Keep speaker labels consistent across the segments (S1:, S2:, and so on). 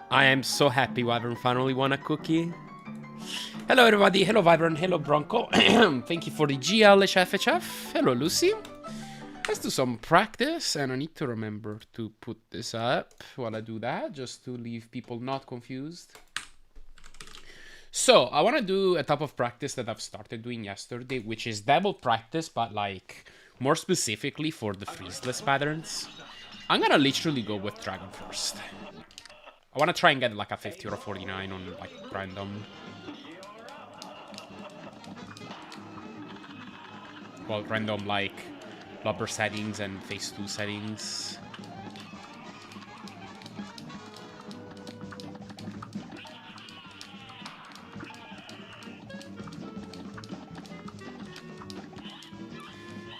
S1: I am so happy Wyvern finally won a cookie. Hello everybody, hello Wyvern, hello Bronco. Thank you for the GLHFHF. Hello Lucy. Let's do some practice, and I need to remember to put this up while I do that, just to leave people not confused. So, I want to do a type of practice that I've started doing yesterday, which is double practice, but like, more specifically for the freezeless patterns. I'm gonna literally go with Dragon first. I want to try and get like a 50 or a 49 on like random. Well, random like lubber settings and phase 2 settings.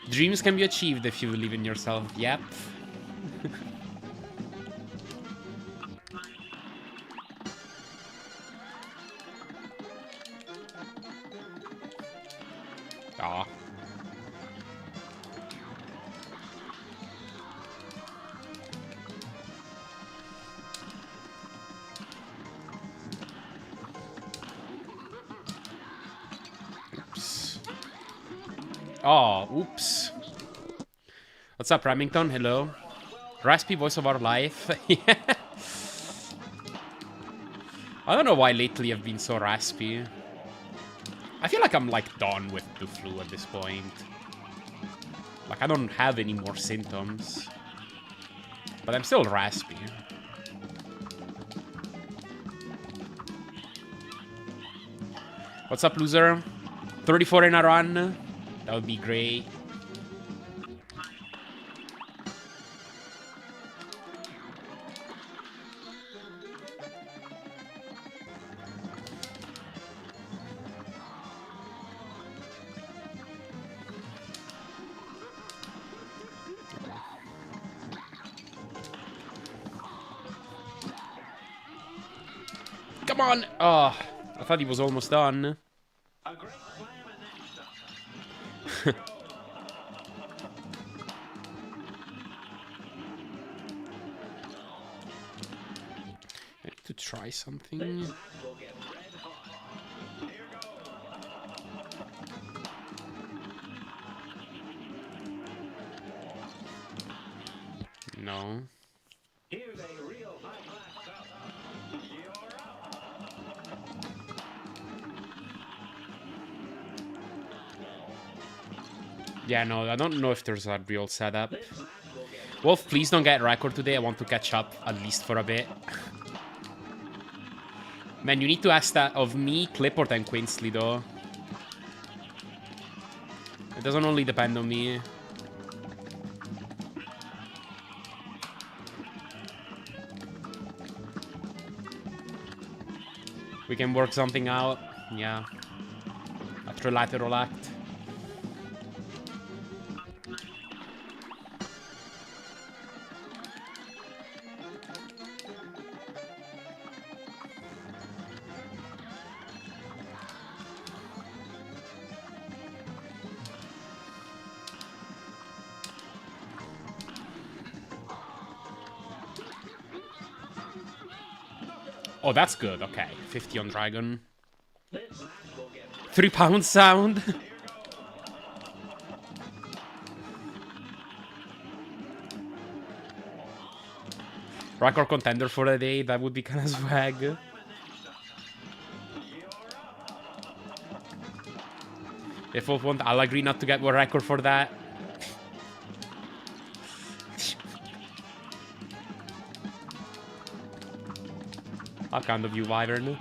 S1: Dreams can be achieved if you believe in yourself. Yep. Aw. Oops. Oh, oops. What's up, Remington? Hello. Raspy voice of our life. Yeah. I don't know why lately I've been so raspy. I feel like I'm like done with the flu at this point. Like I don't have any more symptoms. But I'm still raspy. What's up, loser? 34 in a run. That would be great. Come on! Oh, I thought he was almost done. I need to try something. No. Yeah, no, I don't know if there's a real setup. Wolf, please don't get record today. I want to catch up at least for a bit. Man, you need to ask that of me, Clipport, and Quinsley, though. It doesn't only depend on me. We can work something out. Yeah. A trilateral act. Oh, that's good. Okay. 50 on Dragon. 3 pound sound. Record contender for the day. That would be kind of swag. If Wolf won't, I'll agree not to get a record for that. How kind of you, Wyvern.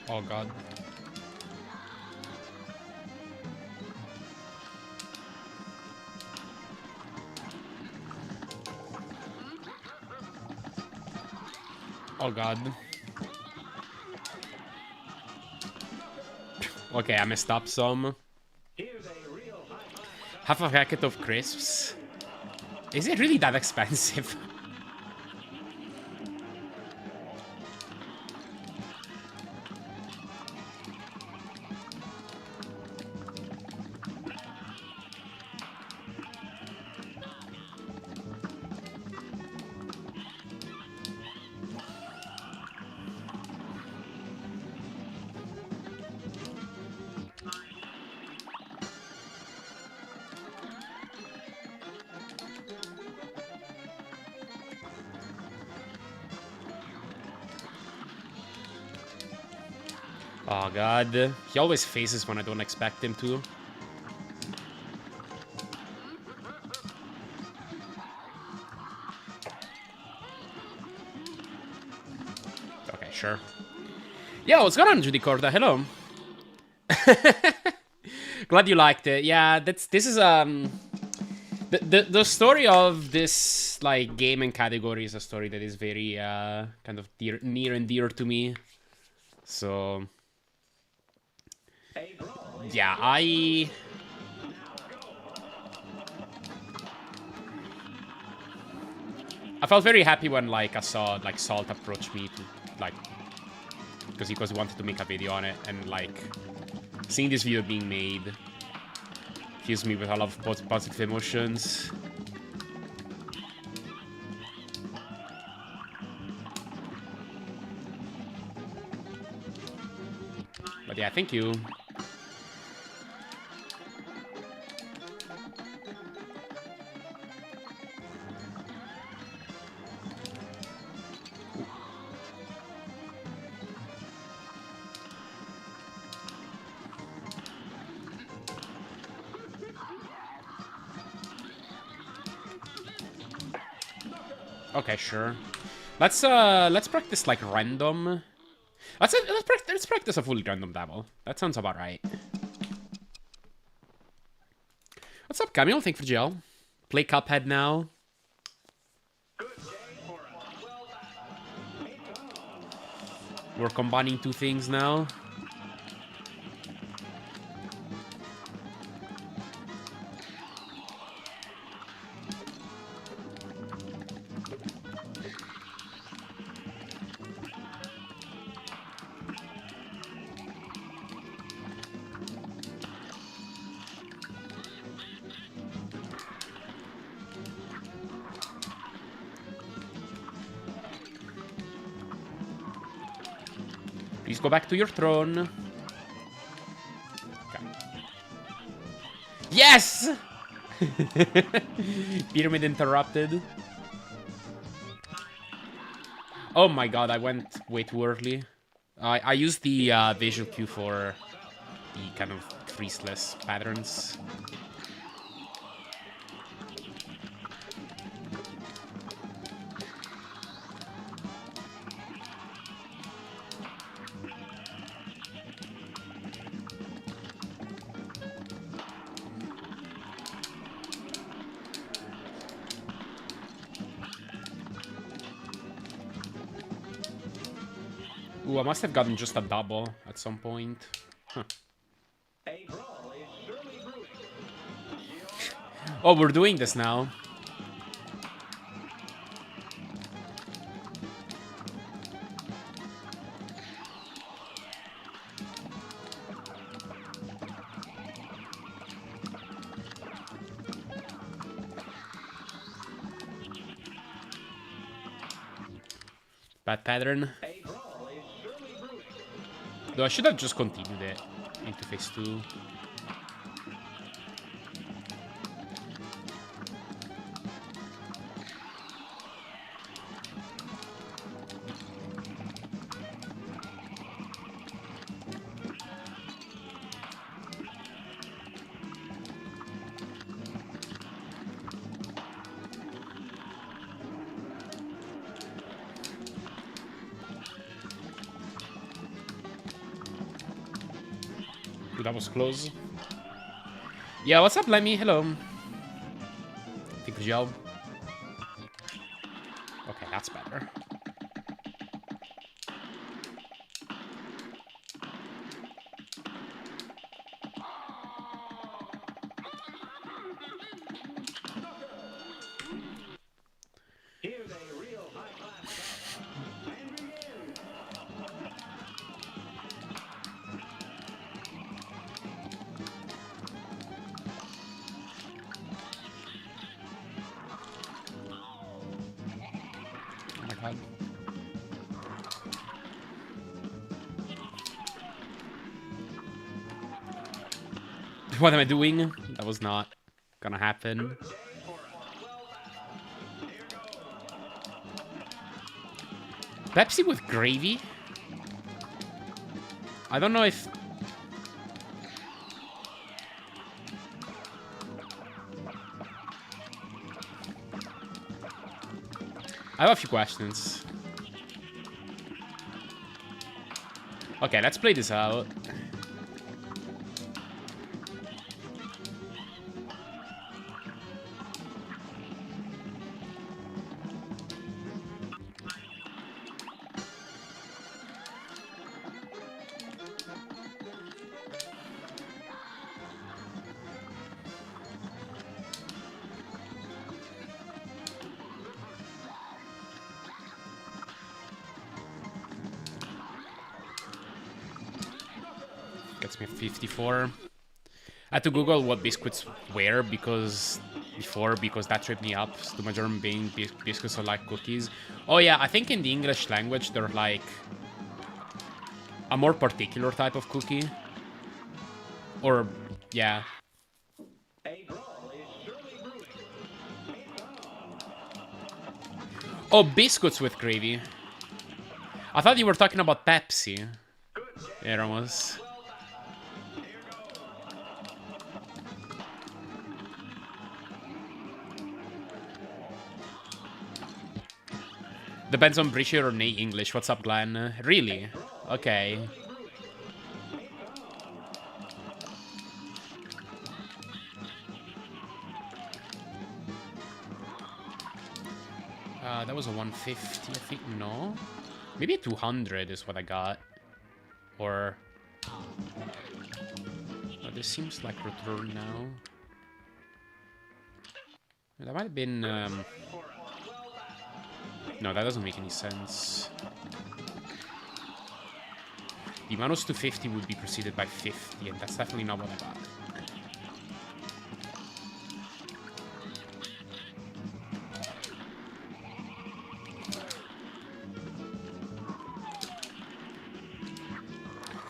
S1: Oh god. Oh god. Okay, I messed up some. Half a packet of crisps. Is it really that expensive? Oh god, he always faces when I don't expect him to. Okay, sure. Yo, what's going on, Judy Corda? Hello. Glad you liked it. Yeah, this is the story of this like gaming category is a story that is very kind of near and dear to me. So yeah, I felt very happy when like I saw like Salt approach me to like because he wanted to make a video on it, and like seeing this video being made fills me with a lot of positive emotions. But yeah, thank you. Okay, sure. Let's practice like random. Let's practice a fully random dabble. That sounds about right. What's up, Camille? Thank you for GL. Play Cuphead now. We're combining two things now. Please go back to your throne. Okay. Yes! Pyramid interrupted. Oh my god, I went way too early. I used the visual cue for the kind of freezeless patterns. Ooh, I must have gotten just a double at some point. Huh. Oh, we're doing this now. Bad pattern. Though I should have just continued it into phase 2. That was close. Yeah, what's up, Lemmy? Hello. Thank you, Joe. Okay, that's better. bad. What am I doing? That was not gonna happen. Pepsi with gravy? I don't know if... I have a few questions. Okay, let's play this out. Gets me a 54. I had to Google what biscuits were because that tripped me up. The majority being biscuits are like cookies. Oh yeah, I think in the English language they're like a more particular type of cookie. Or yeah. Oh, biscuits with gravy. I thought you were talking about Pepsi. There it was. Depends on British or Nate English. What's up, Glenn? Really? Okay. That was a 150, I think. No? Maybe a 200 is what I got. Or... Oh, this seems like return now. That might have been... No, that doesn't make any sense. The minus 250 would be preceded by 50, and that's definitely not what I got.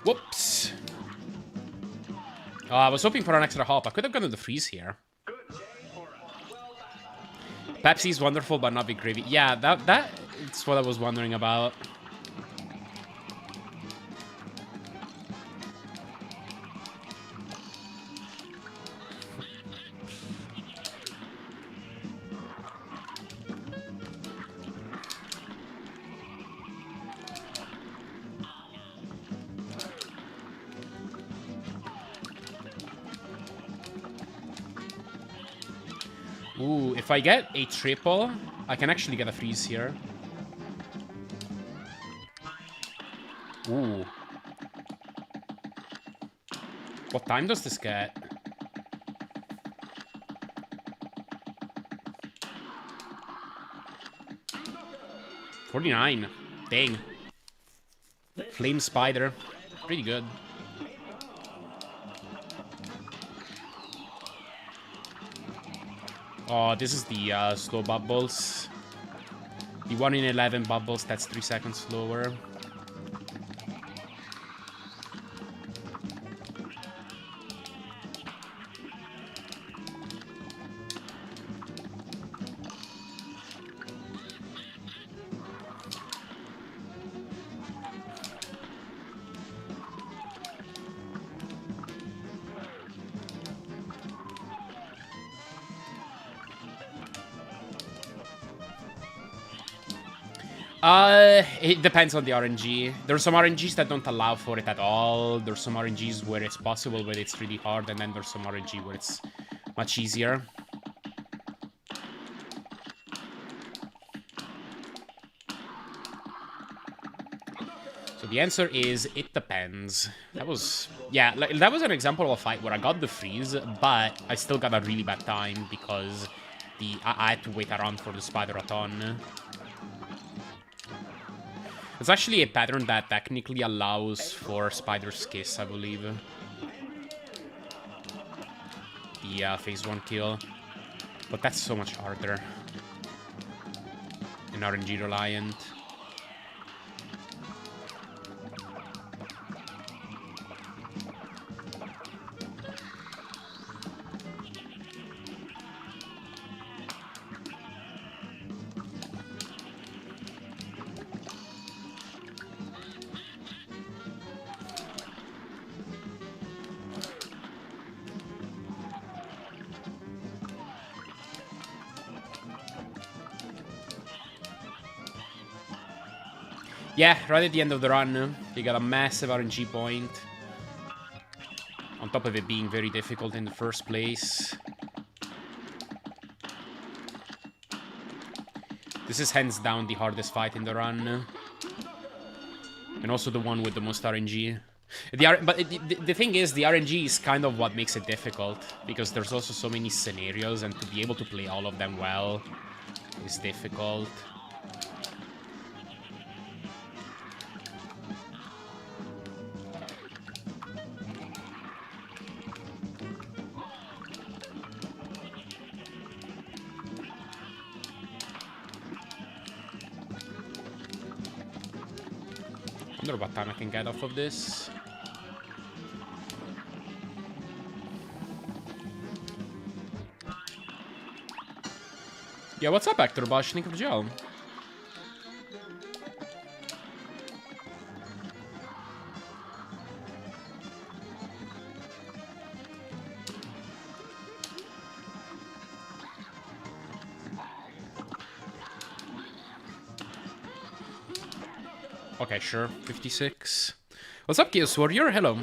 S1: Whoops! I was hoping for an extra hop. I could have gotten the freeze here. Pepsi is wonderful, but not big gravy. Yeah, that's what I was wondering about. Ooh, if I get a triple, I can actually get a freeze here. Ooh. What time does this get? $49. Dang. Flame Spider. Pretty good. Oh, this is the slow bubbles. The 1 in 11 bubbles, that's 3 seconds slower. It depends on the RNG. There's some RNGs that don't allow for it at all. There's some RNGs where it's possible, but it's really hard. And then there's some RNG where it's much easier. So the answer is, it depends. That was, yeah, that was an example of a fight where I got the freeze, but I still got a really bad time because I had to wait around for the spider a ton. It's actually a pattern that technically allows for Spider's Kiss, I believe. The phase 1 kill. But that's so much harder. and RNG reliant. Yeah, right at the end of the run, you got a massive RNG point. On top of it being very difficult in the first place. This is hands down the hardest fight in the run. And also the one with the most RNG. The thing is, the RNG is kind of what makes it difficult. Because there's also so many scenarios, and to be able to play all of them well is difficult. I wonder what time I can get off of this. Yeah, what's up, Actor Bosch? Thank you for the job. Okay, sure. 56. What's up, Chaos Warrior? Hello.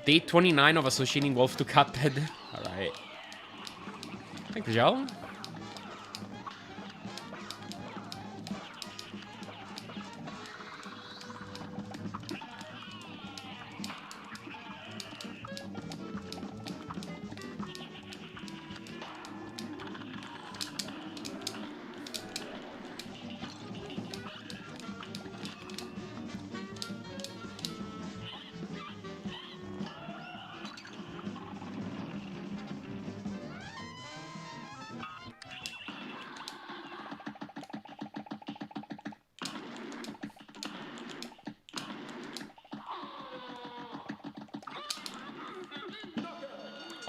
S1: Day 29 of associating Wolf to Cuphead. Alright. Thank you, Joe.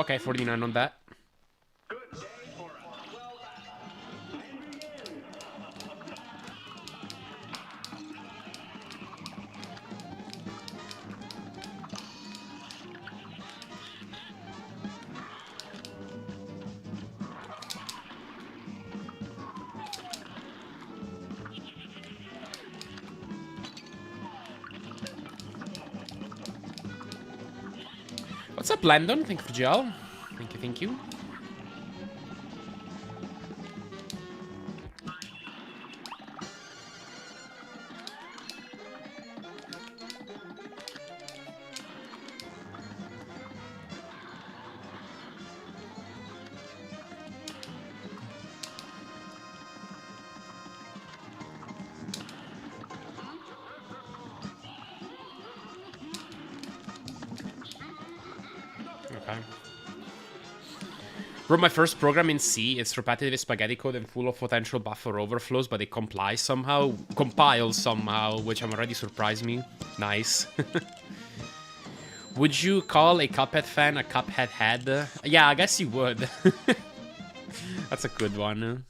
S1: Okay, 49 on that. What's up, Landon? Thank you for gel. Thank you, thank you. Okay. Wrote my first program in C. It's repetitive spaghetti code and full of potential buffer overflows, but it compiles somehow, which I'm already surprised me. Nice. Would you call a Cuphead fan a Cuphead head? Yeah, I guess you would. That's a good one.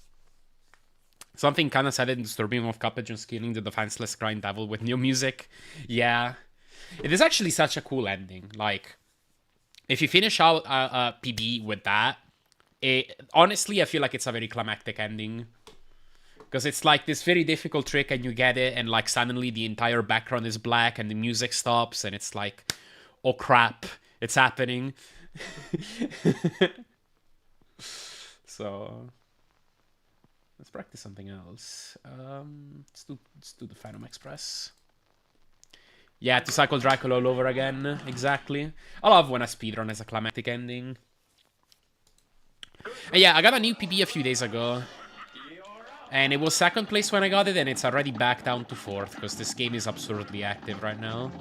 S1: Something kind of sad and disturbing of Cuphead just killing the defenseless crying devil with new music. Yeah. It is actually such a cool ending. Like, if you finish out a PB with that, honestly, I feel like it's a very climactic ending. Because it's like this very difficult trick and you get it, and like suddenly the entire background is black and the music stops, and it's like, oh crap, it's happening. So, let's practice something else. Let's do the Phantom Express. Yeah, to cycle Dracula all over again. Exactly. I love when a speedrun has a climactic ending. And yeah, I got a new PB a few days ago. And it was second place when I got it, and it's already back down to fourth, because this game is absurdly active right now.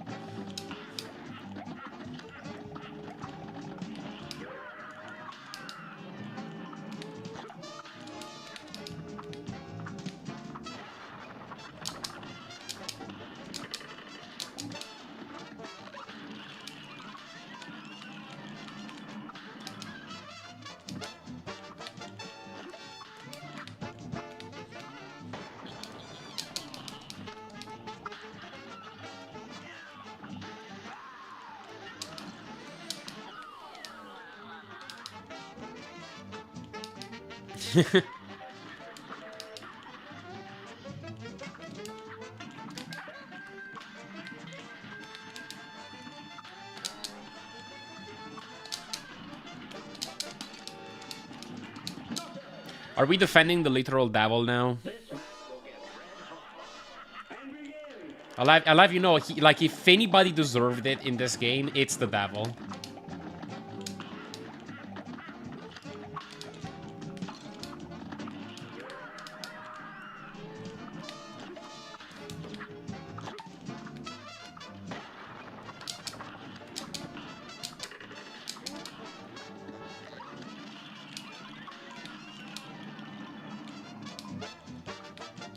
S1: Are we defending the literal devil now? I'll have you know, like, if anybody deserved it in this game, it's the devil.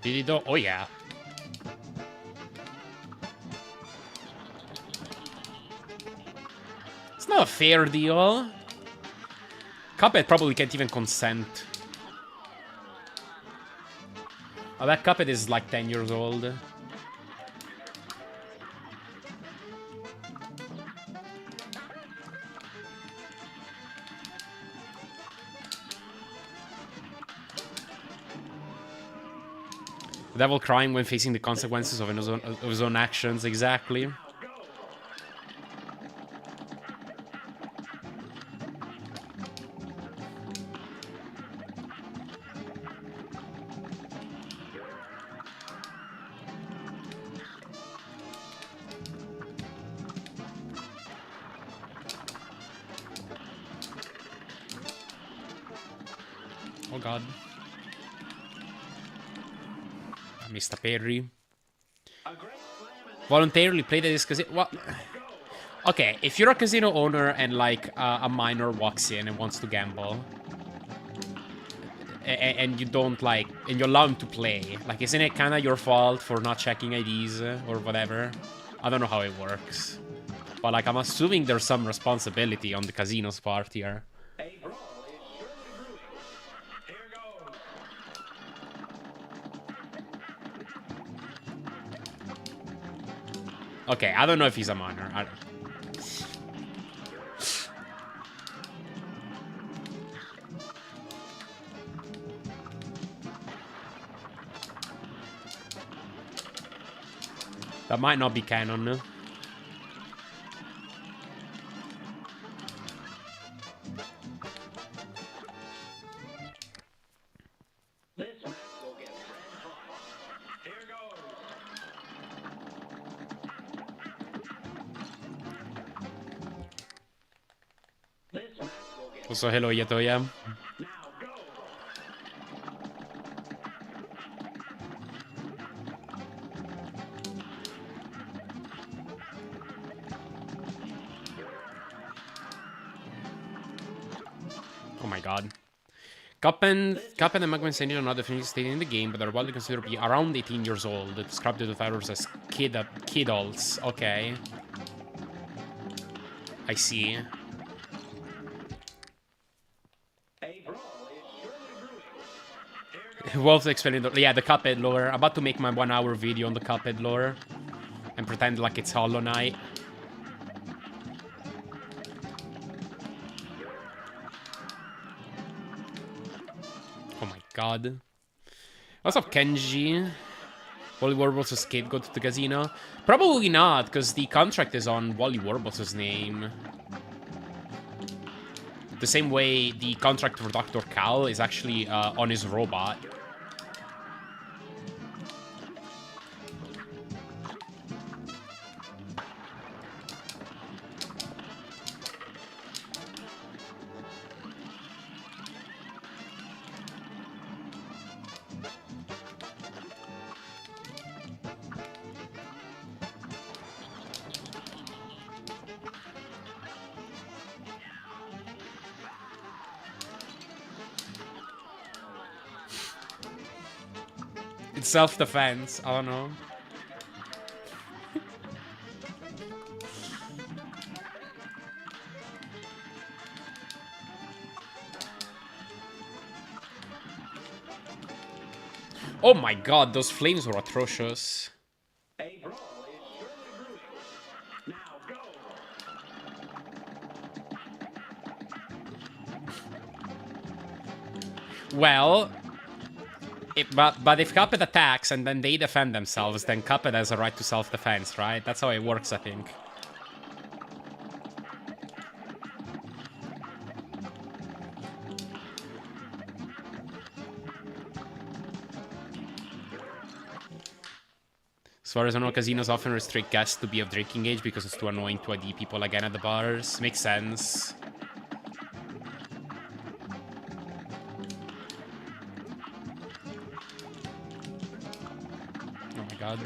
S1: Did he do? Oh, yeah. It's not a fair deal. Cuphead probably can't even consent. Oh, that Cuphead is like 10 years old. The devil crying when facing the consequences of his own actions, exactly. Oh god. I missed a parry. Voluntarily played at this casino. What? Okay, if you're a casino owner and like a minor walks in and wants to gamble, and you don't like, and you allow him to play, like, isn't it kind of your fault for not checking IDs or whatever? I don't know how it works, but like, I'm assuming there's some responsibility on the casino's part here. Okay, I don't know if he's a minor. That might not be canon. No? Also, hello, Yatoya. Oh my god. Cuphead and Magman Sandy are not definitely stated in the game, but are widely considered to be around 18 years old. Described to the titles as kidults. Okay. I see. Wolf's explaining the, yeah, the Cuphead lore. I'm about to make my 1 hour video on the Cuphead lore and pretend like it's Hollow Knight. Oh my god. What's up, Kenji? Wally Warboss's scapegoat to the casino? Probably not, because the contract is on Wally Warboss's name. The same way the contract for Dr. Cal is actually on his robot. It's self-defense. I don't know. Oh my god, those flames were atrocious. Well, but if Cuphead attacks and then they defend themselves, then Cuphead has a right to self-defense, right? That's how it works, I think. As far as I know, casinos often restrict guests to be of drinking age because it's too annoying to ID people again at the bars. Makes sense. Oh my god.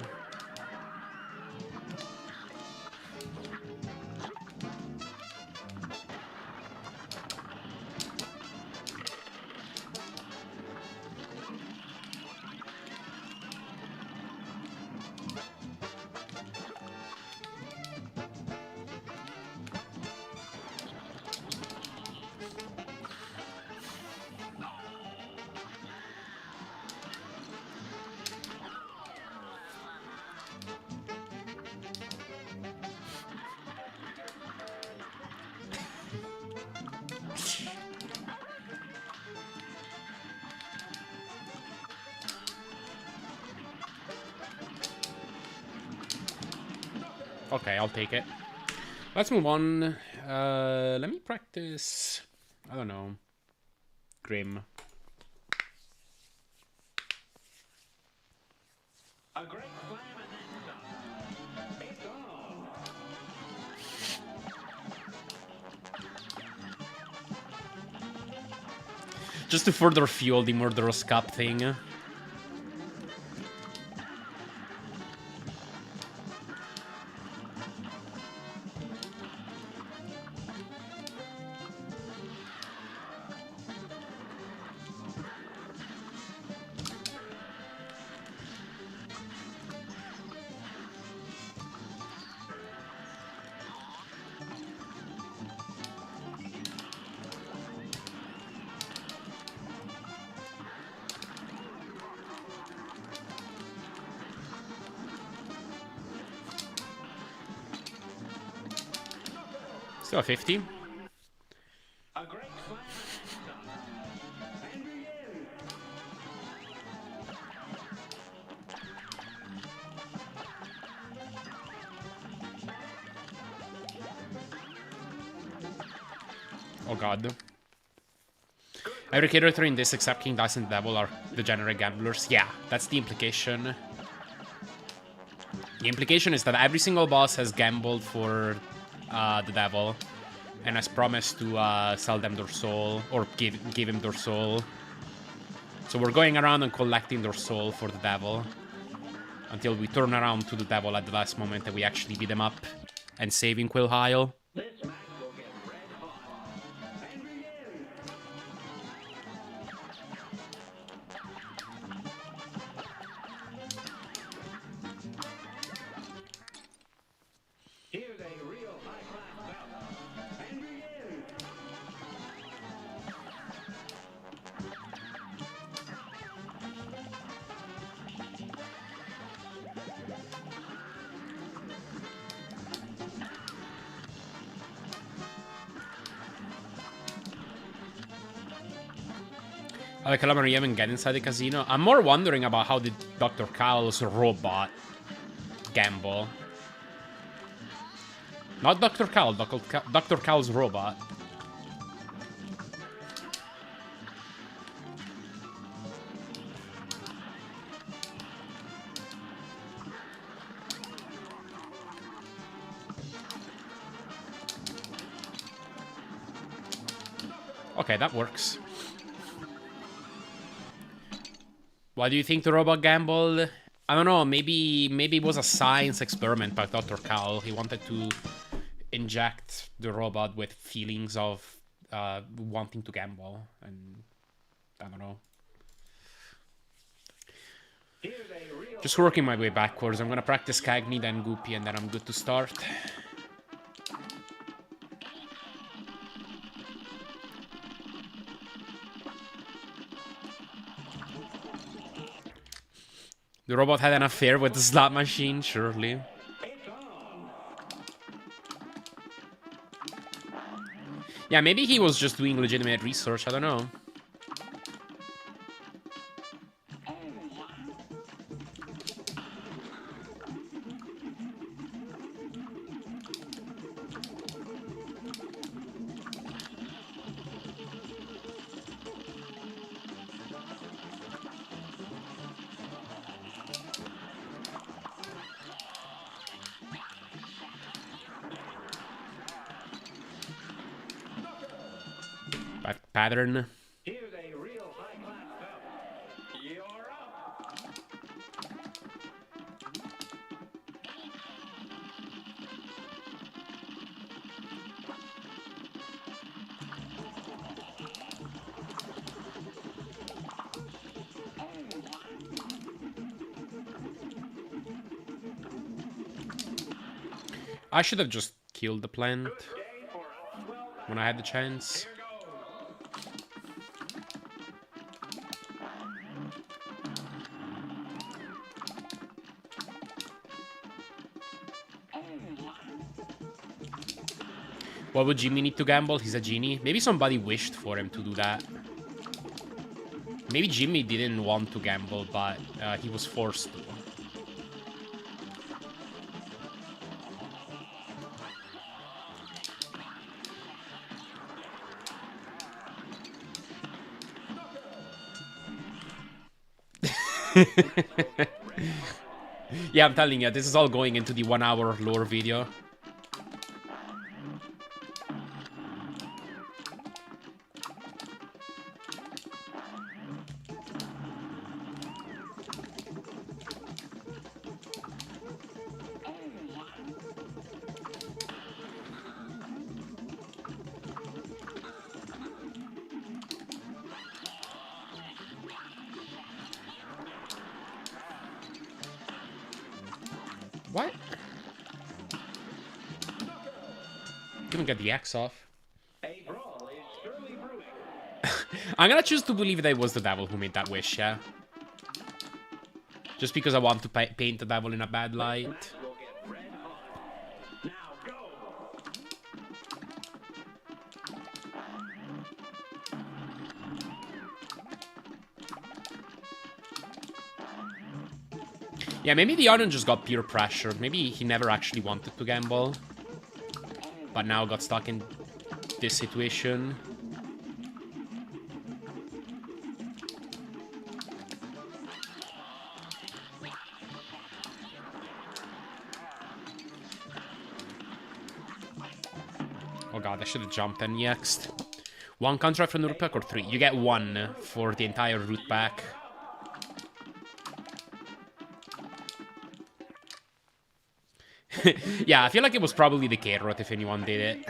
S1: Okay, I'll take it. Let's move on. Let me practice, I don't know, Grim.
S2: A great slam and then it's on.
S1: Just to further fuel the murderous cup thing. Still a 50.
S2: A great slam and then
S1: Oh god. Every character in this except King Dice and the Devil are degenerate gamblers. Yeah, that's the implication. The implication is that every single boss has gambled for the devil and has promised to sell them their soul or give him their soul. So we're going around and collecting their soul for the devil until we turn around to the devil at the last moment and we actually beat him up and save him Quilhile.
S2: this match will get red hot. And begin. Here's a real high-class bout. And begin.
S1: I like Calamari even get inside the casino. I'm more wondering about how did Dr. Kyle's robot gamble. Not Dr. Kyle, Dr. Kyle's robot. Okay, that works. Why do you think the robot gambled? I don't know, maybe it was a science experiment by Dr. Cal. He wanted to inject the robot with feelings of wanting to gamble, and I don't know. Just working my way backwards. I'm gonna practice Cagney, then Goopy, and then I'm good to start. The robot had an affair with the slot machine, surely. Yeah, maybe he was just doing legitimate research, I don't know. pattern.
S2: Here's a real high-class stuff. You're up.
S1: I should have just killed the plant
S2: Day for us. Well done.
S1: when I had the chance.
S2: Here goes.
S1: What would Jimmy need to gamble? He's a genie. Maybe somebody wished for him to do that. Maybe Jimmy didn't want to gamble, but he was forced to. Yeah, I'm telling you, this is all going into the 1 hour lore video. What? Couldn't get the axe off.
S2: A brawl is surely brewing.
S1: I'm gonna choose to believe that it was the devil who made that wish, yeah? Just because I want to paint the devil in a bad light.
S2: Match will get red hot. Now go.
S1: Yeah, maybe the onion just got peer pressure. Maybe he never actually wanted to gamble. But now got stuck in this situation. Oh god, I should have jumped and next. One contract from the root pack or 3? You get 1 for the entire root pack. Yeah, I feel like it was probably the carrot if anyone did it.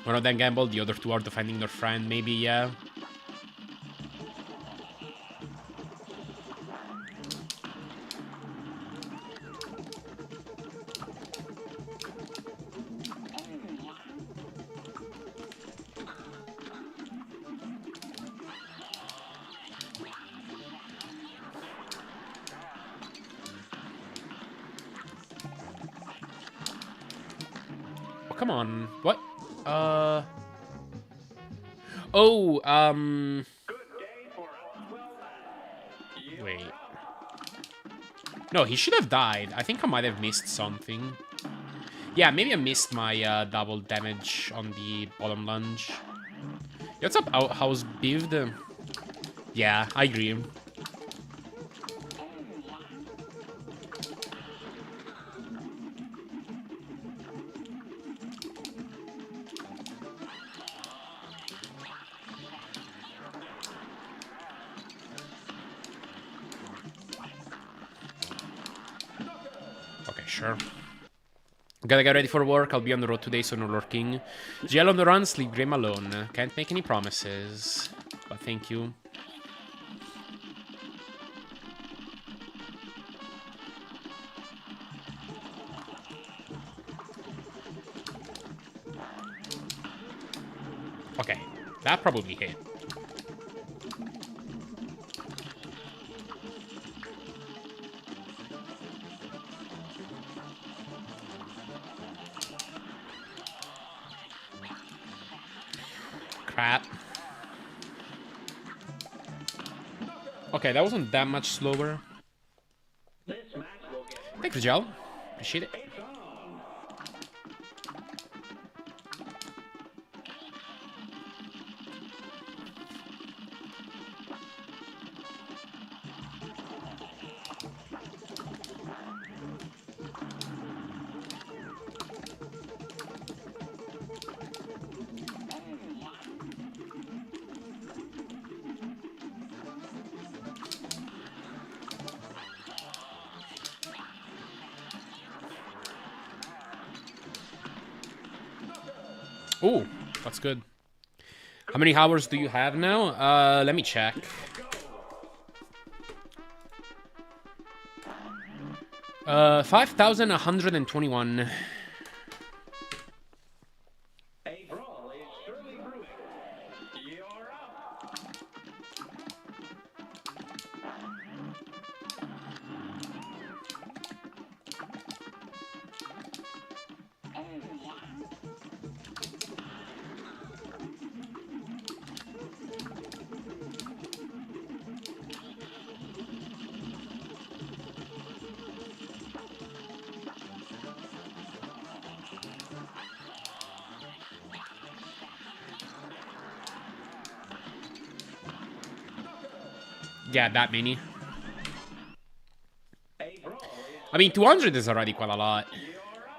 S1: One of them gambled, the other 2 are defending their friend, maybe, yeah. Come on. What? Oh,
S2: Good day for us. Well done.
S1: wait. No, he should have died. I think I might have missed something. Yeah, maybe I missed my double damage on the bottom lunge. What's up, House Beaved? Yeah, I agree. Sure. Gotta get ready for work. I'll be on the road today, so no lurking. GL on the run, sleep Grim alone. Can't make any promises, but thank you. Okay, that probably hit. Crap. Okay, that wasn't that much slower.
S2: This match will get
S1: Thanks for gel. Appreciate it.
S2: it's on.
S1: Ooh, that's good. How many hours do you have now? Let me check. 5,121.
S2: A brawl is surely brewing. You're up.
S1: Yeah, that many.
S2: A brawl is
S1: I mean, 200 is already quite a lot.
S2: you're up.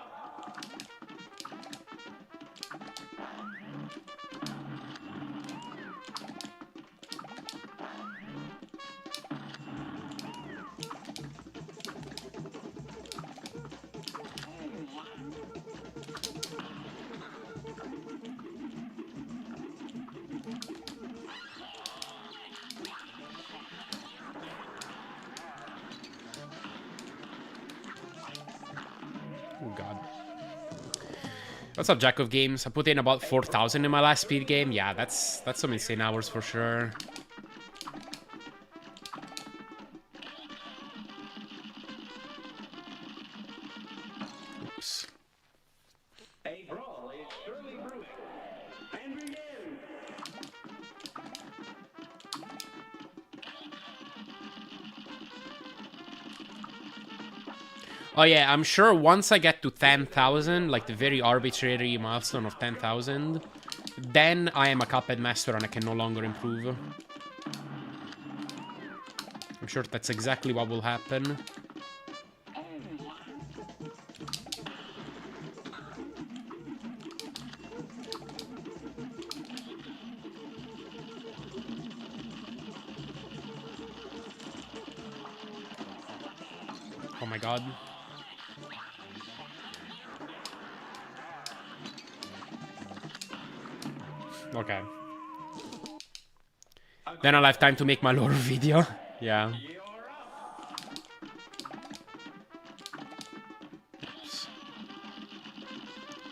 S1: Oh god. What's up, Jack of Games? I put in about 4,000 in my last speed game. Yeah, that's some insane hours for sure. Oops.
S2: A brawl is surely brewing. And begin.
S1: Oh yeah, I'm sure once I get to 10,000, like the very arbitrary milestone of 10,000, then I am a Cuphead master and I can no longer improve. I'm sure that's exactly what will happen. Oh my god. Okay. Then I'll have time to make my lore video. Yeah.
S2: You're up.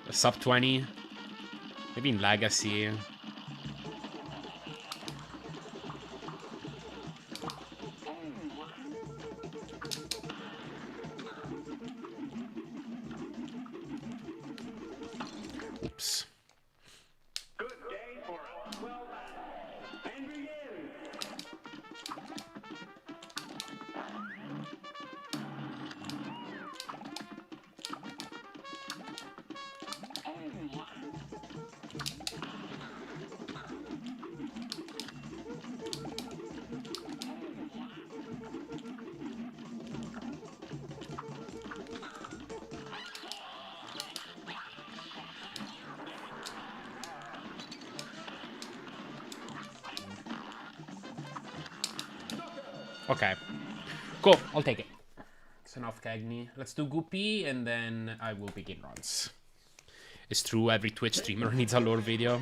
S1: Sub 20. Maybe in Legacy. Oops.
S2: Good day for us. Well done. And begin.
S1: Okay. Cool, I'll take it. It's enough Cagney. Let's do Goopy and then I will begin runs. It's true, every Twitch streamer needs a lore video.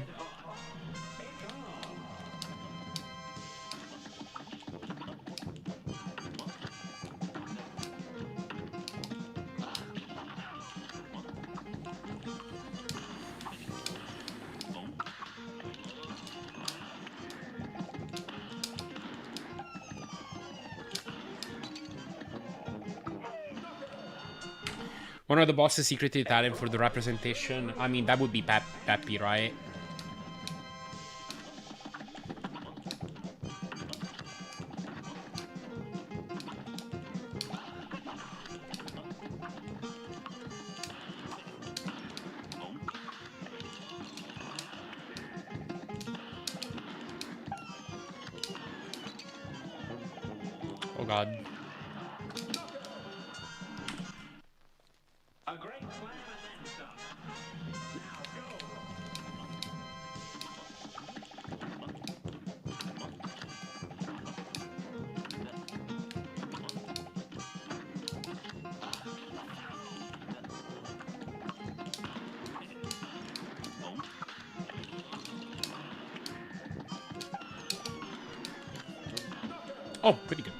S1: One of the bosses secretly Italian for the representation. I mean, that would be Peppy, right? Oh god.
S2: A great slam and then some. Now go.
S1: Oh, pretty good.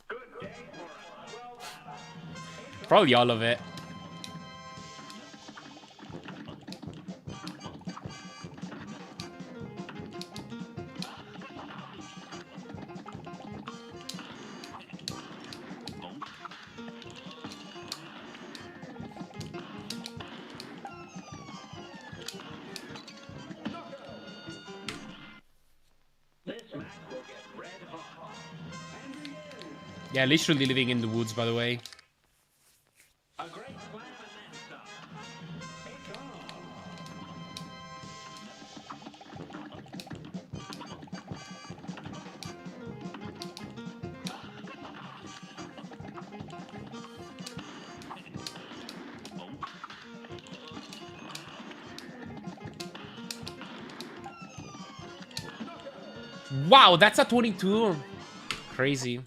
S2: Good day for us. Well done.
S1: Probably all of it.
S2: This match will get red hot. And begin.
S1: Yeah, literally living in the woods, by the way.
S2: A great slam and then some. It's on.
S1: Wow, that's a 22. Crazy.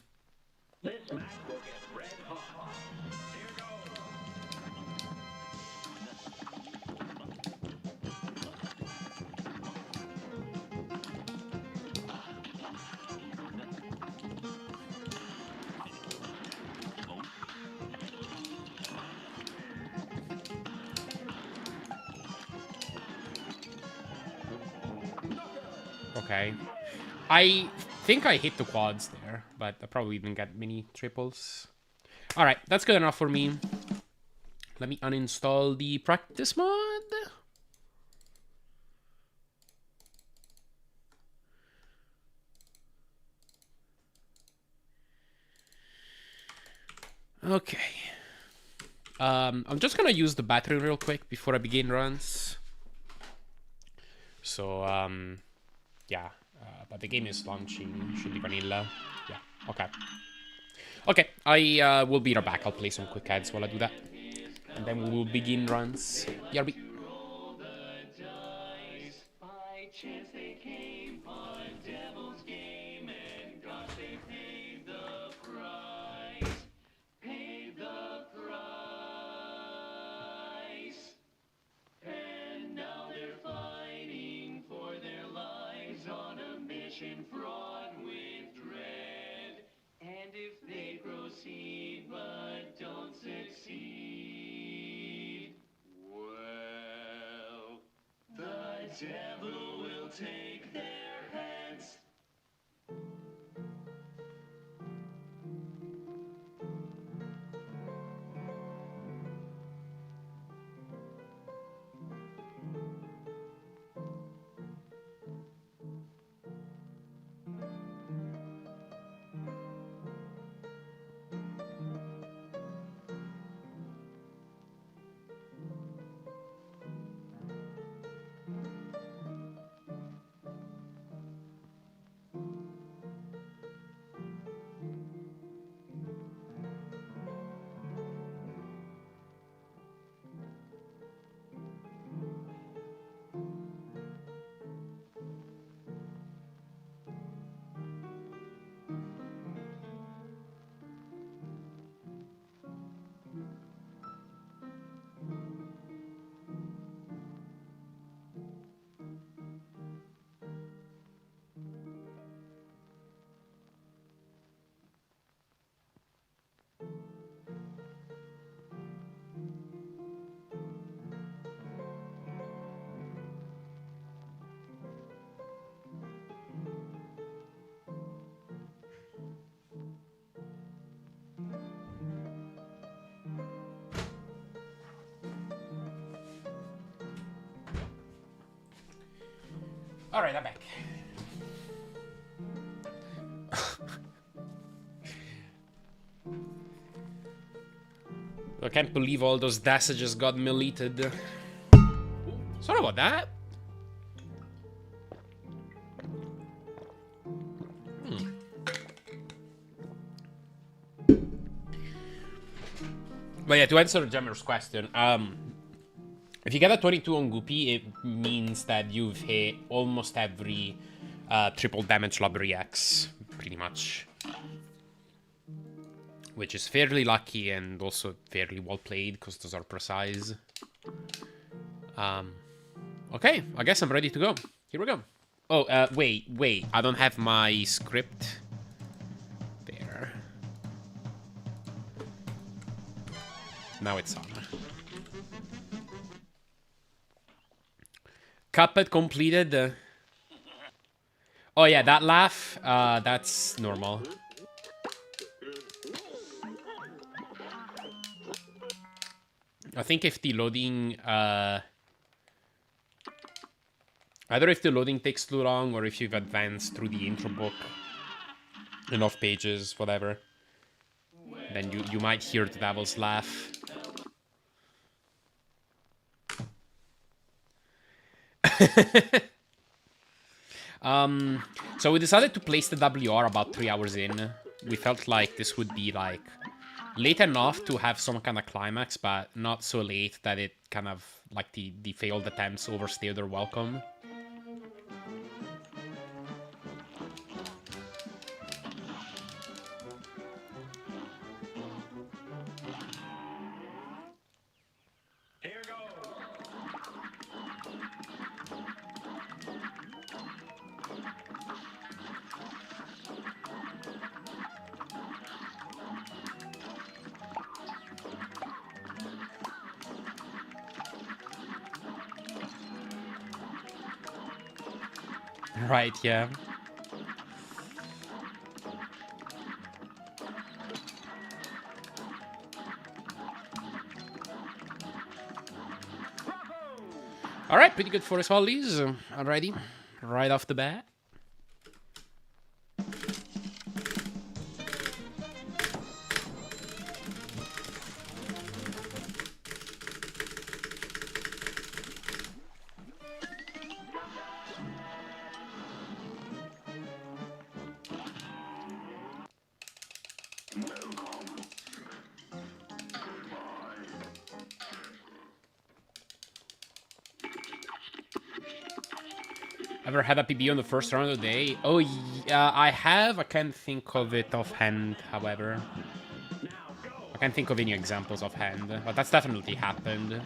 S2: This match will get red hot. Here goes.
S1: Okay. I think I hit the quads there, but I probably didn't get many triples. Alright, that's good enough for me. Let me uninstall the practice mod. Okay. I'm just gonna use the battery real quick before I begin runs. So, yeah. But the game is launching. Should be vanilla. Yeah, okay. Okay, I will be right back. I'll play some quick ads while I do that. And then we will begin runs. BRB.
S3: By chance they came on a devil's game and God they paid the price. Paid the price. And now they're fighting for their lives on a mission fraught with dread. And if they proceed but don't succeed, well, the devil will take their heads.
S1: Alright, I'm back. I can't believe all those dassages got deleted. Sorry about that. But yeah, to answer Jammer's question, if you get a 22 on Goopy, it means that you've hit almost every triple damage lottery X, pretty much. Which is fairly lucky and also fairly well played, because those are precise. Okay, I guess I'm ready to go. Here we go. Oh, wait, I don't have my script Now it's on. Cuphead completed. Oh yeah, that laugh, that's normal. I think if the loading, either if the loading takes too long or if you've advanced through the intro book enough pages, whatever, then you might hear the devil's laugh. So we decided to place the WR about 3 hours in. We felt like this would be like late enough to have some kind of climax, but not so late that it kind of like the failed attempts overstay their welcome.
S2: Here goes.
S1: Right, yeah. Alright, pretty good for us ollies. Alrighty, right off the bat. Ever had a PB on the first round of the day? Oh, yeah, I have. I can't think of it offhand, however. I can't think of any examples offhand, but that's definitely happened.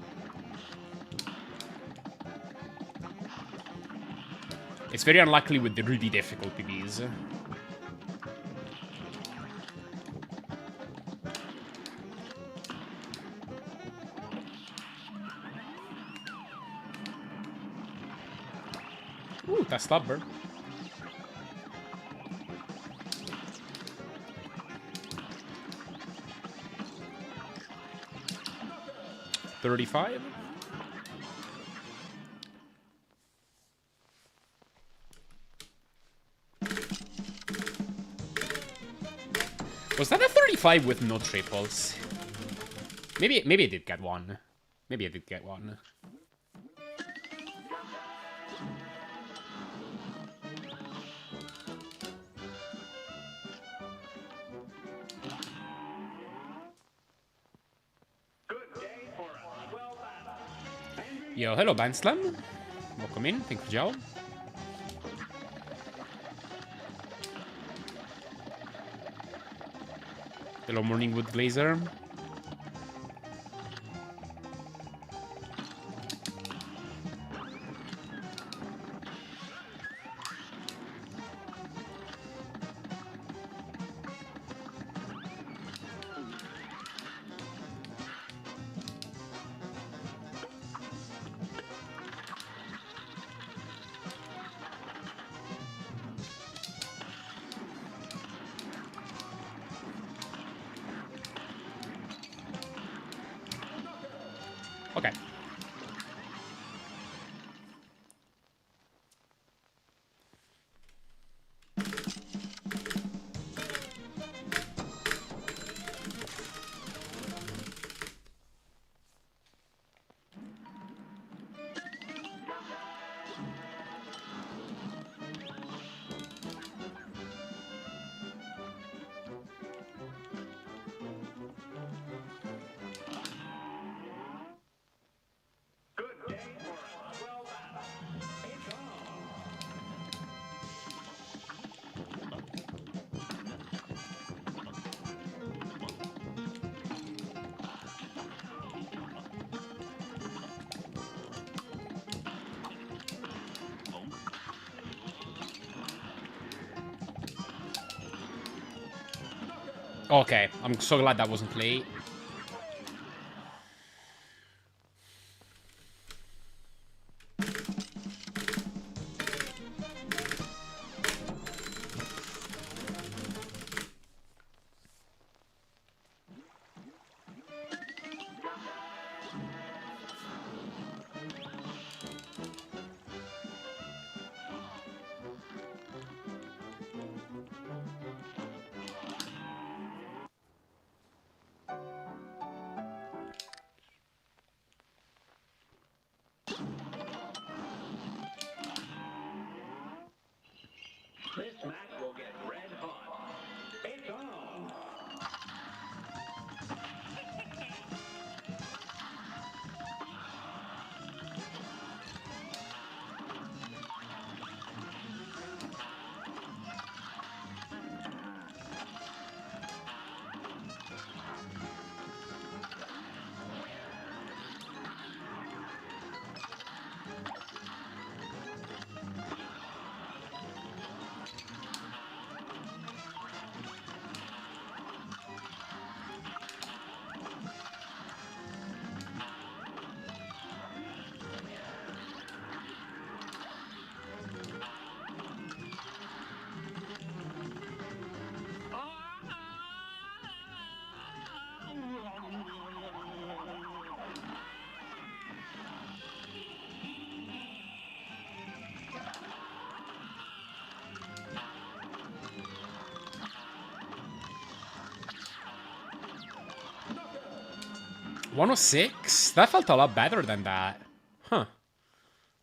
S1: It's very unlikely with the really difficult PBs. Ooh, that's stubborn. $35. Was that a 35 with no triples? Maybe I did get one. Maybe I did get one. Yo, hello, Bandslam. Welcome in. Thank you for job. Hello, Morningwood Glazer. Okay. Okay, I'm so glad that wasn't late.
S2: This match will get red hot. It's on.
S1: $106? That felt a lot better than that. Huh.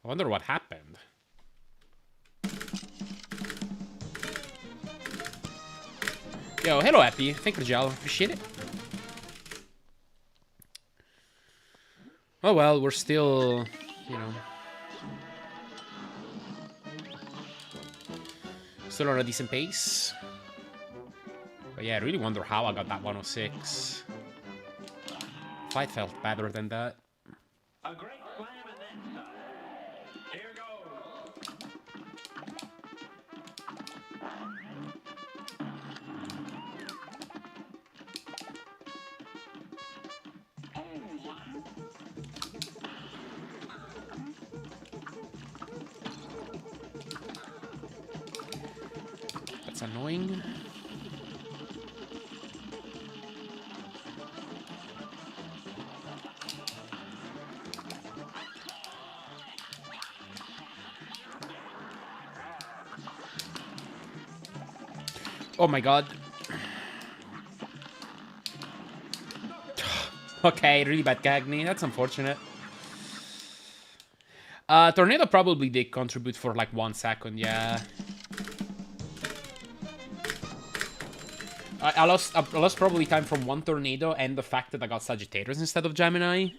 S1: I wonder what happened. Yo, hello, Epi. Thank you, Jal. Appreciate it. Oh, well, we're still, you know, still on a decent pace. But yeah, I really wonder how I got that 106. Fight felt better than that.
S2: A great slam and then some. Here goes.
S1: That's annoying. Oh my god. Okay, really bad Cagney. That's unfortunate. Tornado probably did contribute for like 1 second, yeah. I lost probably time from 1 tornado and the fact that I got Sagittarius instead of Gemini.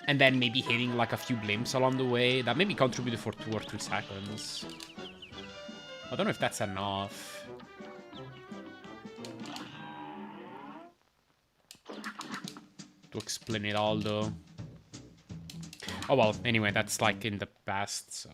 S1: And then maybe hitting like a few blimps along the way. That maybe contributed for 2 or 3 seconds. I don't know if that's enough. To explain it all, though. Oh, well, anyway, that's like in the past, so...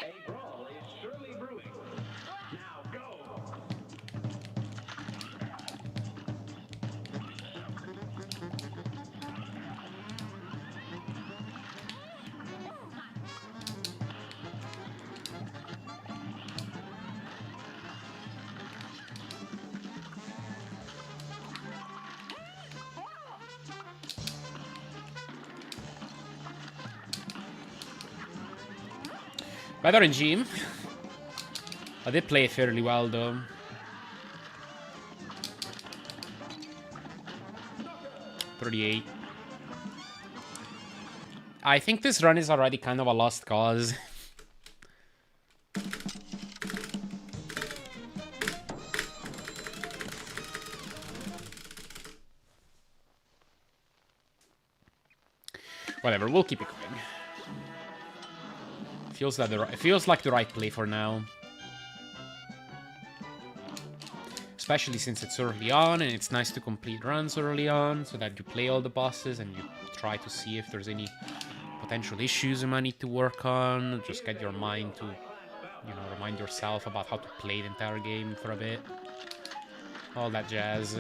S2: A brawl is surely brewing. Now go.
S1: Bad RNG. I did play it fairly well, though. $38. I think this run is already kind of a lost cause. Whatever, we'll keep it going. It feels like the right play for now. Especially since it's early on, and it's nice to complete runs early on, so that you play all the bosses and you try to see if there's any potential issues you might need to work on. Just get your mind to, you know, remind yourself about how to play the entire game for a bit. All that jazz.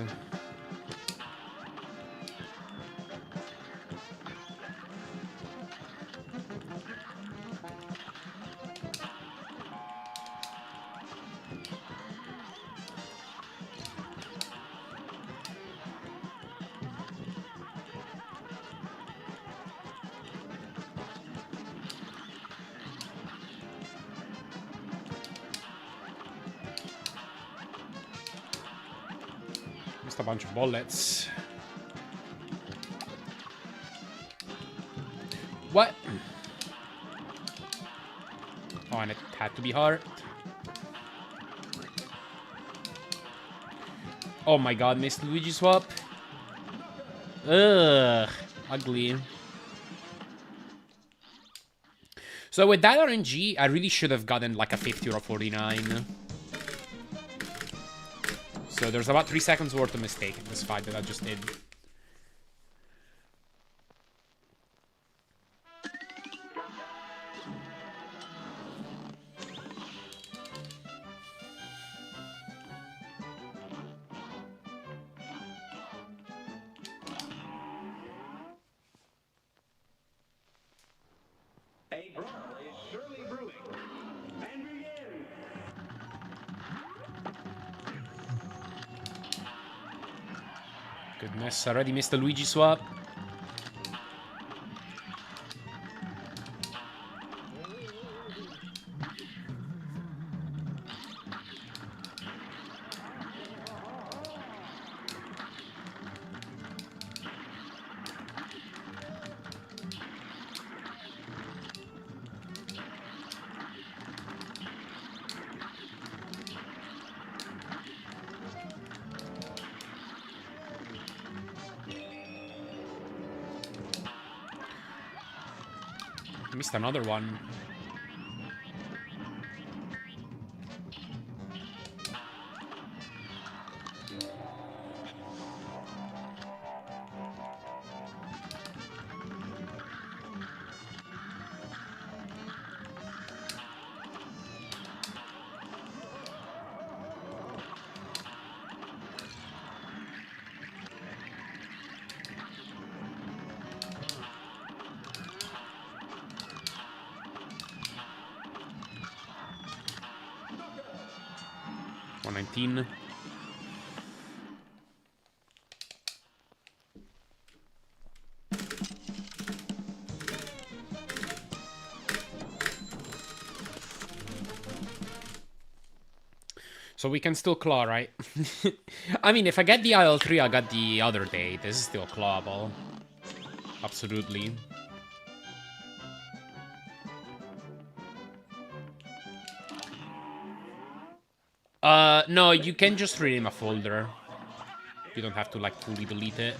S1: Just a bunch of bullets. What? Oh, and it had to be hard. Oh my god, missed Luigi swap. Ugh, ugly. So with that RNG, I really should have gotten like a 50 or a 49. So there's about 3 seconds worth of mistake in this fight that I just did.
S2: A brawl is surely brewing. And begin.
S1: Goodness, already missed the Luigi swap. Missed another one. $119. So we can still claw, right? I mean, if I get the IL-3 I got the other day, this is still clawable. Absolutely. No, you can just rename a folder. You don't have to, like, fully delete it.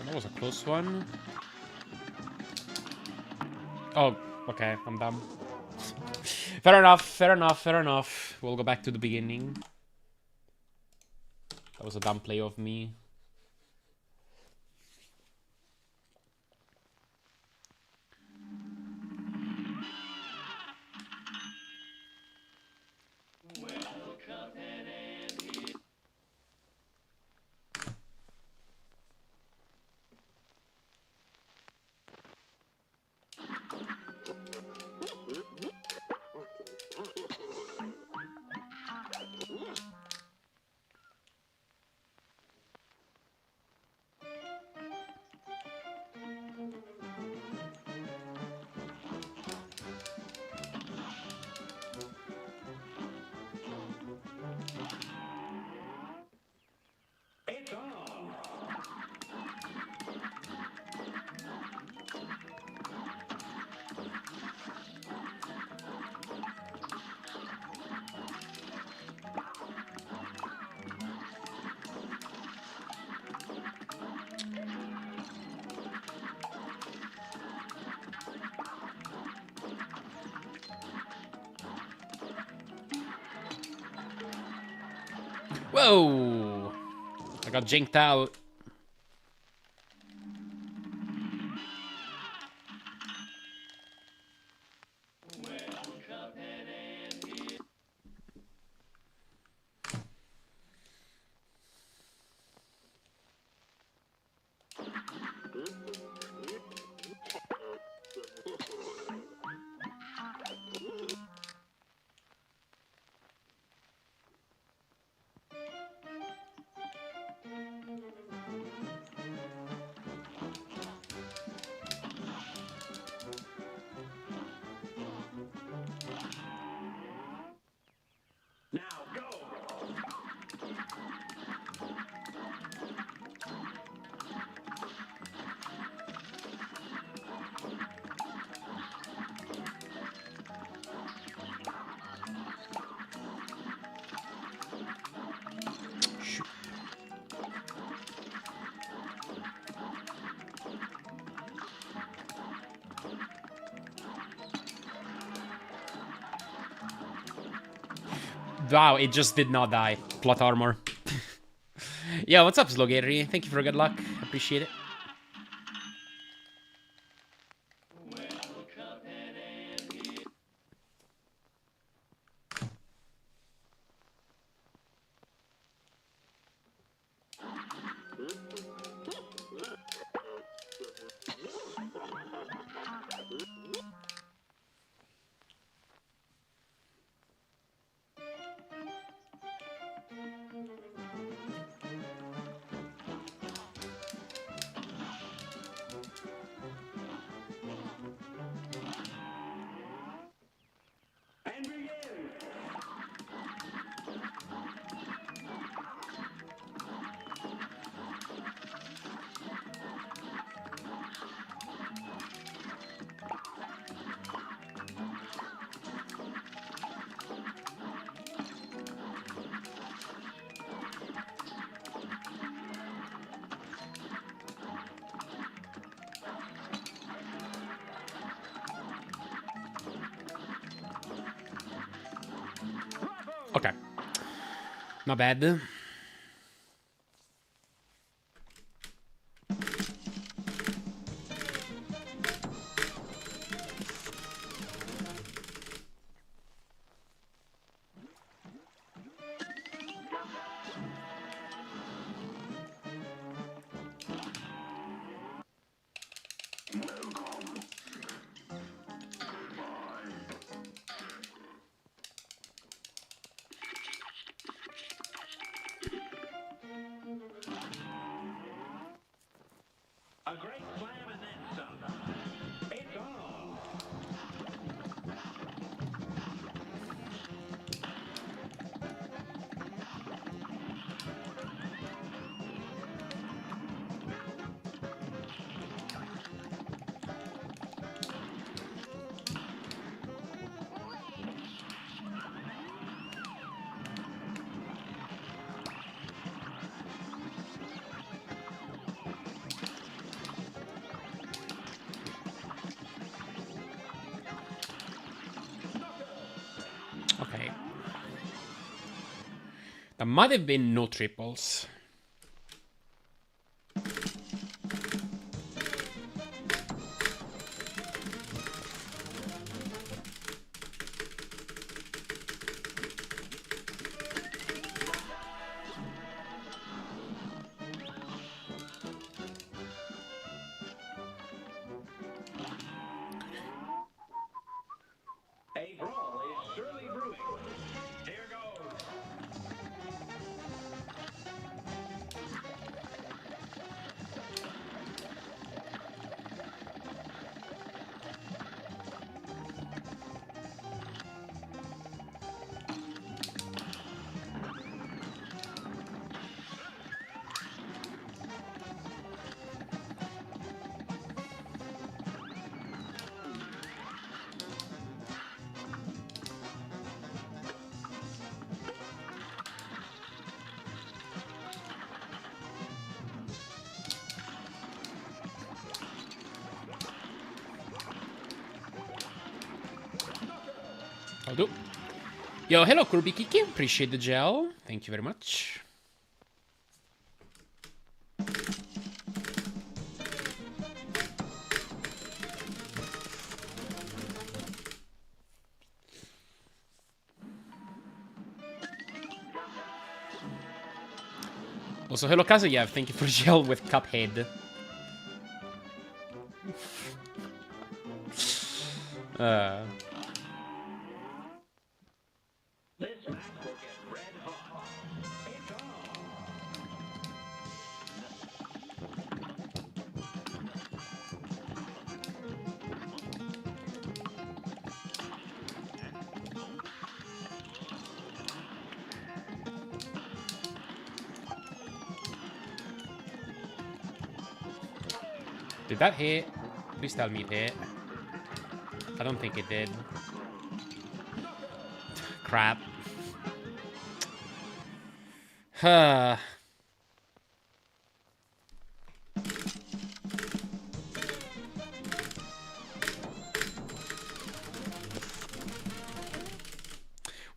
S1: That was a close one. Oh, okay, I'm dumb. Fair enough, fair enough, fair enough. We'll go back to the beginning. That was a dumb play of me.
S3: Well, Cuphead Any.
S2: It's on.
S1: Whoa! I got jinked out.
S3: Well, Cuphead Any.
S1: Wow, it just did not die. Plot armor. Yeah, what's up, Slogatory? Thank you for good luck. Appreciate it.
S2: And begin.
S1: Okay. Not bad.
S2: A great slam and then some. It's on.
S1: Okay. There might have been no triples.
S2: A brawl is surely brewing. Here goes.
S1: I'll do. Yo, hello, Kirby Kiki. Appreciate the gel. Thank you very much. Also, hello, Kazuyev. Thank you for the gel with Cuphead.
S2: This match will get red hot. It's on.
S1: Did that hit? Please tell me it hit. I don't think it did. Crap.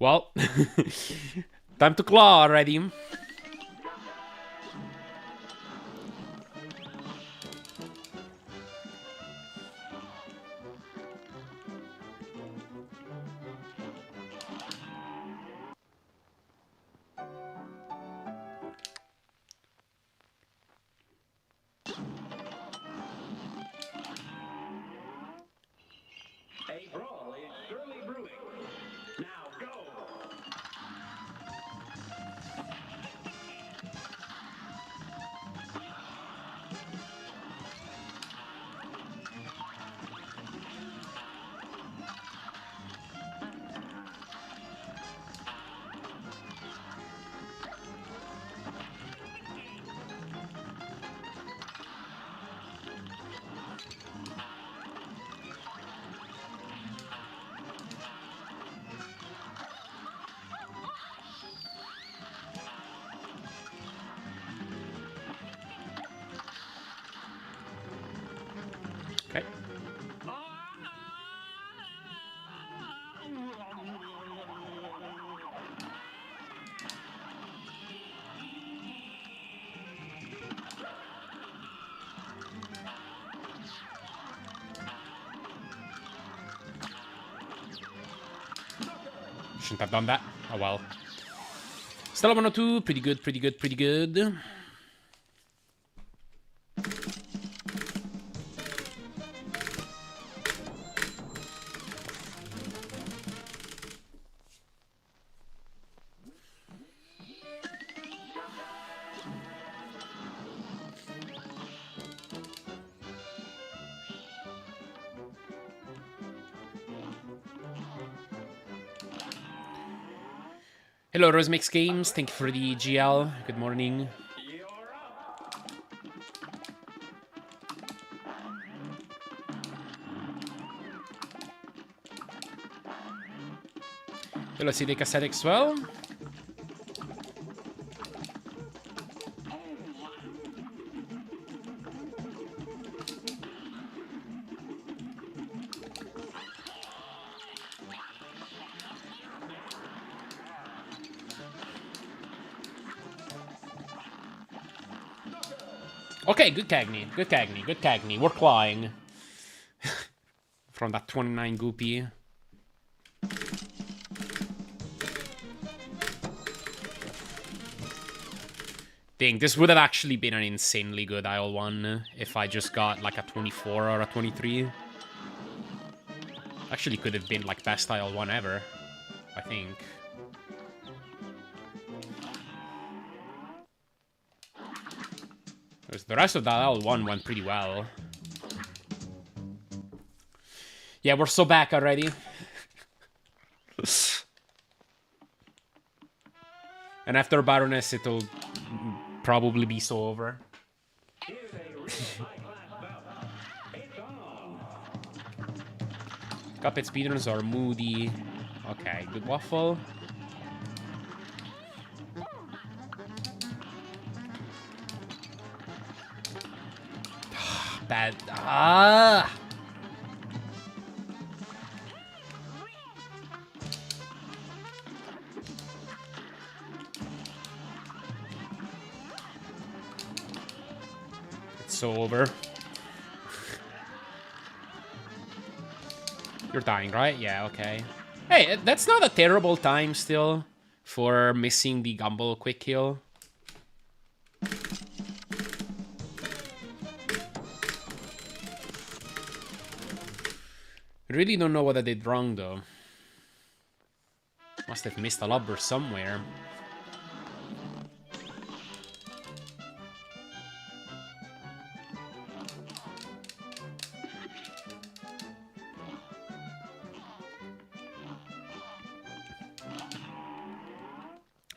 S1: Well, time to claw already.
S2: A brawl is surely brewing. Now go!
S1: Okay. Shouldn't have done that. Oh well. Still a 102. Pretty good, pretty good, pretty good. Hello, Rosemix Games. Thank you for the GL. Good morning.
S2: You're up!
S1: Hello, CD Cassette as well. Okay, good Cagney, good Cagney, good Cagney. We're clawing. From that 29 goopy. Dang, this would have actually been an insanely good IL-1 if I just got like a 24 or a 23. Actually could have been like best IL-1 ever, I think. Because the rest of that IL-1 went pretty well. Yeah, we're so back already. And after Baroness, it'll probably be so over.
S2: Here's a really high-class bout. It's on!
S1: Cuphead Speedruns are moody. Okay, good waffle. Bad. Ah! It's so over. You're dying, right? Yeah, okay. Hey, that's not a terrible time still for missing the Gumball quick kill. I really don't know what I did wrong, though. Must have missed a lobber somewhere.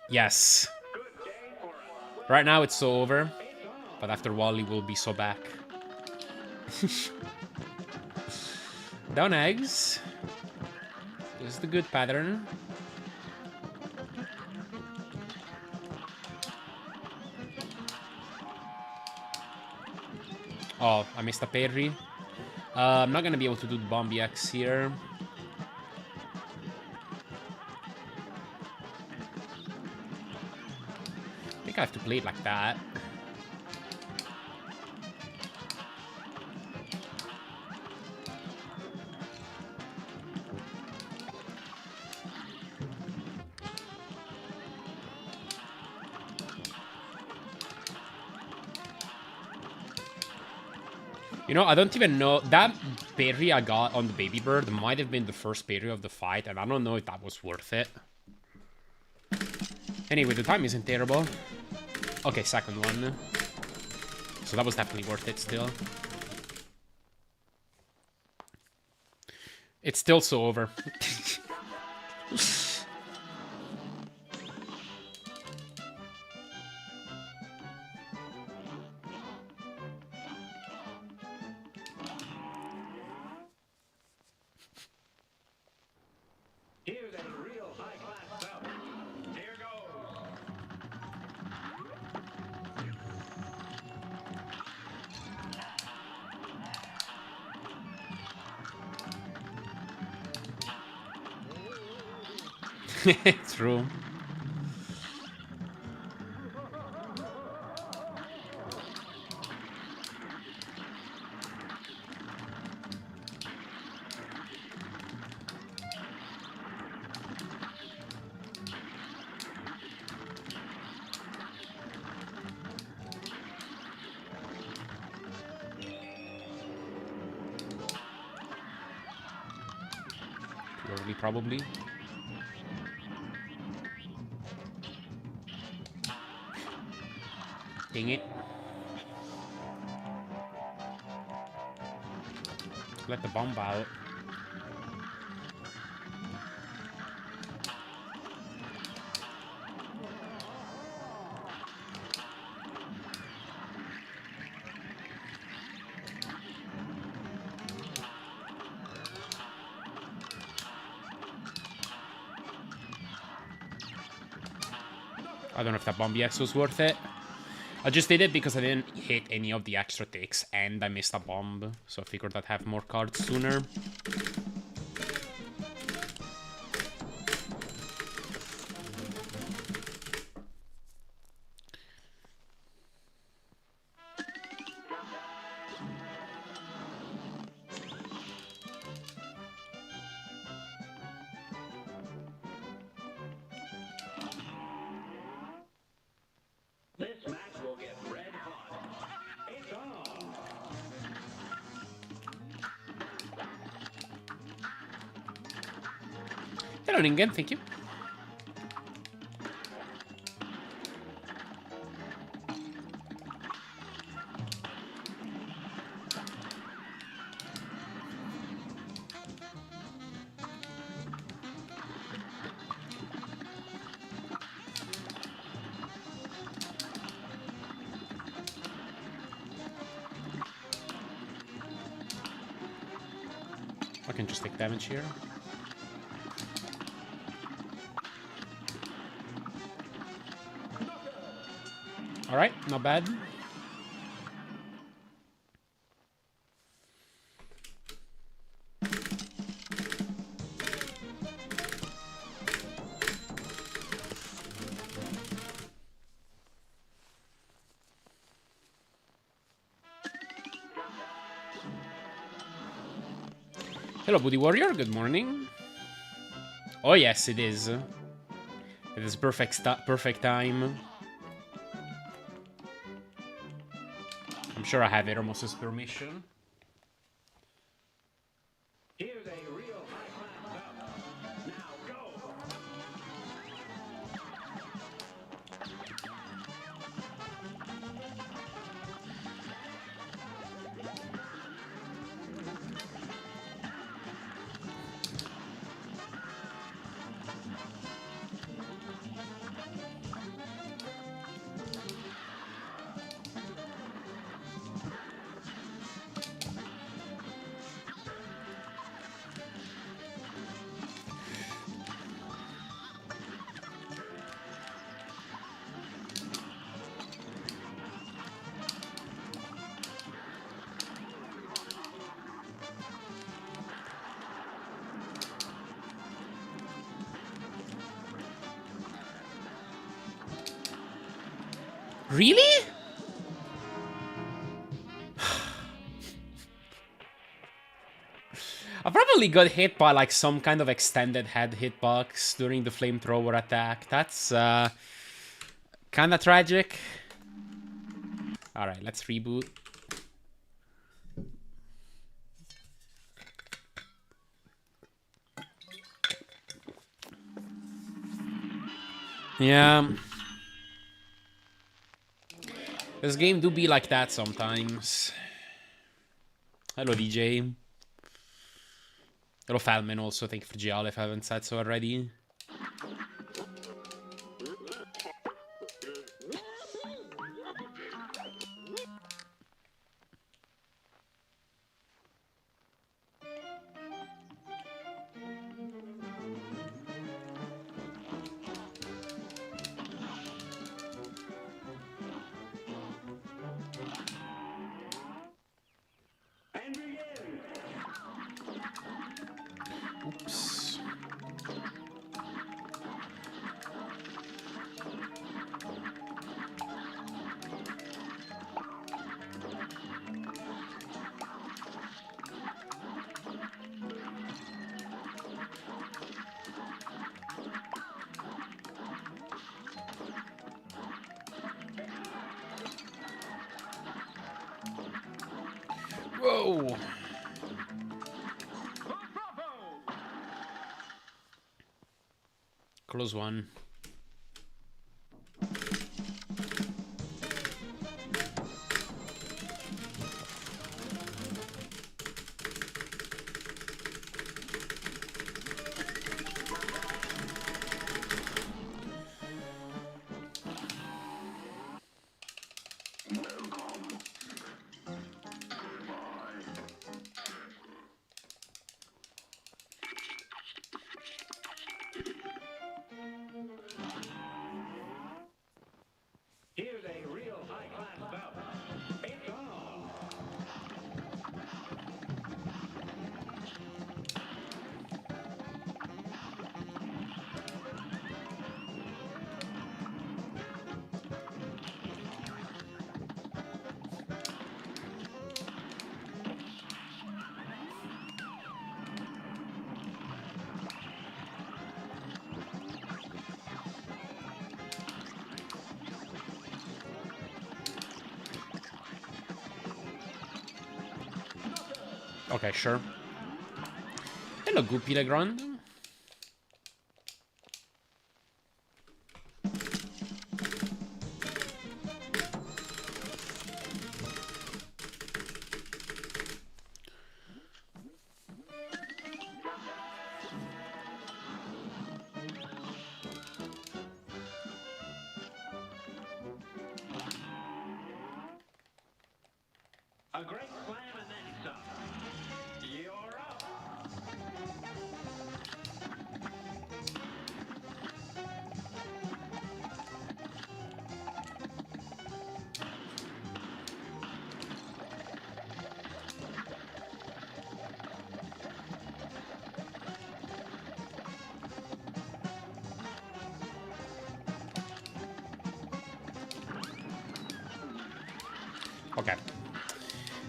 S1: Yes. Right now it's so over, but after Wally we'll be so back. Down eggs. This is the good pattern. Oh, I missed a parry. I'm not gonna be able to do the Bomb X here. think I have to play it like that. You know, I don't even know. That berry I got on the baby bird might have been the first berry of the fight, and I don't know if that was worth it. Anyway, the time isn't terrible. Okay, second one. So that was definitely worth it still. It's still so over.
S2: Here's a real high-class bout. Here
S1: It's true. Too early, probably. Dang it. Let the bomb out. I don't know if that bomb EX was worth it. I just did it because I didn't hit any of the extra ticks and I missed a bomb. So I figured I'd have more cards sooner.
S2: This match will get red hot. It's on.
S1: Hello, Ningen, thank you. I can just take damage here. Alright, not bad. Hello, Buddy Warrior. Good morning. Oh yes, it is. It is perfect time. I'm sure I have Ermos's permission.
S2: Here's a real high-class bout. Now go.
S1: Really? I probably got hit by like some kind of extended head hitbox during the flamethrower attack. That's kind of tragic. All right, let's reboot. Yeah. This game do be like that sometimes. Hello, DJ. Hello, Falman also. Thank you for GL if I haven't said so already.
S2: And begin.
S1: Oops. Whoa. Close one.
S2: Here's a real high-class bout. It's on.
S1: Okay, sure. Hello, Goopy Legrand.
S2: A great slam and then some. You're up.
S1: Okay.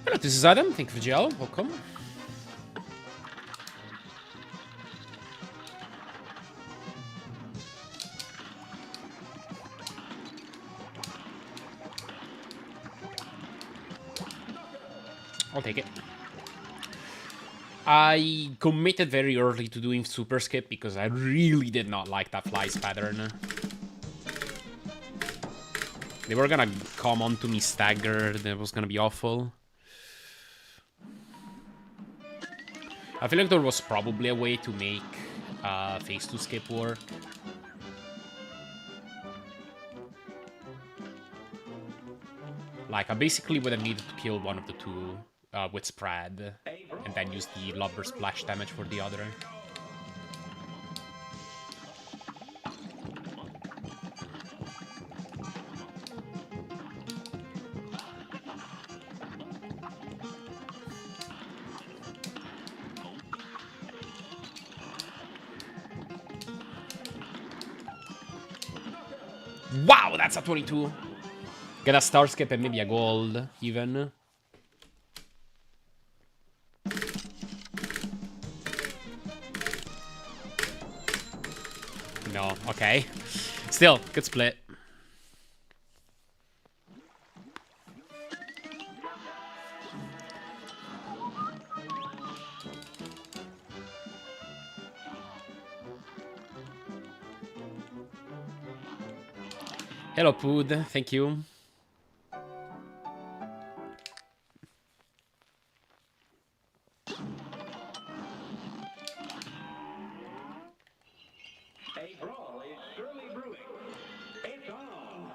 S1: Hello, this is Adam. Thank you for GL. Welcome. I'll take it. I committed very early to doing super skip because I really did not like that flies pattern. They were gonna come onto me staggered. That was gonna be awful. I feel like there was probably a way to make phase 2 skip work. Like, I basically would have needed to kill one of the two with spread, and then use the lubber splash damage for the other. Wow, that's a 22. Get a star skip and maybe a gold, even. No, okay. Still, good split. Hello, Pood. Thank you.
S2: A brawl is surely brewing. It's on.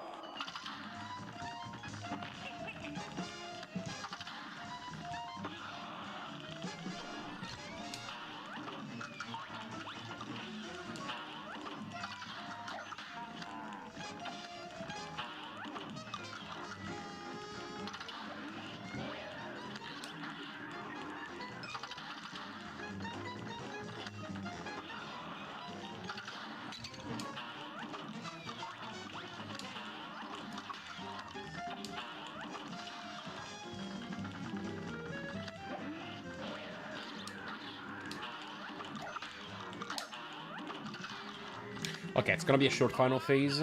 S1: Okay, it's gonna be a short final phase.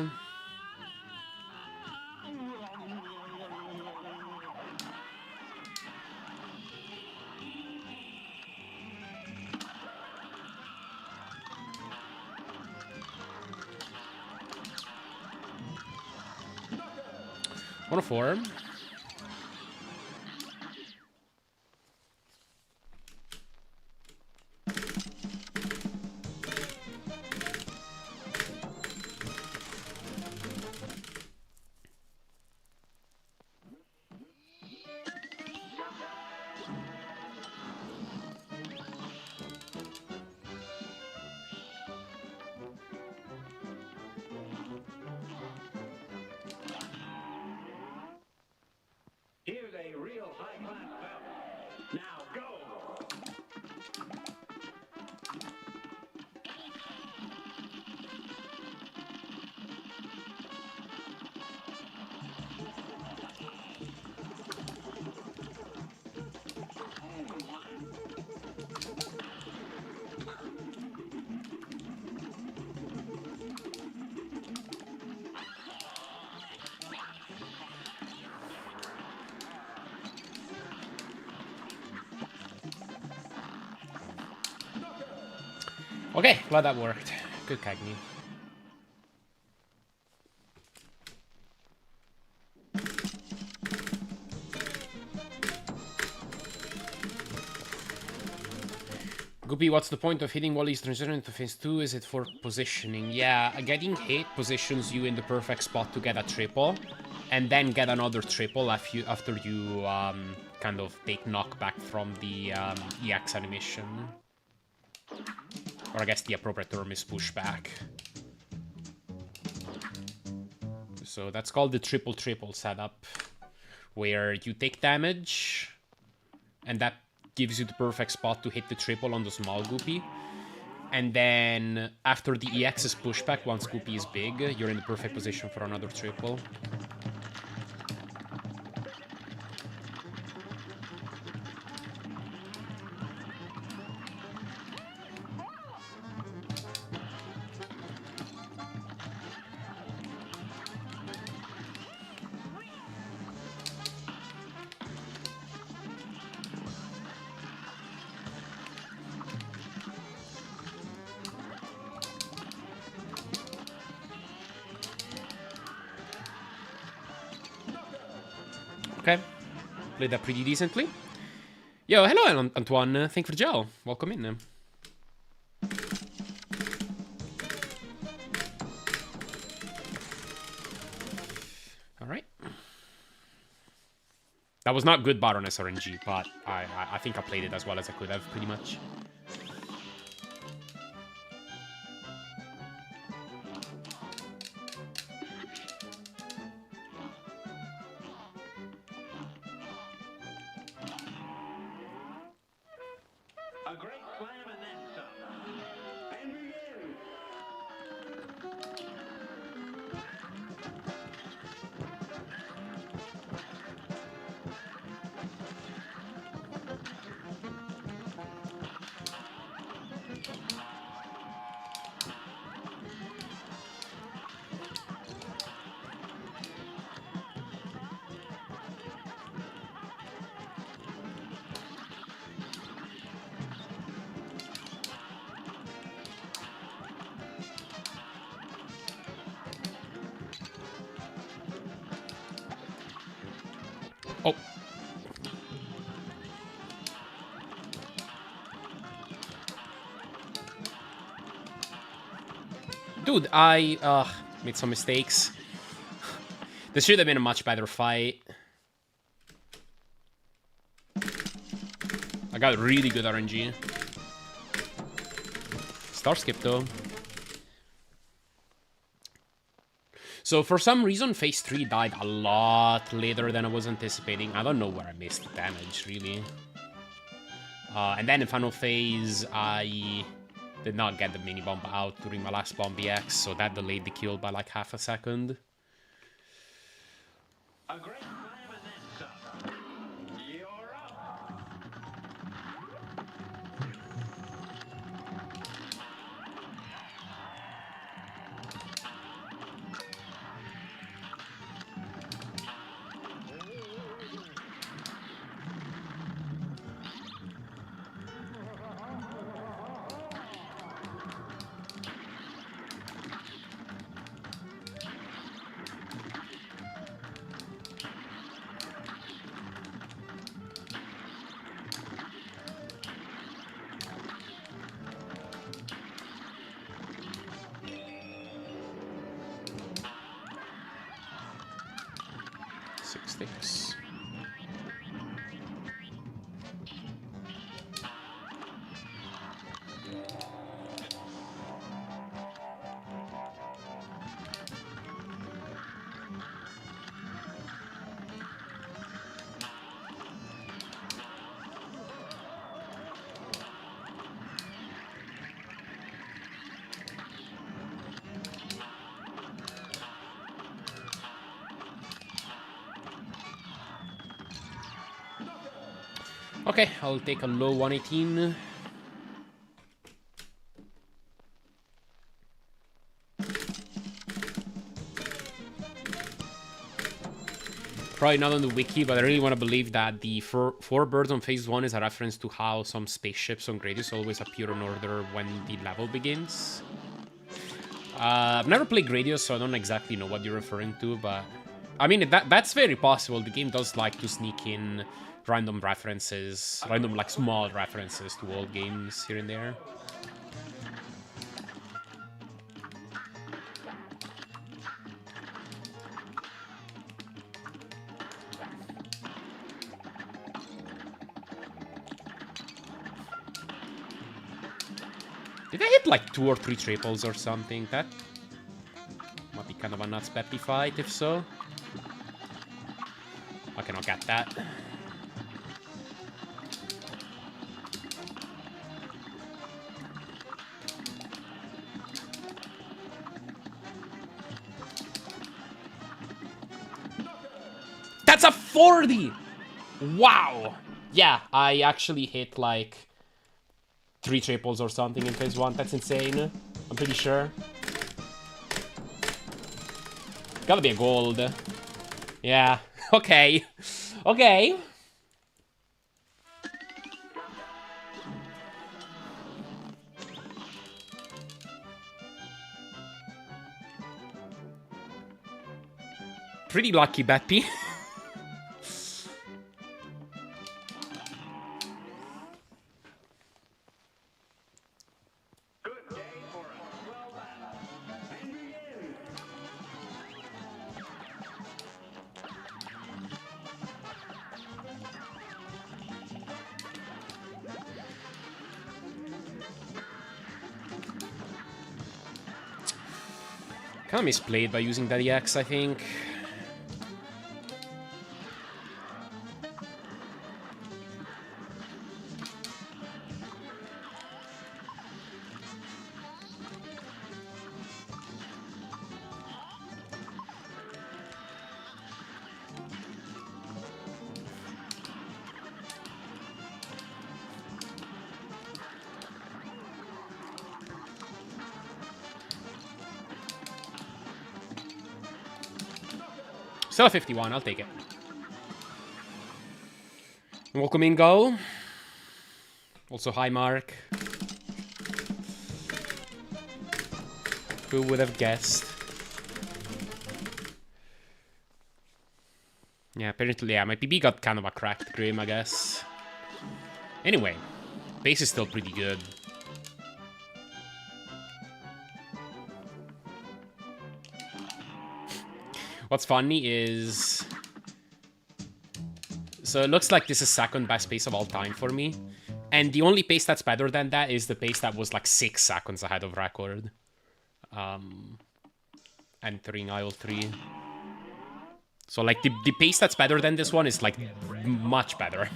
S1: One of four.
S2: Here's a real high-class battle. Now go.
S1: Okay, glad that worked. Good Cagney. Goopy, what's the point of hitting while he's transitioning into phase 2? Is it for positioning? Yeah, getting hit positions you in the perfect spot to get a triple, and then get another triple after you kind of take knockback from the EX animation. Or I guess the appropriate term is pushback. So that's called the triple setup, where you take damage, and that gives you the perfect spot to hit the triple on the small Goopy. And then after the EX is pushback, once Goopy is big, you're in the perfect position for another triple. Okay, played that pretty decently. Yo, hello Antoine, thank you for the gel. Welcome in. Alright. That was not good Baroness RNG, but I think I played it as well as I could have, pretty much.
S2: A great slam and then some. And begin.
S1: Oh. Dude, I made some mistakes. This should have been a much better fight. I got really good RNG. Star skip though. So for some reason, phase 3 died a lot later than I was anticipating. I don't know where I missed the damage, really. And then in final phase, I did not get the mini bomb out during my last bomb BX, so that delayed the kill by like half a second.
S2: A great slam and then some. You're up.
S1: Six sticks. Okay, I'll take a low 118. Probably not on the wiki, but I really want to believe that the four birds on phase 1 is a reference to how some spaceships on Gradius always appear in order when the level begins. I've never played Gradius, so I don't exactly know what you're referring to, but... I mean, that's very possible. The game does like to sneak in random references, random, like, small references to old games here and there. Did I hit like 2 or 3 triples or something? That might be kind of a nuts peppy fight, if so. I cannot get that. That's a 40! Wow! Yeah, I actually hit like 3 triples or something in phase 1. That's insane. I'm pretty sure. Gotta be a gold. Yeah. Okay. Okay. Pretty lucky, Beppy. Kind of misplayed by using that EX, I think. Still a 51, I'll take it. Welcome in, Go. Also, hi, Mark. Who would have guessed? Yeah, apparently, yeah, my PB got kind of a cracked grim, I guess. Anyway, pace is still pretty good. What's funny is... So it looks like this is second best pace of all time for me. And the only pace that's better than that is the pace that was like 6 seconds ahead of record. Entering aisle 3. So like the pace that's better than this one is like much better.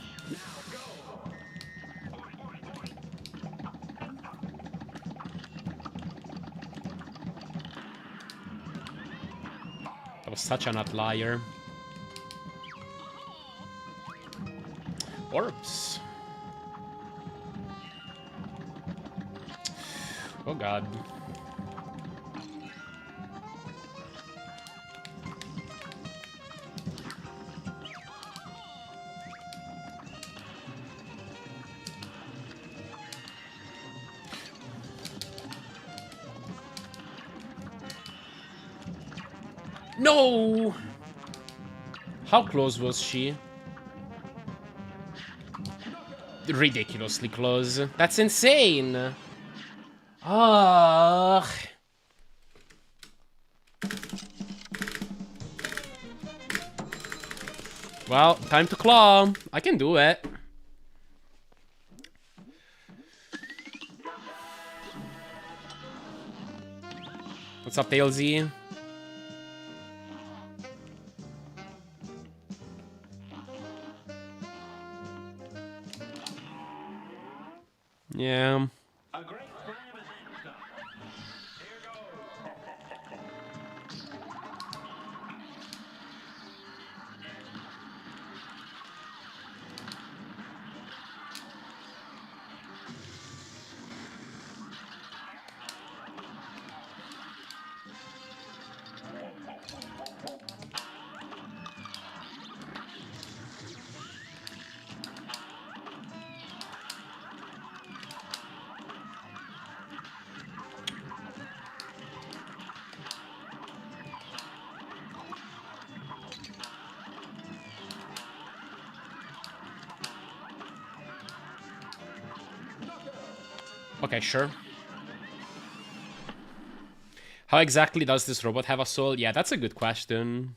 S1: That was such an outlier. Orbs. Oh god. No! How close was she? Ridiculously close. That's insane! Ugh. Well, time to claw. I can do it. What's up, Tailsy? Yeah.
S2: A great slam and then some. Here goes.
S1: Okay, sure. How exactly does this robot have a soul? Yeah, that's a good question.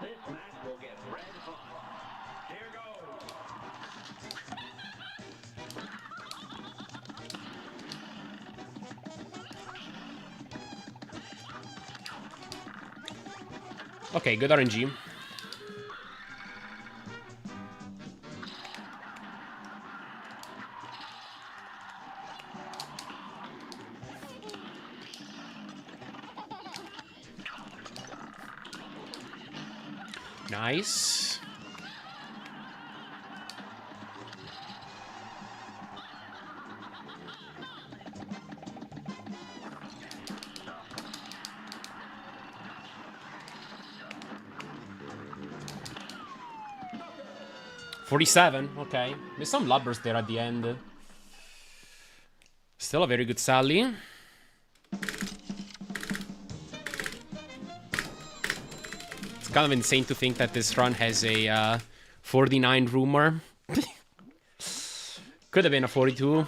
S2: This match will get red hot. Here goes.
S1: Okay, good RNG. Nice. $47, okay. There's some lubbers there at the end. Still a very good Sally. It's kind of insane to think that this run has a 49 rumor. Could have been a 42.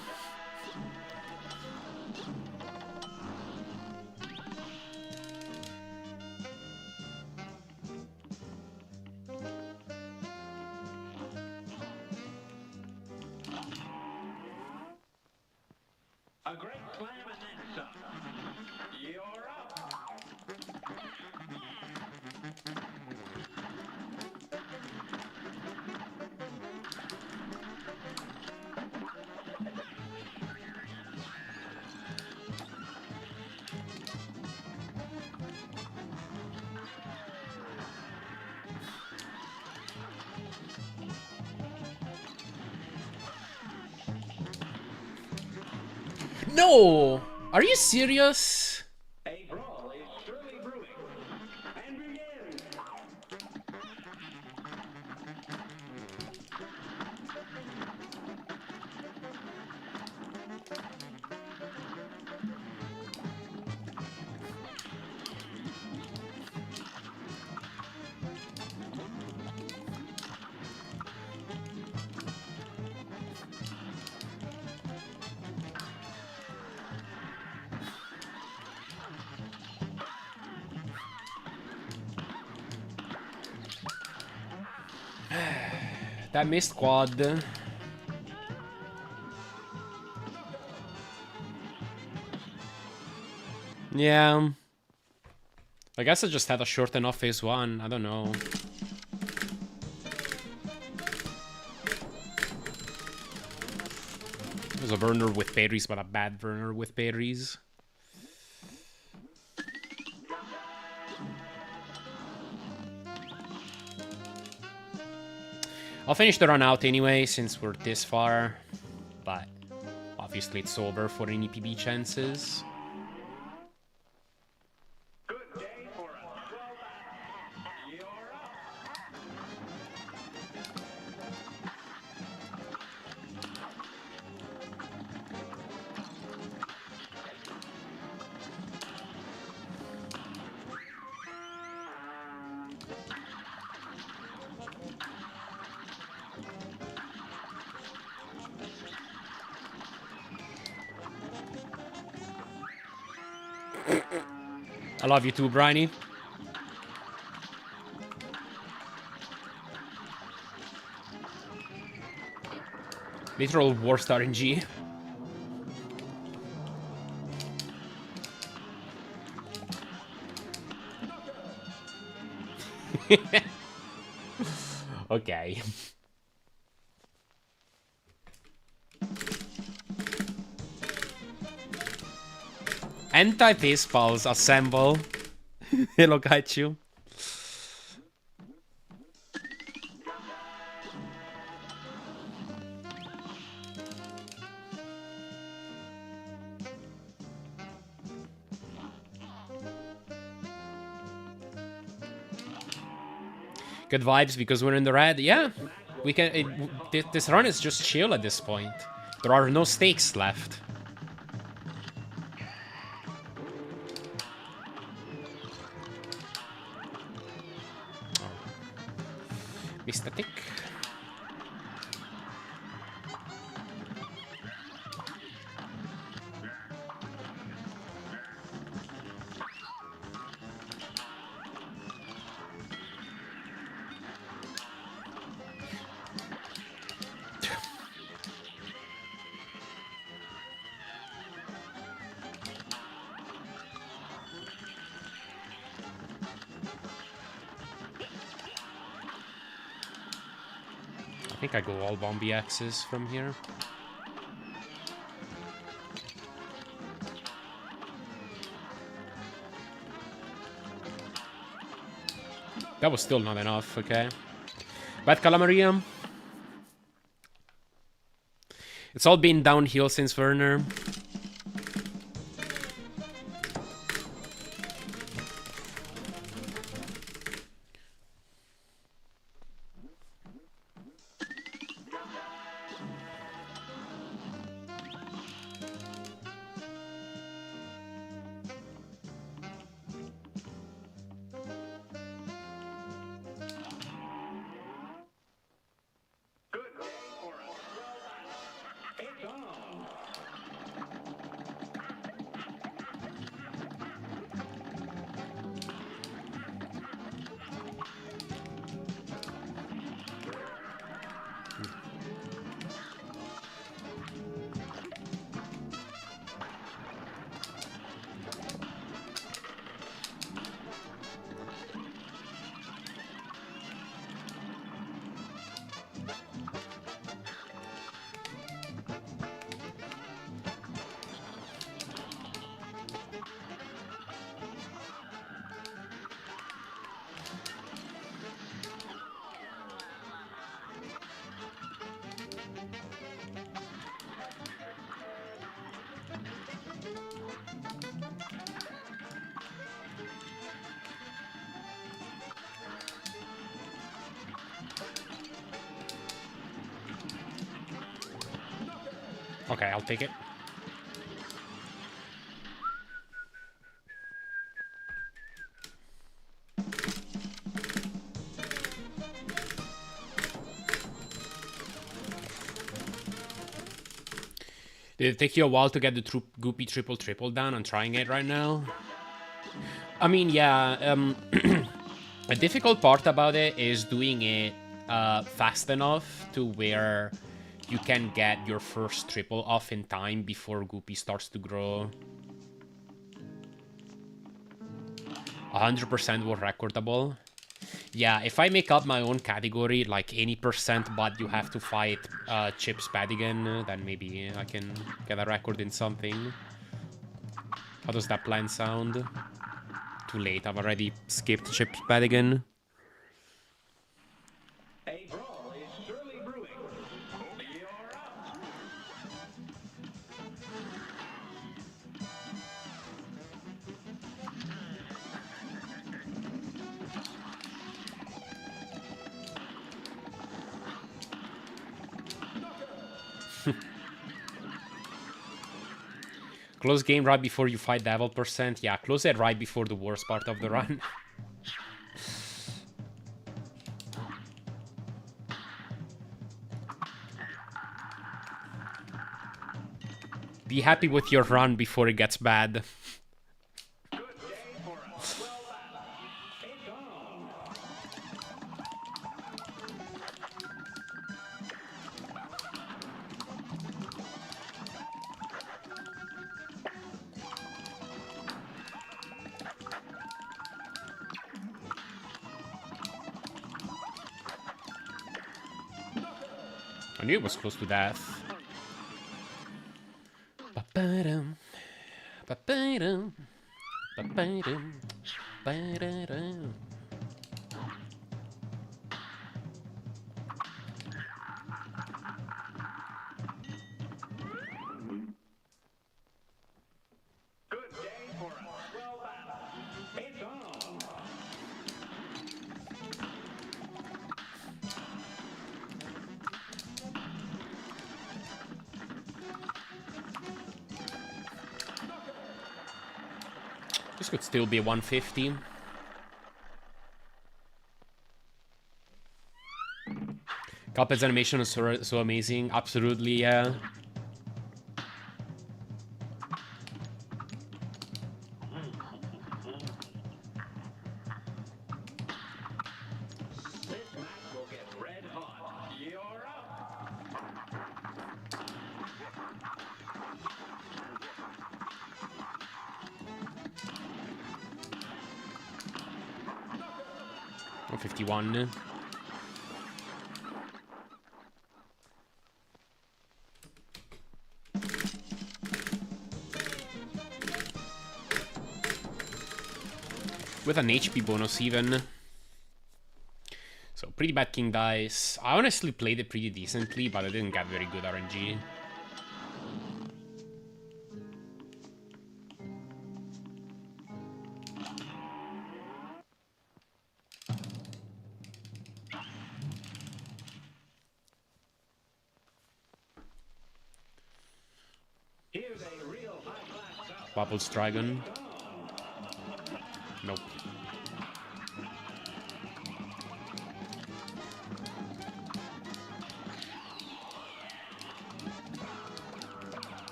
S2: A great slam and then some. You're up.
S1: No! Are you serious?
S2: A brawl is surely brewing. And begin.
S1: That missed quad. Yeah. I guess I just had a short enough phase 1. I don't know. It was a burner with berries, but a bad burner with berries. I'll finish the run out anyway, since we're this far. But obviously it's over for any PB chances.
S2: Good day for a 12-hour. You're up.
S1: I love you too, Briny. Literal worst RNG. Okay. Anti-baseballs assemble. Hello, Kaichu. Good vibes because we're in the red. Yeah, we can. This run is just chill at this point. There are no stakes left. Missed a tick. I think I go all Bombi X's from here. That was still not enough, okay. Bad Calamarium. It's all been downhill since Werner. Okay, I'll take it. Did it take you a while to get the Goopy triple down? I'm trying it right now. I mean, yeah, a difficult part about it is doing it fast enough to where you can get your first triple off in time before Goopy starts to grow. 100% were recordable. Yeah, if I make up my own category, like any percent, but you have to fight Chips Padigan, then maybe I can get a record in something. How does that plan sound? Too late, I've already skipped Chips Padigan.
S2: A brawl is surely brewing. You're up.
S1: Close game right before you fight Devil percent. Yeah, close it right before the worst part of the run. Be happy with your run before it gets bad.
S2: Good day for us. Well done. It's on.
S1: I knew it was close to death. Ba-ba-dum, ba-ba-dum, ba-ba-dum, ba-da-dum.
S2: Good day for us. Well done. It's on.
S1: This could still be 150. Cuphead's animation is so amazing. Absolutely, yeah.
S2: This match will get red hot. You're up.
S1: 151. With an HP bonus even. So pretty bad King Dice. I honestly played it pretty decently, but I didn't get very good RNG.
S2: Here's a real high-class bout.
S1: Bubbles Dragon. Nope.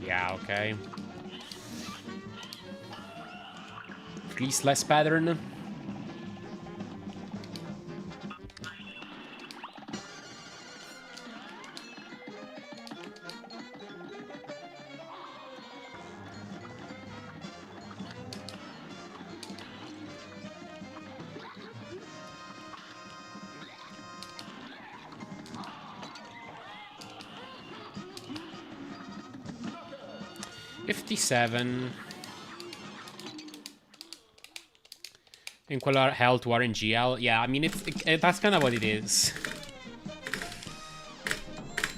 S1: Yeah, okay. Please less pattern. $57. Inqualar hell to RNGL. Yeah, I mean, that's kind of what it is.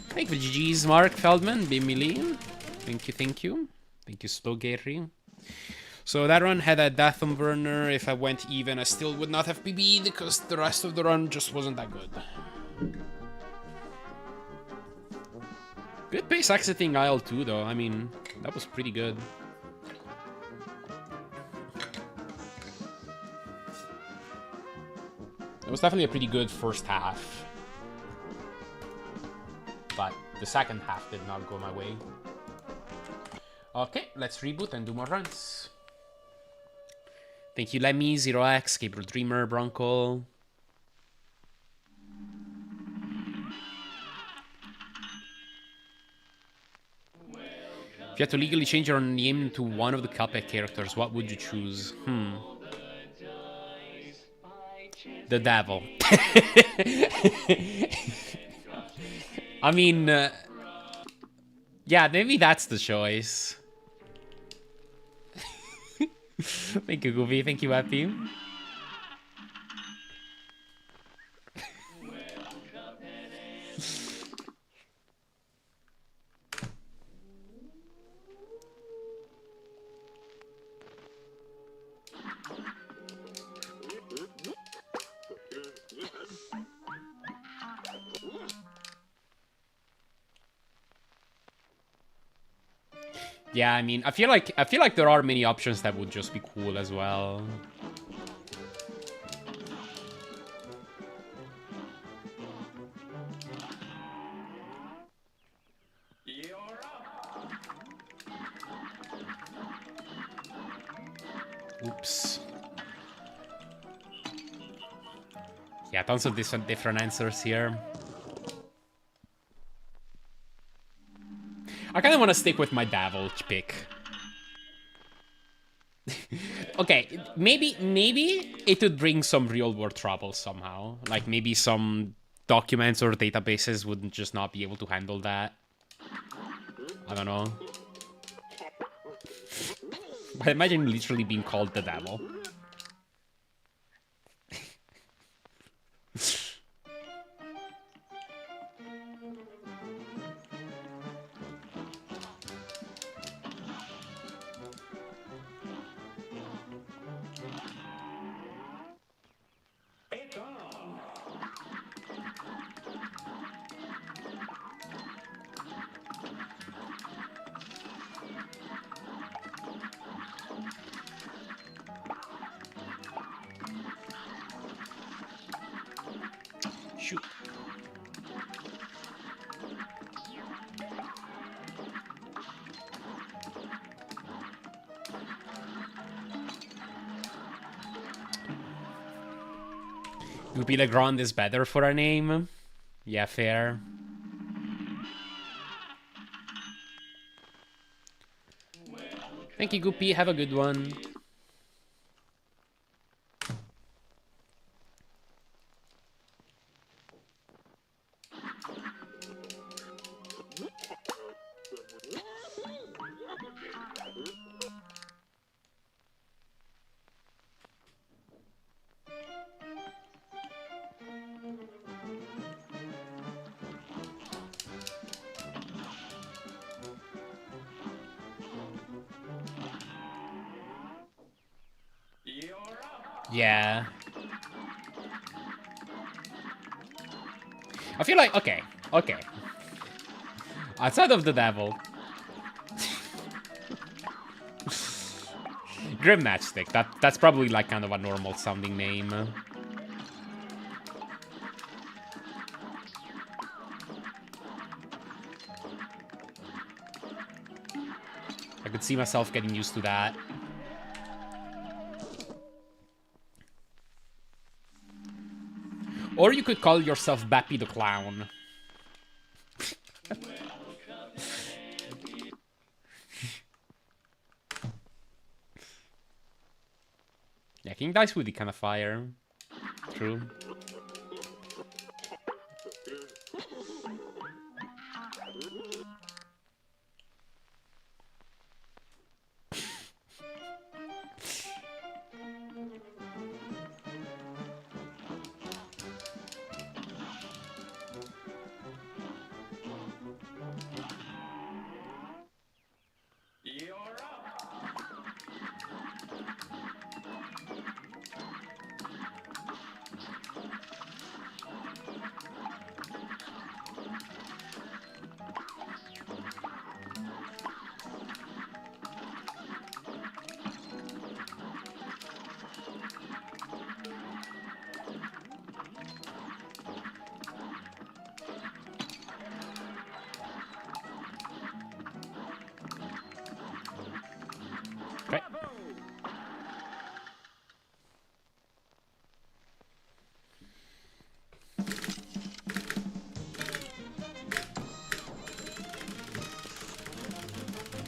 S1: Thank you for GG's, Mark Feldman, Bimili. Thank you, thank you. Thank you, Slow Gary. So that run had a death on burner. If I went even, I still would not have PB'd because the rest of the run just wasn't that good. Good pace exiting aisle 2 though. I mean, that was pretty good. It was definitely a pretty good first half. But the second half did not go my way. Okay, let's reboot and do more runs. Thank you, Lemmy, 0x, Gabriel Dreamer, Bronco. If you had to legally change your name to one of the Cuphead characters, what would you choose? The devil. I mean, yeah, maybe that's the choice. Thank you, Goofy. Thank you, Happy. Yeah, I mean, I feel like there are many options that would just be cool as well. Oops. Yeah, tons of different answers here. I kind of want to stick with my devil pick. Okay, maybe it would bring some real-world trouble somehow. Like maybe some documents or databases would just not be able to handle that. I don't know. But imagine literally being called the devil. Shoot. Goopy Legrand is better for a name. Yeah, fair. Thank you, Goopy. Have a good one. Yeah. I feel like, okay. Outside of the devil. Grim Matchstick, that's probably like kind of a normal sounding name. I could see myself getting used to that. Or you could call yourself Bappy the Clown. Yeah, King Dice would be kind of fire. True.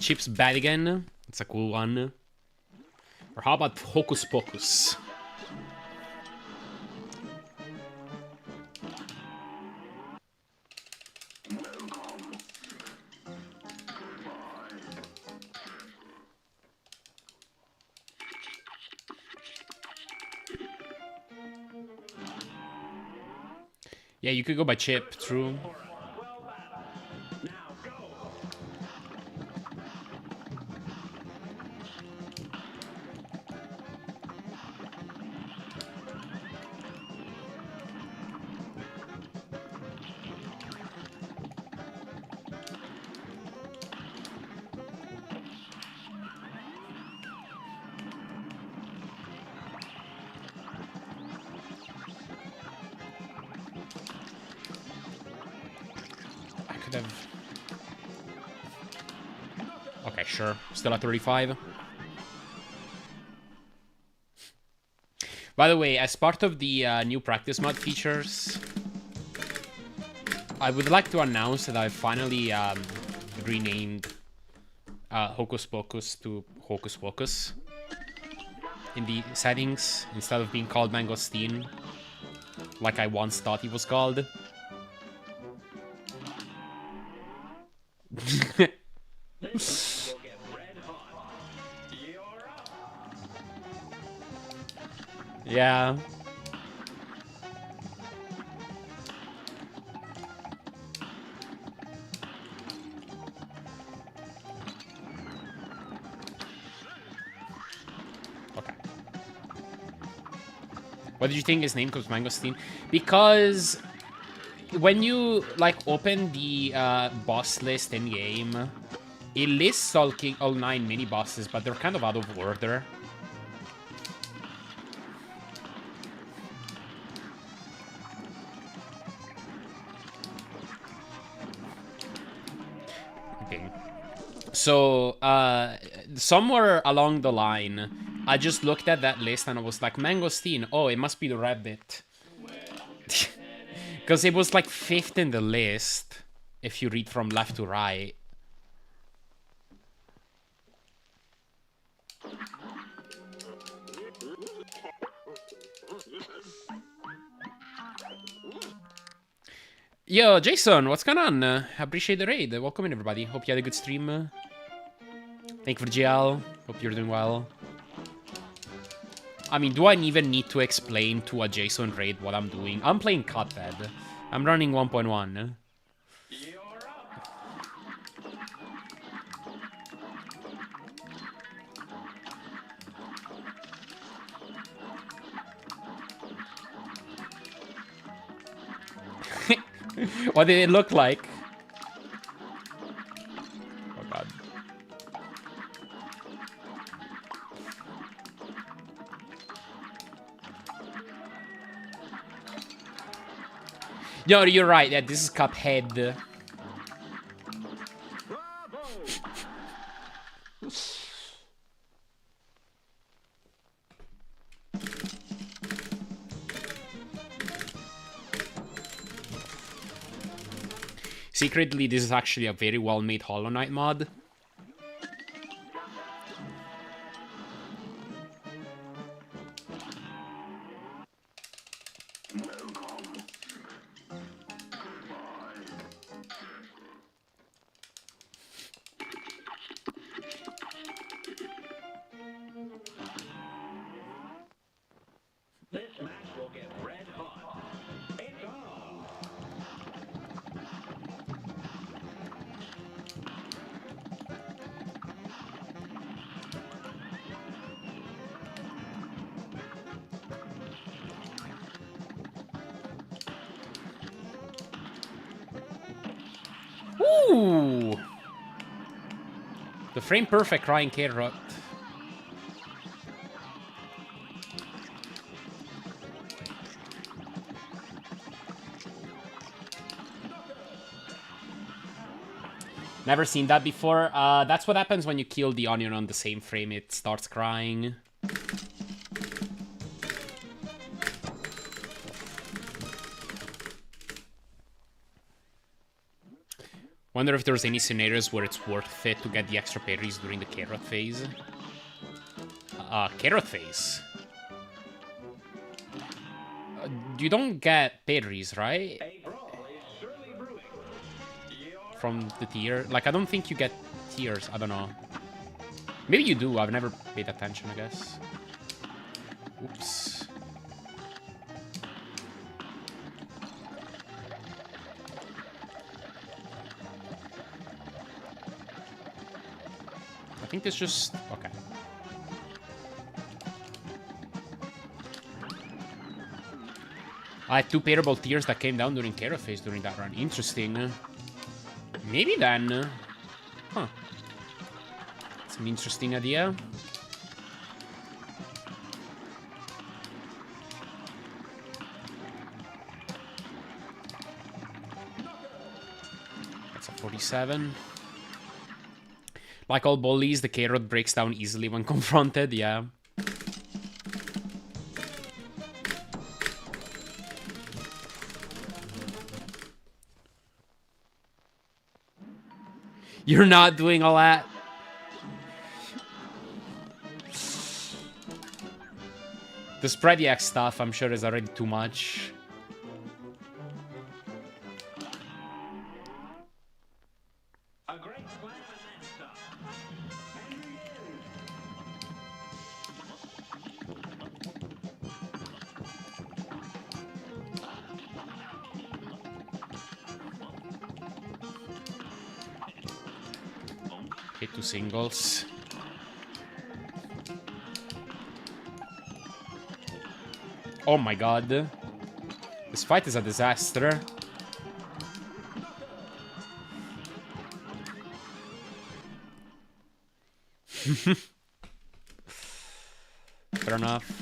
S1: Chip's bad again. It's a cool one. Or how about Hocus Pocus? Yeah, you could go by Chip, true. Okay, sure. Still at 35. By the way, as part of the new practice mod features, I would like to announce that I've finally renamed Hocus Pocus to Hocus Pocus in the settings, instead of being called Mangosteen, like I once thought he was called. Yeah. Okay. What did you think his name was Mangosteen? Because when you like open the boss list in game, it lists all 9 mini bosses, but they're kind of out of order. Okay. So somewhere along the line, I just looked at that list and I was like, Mangosteen, oh, it must be the rabbit. Because it was like 5th in the list, if you read from left to right. Yo, Jason, what's going on? Appreciate the raid. Welcome in, everybody. Hope you had a good stream. Thank you for GL. Hope you're doing well. I mean, do I even need to explain to a Jason raid what I'm doing? I'm playing Cuphead. I'm running 1.1. What did it look like? Oh god. No, you're right. Yeah, this is Cuphead. Secretly, this is actually a very well-made Hollow Knight mod.
S2: This match will get red hot. It's on.
S1: Ooh! The frame perfect crying carrot. Never seen that before. That's what happens when you kill the onion on the same frame. It starts crying. Wonder if there's any scenarios where it's worth it to get the extra parries during the carrot phase. Carrot phase. You don't get parries, right?
S2: A brawl is surely brewing.
S1: From the tier. Like, I don't think you get tiers. I don't know. Maybe you do. I've never paid attention, I guess. Oops. I think it's just... Okay. I had 2 payable tiers that came down during carrot phase during that run. Interesting. Maybe then. Huh. It's an interesting idea. That's a 47. Like all bullies, the carrot breaks down easily when confronted, yeah. You're not doing all that. The spread X stuff, I'm sure, is already too much.
S2: A great slam and that stuff. And
S1: Hit 2 singles. Oh my god. This fight is a disaster. Fair enough.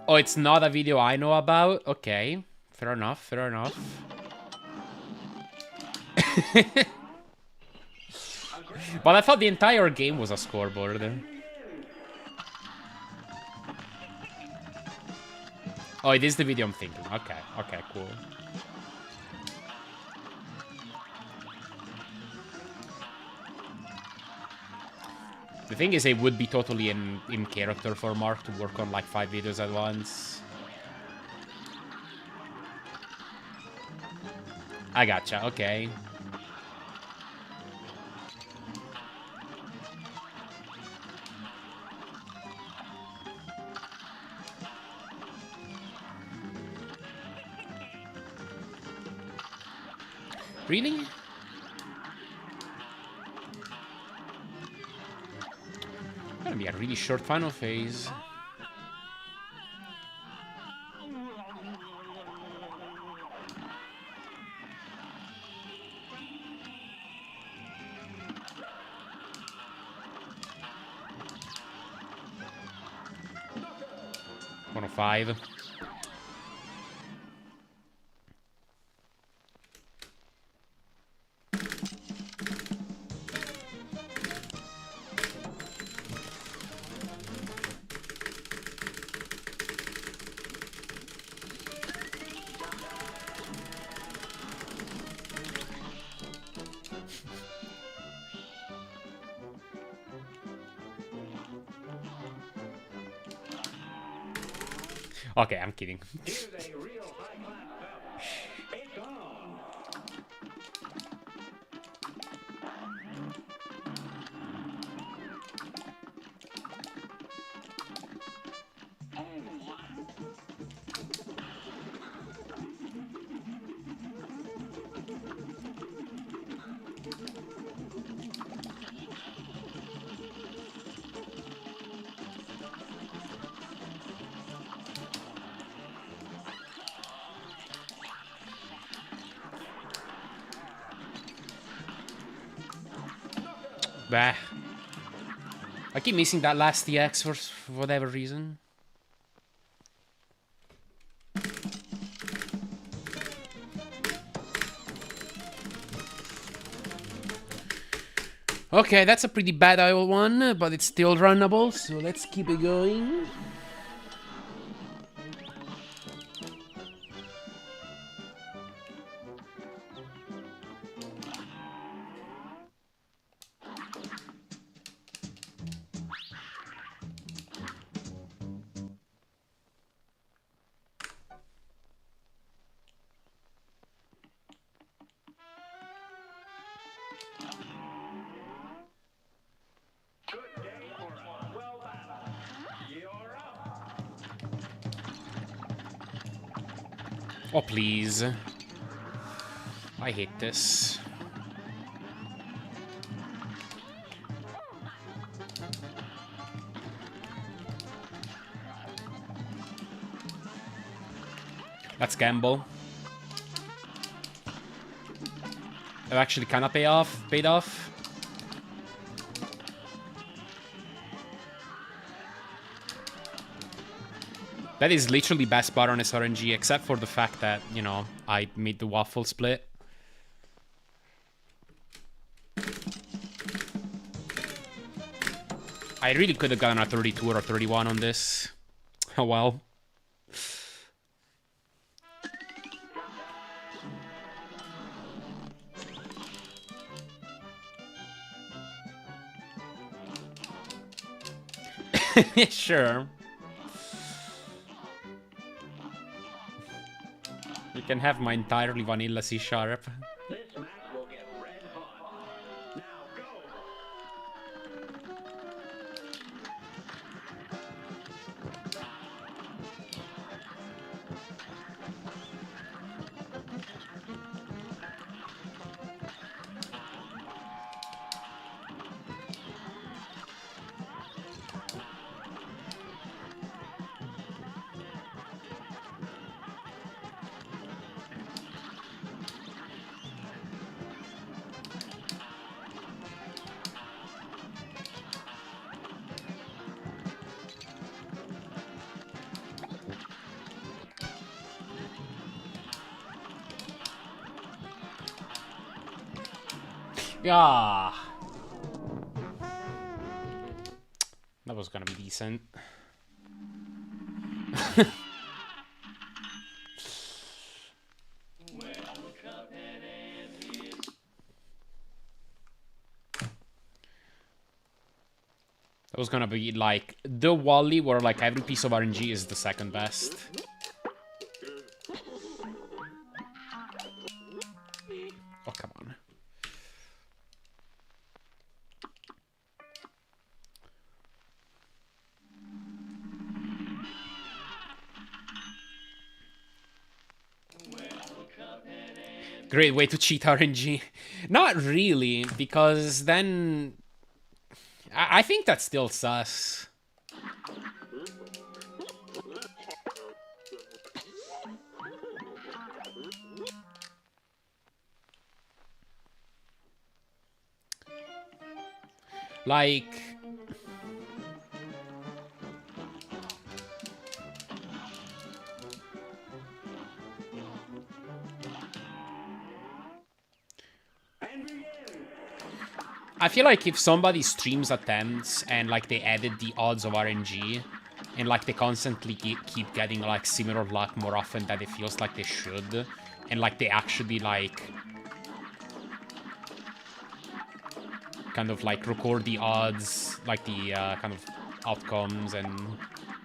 S1: Oh, it's not a video I know about? Okay. Fair enough, fair enough. But I thought the entire game was a scoreboard. Oh, it is the video I'm thinking. Okay, okay, cool. The thing is, it would be totally in character for Mark to work on like 5 videos at once. I gotcha, okay. Really? Gonna be a really short final phase. One of 5. Okay, I'm kidding.
S2: here's a real high-class battle. It's on.
S1: Bah. I keep missing that last EX for whatever reason. Okay, that's a pretty bad oil one, but it's still runnable, so let's keep it going.
S2: Good day for a well battle. You're up.
S1: Oh, please. I hate this. Let's gamble. It actually kind of paid off. That is literally best bar on SRNG, except for the fact that, you know, I made the waffle split. I really could have gotten a 32 or a 31 on this. Oh well. Sure. You can have my entirely vanilla C#.
S2: This match will get red hot. Now go.
S1: Yeah. That was gonna be decent. That was gonna be like the Wally where like every piece of RNG is the second best. Oh, come on. Great way to cheat RNG. Not really, because then... I think that's still sus. Like... I feel like if somebody streams attempts and like they added the odds of RNG and like they constantly keep getting like similar luck more often than it feels like they should, and like they actually like kind of like record the odds, like the kind of outcomes and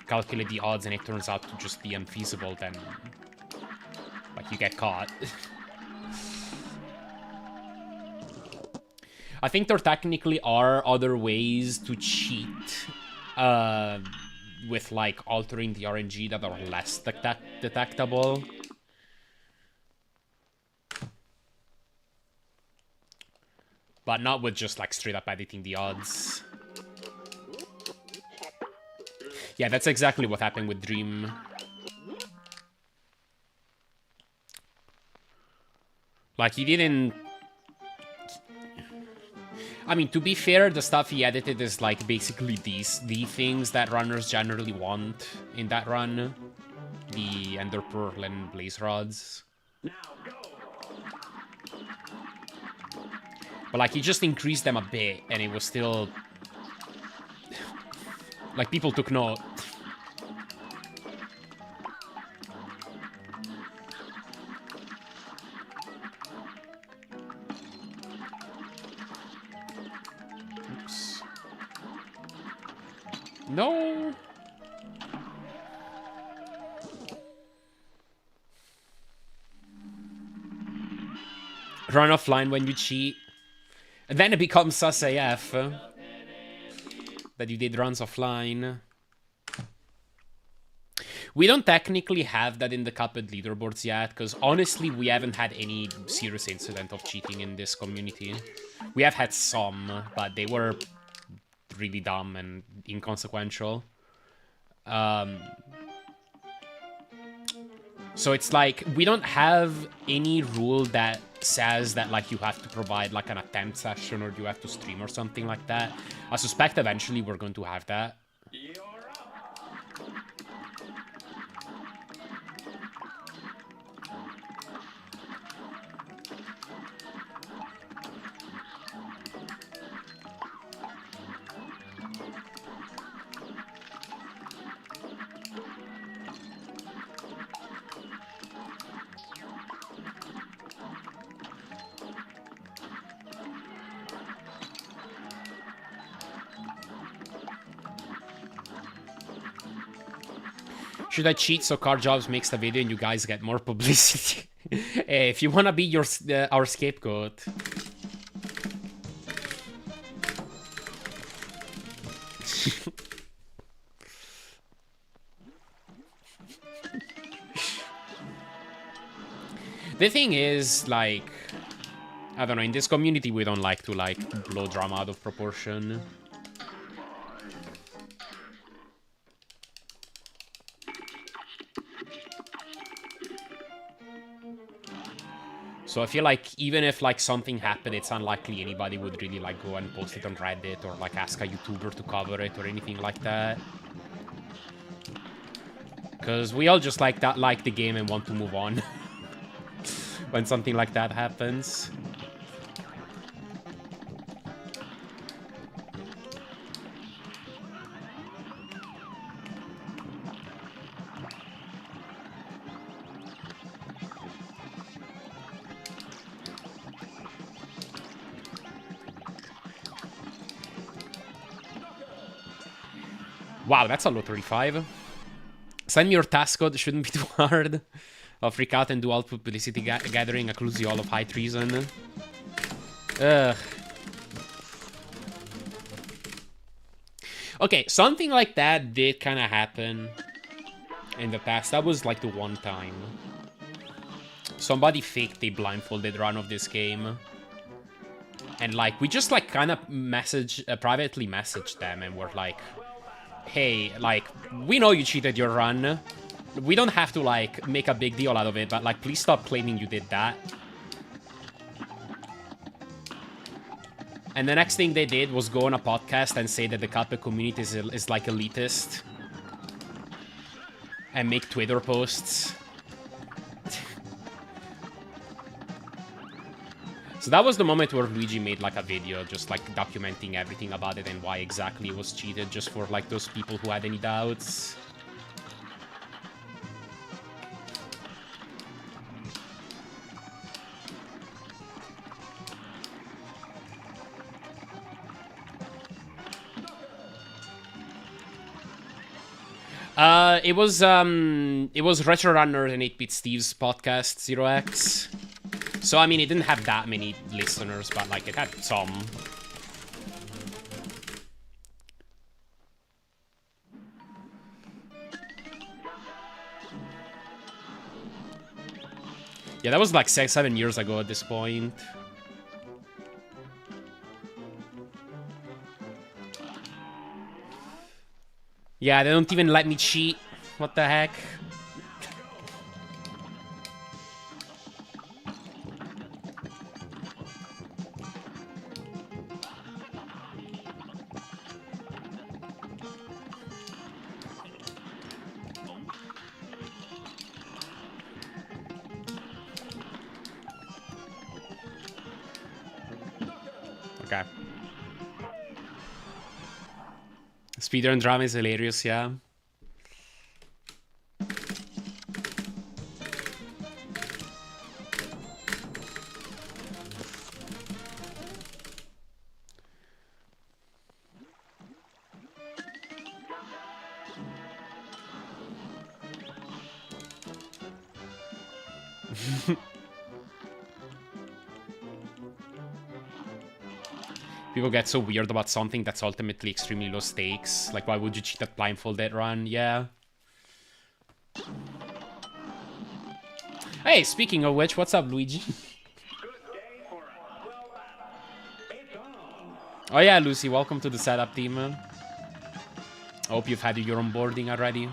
S1: calculate the odds, and it turns out to just be unfeasible, then like you get caught. I think there technically are other ways to cheat with like altering the RNG that are less detectable. But not with just like straight up editing the odds. Yeah, that's exactly what happened with Dream. Like he didn't... I mean, to be fair, the stuff he edited is like basically the things that runners generally want in that run. The Ender Pearl and Blaze Rods.
S2: Now go.
S1: But like, he just increased them a bit, and it was still... like, people took note. Oops. No! Run offline when you cheat. And then it becomes sus AF. That you did runs offline. We don't technically have that in the Cuphead leaderboards yet, because honestly, we haven't had any serious incident of cheating in this community. We have had some, but they were really dumb and inconsequential. So it's like, we don't have any rule that says that like you have to provide like an attempt session or you have to stream or something like that. I suspect eventually we're going to have that.
S2: You're up.
S1: Should I cheat so Car Jobs makes the video and you guys get more publicity? Hey, if you wanna be your our scapegoat. The thing is, like, I don't know, in this community we don't like to, like, blow drama out of proportion. So I feel like even if like something happened, it's unlikely anybody would really like go and post it on Reddit or like ask a YouTuber to cover it or anything like that. Because we all just like the game and want to move on when something like that happens. Wow, that's a low 35. Send me your task code, shouldn't be too hard. I'll freak out and do all publicity gathering, accuse you all of high treason. Ugh. Okay, something like that did kind of happen in the past. That was like the one time. Somebody faked a blindfolded run of this game. And like, we just like kind of privately messaged them and were like, hey, like, we know you cheated your run. We don't have to, like, make a big deal out of it, but, like, please stop claiming you did that. And the next thing they did was go on a podcast and say that the Cuphead community is like, elitist. And make Twitter posts. So that was the moment where Luigi made like a video just like documenting everything about it and why exactly it was cheated, just for like those people who had any doubts. It was Retro Runner and 8-Bit Steve's podcast, 0x. So, I mean, it didn't have that many listeners, but, like, it had some. Yeah, that was, like, 6-7 years ago at this point. Yeah, they don't even let me cheat. What the heck? Okay. Speedrun drama is hilarious, yeah. People get so weird about something that's ultimately extremely low stakes. Like, why would you cheat at blindfolded run? Yeah. Hey, speaking of which, what's up, Luigi? Oh yeah, Lucy, welcome to the setup team. I hope you've had your onboarding already.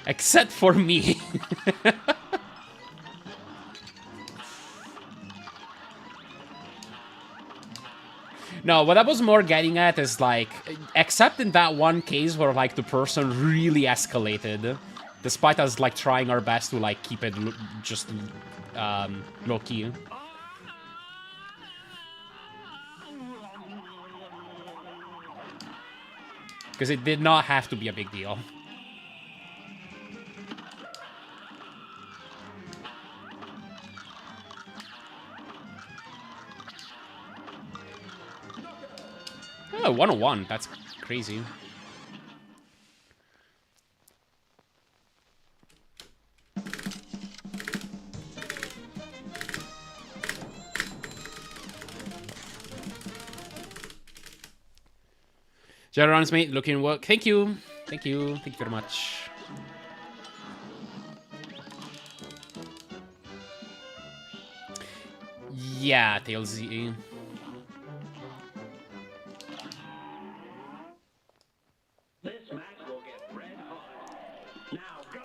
S1: Except for me. No, what I was more getting at is, like, except in that one case where, like, the person really escalated, despite us, like, trying our best to, like, keep it just low-key. Because it did not have to be a big deal. Oh, 101. That's crazy. Jarron's mate, looking work. Thank you. Thank you. Thank you very much. Yeah, TLZ.
S2: This match will get red hot. Now go!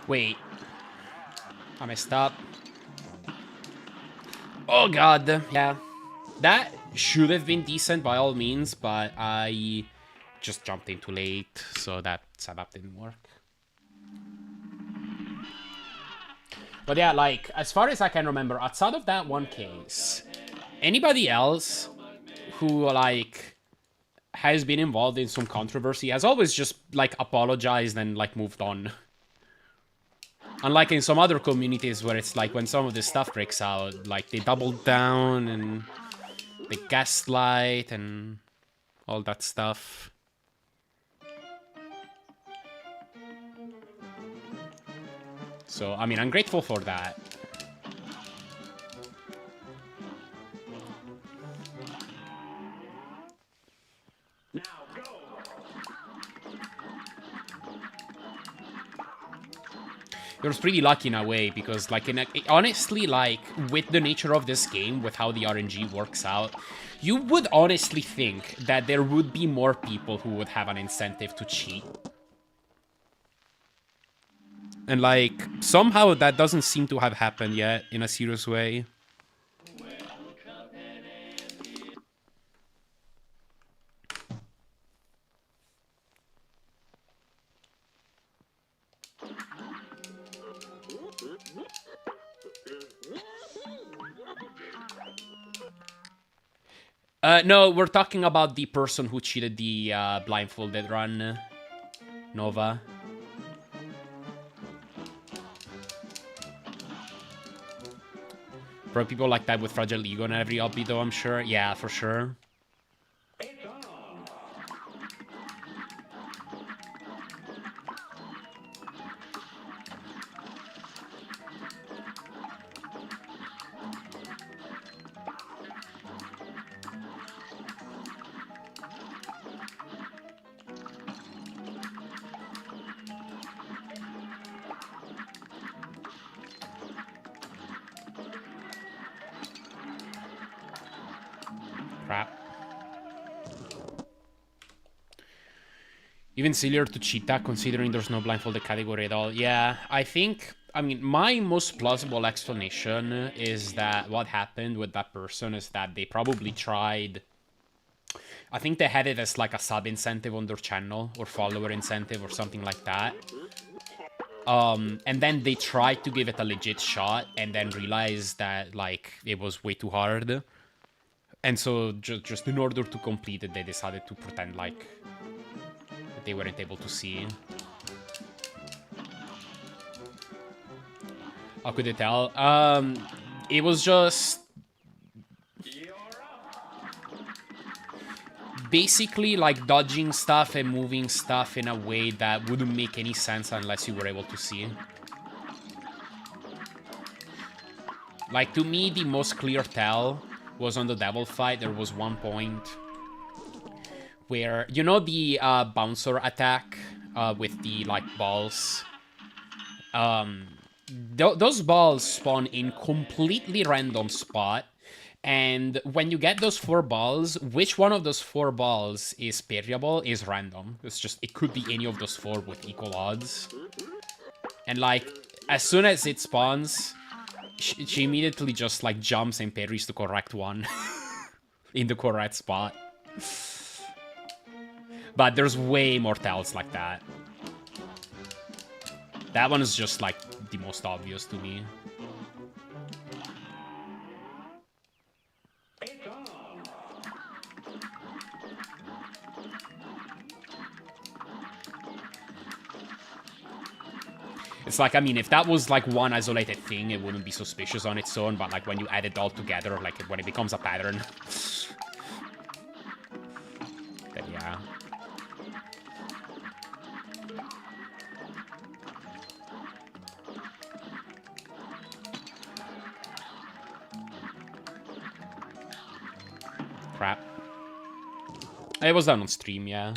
S1: Wait. I messed up. Oh god. Yeah. That should have been decent by all means, but I just jumped in too late, so that setup didn't work. But yeah, like, as far as I can remember, outside of that one case, anybody else who, like, has been involved in some controversy has always just, like, apologized and, like, moved on. Unlike in some other communities where it's like when some of this stuff breaks out, like, they double down and they gaslight and all that stuff. So, I mean, I'm grateful for that.
S2: Now go!
S1: You're pretty lucky in a way, because, like, honestly, like, with the nature of this game, with how the RNG works out, you would honestly think that there would be more people who would have an incentive to cheat. And, like, somehow that doesn't seem to have happened yet in a serious way. No, we're talking about the person who cheated the blindfolded run, Nova. For people like that with fragile ego and every obby, though, I'm sure. Yeah, for sure.
S2: It's on!
S1: Crap. Even sillier to cheat that, considering there's no blindfolded category at all. Yeah, I think... I mean, my most plausible explanation is that what happened with that person is that they probably tried... I think they had it as like a sub incentive on their channel, or follower incentive, or something like that. And then they tried to give it a legit shot, and then realized that, like, it was way too hard. And so, just in order to complete it, they decided to pretend like they weren't able to see. How could they tell? It was just... basically, like, dodging stuff and moving stuff in a way that wouldn't make any sense unless you were able to see. Like, to me, the most clear tell was on the devil fight. There was one point where, you know the bouncer attack with the, like, balls? Those balls spawn in completely random spot. And when you get those 4 balls, which one of those 4 balls is parryable is random. It's just, it could be any of those 4 with equal odds. And, like, as soon as it spawns, she immediately just, like, jumps and parries the correct one in the correct spot. But there's way more tells like that. That one is just, like, the most obvious to me. It's like, I mean, if that was, like, one isolated thing, it wouldn't be suspicious on its own, but, like, when you add it all together, like, when it becomes a pattern... then, yeah. Crap. It was done on stream, yeah.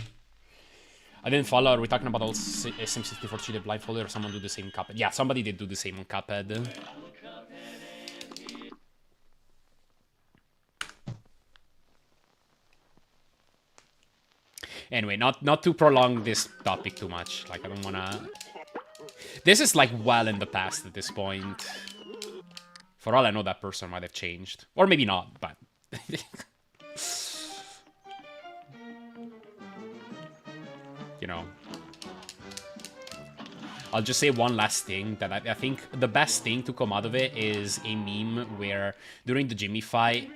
S1: I didn't follow. Are we talking about all SM64 cheated blindfolded or someone do the same Cuphead? Yeah, somebody did do the same on Cuphead. Anyway, not to prolong this topic too much. Like, I don't wanna... This is, like, well in the past at this point. For all I know, that person might have changed. Or maybe not, but... you know... I'll just say one last thing, that I think the best thing to come out of it is a meme where during the Jimmy fight,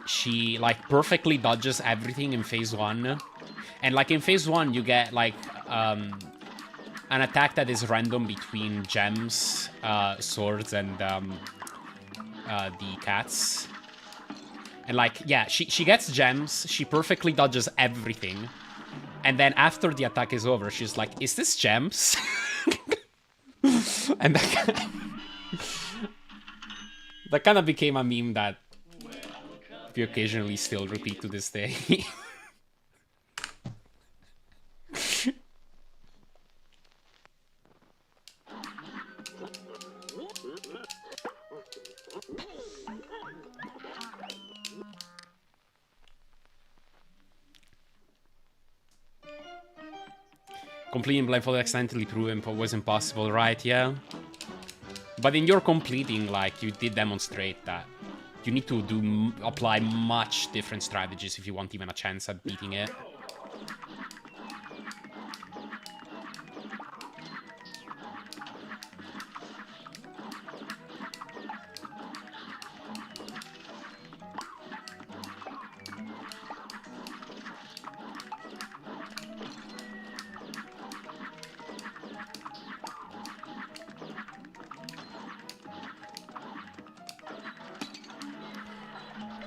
S1: she, like, perfectly dodges everything in phase 1. And, like, in phase 1, you get, like, an attack that is random between gems, swords, and the cats. And, like, yeah, she gets gems, she perfectly dodges everything. And then after the attack is over, she's like, is this gems? And that kind of became a meme that we occasionally still repeat to this day. Completing blindfolded accidentally proven was impossible, right? Yeah. But in your completing, like, you did demonstrate that you need to apply much different strategies if you want even a chance at beating it.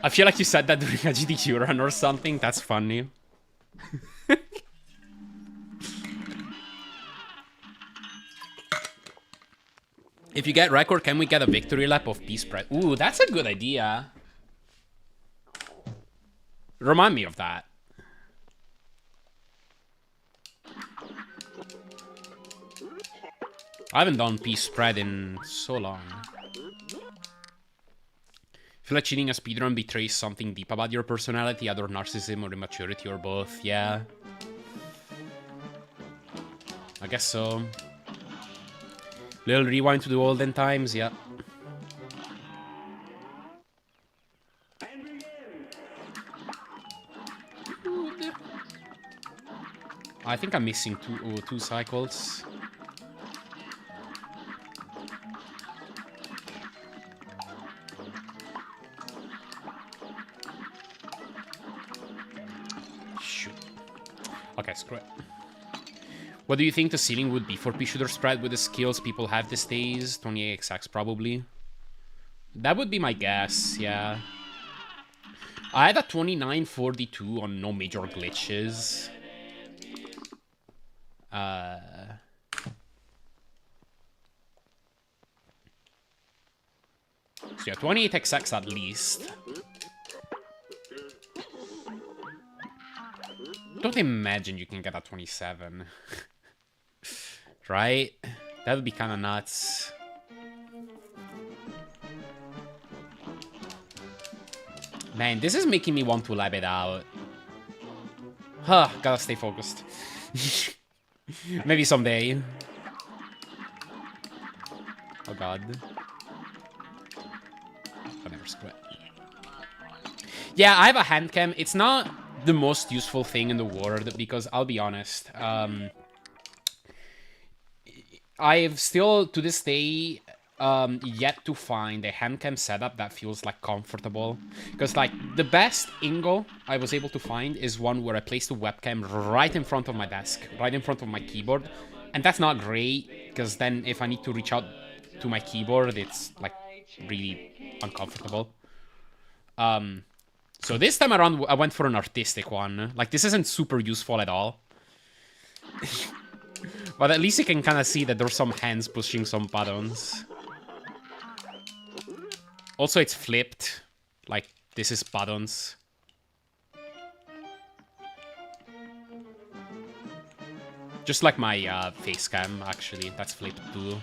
S1: I feel like you said that during a GDQ run or something. That's funny. If you get record, can we get a victory lap of Peace Spread? Ooh, that's a good idea. Remind me of that. I haven't done Peace Spread in so long. feel like cheating a speedrun betrays something deep about your personality, either narcissism or immaturity or both. Yeah. I guess so. Little rewind to the olden times, yeah. I think I'm missing two cycles. Shoot. Okay, screw it. What do you think the ceiling would be for P-Shooter spread with the skills people have these days? 28xx probably. That would be my guess, yeah. I had a 2942 on no major glitches. So yeah, 28xx at least. Don't imagine you can get a 27. Right? That would be kind of nuts. Man, this is making me want to lab it out. Huh, gotta stay focused. Maybe someday. Oh god. Whatever, screw it. Yeah, I have a hand cam. It's not the most useful thing in the world because I'll be honest. I've still, to this day, yet to find a hand cam setup that feels like comfortable. Because like the best angle I was able to find is one where I placed the webcam right in front of my desk, right in front of my keyboard. And that's not great because then if I need to reach out to my keyboard, it's like really uncomfortable. So this time around, I went for an artistic one. Like, this isn't super useful at all. But at least you can kind of see that there's some hands pushing some buttons. Also, it's flipped. Like, this is buttons. Just like my face cam, actually. That's flipped too.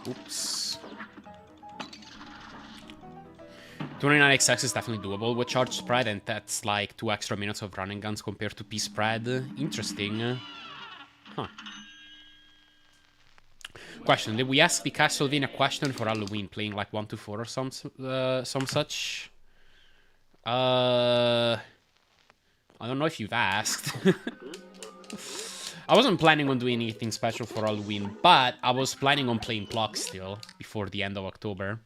S1: Oops. 29xx is definitely doable with charge spread, and that's like 2 extra minutes of running guns compared to P-spread. Interesting. Huh. Question, did we ask the Castlevania question for Halloween, playing like 1 to 4 or some such? I don't know if you've asked. I wasn't planning on doing anything special for Halloween, but I was planning on playing Clock still before the end of October.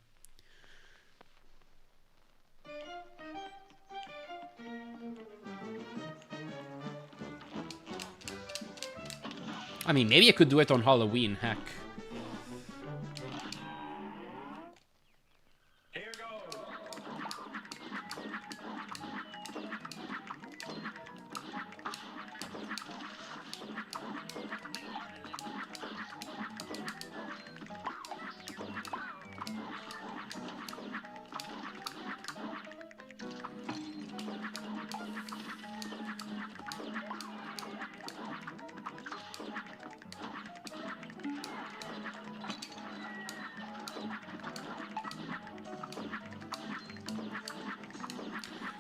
S1: I mean, maybe I could do it on Halloween, heck.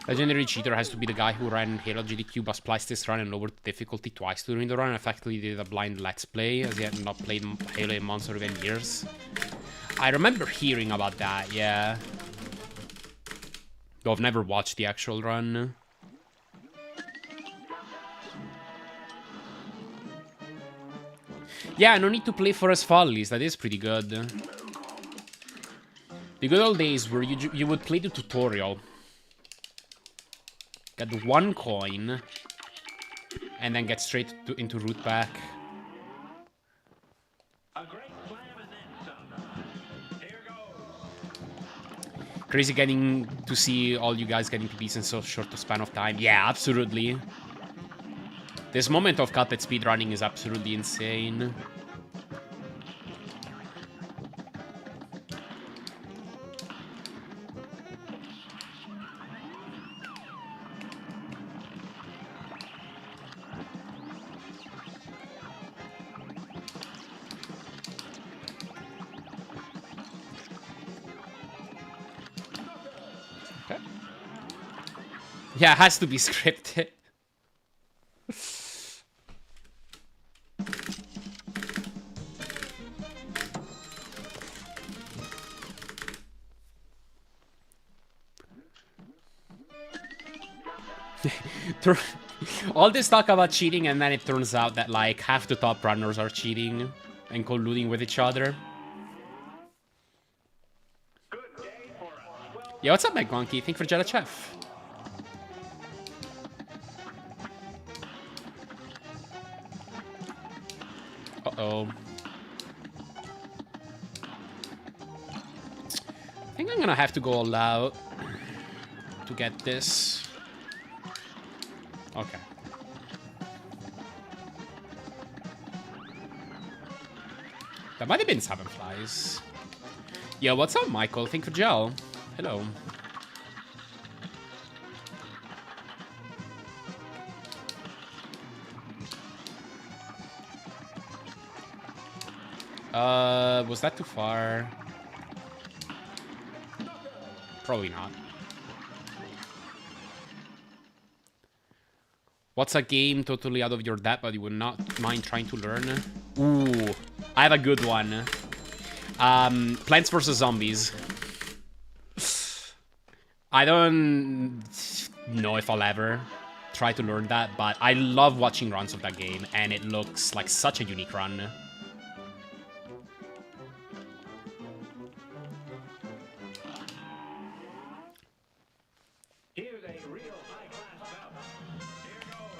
S1: Legendary cheater has to be the guy who ran Halo GDQ, but spliced this run and lowered the difficulty twice during the run and effectively did a blind let's play, as he had not played Halo in months or even years. I remember hearing about that, yeah. Though I've never watched the actual run. Yeah, no need to play for his follies, that is pretty good. The good old days where you would play the tutorial. Get the 1 coin, and then get straight into root pack. Crazy getting to see all you guys getting PBs in so short a span of time. Yeah, absolutely. This moment of Cuphead speedrunning is absolutely insane. Yeah, it has to be scripted. All this talk about cheating, and then it turns out that like half the top runners are cheating and colluding with each other. Yeah, what's up, Meg Monkey? Thank you for Jella Chef. Uh-oh. I think I'm gonna have to go all out to get this. Okay. That might have been Seven Flies. Yeah, what's up, Michael? Thank you for gel. Hello. Was that too far? Probably not. What's a game totally out of your depth but you would not mind trying to learn? Ooh, I have a good one. Plants vs. Zombies. I don't know if I'll ever try to learn that, but I love watching runs of that game, and it looks like such a unique run.
S2: Here's a real high-class bout. Here goes.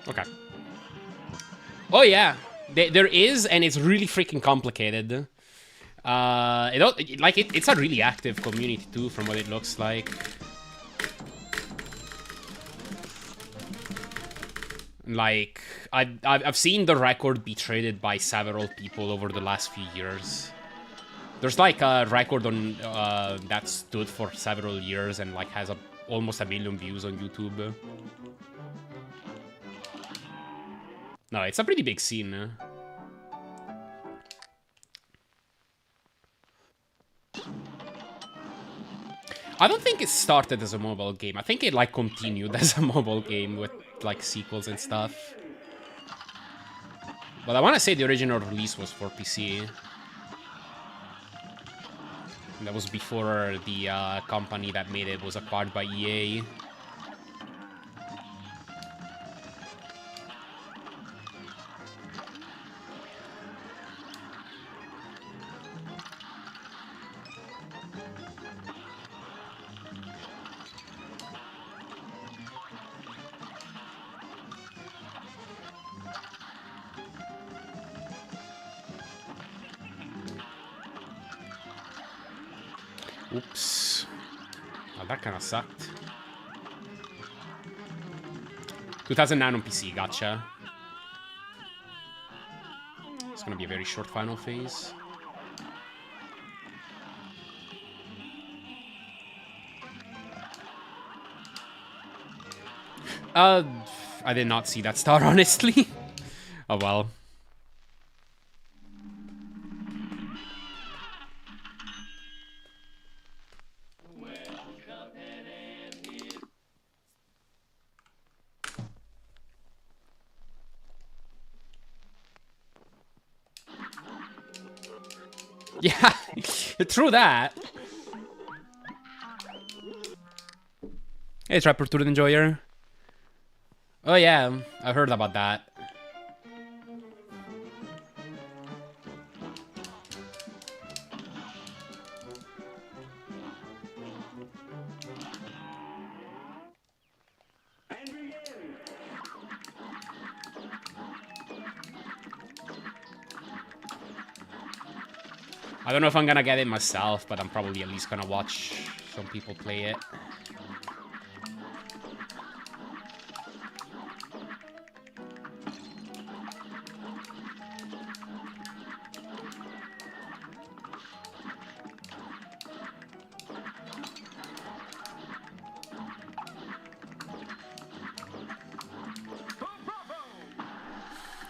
S1: Okay. Oh yeah, there is, and it's really freaking complicated. It's a really active community too, from what it looks like. Like I've seen the record be traded by several people over the last few years. There's like a record on that stood for several years and like has almost 1 million views on YouTube. No, it's a pretty big scene. I don't think it started as a mobile game. I think it like continued as a mobile game with like sequels and stuff. But I want to say the original release was for PC. And that was before the company that made it was acquired by EA. Oops. Oh, that kind of sucked. 2009 on PC, gotcha. It's gonna be a very short final phase. I did not see that star, honestly. Oh well. Yeah, true that. Hey, Trapper Tour Enjoyer. Oh yeah, I heard about that.
S2: And begin.
S1: I don't know if I'm gonna get it myself, but I'm probably at least gonna watch some people play it.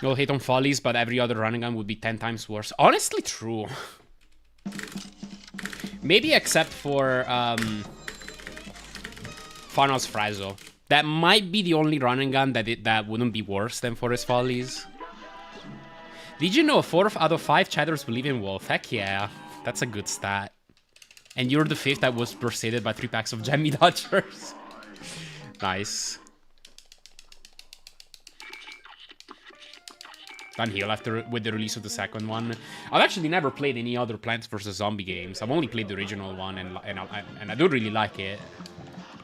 S1: You'll hate on follies, but every other running gun would be 10 times worse. Honestly, true. Maybe except for Farnell's Frazo. That might be the only running gun that wouldn't be worse than Forest Follies. Did you know 4 out of 5 chatters believe in Wolf? Heck yeah. That's a good stat. And you're the 5th that was preceded by 3 packs of Jammy Dodgers. Nice. Done heal with the release of the second one. I've actually never played any other Plants vs. Zombie games. I've only played the original one, and I do really like it.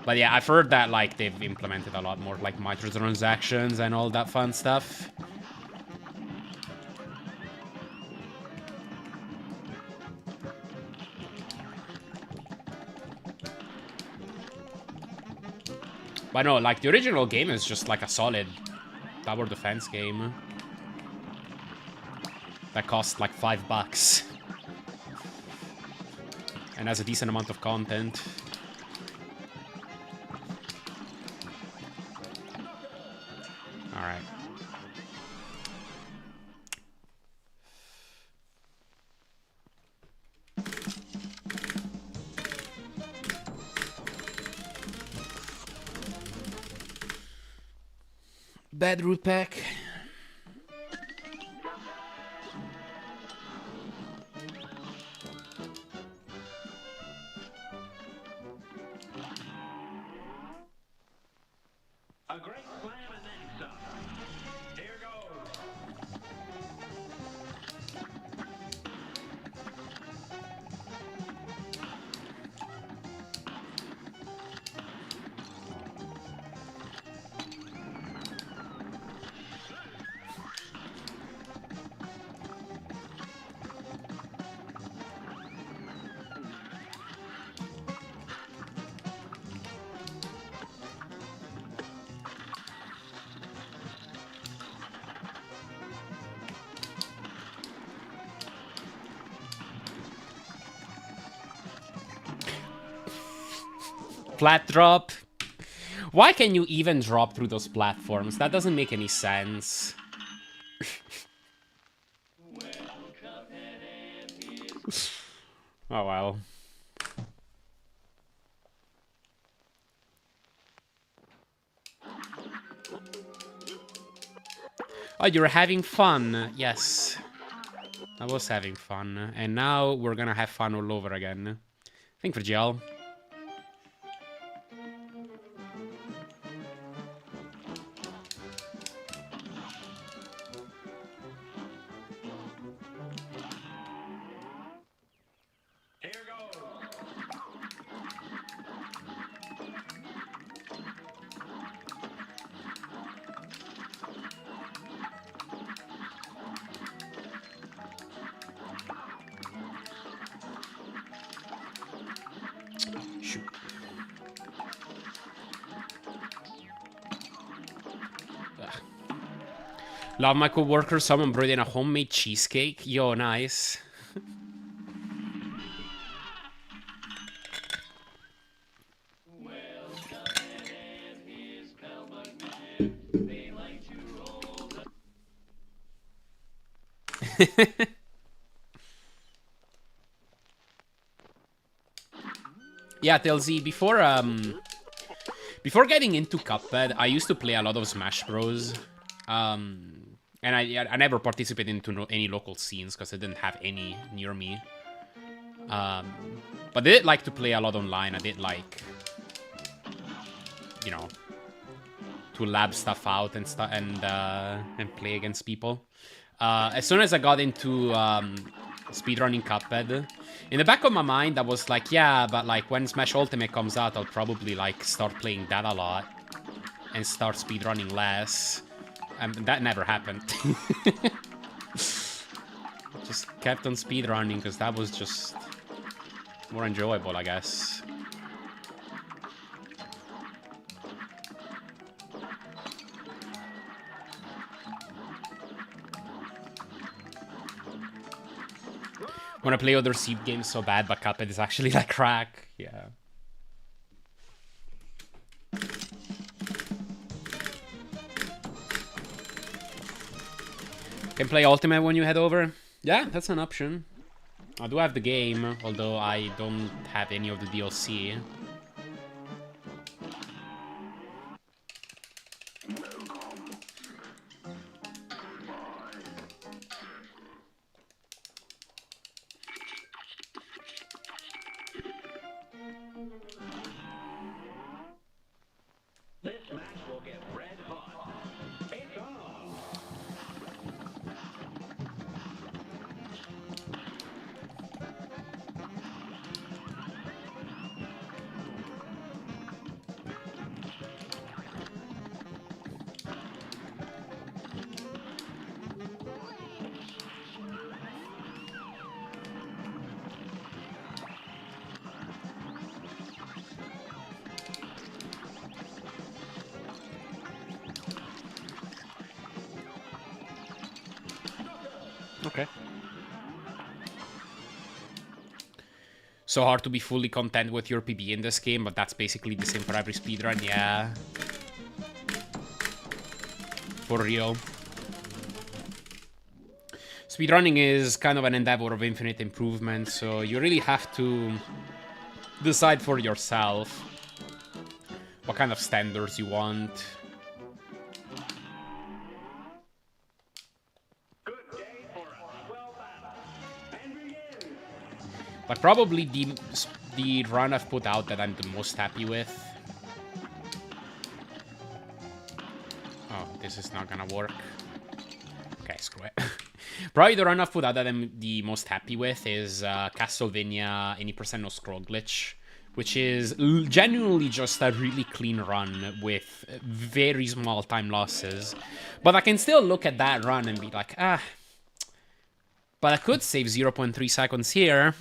S1: But yeah, I've heard that like they've implemented a lot more like microtransactions and all that fun stuff. But no, like the original game is just like a solid tower defense game. That costs like $5. And has a decent amount of content. Alright. Bad root pack.
S2: A great slam and then some. Here goes.
S1: Flat drop. Why can you even drop through those platforms? That doesn't make any sense. Oh well. Oh, you're having fun. Yes. I was having fun. And now we're gonna have fun all over again. Thank you for gel.
S2: Here goes.
S1: Shoot. Ugh. Love my coworker. Someone brought in a homemade cheesecake. Yo, nice. Yeah, TLZ, before getting into Cuphead, I used to play a lot of Smash Bros. And I never participated into any local scenes because I didn't have any near me. But I did like to play a lot online. I did like, you know, to lab stuff out and play against people. As soon as I got into speedrunning Cuphead, in the back of my mind, I was like, yeah, but like when Smash Ultimate comes out, I'll probably like start playing that a lot and start speedrunning less. And that never happened. Just kept on speedrunning because that was just more enjoyable, I guess. Want to play other Seed games so bad, but Cuphead is actually like crack. Yeah. Can play Ultimate when you head over? Yeah, that's an option. I do have the game, although I don't have any of the DLC.
S2: This match will get red hot. It's on.
S1: Okay. So hard to be fully content with your PB in this game, but that's basically the same for every speedrun, yeah. For real. Speedrunning is kind of an endeavor of infinite improvement, so you really have to decide for yourself what kind of standards you want.
S2: Good day for a swell battle. And begin.
S1: Like, probably the run I've put out that I'm the most happy with. Oh, this is not gonna work. Okay, screw it. Probably the run I've put out that I'm the most happy with is Castlevania Any % No Scroll Glitch, which is genuinely just a really clean run with very small time losses. But I can still look at that run and be like, ah, but I could save 0.3 seconds here.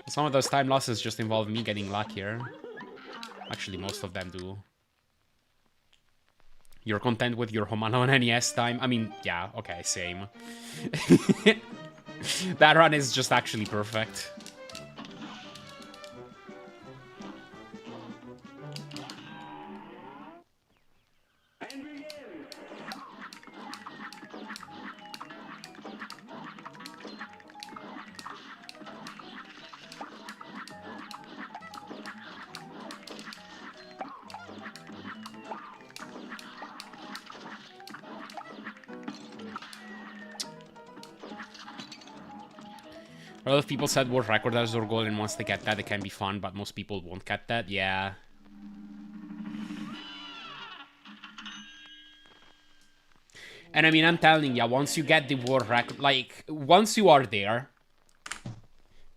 S1: Some of those time losses just involve me getting luckier. Actually, most of them do. You're content with your Home Alone NES time? I mean, yeah, okay, same. That run is just actually perfect.
S2: And begin.
S1: A lot of people said world record as their goal, and once they get that, it can be fun, but most people won't get that. Yeah. And I mean, I'm telling you, once you get the world record, like, once you are there,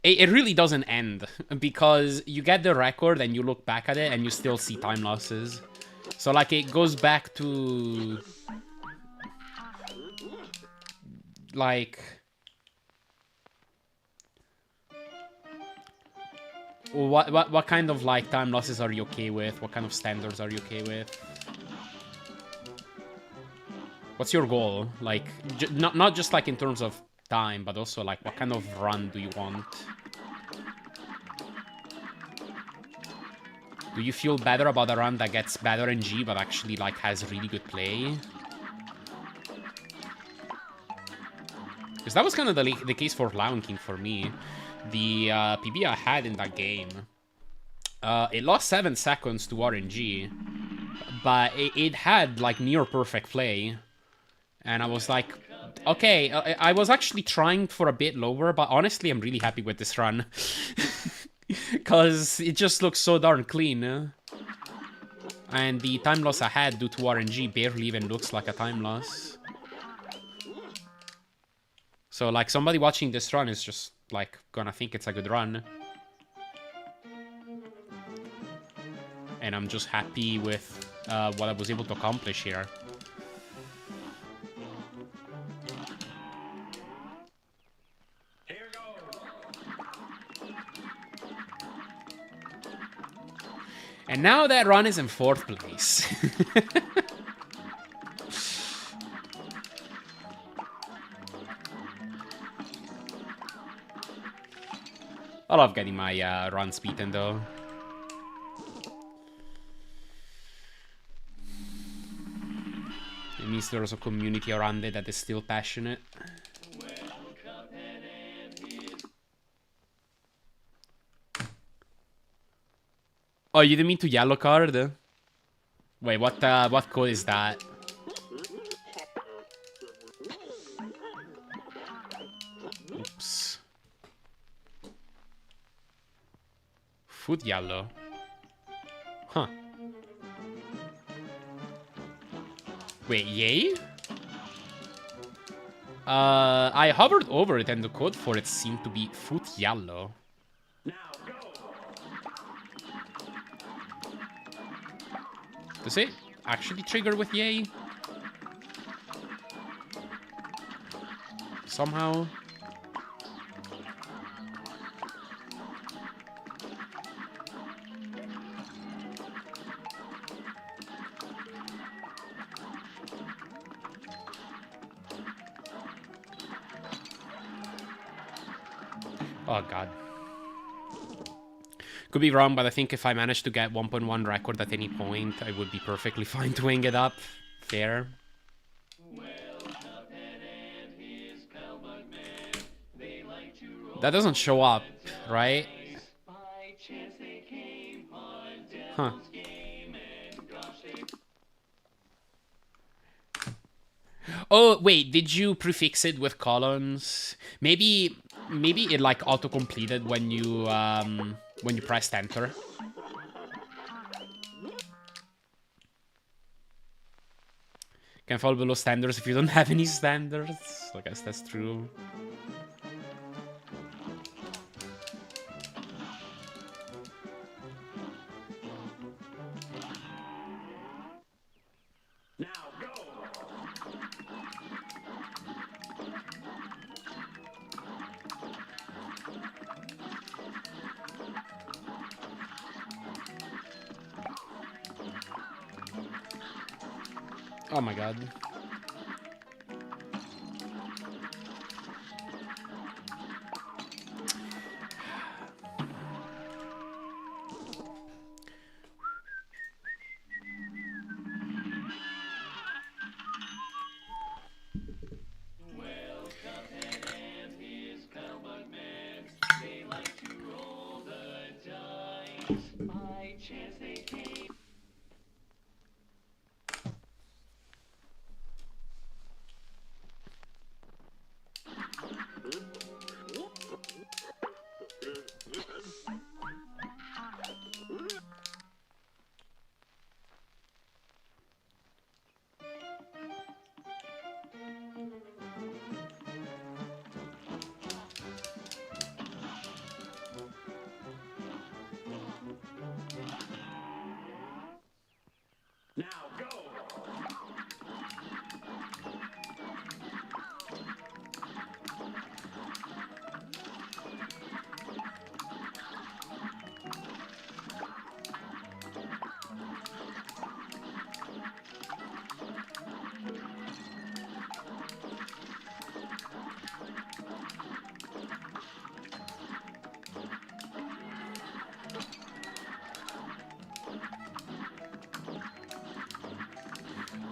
S1: it really doesn't end, because you get the record and you look back at it and you still see time losses. So, like, it goes back to, like, what kind of, like, time losses are you okay with? What kind of standards are you okay with? What's your goal? Like, not just, like, in terms of time, but also, like, what kind of run do you want? Do you feel better about a run that gets bad RNG, but actually, like, has really good play? Because that was kind of the case for Lion King for me. The PB I had in that game, it lost 7 seconds to RNG, but it had, like, near perfect play. And I was like, okay, I was actually trying for a bit lower, but honestly, I'm really happy with this run. Because it just looks so darn clean. And the time loss I had due to RNG barely even looks like a time loss. So, like, somebody watching this run is just, like, gonna think it's a good run. And I'm just happy with what I was able to accomplish here.
S2: Here goes.
S1: And now that run is in 4th place. I love getting my runs beaten, though. means there's a community around it that is still passionate. Oh, you didn't mean to yellow card? Wait, what code is that? Oops. Food yellow. Huh. Wait, yay? I hovered over it and the code for it seemed to be food yellow.
S2: Now go.
S1: Does it actually trigger with yay? Somehow? Oh god. Could be wrong, but I think if I managed to get 1.1 record at any point, I would be perfectly fine doing it up. Fair. That doesn't show up, right? Huh. Oh, wait, did you prefix it with colons? Maybe it like auto-completed when you pressed enter. Can fall below standards if you don't have any standards. I guess that's true.
S2: Now go.
S1: Oh my god.
S2: Now go.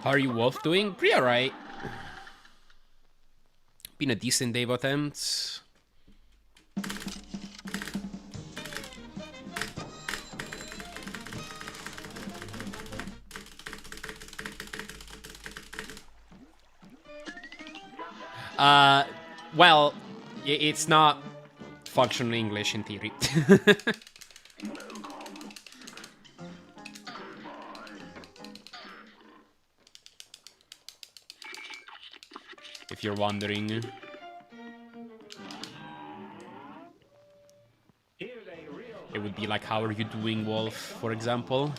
S1: How are you, Wolf, doing? Pretty alright. Been a decent day of attempts. Well, it's not functional English in theory. If you're wondering.
S2: Here's a real.
S1: It would be like, how are you doing, Wolf, for example.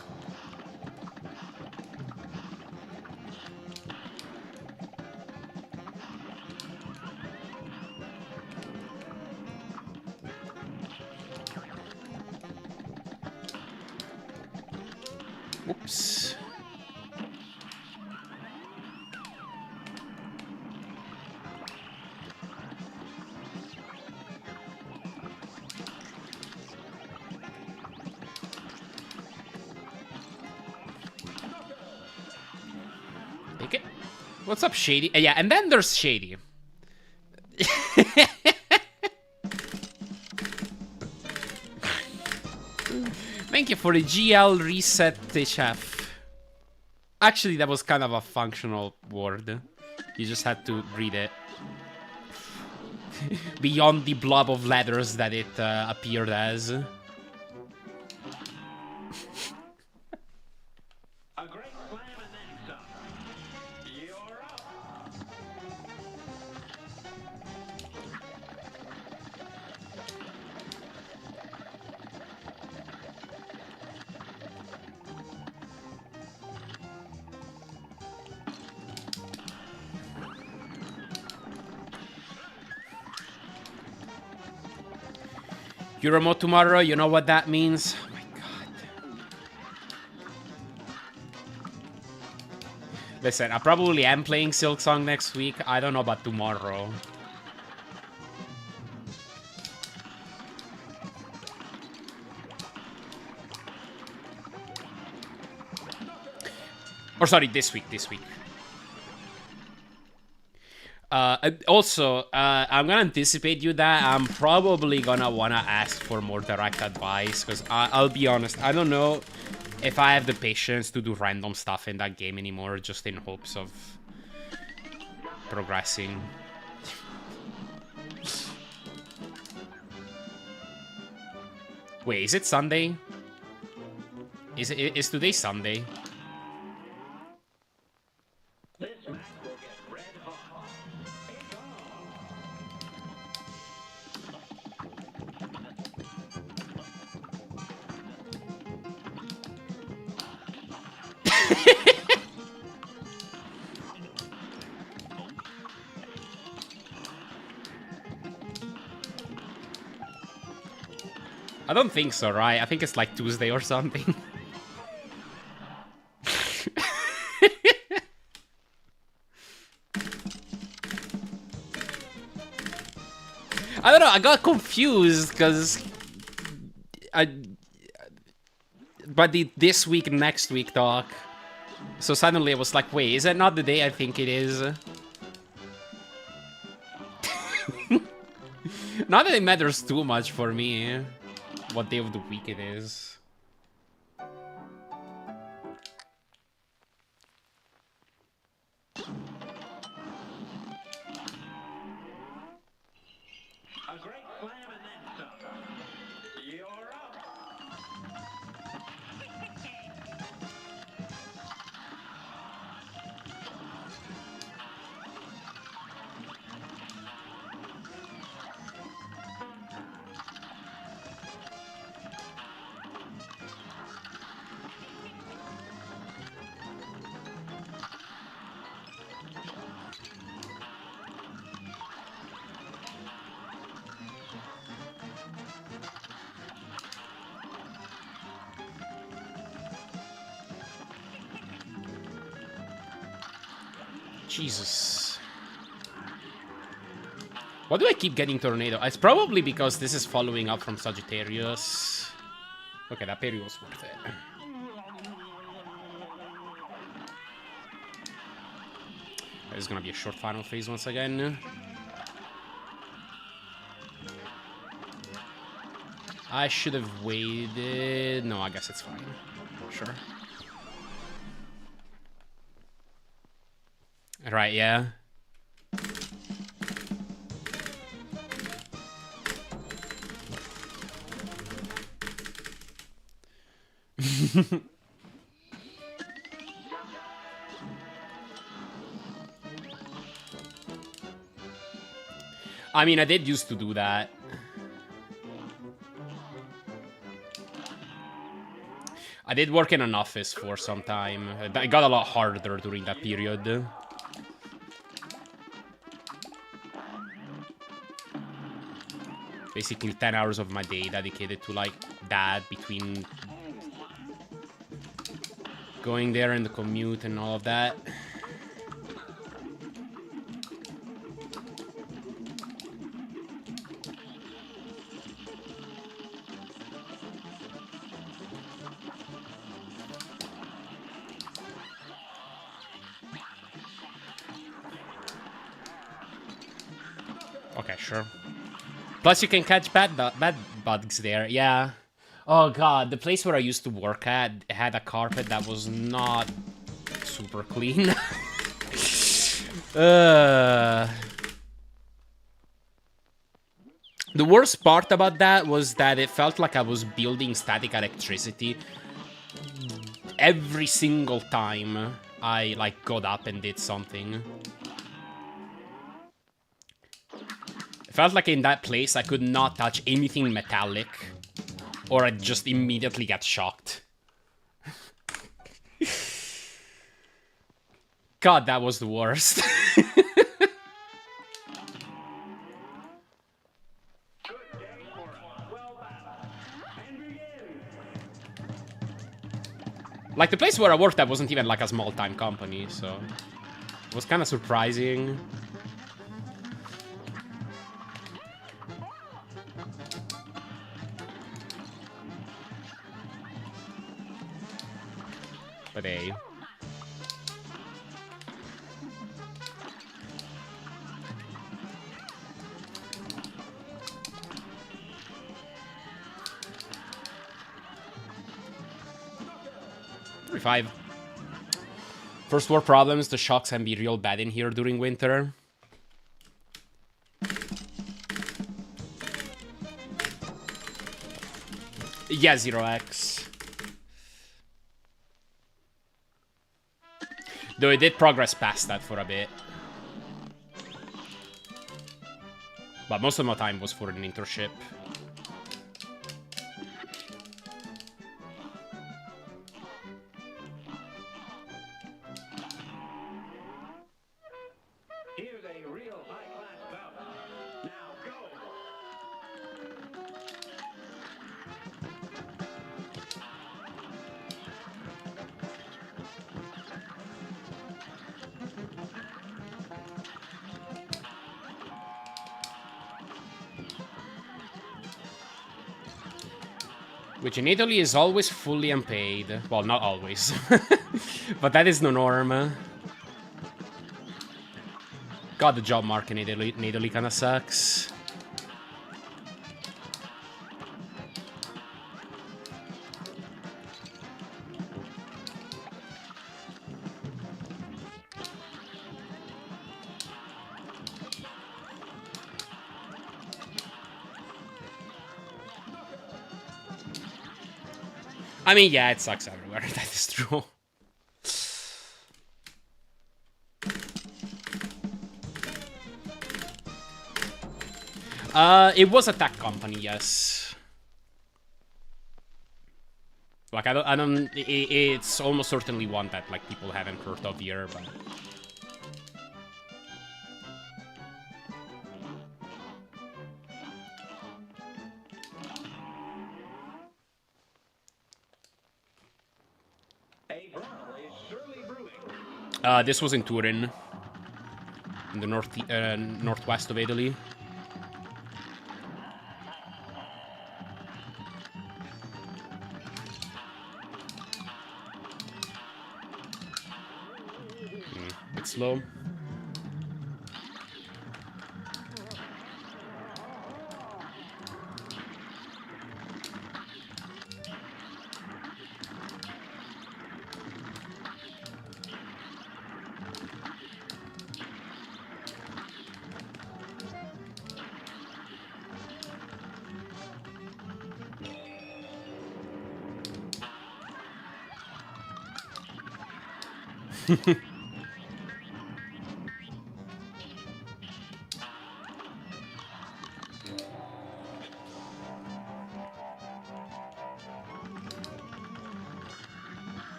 S1: Oops. Take it. What's up, Shady? Yeah, and then there's Shady. Thank you for the GL reset, chef. Actually, that was kind of a functional word. You just had to read it. Beyond the blob of letters that it appeared as.
S2: A great slam and then some. You're up.
S1: You remote tomorrow, you know what that means? Oh my god. Listen, I probably am playing Silksong next week. I don't know about tomorrow. Or sorry, this week. Also, I'm gonna anticipate you that I'm probably gonna wanna ask for more direct advice, because I'll be honest, I don't know if I have the patience to do random stuff in that game anymore, just in hopes of progressing. Wait, is it Sunday? Is today Sunday?
S2: This match will get red hot.
S1: I don't think so, right? I think it's like Tuesday or something. I don't know, I got confused because but the this week, next week talk. So suddenly I was like, wait, is that not the day I think it is? Not that it matters too much for me what day of the week it is.
S2: A great slam and then some. You're up.
S1: Jesus. Why do I keep getting Tornado? It's probably because this is following up from Sagittarius. Okay, that parry was worth it. It's gonna be a short final phase once again. I should have waited. No, I guess it's fine. Sure. Right, yeah. I mean, I did used to do that. I did work in an office for some time. It got a lot harder during that period. Basically 10 hours of my day dedicated to like that, between going there and the commute and all of that. Okay, sure. Plus, you can catch bad bugs there. Yeah. Oh god, the place where I used to work at had a carpet that was not super clean. The worst part about that was that it felt like I was building static electricity every single time I, like, got up and did something. It felt like in that place I could not touch anything metallic, or I'd just immediately get shocked. God, that was the worst. Like, the place where I worked at wasn't even, like, a small-time company, so... It was kind of surprising. But hey... 35. First world problems, the shocks can be real bad in here during winter. Yeah, 0x. Though it did progress past that for a bit. But most of my time was for an internship.
S2: Here's a real high-class bout. Now go.
S1: Which in Italy is always fully unpaid. Well, not always. But that is the norm. God, the job market in Italy kind of sucks. I mean, yeah, it sucks everywhere. That is true. It was a tech company, yes. Like, I don't, it's almost certainly one that, like, people haven't heard of here, but...
S2: A brawl is surely brewing.
S1: This was in Turin, in the northwest of Italy. Bit slow.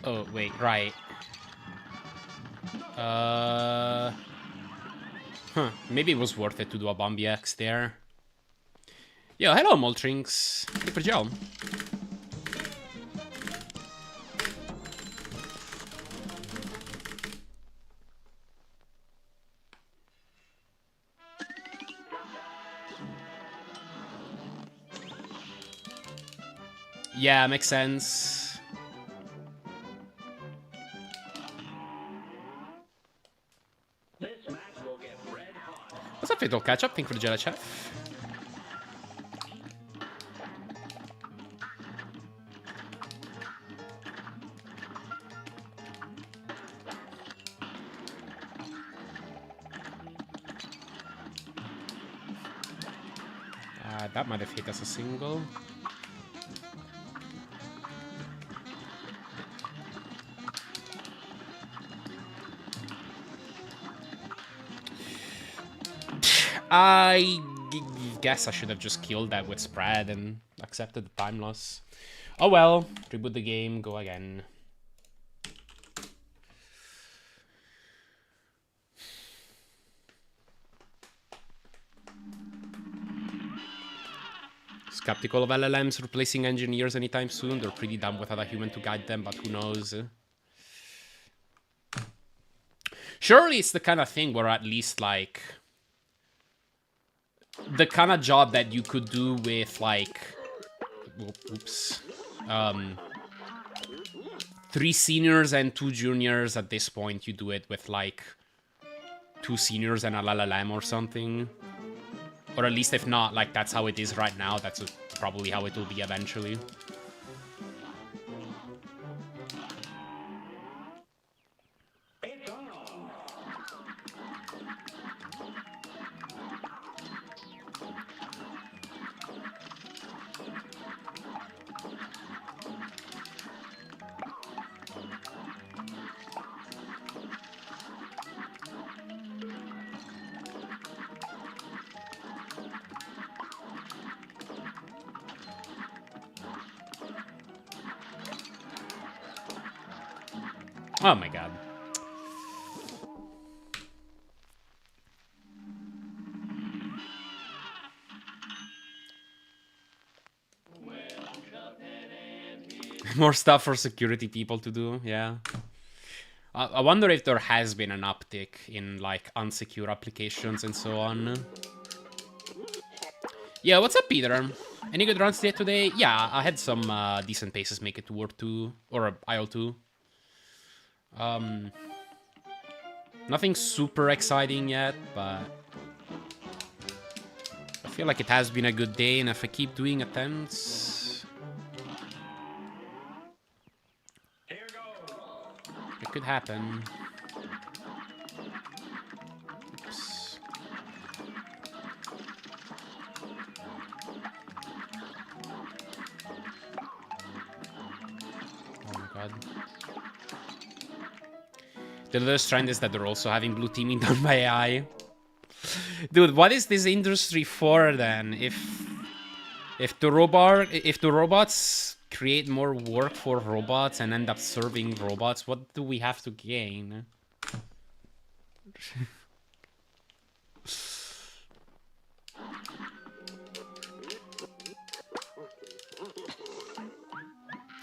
S1: Oh, wait, right. Huh, maybe it was worth it to do a Bombi X there. Yo, hello, Moltrinks. Super job. Yeah, makes sense.
S2: This match will get red hot.
S1: What's up, Fatal Catch-up? Thank you for the Jelly Chef. That might have hit as a single. I guess I should have just killed that with spread and accepted the time loss. Oh well, reboot the game, go again. Skeptical of LLMs replacing engineers anytime soon. They're pretty dumb without a human to guide them, but who knows? Surely it's the kind of thing where at least, like, the kind of job that you could do with, like, oops, 3 seniors and 2 juniors. At this point, you do it with, like, 2 seniors and a LLM or something. Or at least if not, like, that's how it is right now. That's probably how it will be eventually.
S2: It's on.
S1: Oh my god. More stuff for security people to do, yeah. I wonder if there has been an uptick in, like, unsecure applications and so on. Yeah, what's up, Peter? Any good runs today? Yeah, I had some decent paces make it to World 2, or IL2. Nothing super exciting yet, but I feel like it has been a good day, and if I keep doing attempts,
S2: Here goes.
S1: it could happen. Oops. Oh my god. The latest trend is that they're also having blue teaming done by AI. Dude, what is this industry for then? If the robots create more work for robots and end up serving robots, what do we have to gain?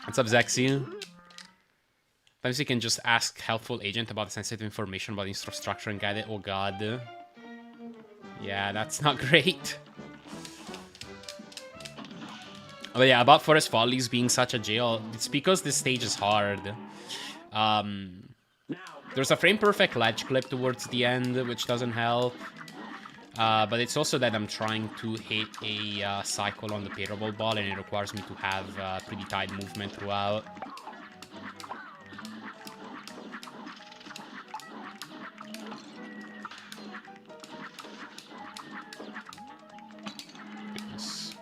S1: What's up, Zexy? Sometimes you can just ask helpful agent about sensitive information about infrastructure and guide it. Oh god. Yeah, that's not great. But yeah, about Forest Follies being such a jail, it's because this stage is hard. There's a frame perfect ledge clip towards the end, which doesn't help. But it's also that I'm trying to hit a cycle on the parable ball, and it requires me to have pretty tight movement throughout. Goodness.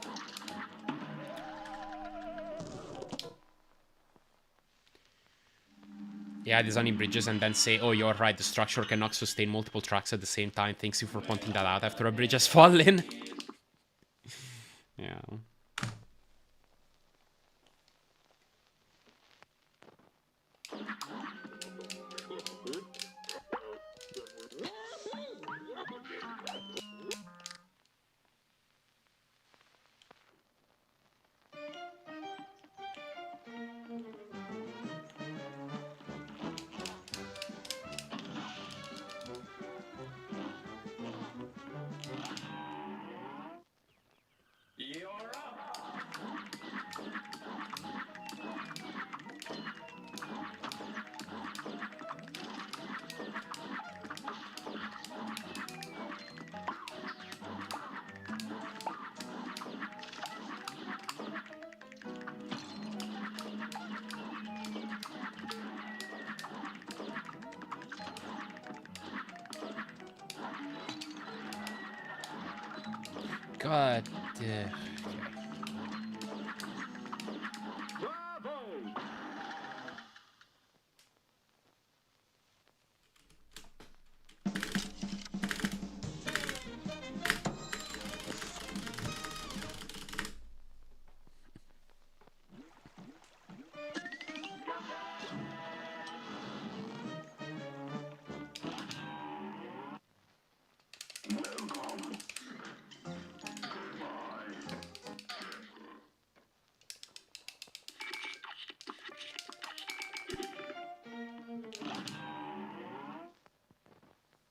S1: Yeah, designing bridges and then say, oh, you're right, the structure cannot sustain multiple tracks at the same time. Thanks you for pointing that out after a bridge has fallen. Yeah.
S2: You're up.
S1: God.
S2: Bravo!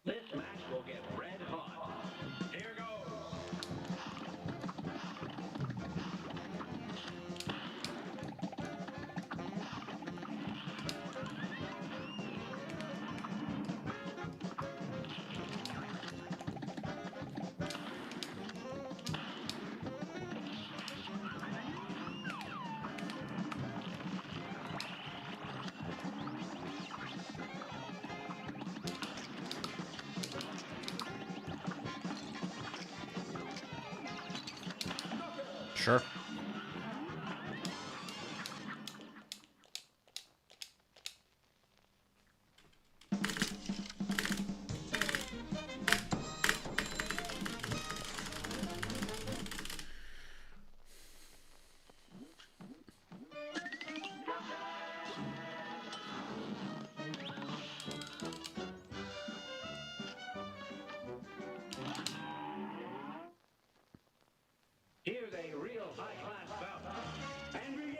S2: This match will get red hot. Here goes.
S1: Sure.
S2: Here's a real high-class bout. And begin.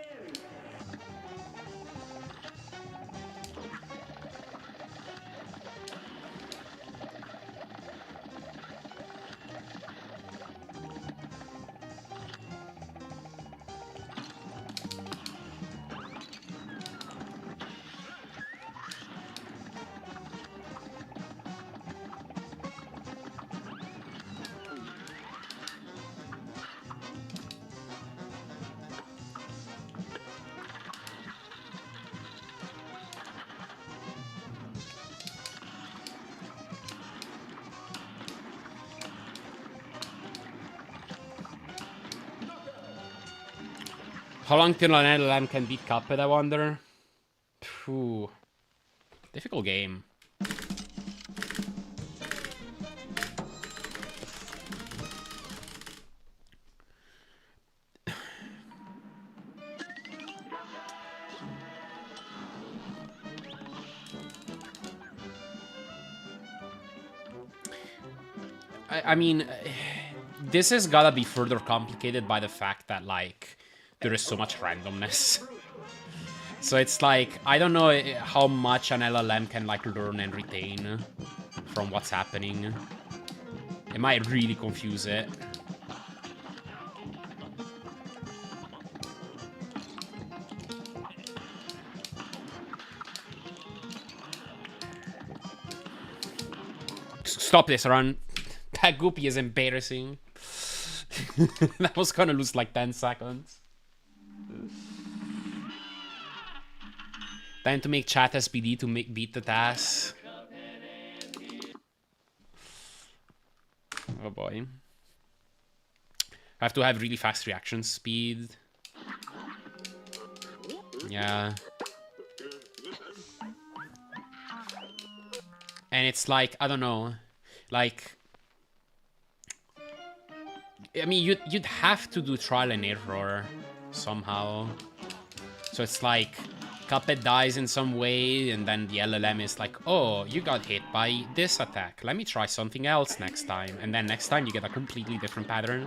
S1: How long till an LLM can beat Cuphead, I wonder? Phew. Difficult game. I mean, this has gotta be further complicated by the fact that, like, there is so much randomness. So it's like, I don't know how much an LLM can, like, learn and retain from what's happening. It might really confuse it. Stop this, run. That goopy is embarrassing. That was gonna lose like 10 seconds. Time to make chat SPD to beat the task. Oh boy. I have to have really fast reaction speed. Yeah. And it's like, I don't know. Like, I mean, you'd have to do trial and error somehow. So it's like, Cuphead dies in some way, and then the LLM is like, oh, you got hit by this attack. Let me try something else next time. And then next time you get a completely different pattern.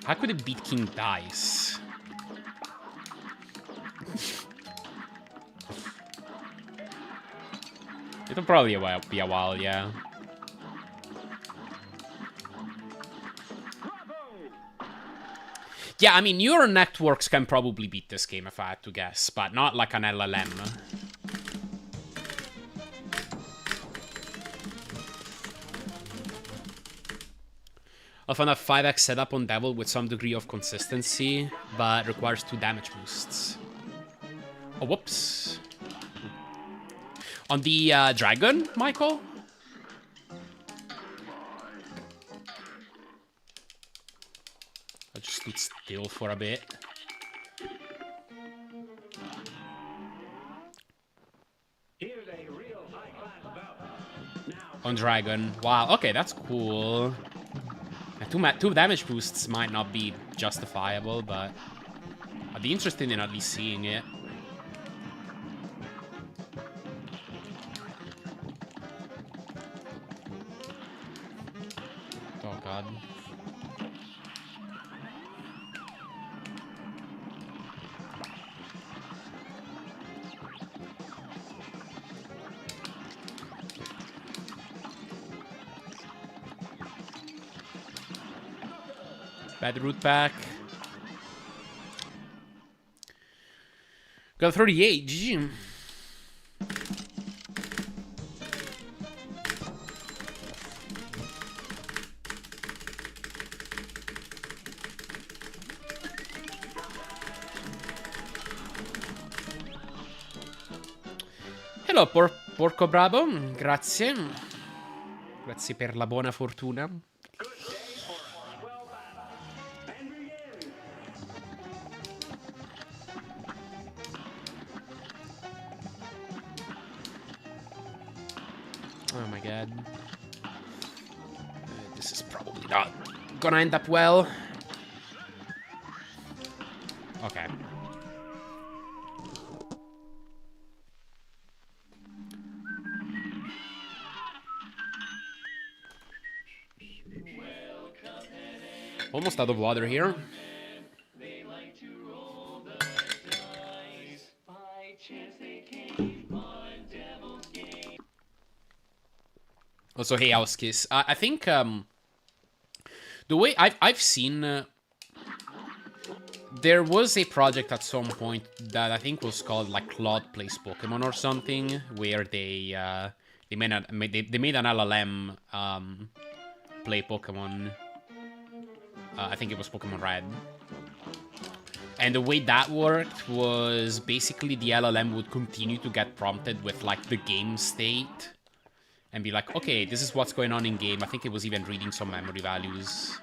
S1: How could it beat King Dice? It'll probably be a while, yeah. Yeah, I mean, neural networks can probably beat this game if I had to guess, but not like an LLM. I found a 5x setup on Devil with some degree of consistency, but requires 2 damage boosts. Oh, whoops. On the dragon, Michael? I just stood still for a bit.
S2: Here's a real high-class bout. Now,
S1: On dragon. Wow, okay, that's cool. 2 damage boosts might not be justifiable, but I'd be interested in at least seeing it. Oh god. Bad root pack. Got 38, GG. Hello, Porco Bravo, grazie. Grazie per la buona fortuna.
S2: good day for a swell battle. And begin.
S1: Oh my god. This is probably not gonna end up well. Okay. Almost out of water here.
S3: They like to roll the dice. By chance they came on Devil's Game.
S1: Also, hey, Auskis. I think the way I've seen there was a project at some point that I think was called like Claude Plays Pokemon or something, where they made an LLM play Pokemon. I think it was Pokemon Red. And the way that worked was basically the LLM would continue to get prompted with like the game state and be like, okay, this is what's going on in game. I think it was even reading some memory values.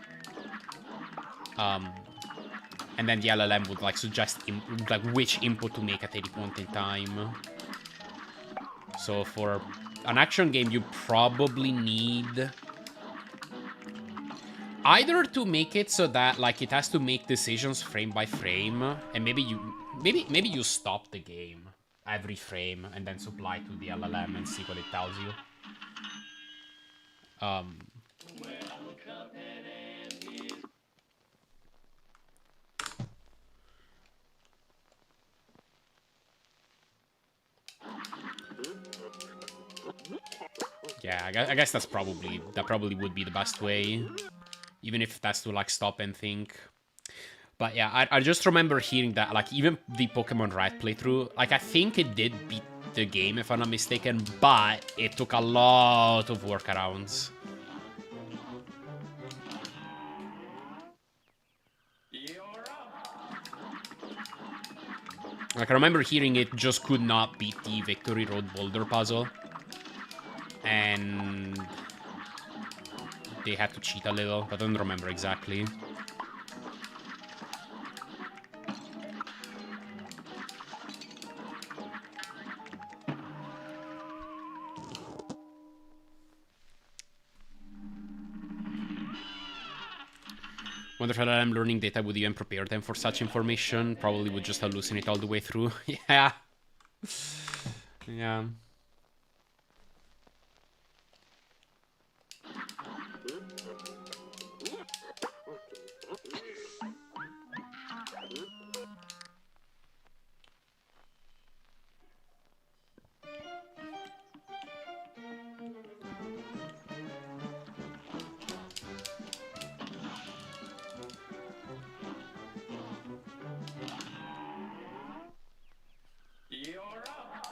S1: And then the LLM would like suggest like which input to make at any point in time. So for an action game, you probably need either to make it so that like it has to make decisions frame by frame, and maybe you stop the game every frame and then supply to the LLM and see what it tells you. Yeah, I guess that probably would be the best way, even if that's to like stop and think. But yeah, I just remember hearing that like even the Pokemon Red playthrough, like I think it did beat the game if I'm not mistaken, but it took a lot of workarounds.
S2: You're up.
S1: Like I remember hearing it just could not beat the Victory Road Boulder puzzle. And they had to cheat a little, but I don't remember exactly. Wonder if LLM learning data would even prepare them for such information. Probably would just hallucinate all the way through. Yeah. Yeah.
S2: You're up.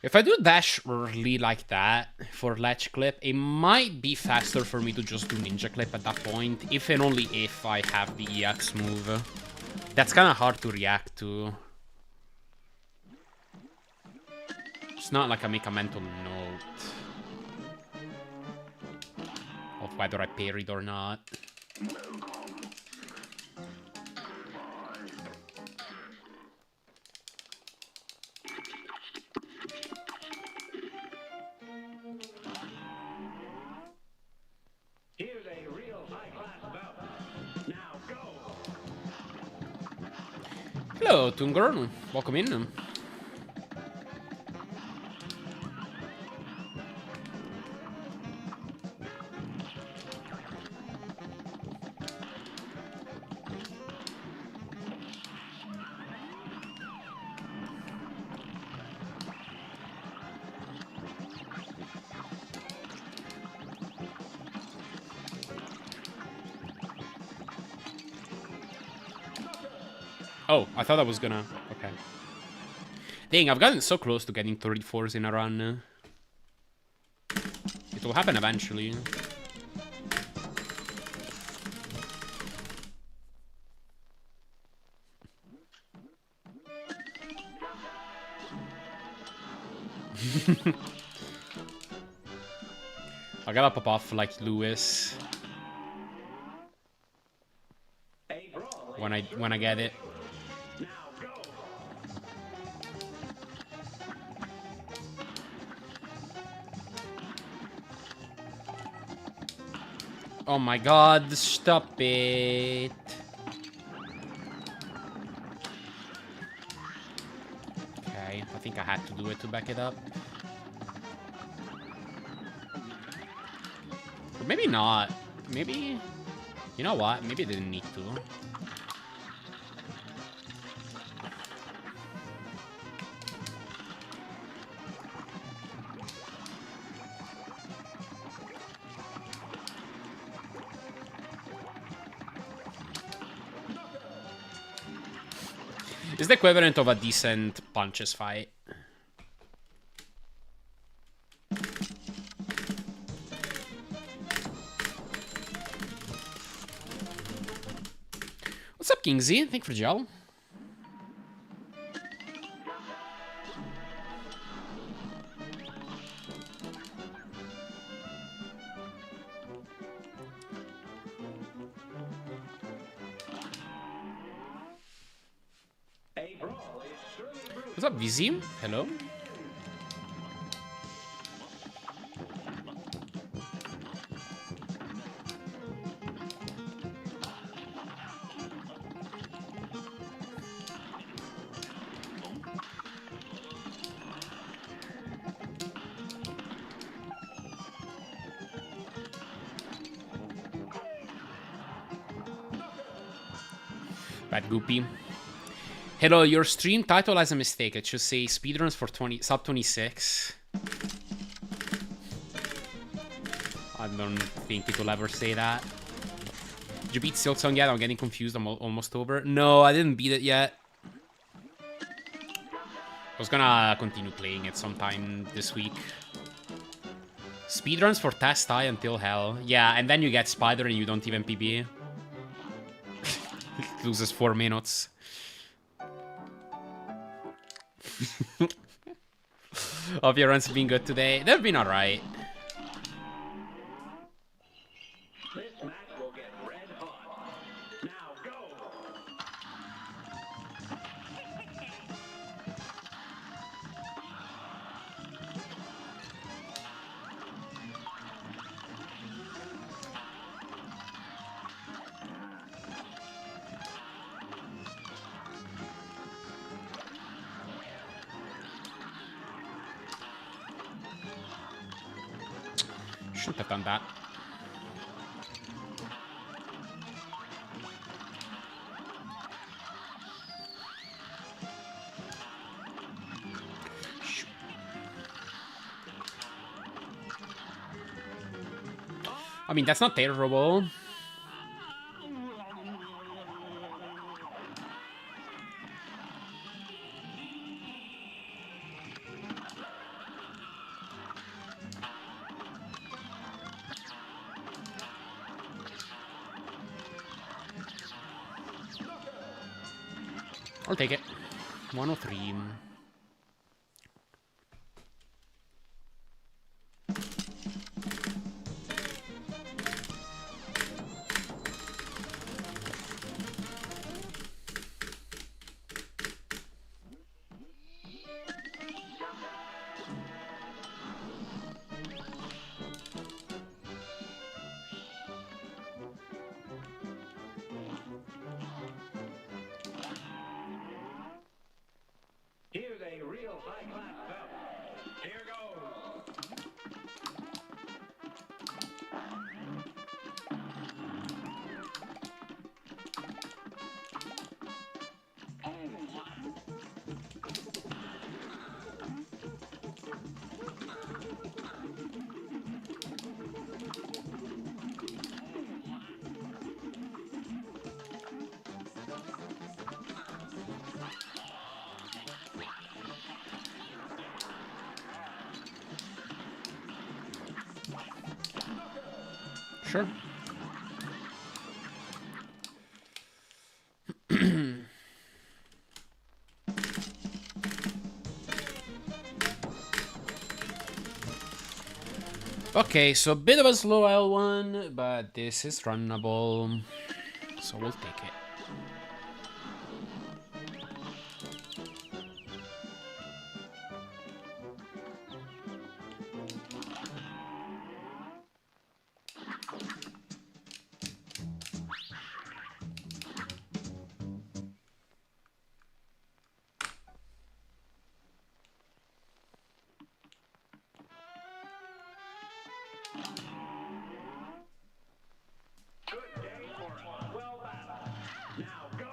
S1: If I do dash early like that for ledge clip, it might be faster for me to just do ninja clip at that point, if and only if I have the EX move. That's kind of hard to react to. It's not like I make a mental note of whether I parried or not.
S2: Here's a real high-class bout. Now go.
S1: Hello, Tungurn. Welcome in. Oh, I thought I was gonna... Okay. Dang, I've gotten so close to getting 34s in a run. It will happen eventually. I gotta pop off like Lewis when I get it. Oh my god, stop it. Okay, I think I had to do it to back it up. Or maybe not. Maybe... You know what? Maybe I didn't need to. It's the equivalent of a decent punches fight. What's up, Kingsy? Thank you for gel. What's up, VZ? Hello. Bad goopy. Hello, your stream title has a mistake. It should say Speedruns for sub 26. I don't think it will ever say that. Did you beat Silksong yet? I'm getting confused. I'm almost over. No, I didn't beat it yet. I was gonna continue playing it sometime this week. Speedruns for test high until hell. Yeah, and then you get Spider and you don't even PB. It loses 4 minutes. Hope your runs have been good today. They've been alright.
S2: This match will get red hot. Now go.
S1: Shouldn't have done that. I mean, that's not terrible. I'll take it. 103.
S2: Here's a real high-class belt. Here goes.
S1: Sure. Okay, so a bit of a slow L1, but this is runnable, so we'll take it.
S2: Good day for a well battle. Now go.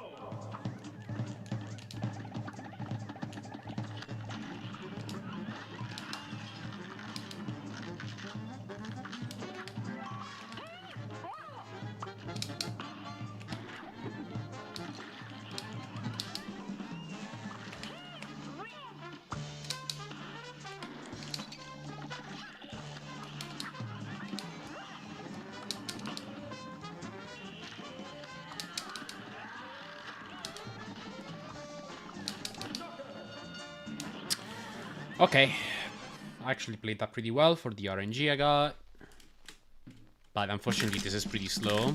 S1: Okay, I actually played that pretty well for the RNG I got, but unfortunately this is pretty slow.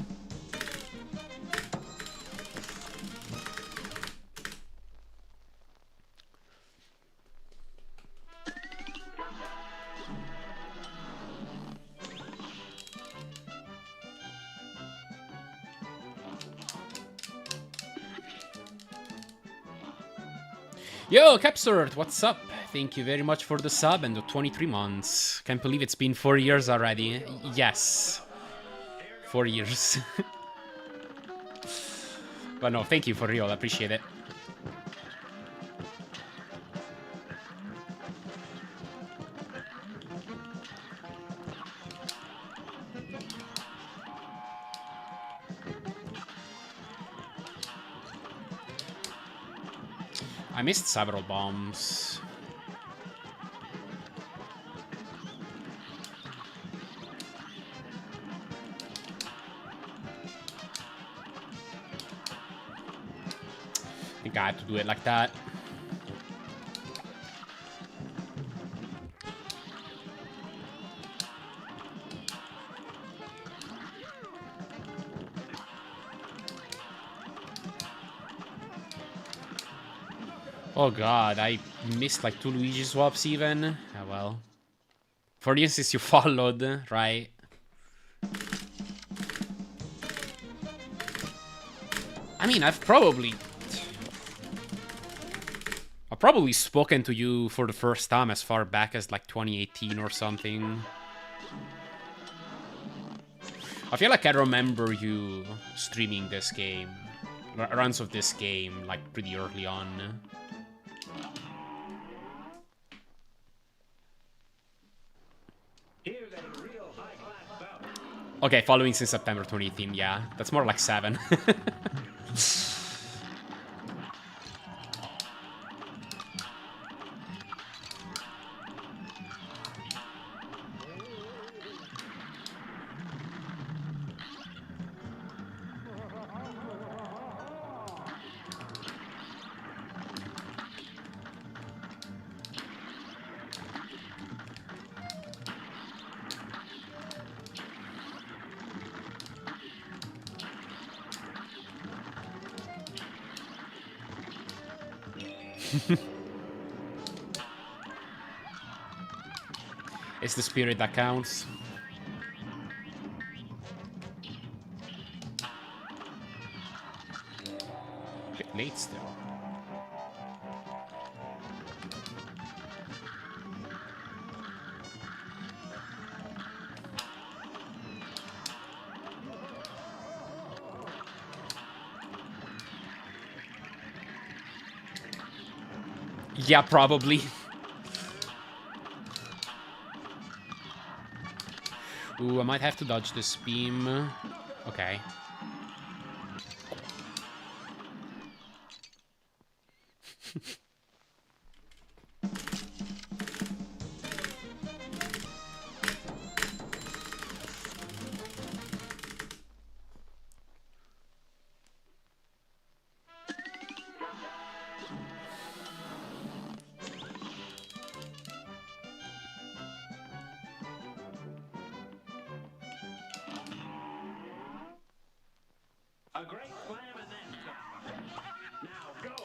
S1: Yo, Capsort, what's up? Thank you very much for the sub and the 23 months. Can't believe it's been 4 years already. Yes. 4 years. But no, thank you for real, I appreciate it. I missed several bombs. I think I had to do it like that. Oh god, I missed like 2 Luigi swaps even. Oh well. For instance, you followed, right? I mean, I've probably spoken to you for the first time as far back as like 2018 or something. I feel like I remember you streaming this game, runs of this game, like pretty early on.
S2: Here's a real high-class belt.
S1: Okay, following since September 2018, yeah. That's more like 7. It's the spirit that counts. Bit late still. Yeah, probably. Ooh, I might have to dodge this beam. Okay.
S2: A great slam and then some. Now go.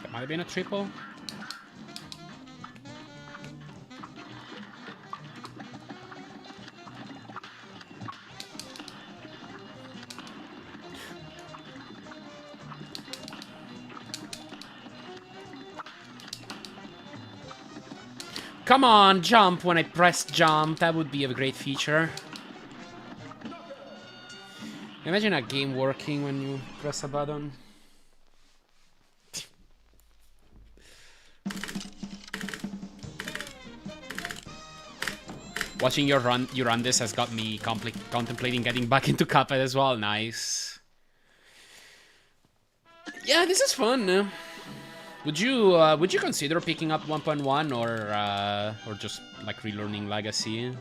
S1: That might have been a triple. Come on, jump when I press jump. That would be a great feature. Imagine a game working when you press a button. Watching you run this has got me contemplating getting back into Cuphead as well. Nice. Yeah, this is fun. Would you consider picking up 1.1 or just like relearning Legacy?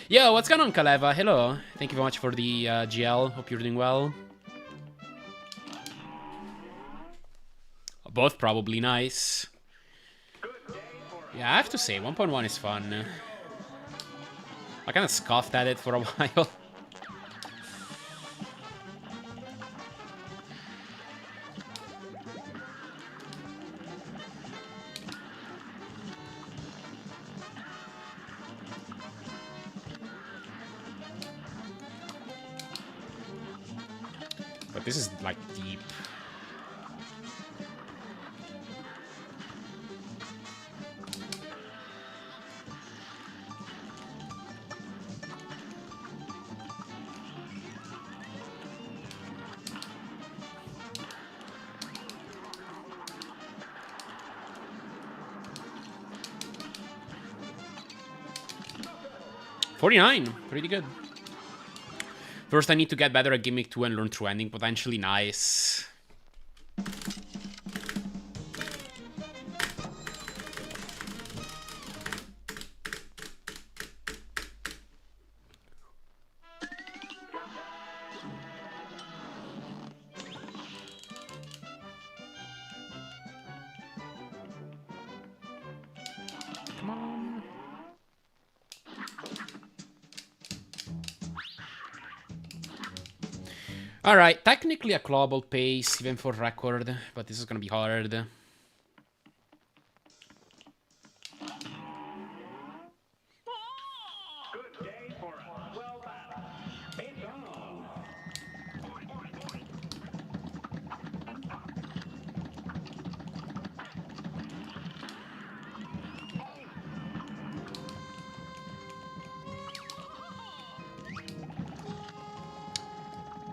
S1: Yo, what's going on, Kaleva? Hello. Thank you very much for the GL. Hope you're doing well. Both probably nice. Yeah, I have to say, 1.1 is fun. I kind of scoffed at it for a while. But this is like deep. $49, pretty good. First, I need to get better at Gimmick 2 and learn through ending. Potentially nice. Come on. Alright, technically a clawable pace, even for record, but this is gonna be hard.
S2: Good day for us. Well battled. It's on.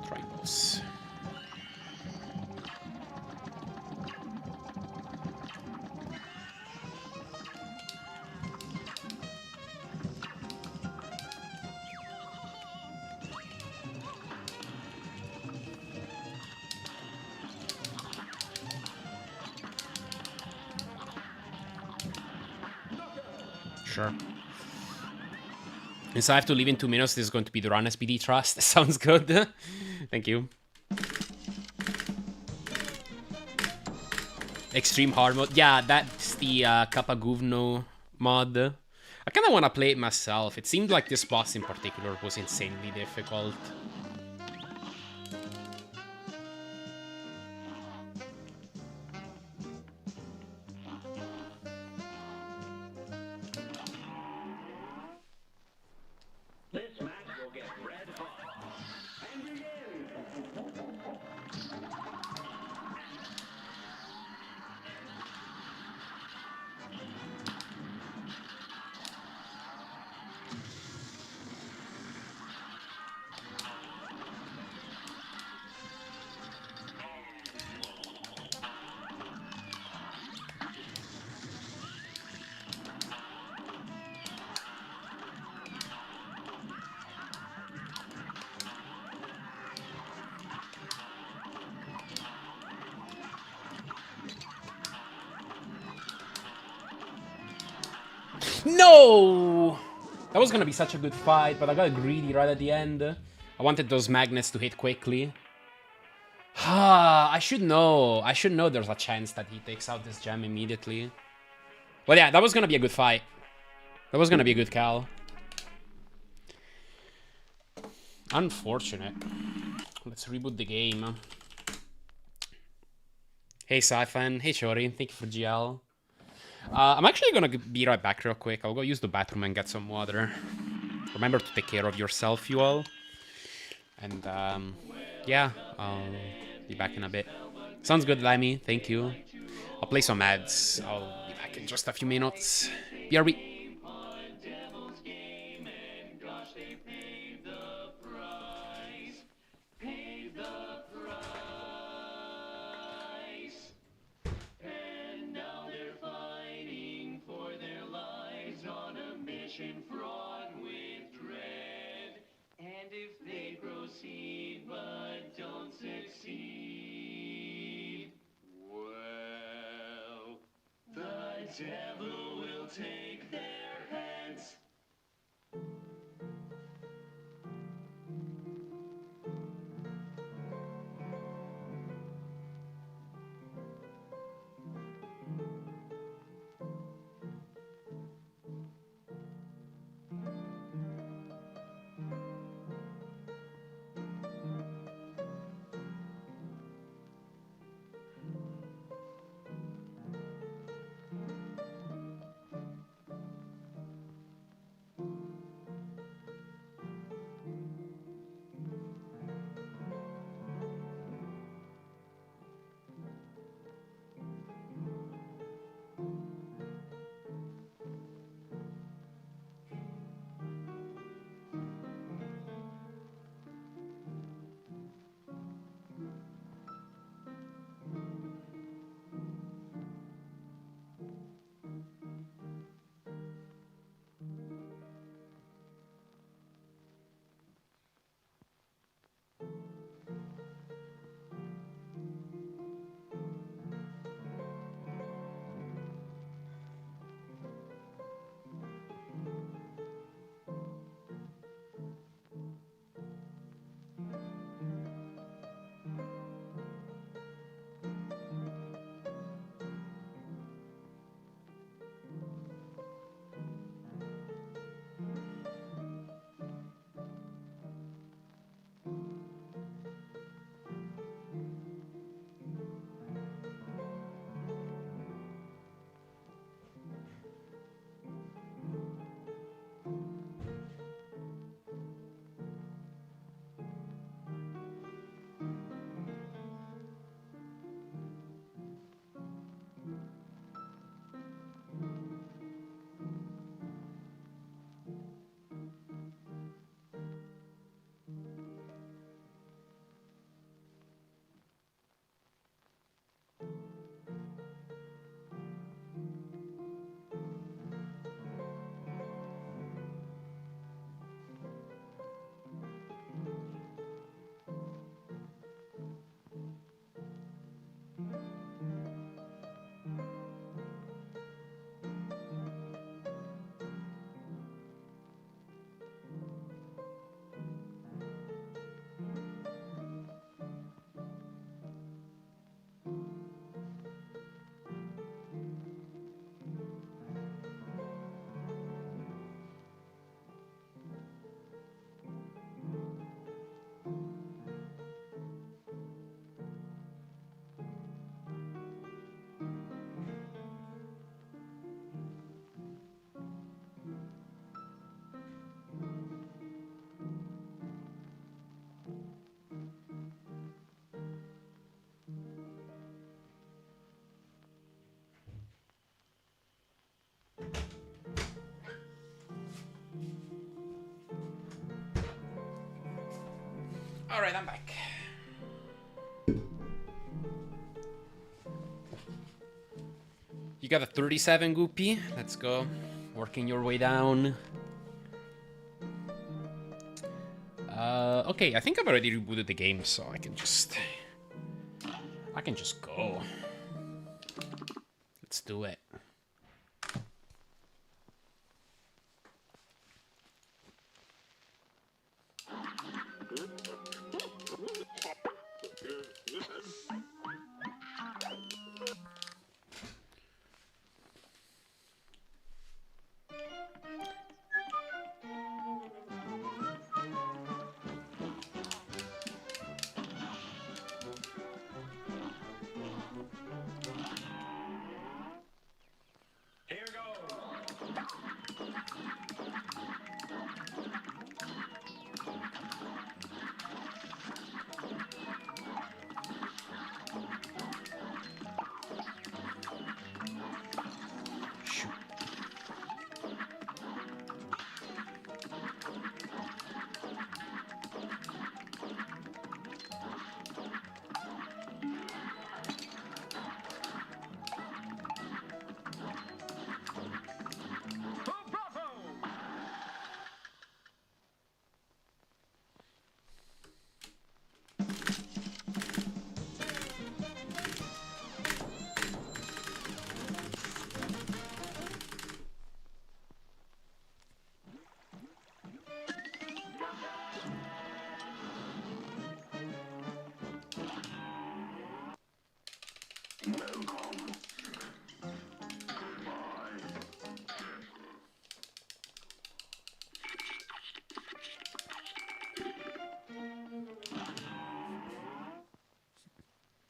S1: Triangles. Sure. And so I have to leave in 2 minutes. This is going to be the run SPD trust. Sounds good. Thank you. Extreme hard mode. Yeah, that's the Kapaguvno mod. I kind of want to play it myself. It seemed like this boss in particular was insanely difficult.
S2: This match will get red hot. And begin.
S1: No! That was gonna be such a good fight, but I got greedy right at the end. I wanted those magnets to hit quickly. I should know. I should know there's a chance that he takes out this gem immediately. Well, yeah, that was gonna be a good fight. That was gonna be a good Cal. Unfortunate. Let's reboot the game. Hey, Sci-Fan. Hey, Shori. Thank you for GL. I'm actually gonna be right back real quick. I'll go use the bathroom and get some water. Remember to take care of yourself, you all. And, yeah, I'll be back in a bit. Sounds good, Lammy. Thank you. I'll play some ads. I'll be back in just a few minutes. BRB.
S3: Fraught with dread, and if they proceed but don't succeed, well, the devil will take their heads.
S1: Alright, I'm back. You got a 37, Goopy. Let's go. Working your way down. Okay, I think I've already rebooted the game, so I can just go. Let's do it.
S2: Here goes.
S1: Shoot.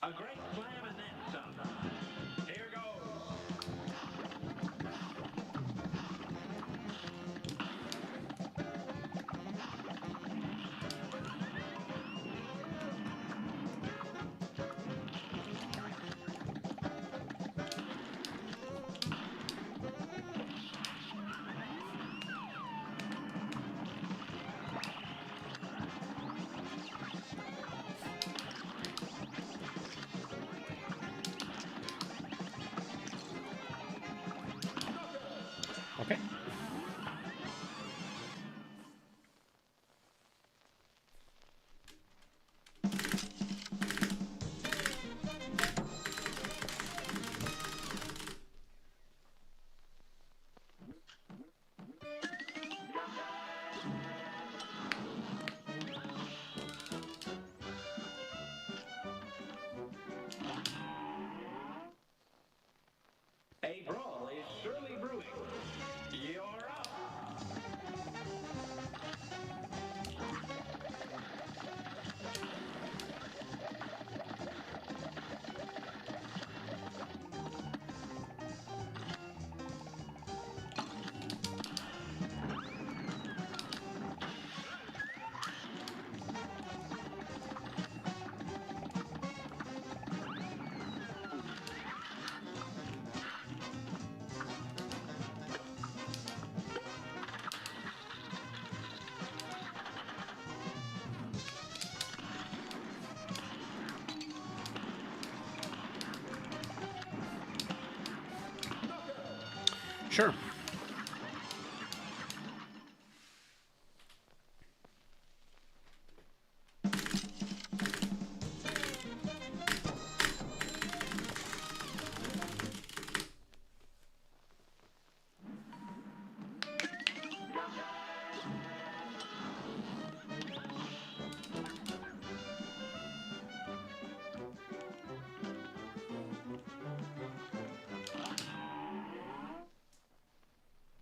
S2: A great slam and then some. Here goes.
S1: Okay.
S2: A brawl is surely brewing. You're up.
S1: Sure.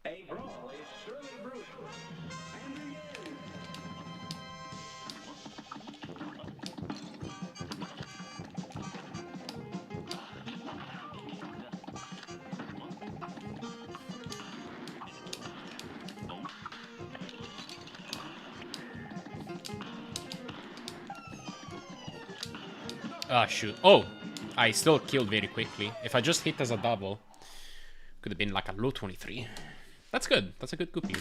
S2: A brawl is surely brewing. And begin.
S1: Ah, shoot. Oh, I still killed very quickly. If I just hit as a double, could have been like a low 23. That's good. That's a good Goopy.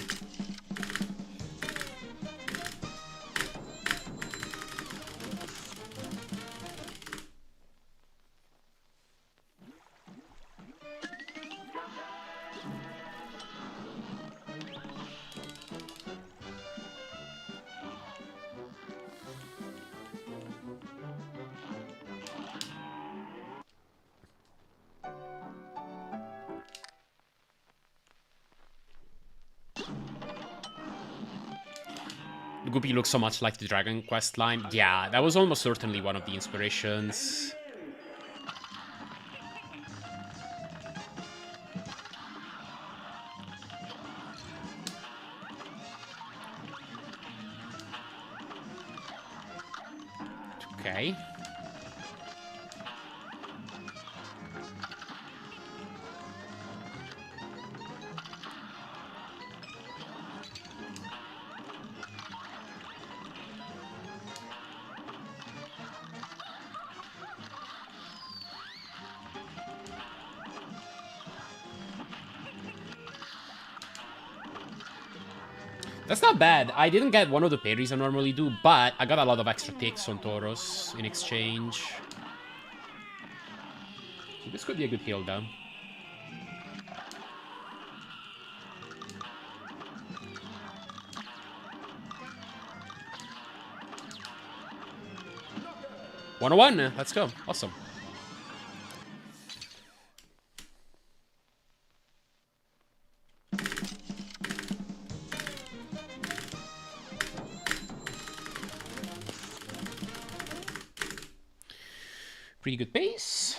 S1: Guppy looks so much like the Dragon Quest line. Yeah, that was almost certainly one of the inspirations. Okay. That's not bad. I didn't get one of the parries I normally do, but I got a lot of extra ticks on Tauros in exchange. So this could be a good kill, though. One-on-one. Let's go. Awesome. Pretty good pace.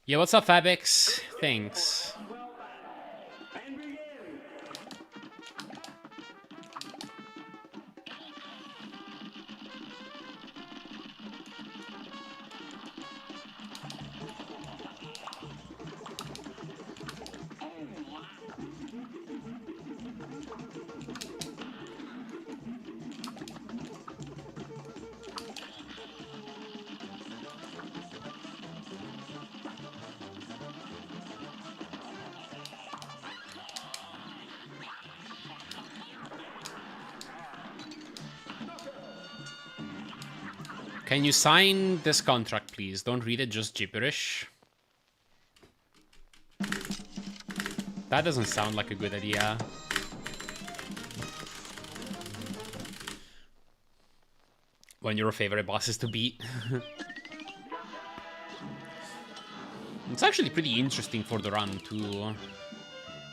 S1: Yeah, what's up, Fabix? Thanks.
S2: And begin.
S1: Can you sign this contract, please? Don't read it just gibberish. That doesn't sound like a good idea. When your favorite boss is to beat. It's actually pretty interesting for the run, too.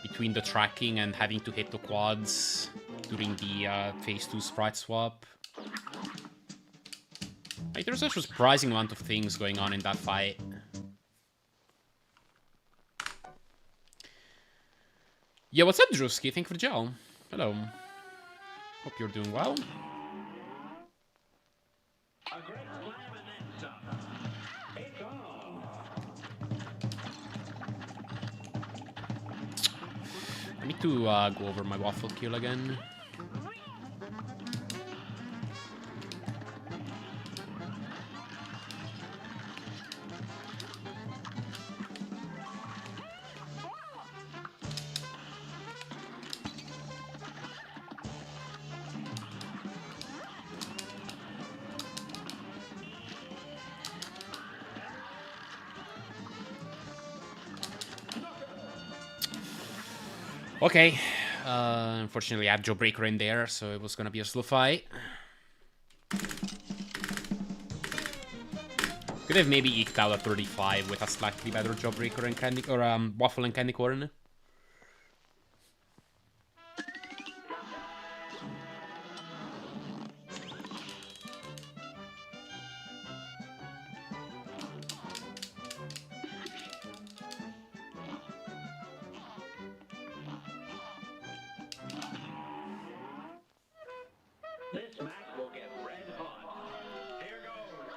S1: Between the tracking and having to hit the quads during the phase 2 sprite swap. Like, there's a surprising amount of things going on in that fight. Yeah, what's up, Drewski? Thank you for the gel. Hello. Hope you're doing well.
S2: A great slam and then some. It's on.
S1: I need to go over my waffle kill again. Okay, unfortunately I have Jawbreaker in there, so it was gonna be a slow fight. Could have maybe eked out a 35 with a slightly better Jawbreaker and candy, or waffle and candy corn.
S2: This match will get red hot. Here goes.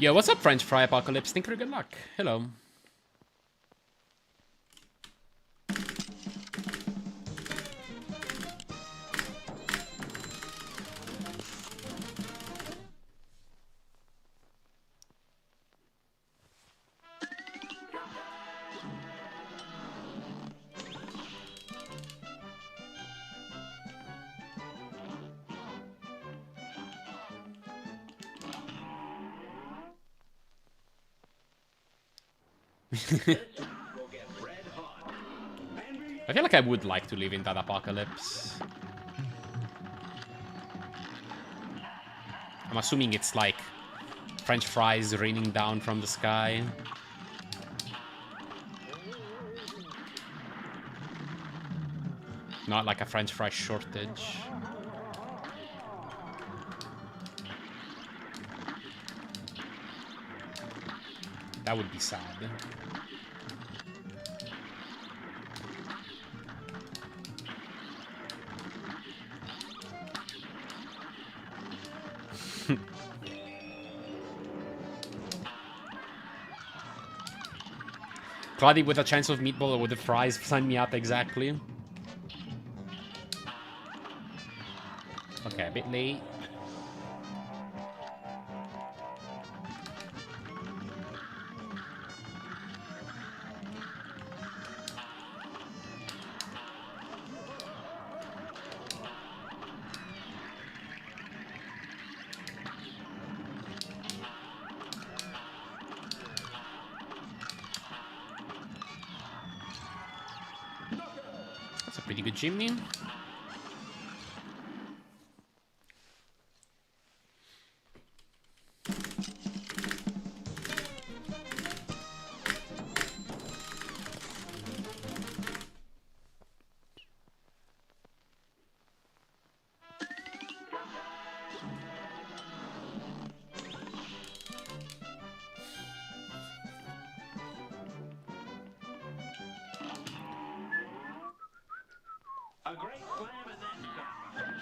S1: Yo, what's up, French Fry Apocalypse? Thank you for good luck. Hello. I feel like I would like to live in that apocalypse. I'm assuming it's like French fries raining down from the sky. Not like a French fry shortage. That would be sad. Cloudy with a chance of meatball or with the fries, sign me up exactly. Okay, a bit late. That's a pretty good chimney.
S2: A great slam and then some.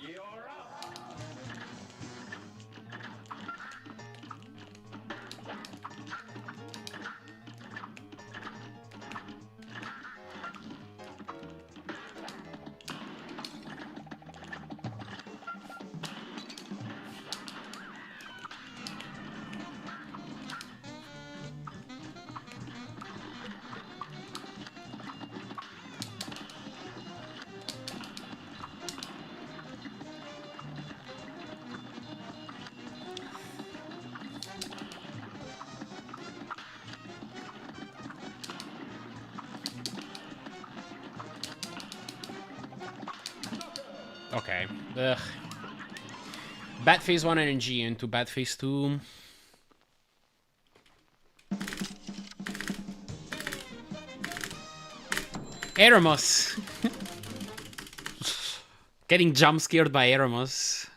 S2: You're up.
S1: Okay. Ugh. Bad phase 1 RNG into bad phase 2. Eremos! Getting jump scared by Eremos.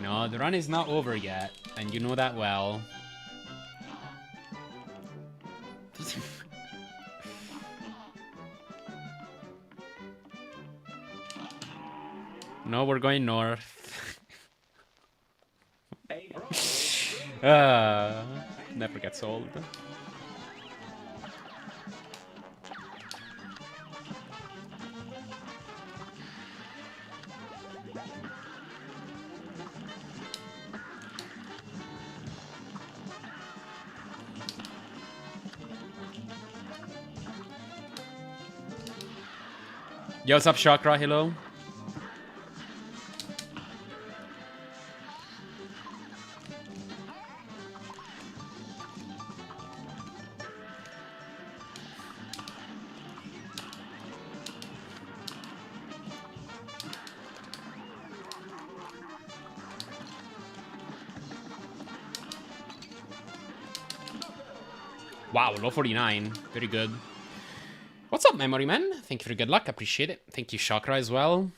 S1: No, the run is not over yet, and you know that well. No, we're going north. Never gets old. Yo, what's up, Chakra? Hello. Wow, low 49. Very good. What's up, Memory Man? Thank you for your good luck. Appreciate it. Thank you, Chakra, as well.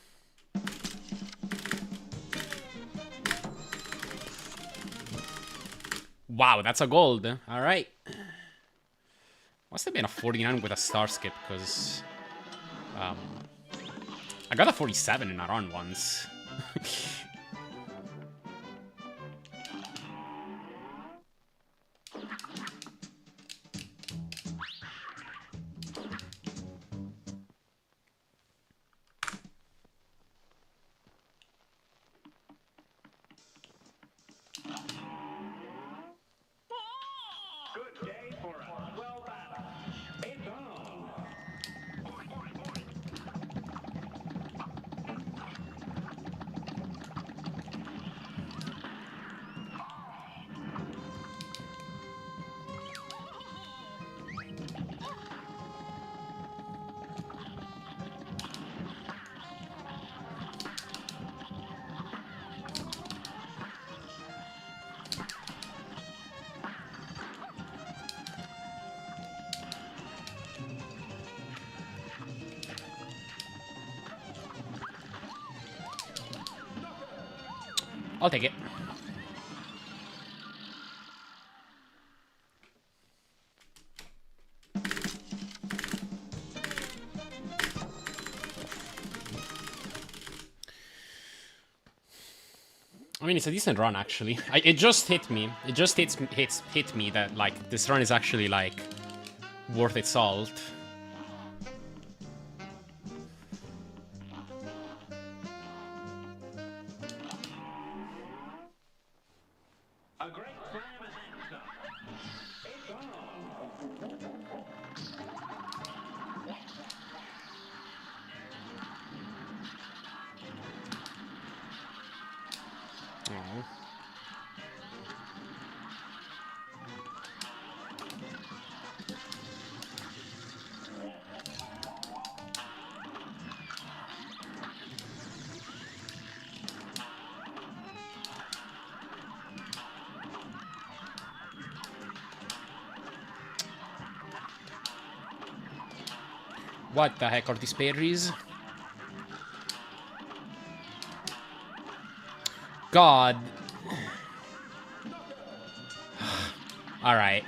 S1: Wow, that's a gold. All right. Must have been a 49 with a star skip, because I got a 47 in a run once. I'll take it. I mean, it's a decent run, actually. It just hit me. It just hit me that, like, this run is actually, like, worth its salt.
S2: A great slam and then some. It's on.
S1: Oh. What the heck are these parries? God. Alright.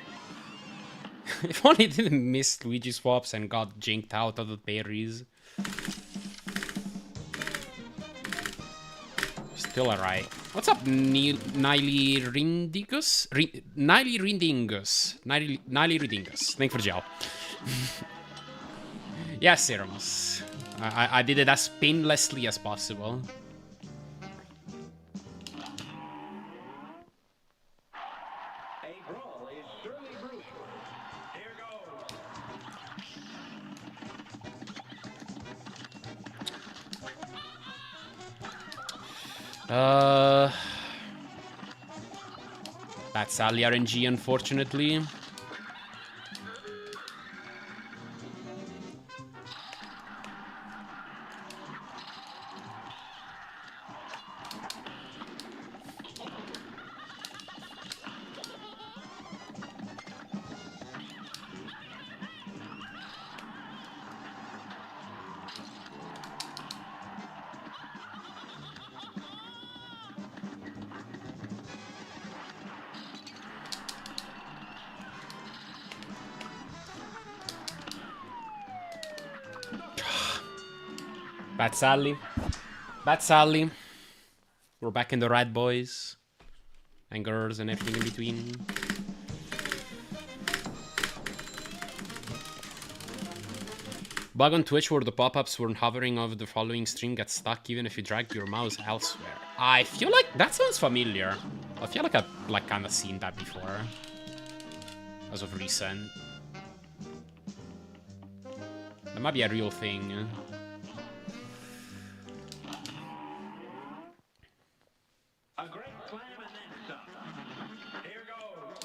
S1: If only it didn't miss Luigi swaps and got jinked out of the parries. Still alright. What's up, Niley Rindingus? Niley Rindingus. Niley Rindingus. Thanks for the gel. Yes, Serums. I did it as painlessly as possible.
S2: A brawl is surely brewing. Here goes.
S1: That's sadly RNG, unfortunately. Bad Sally. Bad Sally. We're back in the red boys. And girls and everything in between. Bug on Twitch where the pop-ups when hovering over the following stream gets stuck even if you drag your mouse elsewhere. I feel like that sounds familiar. I feel like I've kind of seen that before. As of recent. That might be a real thing.
S2: A great slam and then some. Here goes.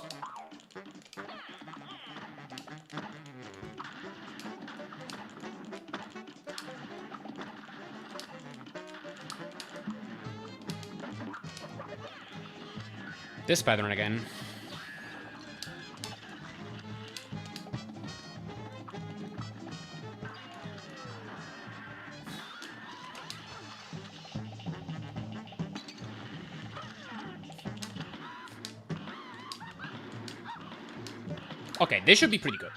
S1: This pattern again. Okay, they should be pretty good.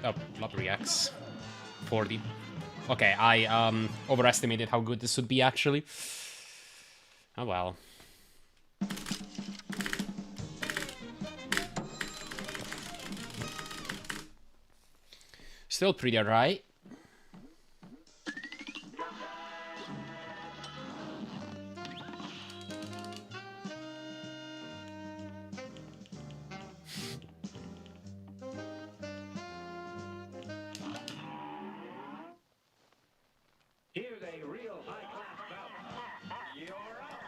S1: Oh, Lop reacts. 40. Okay, I overestimated how good this would be, actually. Oh well. Still pretty alright.
S2: Here's a real high-class bout. You're up.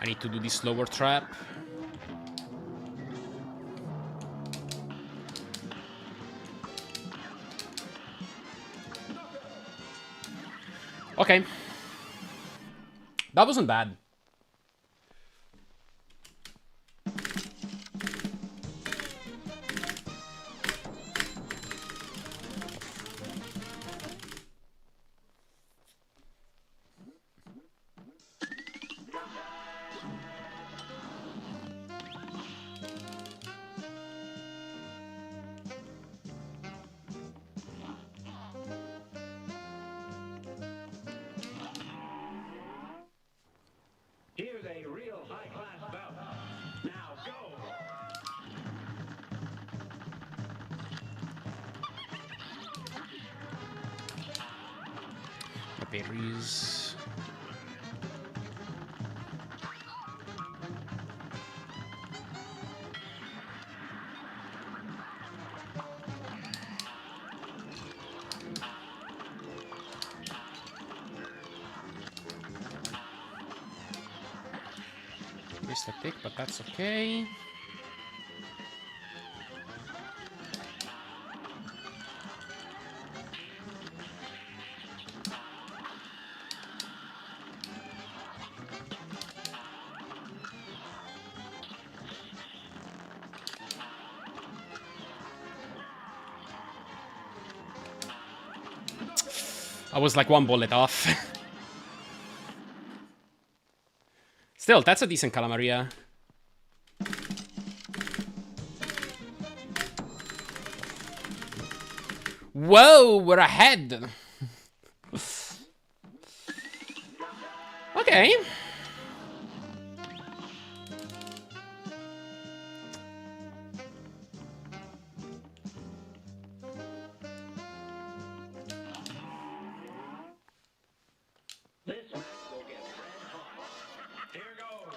S1: I need to do this lower trap. Okay. That wasn't bad.
S2: Here's a real high-class bout. Now go!
S1: The berries. Missed a tick, but that's okay. I was like one bullet off. Still, that's a decent Calamaria. Whoa, we're ahead. Okay.
S2: This match will get red hot. Here goes.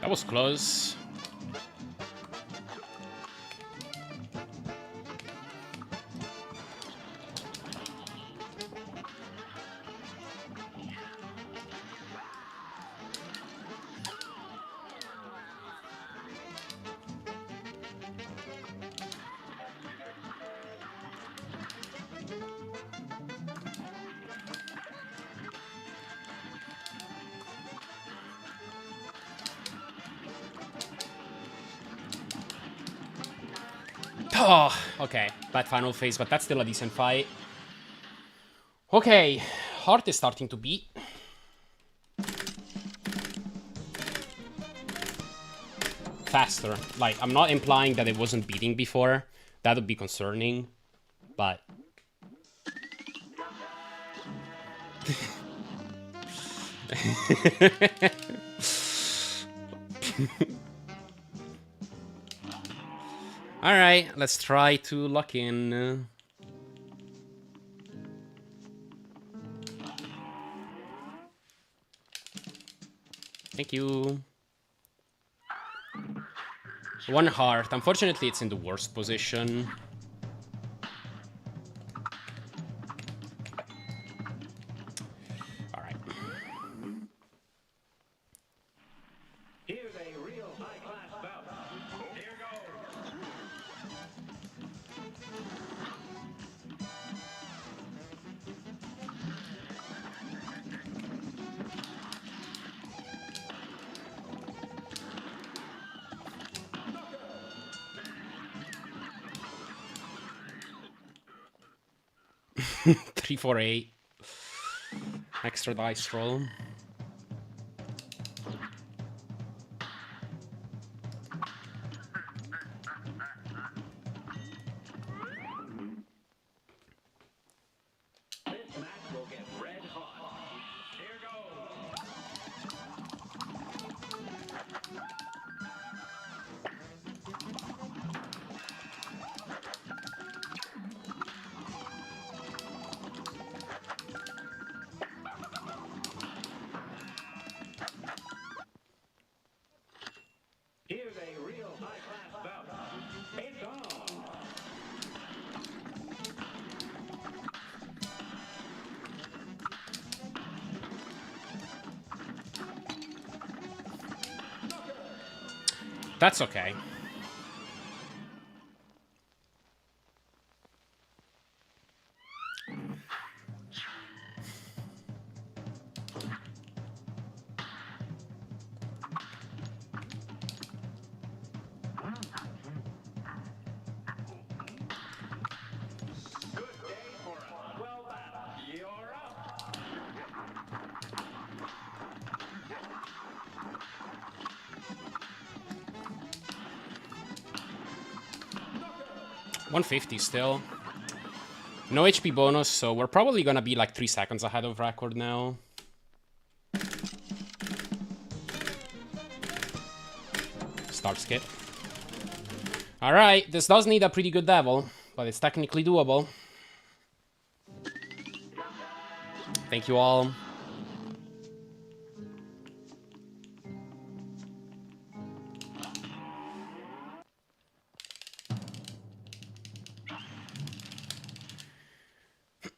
S1: That was close. Oh, okay. Bad final phase, but that's still a decent fight. Okay, heart is starting to beat. Faster. Like, I'm not implying that it wasn't beating before. That would be concerning. But... Alright, let's try to lock in. Thank you. One heart. Unfortunately, it's in the worst position. Alright.
S2: Here's a real high-class bout. Here goes.
S1: Three, 4, 8. Extra dice roll.
S2: This match will get red hot. Here goes.
S1: That's okay.
S2: Good day for a 12 out. You're up.
S1: 150 still. No HP bonus, so we're probably gonna be like 3 seconds ahead of record now. Start skip. Alright, this does need a pretty good level, but it's technically doable. Thank you all.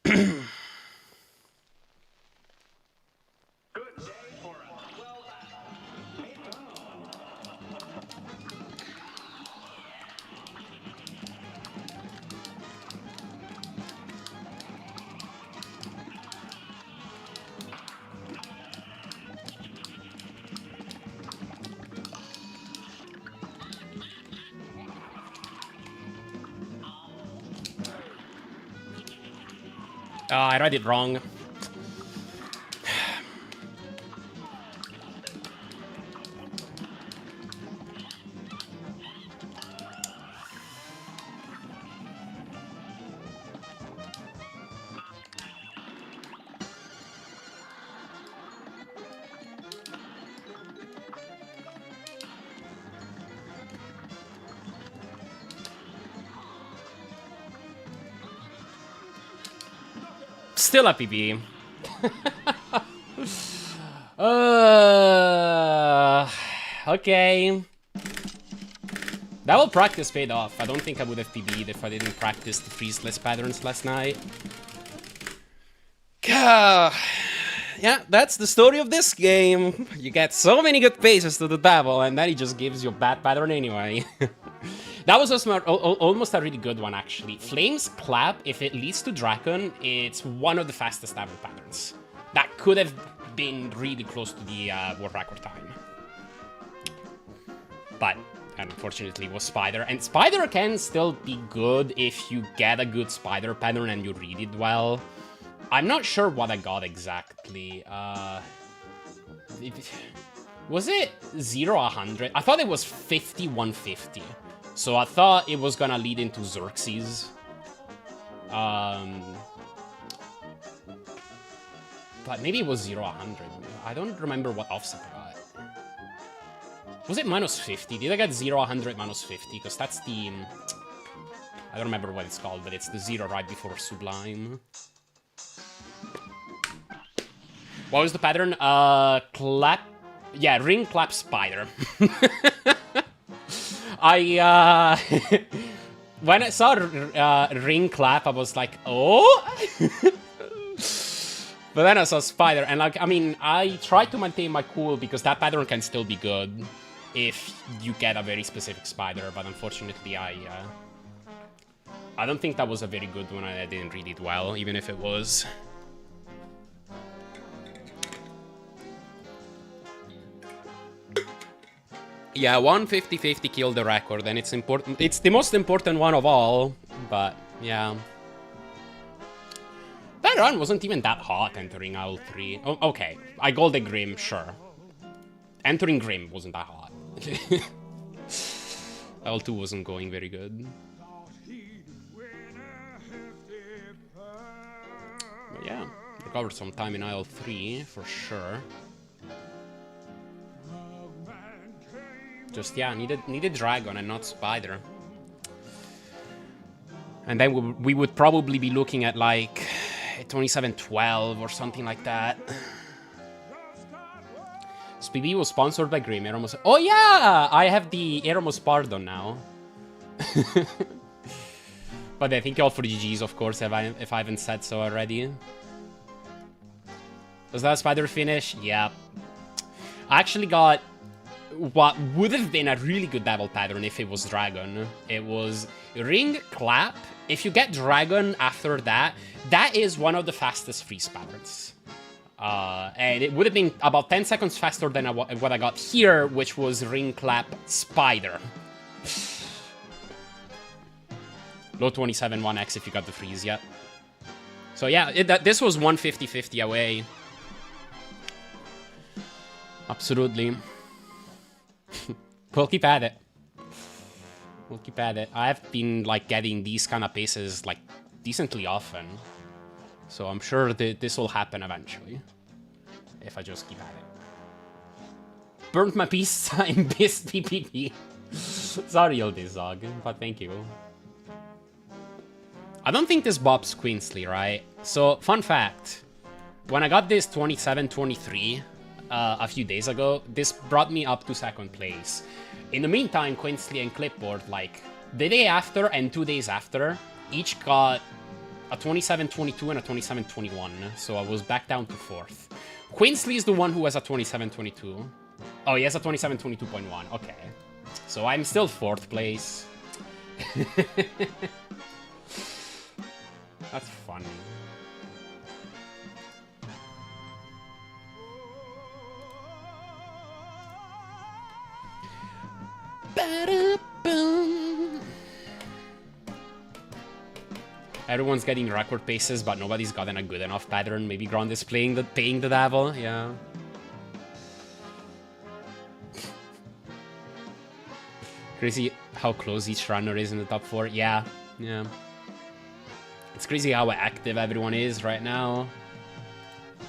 S2: Good day for a 12 out.
S1: I read it wrong. Still a PB. Okay. That whole practice paid off. I don't think I would have PB'd if I didn't practice the freeze-less patterns last night. Yeah, that's the story of this game. You get so many good paces to the devil, and then he just gives you a bad pattern anyway. That was almost a really good one, actually. Flame's Clap, if it leads to Dragon, it's one of the fastest ever patterns. That could have been really close to the world record time. But, unfortunately, it was Spider. And Spider can still be good if you get a good Spider pattern and you read it well. I'm not sure what I got exactly. Was it 0-100? I thought it was 50-150. So I thought it was gonna lead into Xerxes. But maybe it was 0-100. I don't remember what offset I got. Was it -50? Did I get 0-100 -50? Because that's the... I don't remember what it's called, but it's the 0 right before Sublime. What was the pattern? Clap... Yeah, ring, clap, spider. When I saw ring clap, I was like, oh? But then I saw spider, and like, I mean, I tried to maintain my cool because that pattern can still be good if you get a very specific spider, but unfortunately I don't think that was a very good one, and I didn't read it well, even if it was. Yeah, 150-50 killed the record, and it's important. It's the most important one of all, but yeah. That run wasn't even that hot entering Owl 3. Oh, okay, I gold the Grim, sure. Entering Grim wasn't that hot. Owl 2 wasn't going very good. But yeah, recovered some time in Isle 3 for sure. Just, yeah, needed Dragon and not Spider. And then we would probably be looking at, like, 27-12 or something like that. SPB was sponsored by Grim. Eromos. Oh, yeah! I have the Eromos Pardon now. But I thank you all for the GGs, of course, if I haven't said so already. Was that Spider finish? Yeah. I actually got what would have been a really good devil pattern if it was dragon. It was ring, clap. If you get dragon after that, that is one of the fastest freeze patterns. And it would have been about 10 seconds faster than what I got here, which was ring, clap, spider. Low 27 1x if you got the freeze, yeah. So yeah, this was 150-50 away. Absolutely. We'll keep at it. We'll keep at it. I've been, like, getting these kind of paces, like, decently often. So I'm sure that this will happen eventually. If I just keep at it. Burnt my peace sign, pissed PPP. Sorry, old dog, but thank you. I don't think this bops Queensley, right? So, fun fact. When I got this 27-23 a few days ago, this brought me up to 2nd place. In the meantime, Queensley and Clipboard, like, the day after and 2 days after, each got a 27-22 and a 27-21. So I was back down to 4th. Queensley is the one who has a 27-22. Oh, he has a 27-22.1. Okay. So I'm still 4th place. That's funny. Everyone's getting record paces, but nobody's gotten a good enough pattern. Maybe Grond is paying the devil, yeah. Crazy how close each runner is in the top 4. Yeah, yeah. It's crazy how active everyone is right now.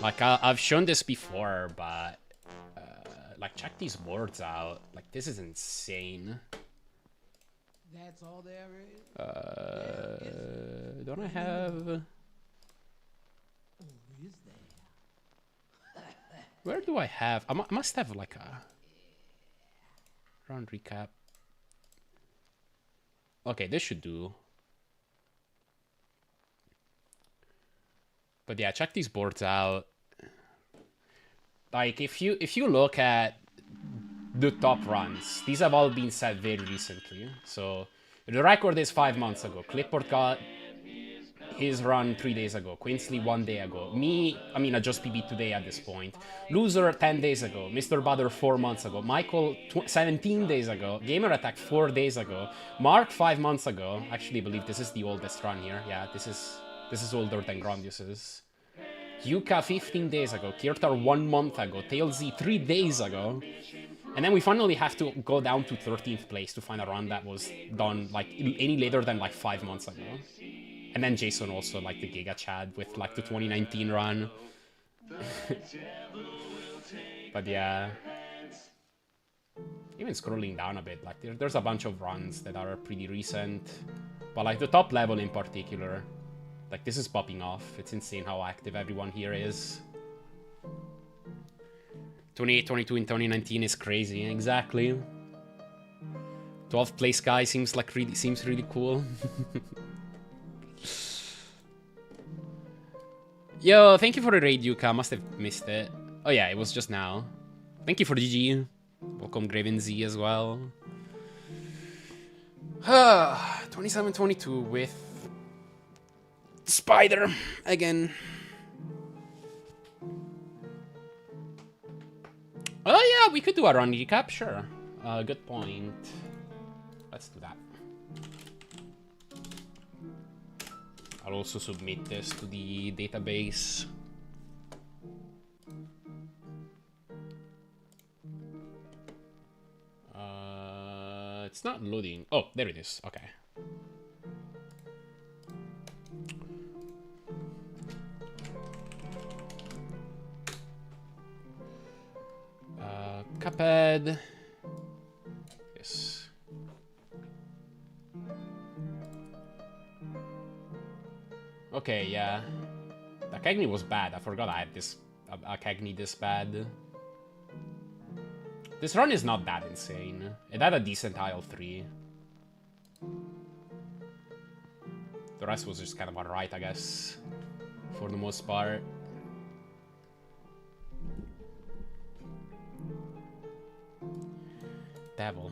S1: Like, I've shown this before, but... like, check these boards out. Like, this is insane.
S4: That's all there is?
S1: Don't I have...
S4: Oh, is there?
S1: Where do I have... I must have, like, a... round recap. Okay, this should do. But yeah, check these boards out. Like, if you look at the top runs, these have all been set very recently. So the record is 5 months ago. Clipboard got his run 3 days ago. Queensley 1 day ago. Me, I mean, I just PB today at this point. Loser 10 days ago. Mr. Butter 4 months ago. Michael 17 days ago. Gamer Attack 4 days ago. Mark 5 months ago. Actually, I believe this is the oldest run here. Yeah, this is older than Grandius's. Yuka 15 days ago. Kirtar 1 month ago. Tailz 3 days ago. And then we finally have to go down to 13th place to find a run that was done like any later than like 5 months ago. And then Jason also, like, the Giga Chad with, like, the 2019 run. But yeah. Even scrolling down a bit, like, there's a bunch of runs that are pretty recent. But, like, the top level in particular, like, this is popping off. It's insane how active everyone here is. 28-22 in 2019 is crazy, exactly. 12th place guy seems really cool. Yo, thank you for the raid, Yuka. Must have missed it. Oh yeah, it was just now. Thank you for GG. Welcome, Graven Z as well. 27-22 with Spider again. Oh yeah, we could do a run recap, sure. Good point. Let's do that. I'll also submit this to the database. It's not loading. Oh, there it is. Okay. Cuphead. Yes. Okay, yeah. The Cagney was bad. I forgot I had this a Cagney this bad. This run is not that insane. It had a decent IL3. The rest was just kind of alright, I guess. For the most part. Devil.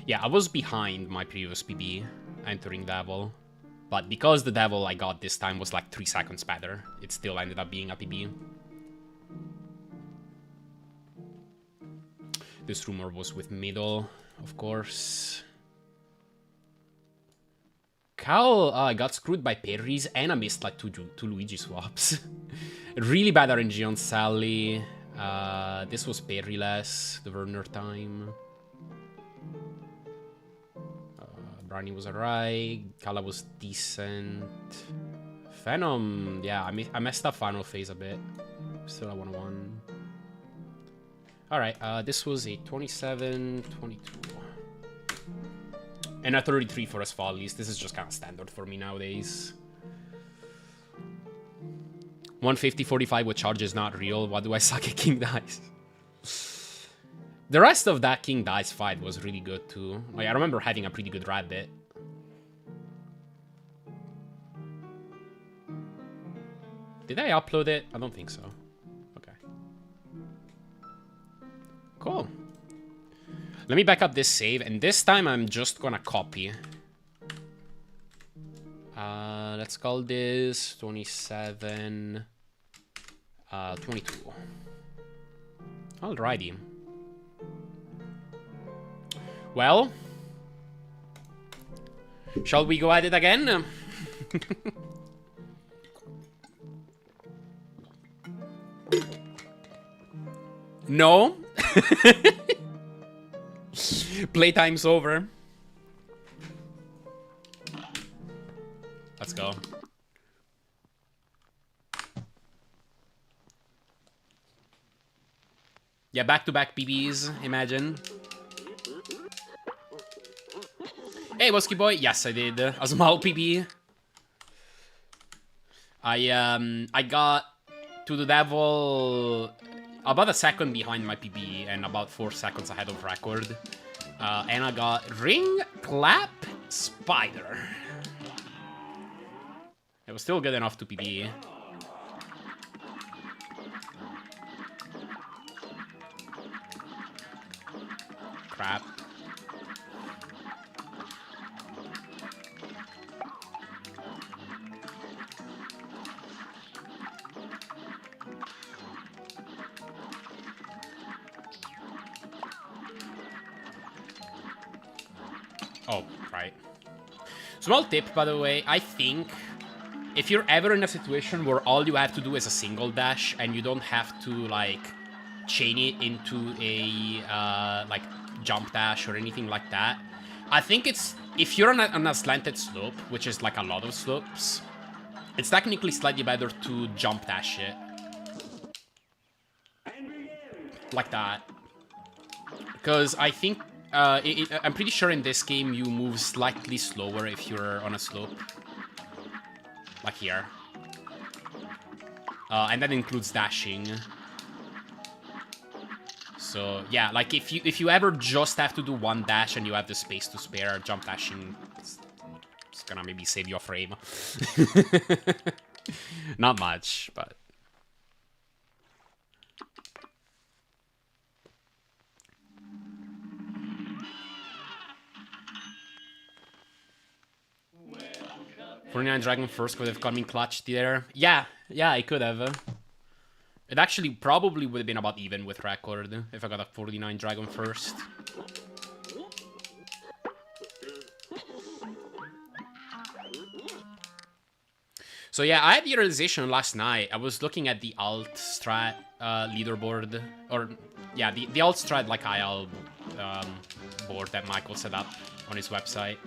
S1: Yeah, I was behind my previous PB entering Devil. But because the Devil I got this time was like 3 seconds better, it still ended up being a PB. This rumor was with middle, of course. Cal got screwed by parries and I missed like two Luigi swaps. Really bad RNG on Sally. This was parryless, the Werner time. Brownie was alright. Kala was decent. Phenom, yeah, I messed up final phase a bit. Still a 1-1. Alright, this was a 27, 22. And a 33 for us follies. This is just kind of standard for me nowadays. 150, 45 with charge is not real. Why do I suck at King Dice? The rest of that King Dice fight was really good too. Like, I remember having a pretty good rabbit. Did I upload it? I don't think so. Okay. Cool. Let me back up this save, and this time I'm just gonna copy. Let's call this 27, 22. Alrighty. Well, shall we go at it again? No. Playtime's over. Let's go. Yeah, back-to-back PBs, imagine. Hey, Wosky boy. Yes, I did. A small PB. I got to the Devil about a second behind my PB and about 4 seconds ahead of record. And I got Ring, Clap, Spider. It was still good enough to PB. Crap. Oh, right. Small tip, by the way, I think if you're ever in a situation where all you have to do is a single dash and you don't have to, like, chain it into a, like, jump dash or anything like that, I think it's, if you're on a slanted slope, which is, like, a lot of slopes, it's technically slightly better to jump dash it. Like that. Because I think, I'm pretty sure in this game you move slightly slower if you're on a slope. Like here. And that includes dashing. So, yeah, like if you ever just have to do one dash and you have the space to spare, jump dashing, it's gonna maybe save you a frame. Not much, but... $49 Dragon first could have come in clutch there. Yeah, I could have. It actually probably would have been about even with record if I got a 49 Dragon first. So yeah, I had the realization last night. I was looking at the alt strat leaderboard, or yeah, the alt strat like IL board that Michael set up on his website.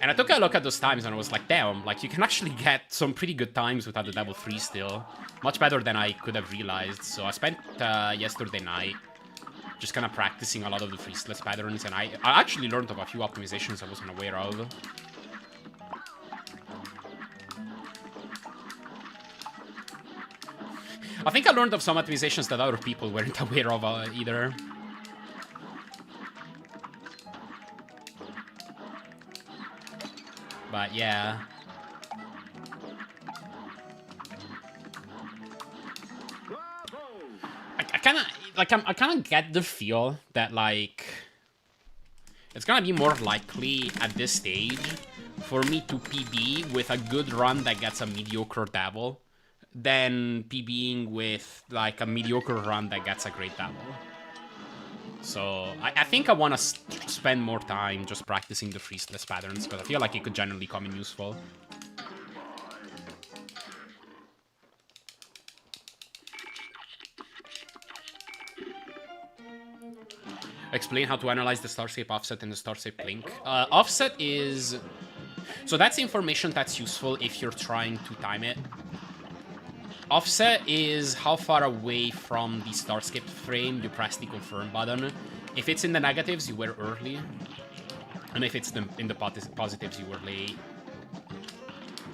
S1: And I took a look at those times and I was like, damn, like you can actually get some pretty good times without the Devil 3 still. Much better than I could have realized. So I spent yesterday night just kind of practicing a lot of the freestless patterns, and I actually learned of a few optimizations I wasn't aware of. I think I learned of some optimizations that other people weren't aware of either. But yeah. I kind of like I kind of get the feel that like it's gonna be more likely at this stage for me to PB with a good run that gets a mediocre devil than PBing with like a mediocre run that gets a great devil. So I think I want to spend more time just practicing the freeze-less patterns because I feel like it could generally come in useful. Explain how to analyze the starscape offset and the starscape blink. Offset is... So that's information that's useful if you're trying to time it. Offset is how far away from the starscape frame you press the confirm button. If it's in the negatives, you were early. And if it's in the positives, you were late.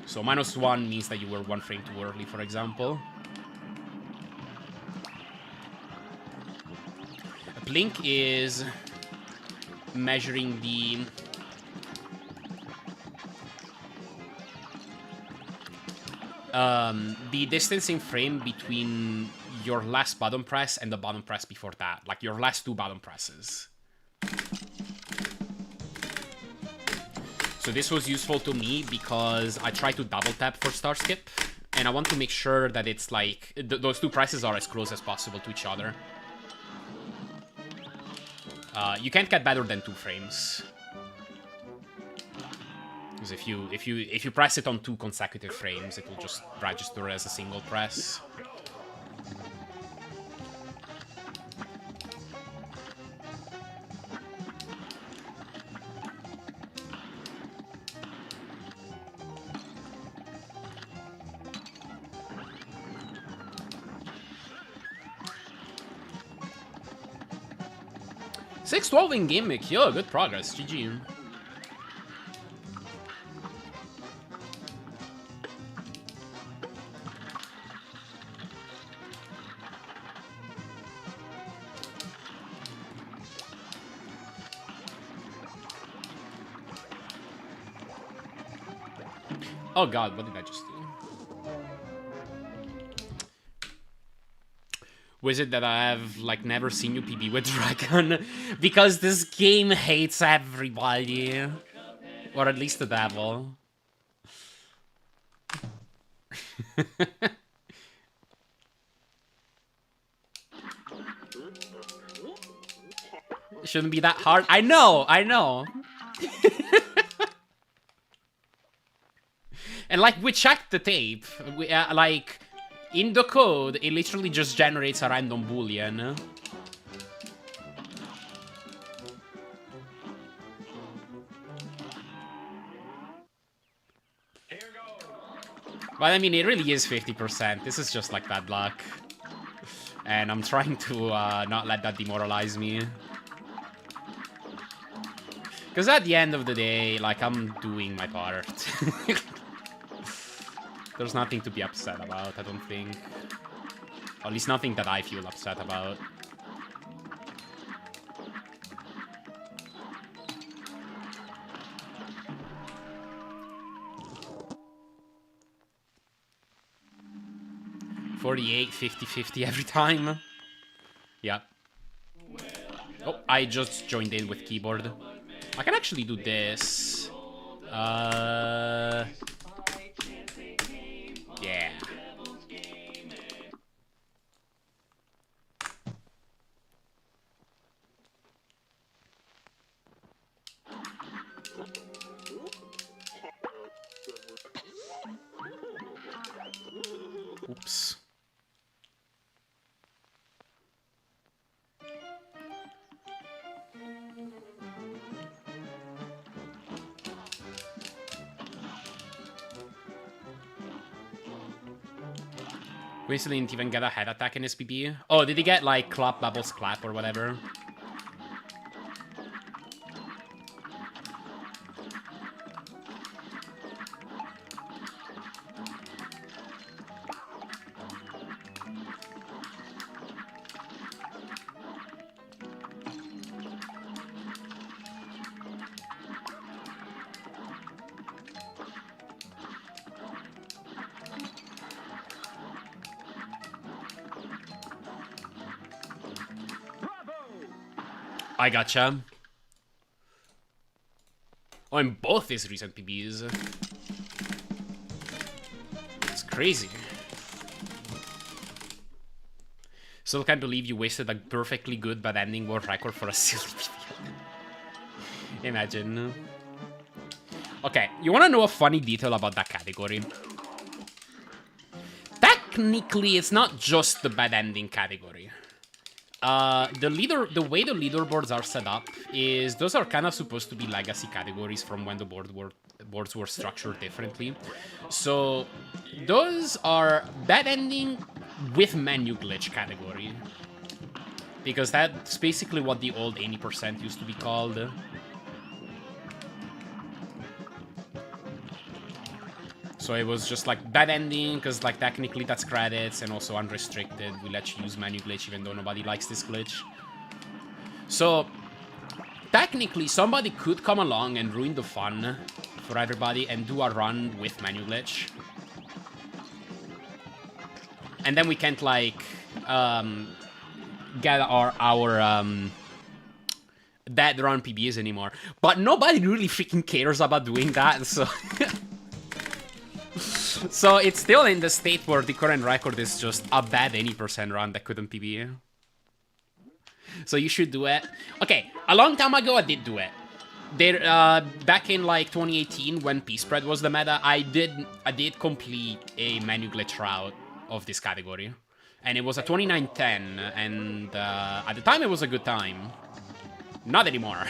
S1: So -1 means that you were 1 frame too early, for example. Blink is measuring the distance in frame between your last button press and the button press before that, like your last 2 button presses. So this was useful to me because I try to double tap for Starskip, and I want to make sure that it's like those 2 presses are as close as possible to each other. You can't get better than 2 frames. Because if you press it on 2 consecutive frames, it will just register as a single press. $6.12 in gimmick, yo, good progress, GG. Oh god, what did I just do? Was it that I have, like, never seen you PB with Dragon? Because this game hates everybody. Or at least the devil. It shouldn't be that hard. I know, I know. And, like, we checked the tape. We, like, in the code, it literally just generates a random boolean. But, I mean, it really is 50%. This is just, like, bad luck. And I'm trying to not let that demoralize me. Because at the end of the day, like, I'm doing my part. There's nothing to be upset about, I don't think. Or at least nothing that I feel upset about. $48, 50, 50 every time. Yeah. Oh, I just joined in with keyboard. I can actually do this. Yeah. Oops. Weasley didn't even get a head attack in his PB. Oh, did he get, like, clap, bubbles, clap, or whatever? I gotcha. Oh, in both these recent PBs. It's crazy. Still can't believe you wasted a perfectly good bad ending world record for a silly PB. Imagine. Okay, you wanna know a funny detail about that category? Technically, it's not just the bad ending category. The way the leaderboards are set up is those are kind of supposed to be legacy categories from when the boards were structured differently. So those are bad ending with menu glitch category, because that's basically what the old 80% used to be called. So it was just like bad ending, because like technically that's credits, and also unrestricted. We let you use menu glitch even though nobody likes this glitch. So technically somebody could come along and ruin the fun for everybody and do a run with menu glitch. And then we can't like get our dead run PBs anymore. But nobody really freaking cares about doing that, so so it's still in the state where the current record is just a bad 80% run that couldn't PB. So you should do it. Okay, a long time ago I did do it. There, back in like 2018 when P-Spread was the meta, I did complete a menu glitch route of this category. And it was a 29:10, and at the time it was a good time. Not anymore.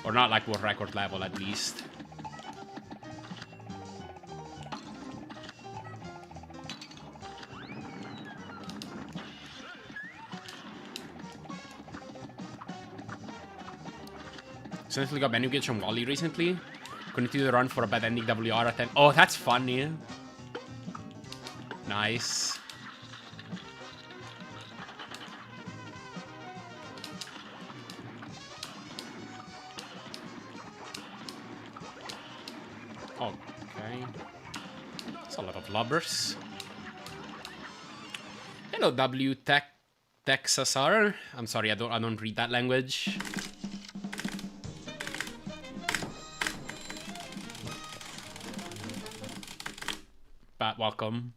S1: Or not like world record level, at least. Essentially got menu glitch on Wally recently. Continue to run for a bad ending WR at 10. Oh, that's funny. Nice. Okay. That's a lot of lubbers. Hello, W Texas R. I'm sorry, I don't read that language. But welcome.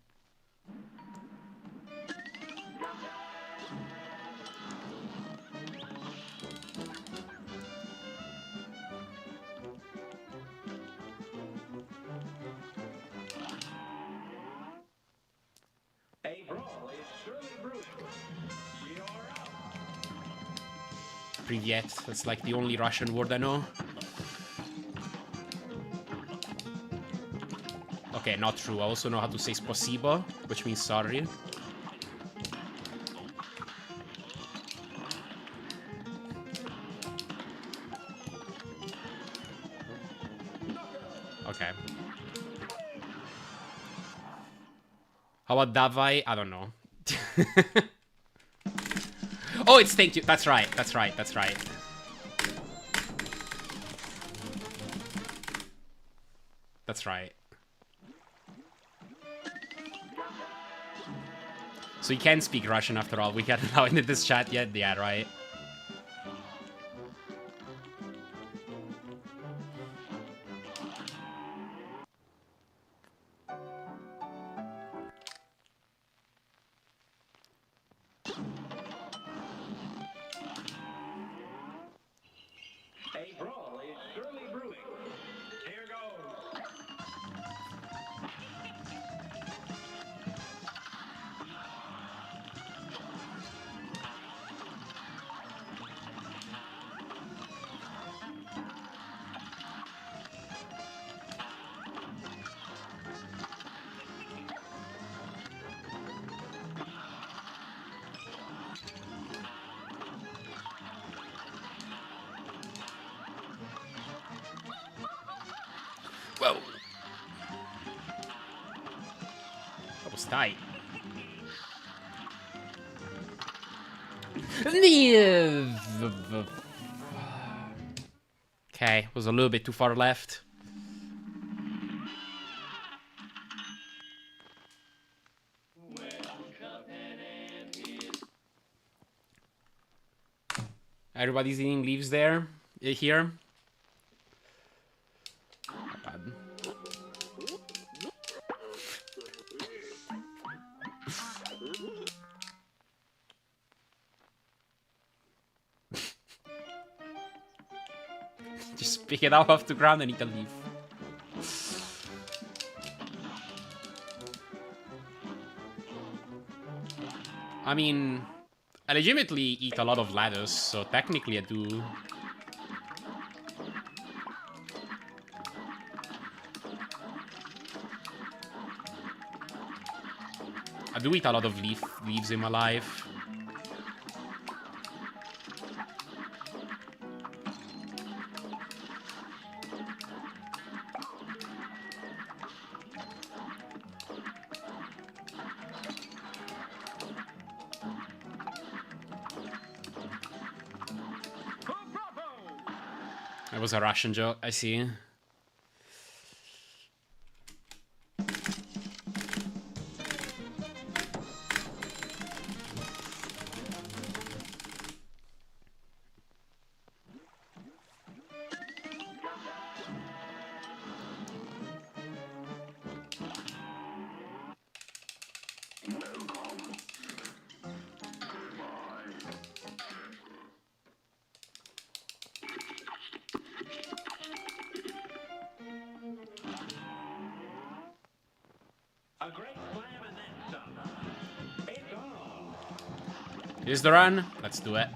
S2: A brawl is surely brewing. You're up.
S1: Privyet. That's like the only Russian word I know. Okay, not true. I also know how to say spasibo, which means sorry. Okay. How about Davai? I don't know. Oh, it's thank you. That's right. That's right. That's right. That's right. So you can speak Russian after all. We can't allow into this chat yet. Yeah, right.
S2: A brawl is surely brewing. Here goes.
S1: Whoa. That was tight. Okay, was a little bit too far left. Everybody's eating leaves there. Here. Not bad. Just pick it up off the ground and eat a leaf. I mean, I legitimately eat a lot of lettuce, so technically I do. I do eat a lot of leaves in my life. That was a Russian joke, I see.
S2: A great slam and then some. It's on.
S1: Here's the run. Let's do it.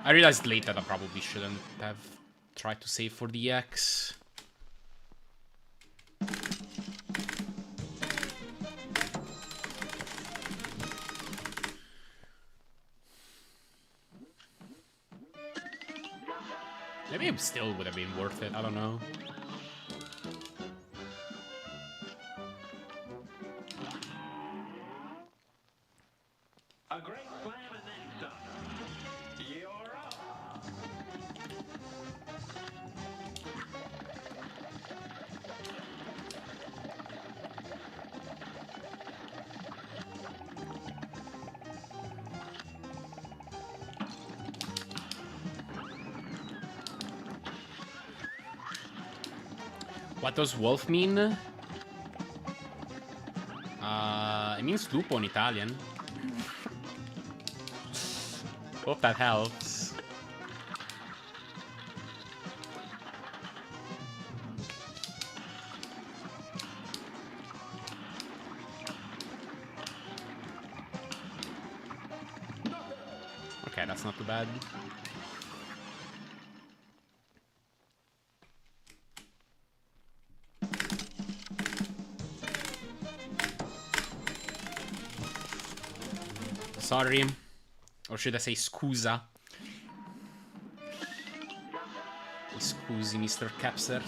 S1: I realized late that I probably shouldn't have tried to save for the X. Maybe it still would have been worth it, I don't know.
S2: A great slam and then some. You're up.
S1: What does wolf mean? It means lupo in Italian. Hope that helps. Okay, that's not too bad. Sorry. Or should I say scusa? Scusi, Mr. Capsert.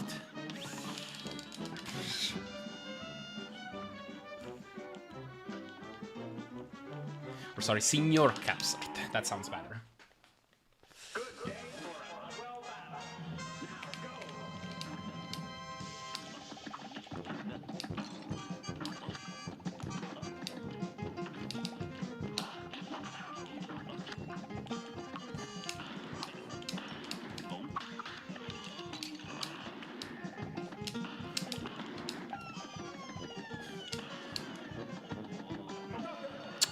S1: Or sorry, Signor Capsert. That sounds better.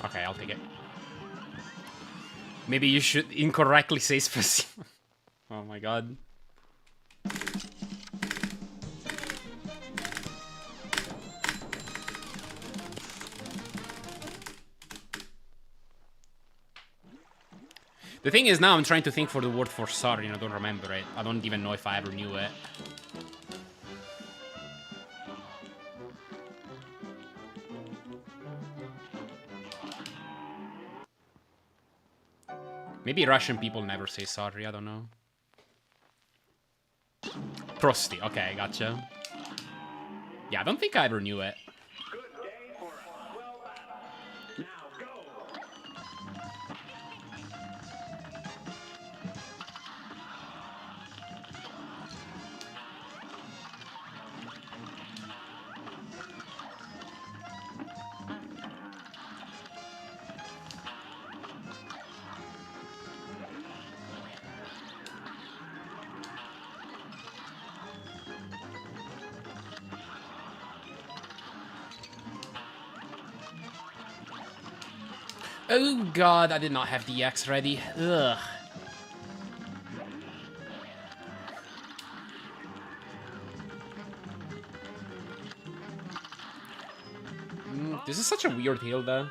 S1: Okay, I'll take it. Maybe you should incorrectly say spasibo. Oh my god. The thing is, now I'm trying to think for the word for sorry and I don't remember it. I don't even know if I ever knew it. Maybe Russian people never say sorry, I don't know. Prosti, okay, gotcha. Yeah, I don't think I ever knew it.
S2: Good day for a swell battle. Now go.
S1: Oh god, I did not have the X ready. Ugh. This is such a weird hill, though.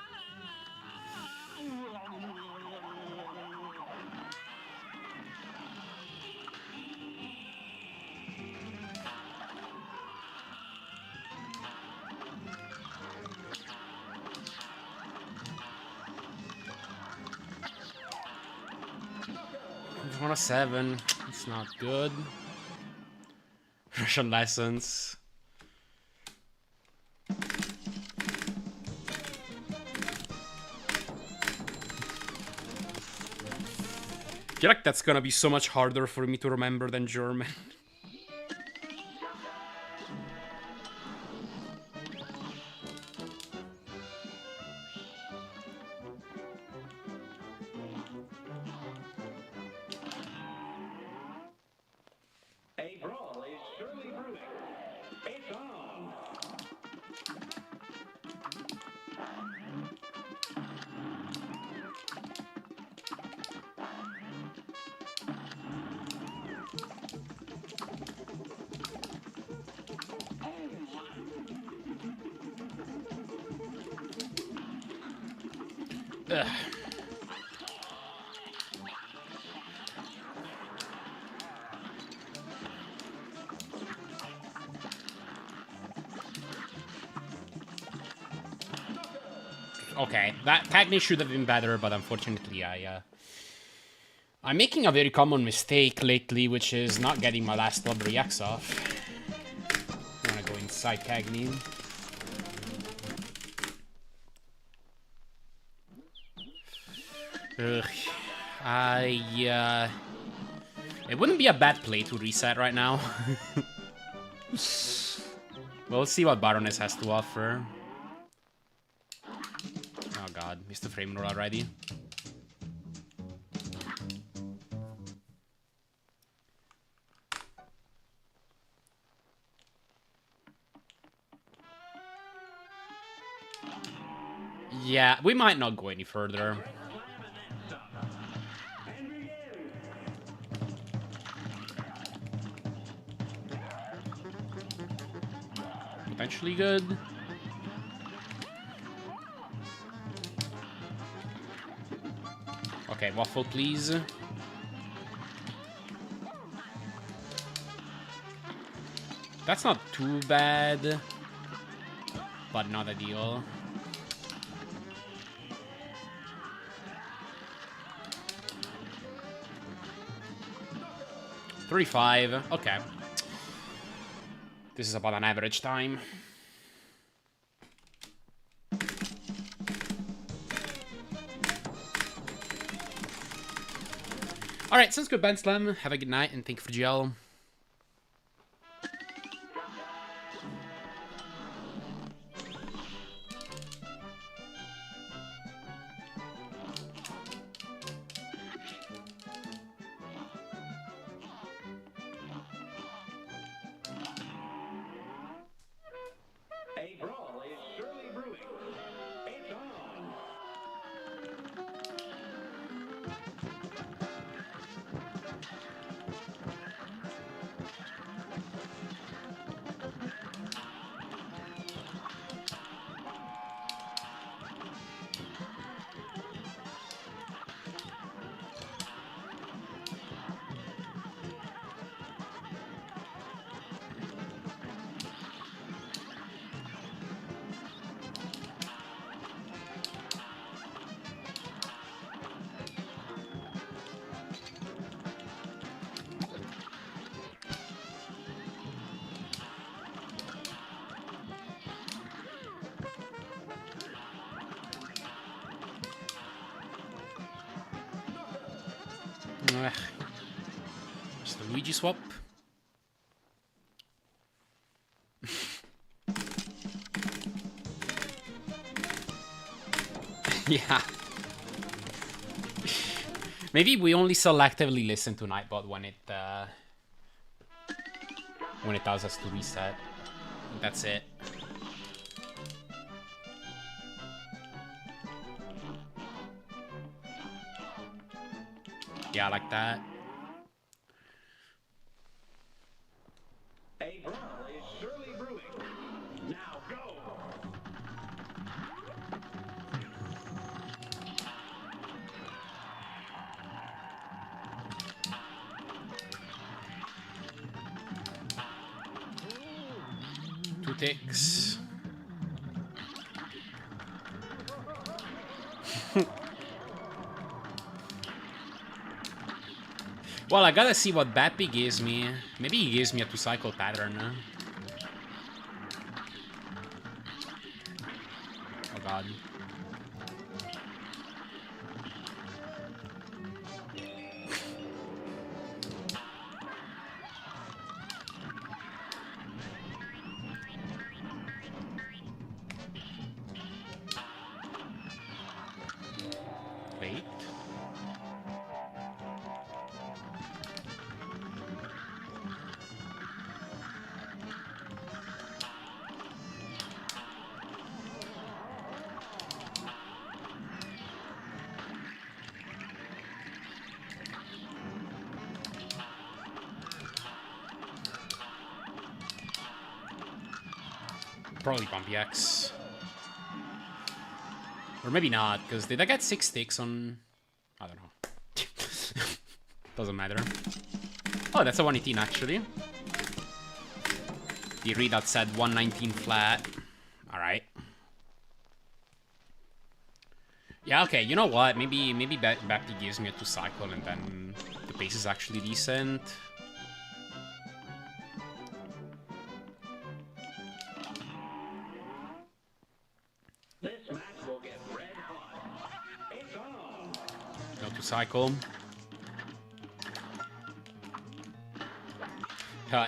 S1: One of 7. It's not good. Russian lessons. I feel like that's gonna be so much harder for me to remember than German.
S2: A brawl is surely brewing. It's on.
S1: Ugh. Okay, that technically should have been better, but unfortunately I'm making a very common mistake lately, which is not getting my last level reacts off. I'm gonna go inside Cagney. Ugh. It wouldn't be a bad play to reset right now. Well, let's see what Baroness has to offer. Oh god, missed the frame roll already. Yeah, we might not go any further. Potentially good. Okay, waffle, please. That's not too bad, but not ideal. $35. Okay. This is about an average time. Alright, sounds good, Ben Slam. Have a good night, and thank you for GL.
S2: A brawl is surely brewing. It's on.
S1: Just a Luigi swap. Yeah. Maybe we only selectively listen to Nightbot when it tells us to reset. That's it. Yeah, like that.
S2: A brawl is surely brewing. Now go!
S1: Two ticks. Well, I gotta see what Bappy gives me. Maybe he gives me a 2-cycle pattern. Oh god. Wait. Probably Bumpy X. Or maybe not, because did I get 6 ticks on... I don't know. Doesn't matter. Oh, that's a 118 actually. The readout said 119 flat. Alright. Yeah, okay, you know what? Maybe Bappy gives me a 2-cycle and then the pace is actually decent.
S2: This match will get red hot. It's on!
S1: No 2-cycle.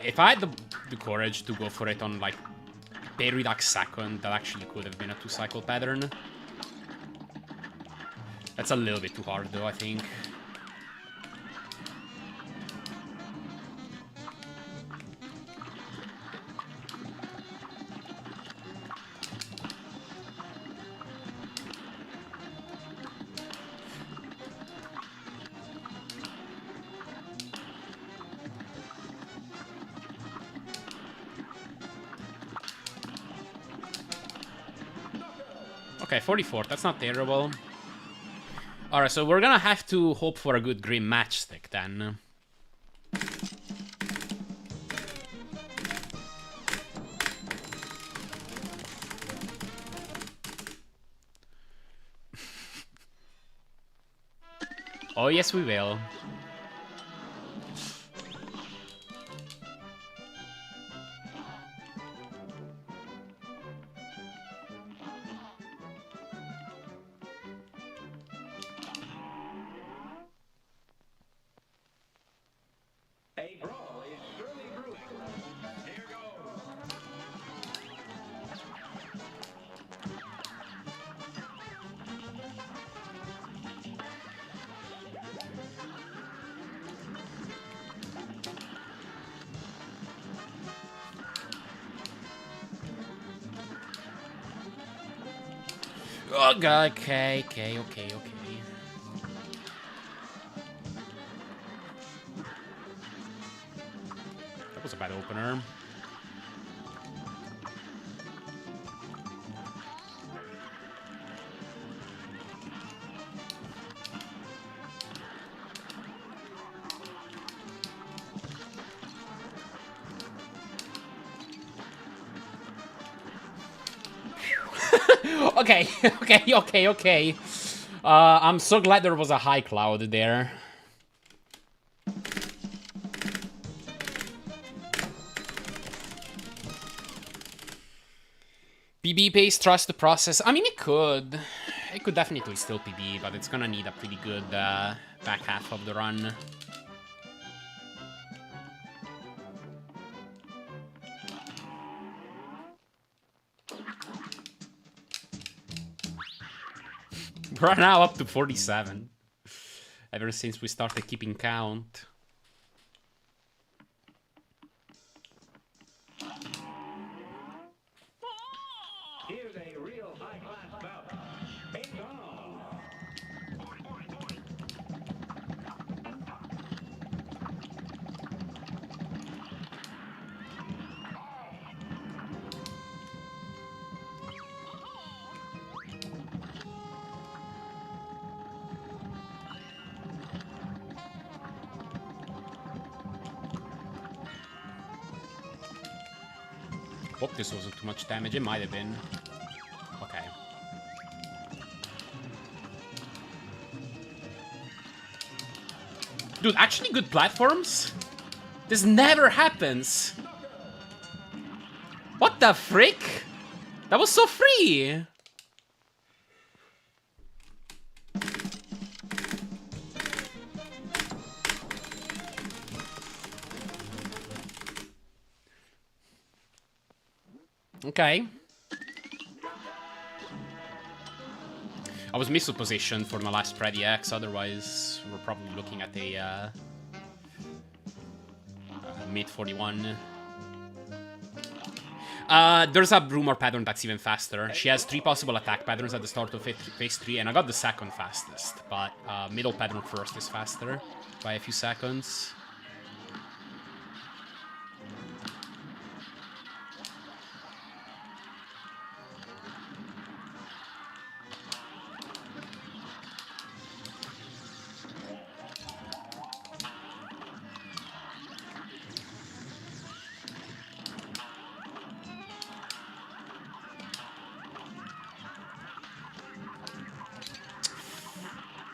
S1: If I had the courage to go for it on like Peridax second, that actually could have been a 2-cycle pattern. That's a little bit too hard though, I think. Okay, 44, that's not terrible. Alright, so we're gonna have to hope for a good green matchstick then. Oh yes, we will.
S2: A brawl is surely brewing. Here goes!
S1: Oh god, okay. That was a bad opener. Okay. I'm so glad there was a high cloud there. PB pace, trust the process. I mean, it could. It could definitely still PB, but it's gonna need a pretty good back half of the run. We're now up to 47. Ever since we started keeping count.
S2: Here's a real high-class bout. It's on.
S1: Hope this wasn't too much damage. It might have been. Okay. Dude, actually good platforms? This never happens. What the frick? That was so free. Okay. I was mispositioned for my last Freddy X, otherwise we're probably looking at a mid 41. There's a rumor pattern that's even faster. She has 3 possible attack patterns at the start of phase 3, and I got the second fastest, but middle pattern first is faster by a few seconds.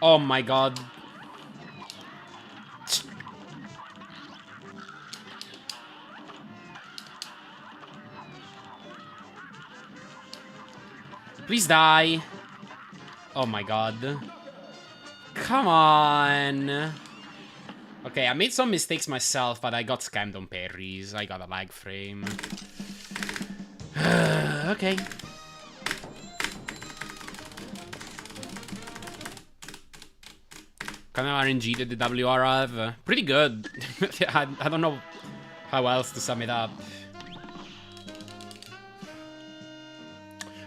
S1: Oh my god. Please die. Oh my god. Come on. Okay, I made some mistakes myself, but I got scammed on parries. I got a lag frame. Okay. Kind of RNG did the WR have? Pretty good. I don't know how else to sum it up.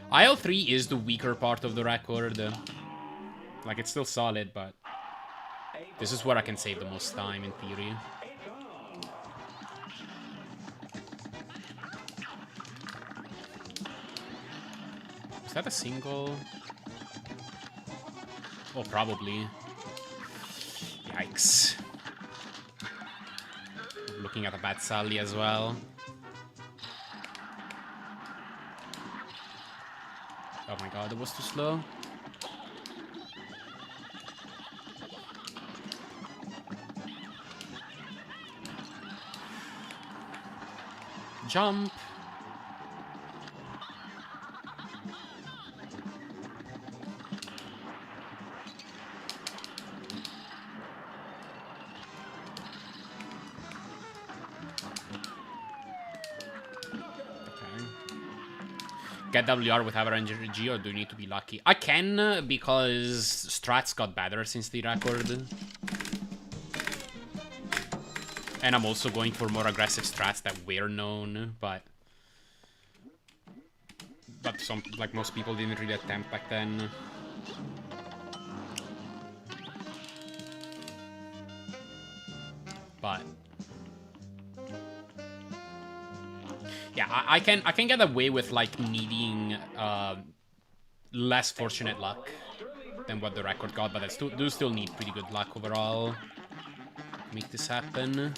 S1: IL3 is the weaker part of the record. Like, it's still solid, but this is where I can save the most time, in theory. Is that a single? Oh, probably. Yikes. Looking at a bad Sally as well. Oh my god, it was too slow. Jump. Get WR with RNG, or do you need to be lucky? I can, because strats got better since the record. And I'm also going for more aggressive strats that were known, but some, like, most people didn't really attempt back then. But yeah, I can get away with, like, needing less fortunate luck than what the record got, but I do still need pretty good luck overall to make this happen.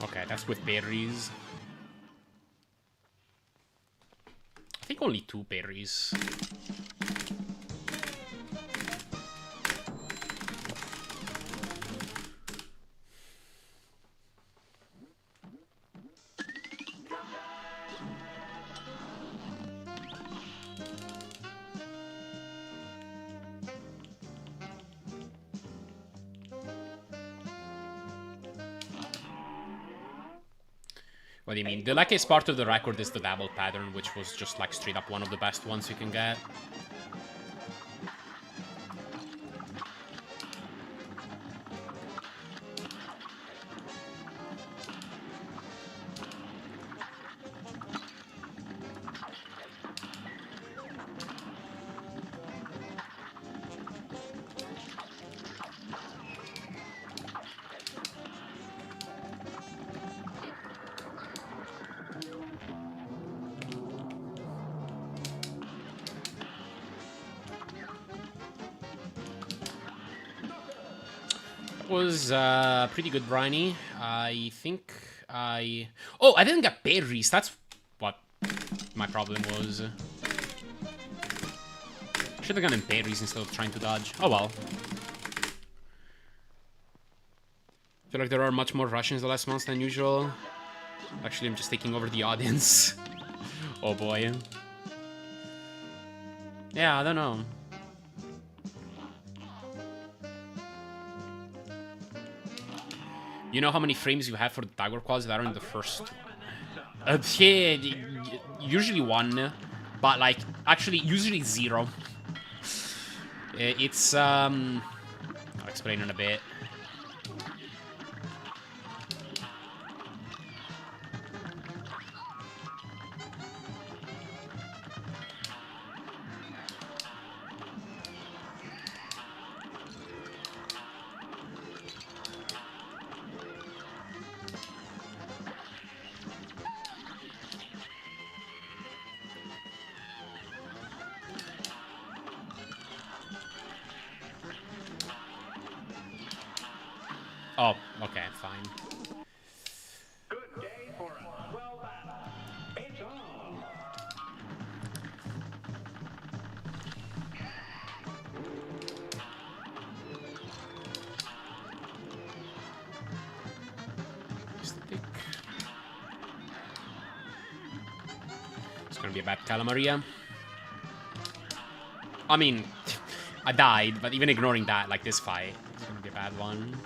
S1: Okay, that's with berries. I think think only 2 parries. What do you mean? The luckiest part of the record is the double pattern, which was just like straight up one of the best ones you can get. Was pretty good, Briny. I think I... Oh, I didn't get parries. That's what my problem was. Should have gotten parries instead of trying to dodge. Oh well. I feel like there are much more Russians the last months than usual. Actually, I'm just taking over the audience. Oh boy. Yeah, I don't know. You know how many frames you have for the Tiger Quads that are in the first? Yeah, usually 1, but like actually usually 0. It's I'll explain in a bit. Oh, okay, fine.
S2: Good day for a swell battle. It's on.
S1: It's gonna be a bad Calamaria. I mean, I died, but even ignoring that, like this fight, it's gonna be a bad one.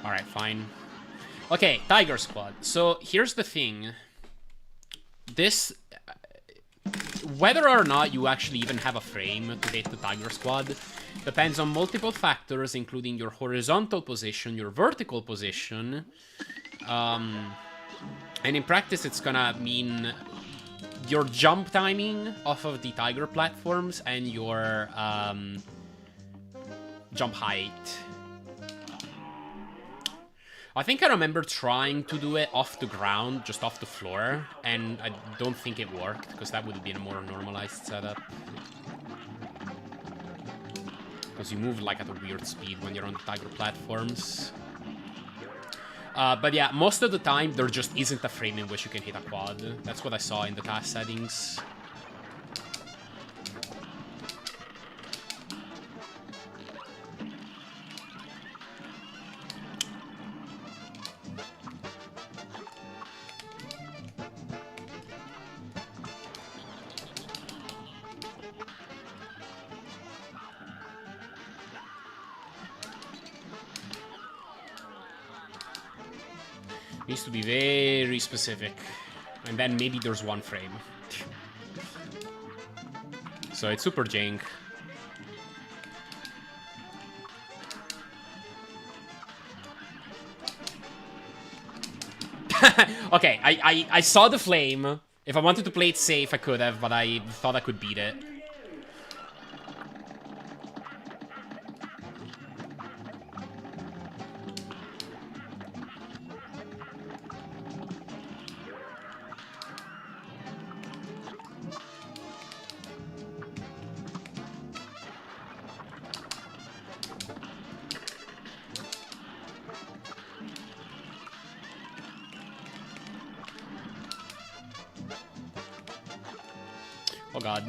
S1: Alright, fine. Okay, Tiger Squad. So, here's the thing. This... whether or not you actually even have a frame to hit the Tiger Squad depends on multiple factors, including your horizontal position, your vertical position. And in practice, it's gonna mean your jump timing off of the Tiger platforms and your jump height. I think I remember trying to do it off the ground, just off the floor, and I don't think it worked, because that would have been a more normalized setup. Because you move like at a weird speed when you're on the Tiger platforms. But yeah, most of the time, there just isn't a frame in which you can hit a quad. That's what I saw in the task settings. Needs to be very specific. And then maybe there's one frame. So it's super jank. Okay, I saw the flame. If I wanted to play it safe, I could have, but I thought I could beat it. Oh god.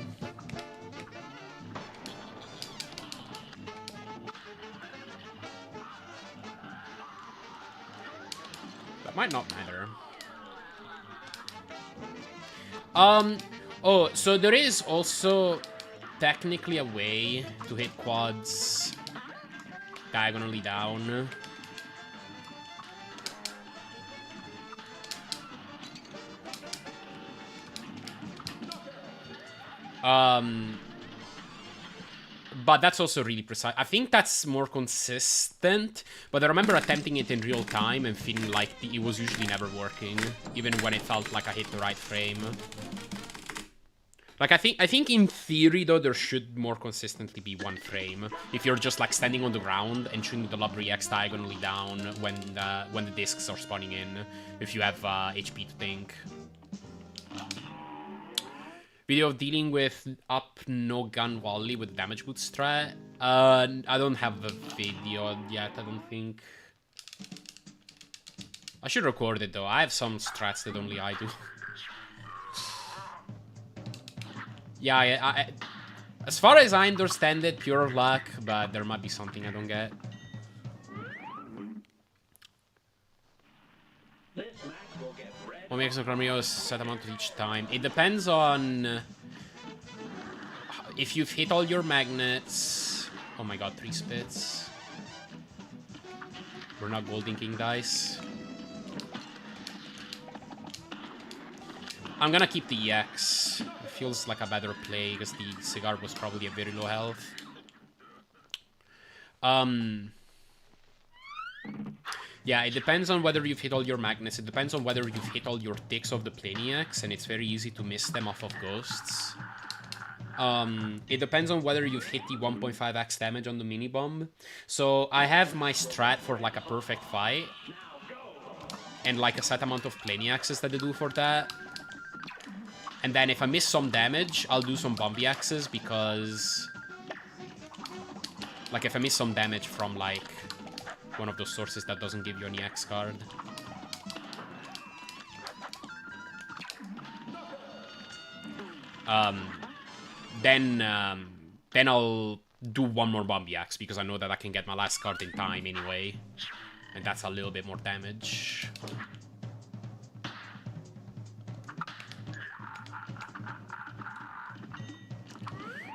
S1: That might not matter. Oh, so there is also technically a way to hit quads diagonally down. But that's also really precise. I think that's more consistent, but I remember attempting it in real time and feeling like it was usually never working, even when it felt like I hit the right frame. Like, I think in theory, though, there should more consistently be one frame. If you're just, like, standing on the ground and shooting the lob reacts diagonally down when the discs are spawning in, if you have HP to think. Video of dealing with up no gun volley with damage boot strat. I don't have the video yet, I don't think. I should record it though. I have some strats that only I do. Yeah, as far as I understand it, pure luck, but there might be something I don't get. What makes a Cramio set amount each time? It depends on if you've hit all your magnets. Oh my god, 3 spits. We're not Golden King dice. I'm gonna keep the EX. It feels like a better play because the cigar was probably a very low health. Yeah, it depends on whether you've hit all your magnets. It depends on whether you've hit all your ticks of the Planiacs, and it's very easy to miss them off of ghosts. It depends on whether you've hit the 1.5x damage on the mini bomb. So I have my strat for like a perfect fight, and like a set amount of Planiaxes that I do for that. And then if I miss some damage, I'll do some Bombi axes because, like, if I miss some damage from like one of those sources that doesn't give you an EX card. Then I'll do one more Bombi Axe because I know that I can get my last card in time anyway. And that's a little bit more damage.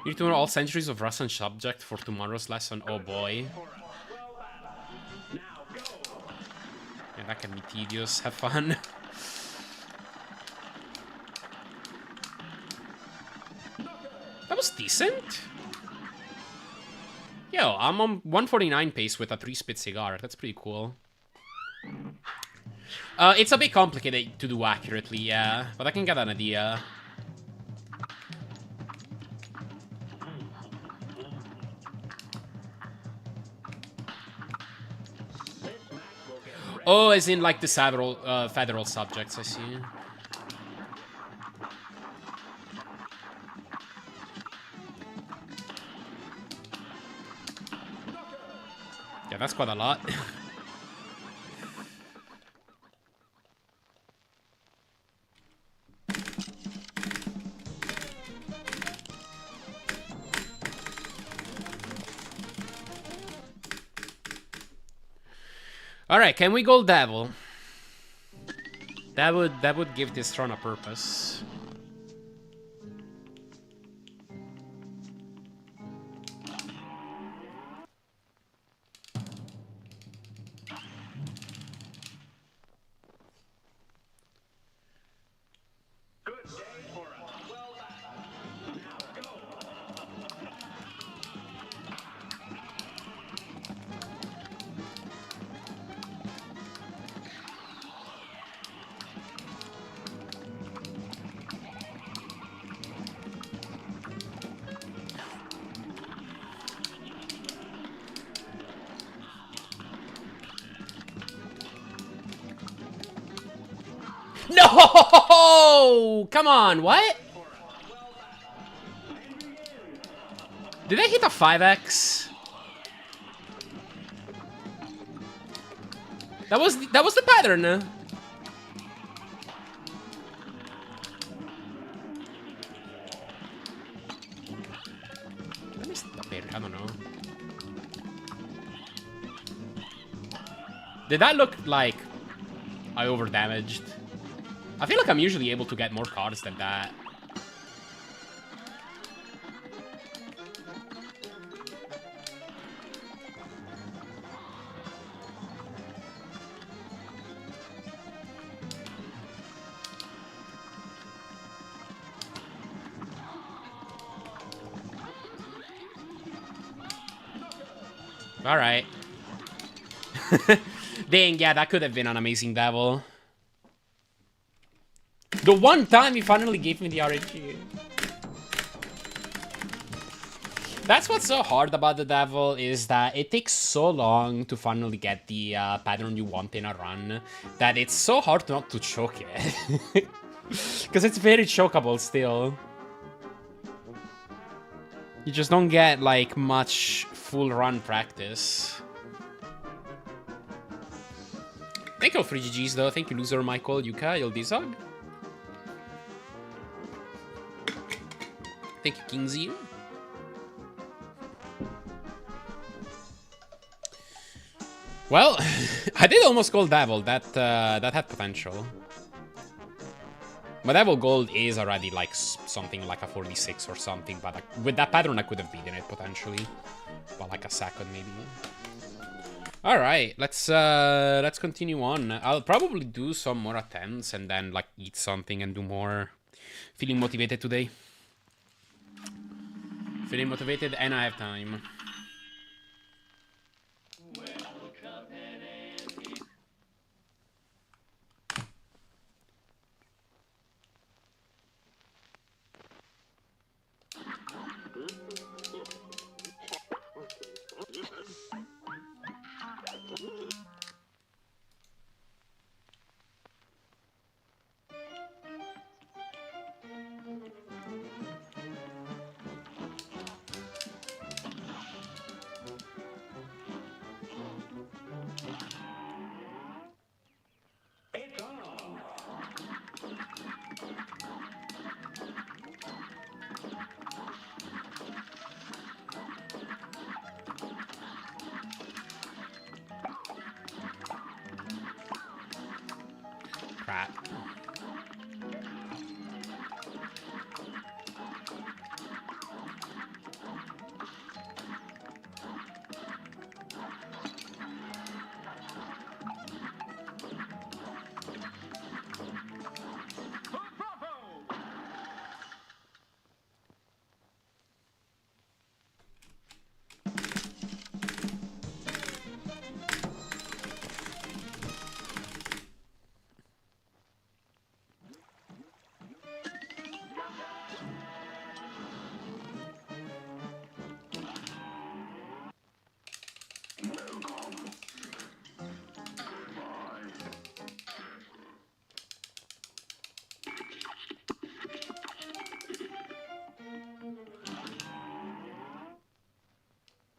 S1: You need to know all centuries of Russian subject for tomorrow's lesson. Oh boy. Yeah, that can be tedious. Have fun. That was decent. Yo, I'm on 149 pace with a 3-spit cigar. That's pretty cool. It's a bit complicated to do accurately, yeah. But I can get an idea. Oh, as in like the federal subjects, I see. Yeah, that's quite a lot. Alright, can we Gold Devil? That would give this run a purpose. No! Come on, what? Did I hit a 5x? That was the pattern. Let me stop it. I don't know. Did that look like I overdamaged? I feel like I'm usually able to get more cards than that. All right. Dang, yeah, that could have been an amazing devil. The one time he finally gave me the RNG. That's what's so hard about the devil, is that it takes so long to finally get the pattern you want in a run, that it's so hard not to choke it. Because it's very chokeable still. You just don't get, like, much full run practice. Thank you all for GGs, though. Thank you, Loser, Michael, Yuka, Ildizog. Thank you, Kingsy. Well, I did almost gold devil. That had potential. My devil gold is already like something like a 46 or something, but with that pattern I could have beaten it potentially, by like a second maybe. All right, let's continue on. I'll probably do some more attempts and then like eat something and do more. Feeling motivated today. Feeling motivated and I have time. Crap.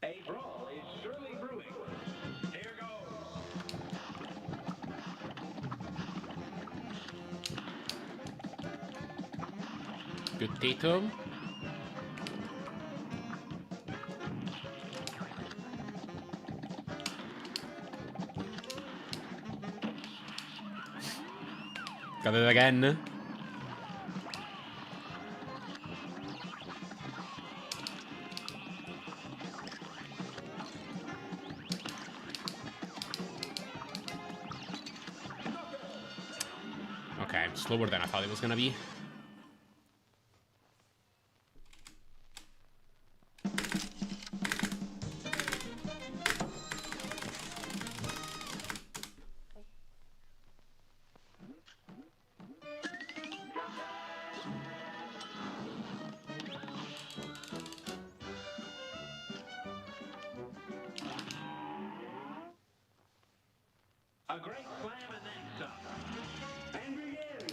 S2: A brawl is surely brewing. Here goes.
S1: Good Tatum. Got it again. Okay, slower than I thought it was gonna be.
S2: A great slam and then some. And begin.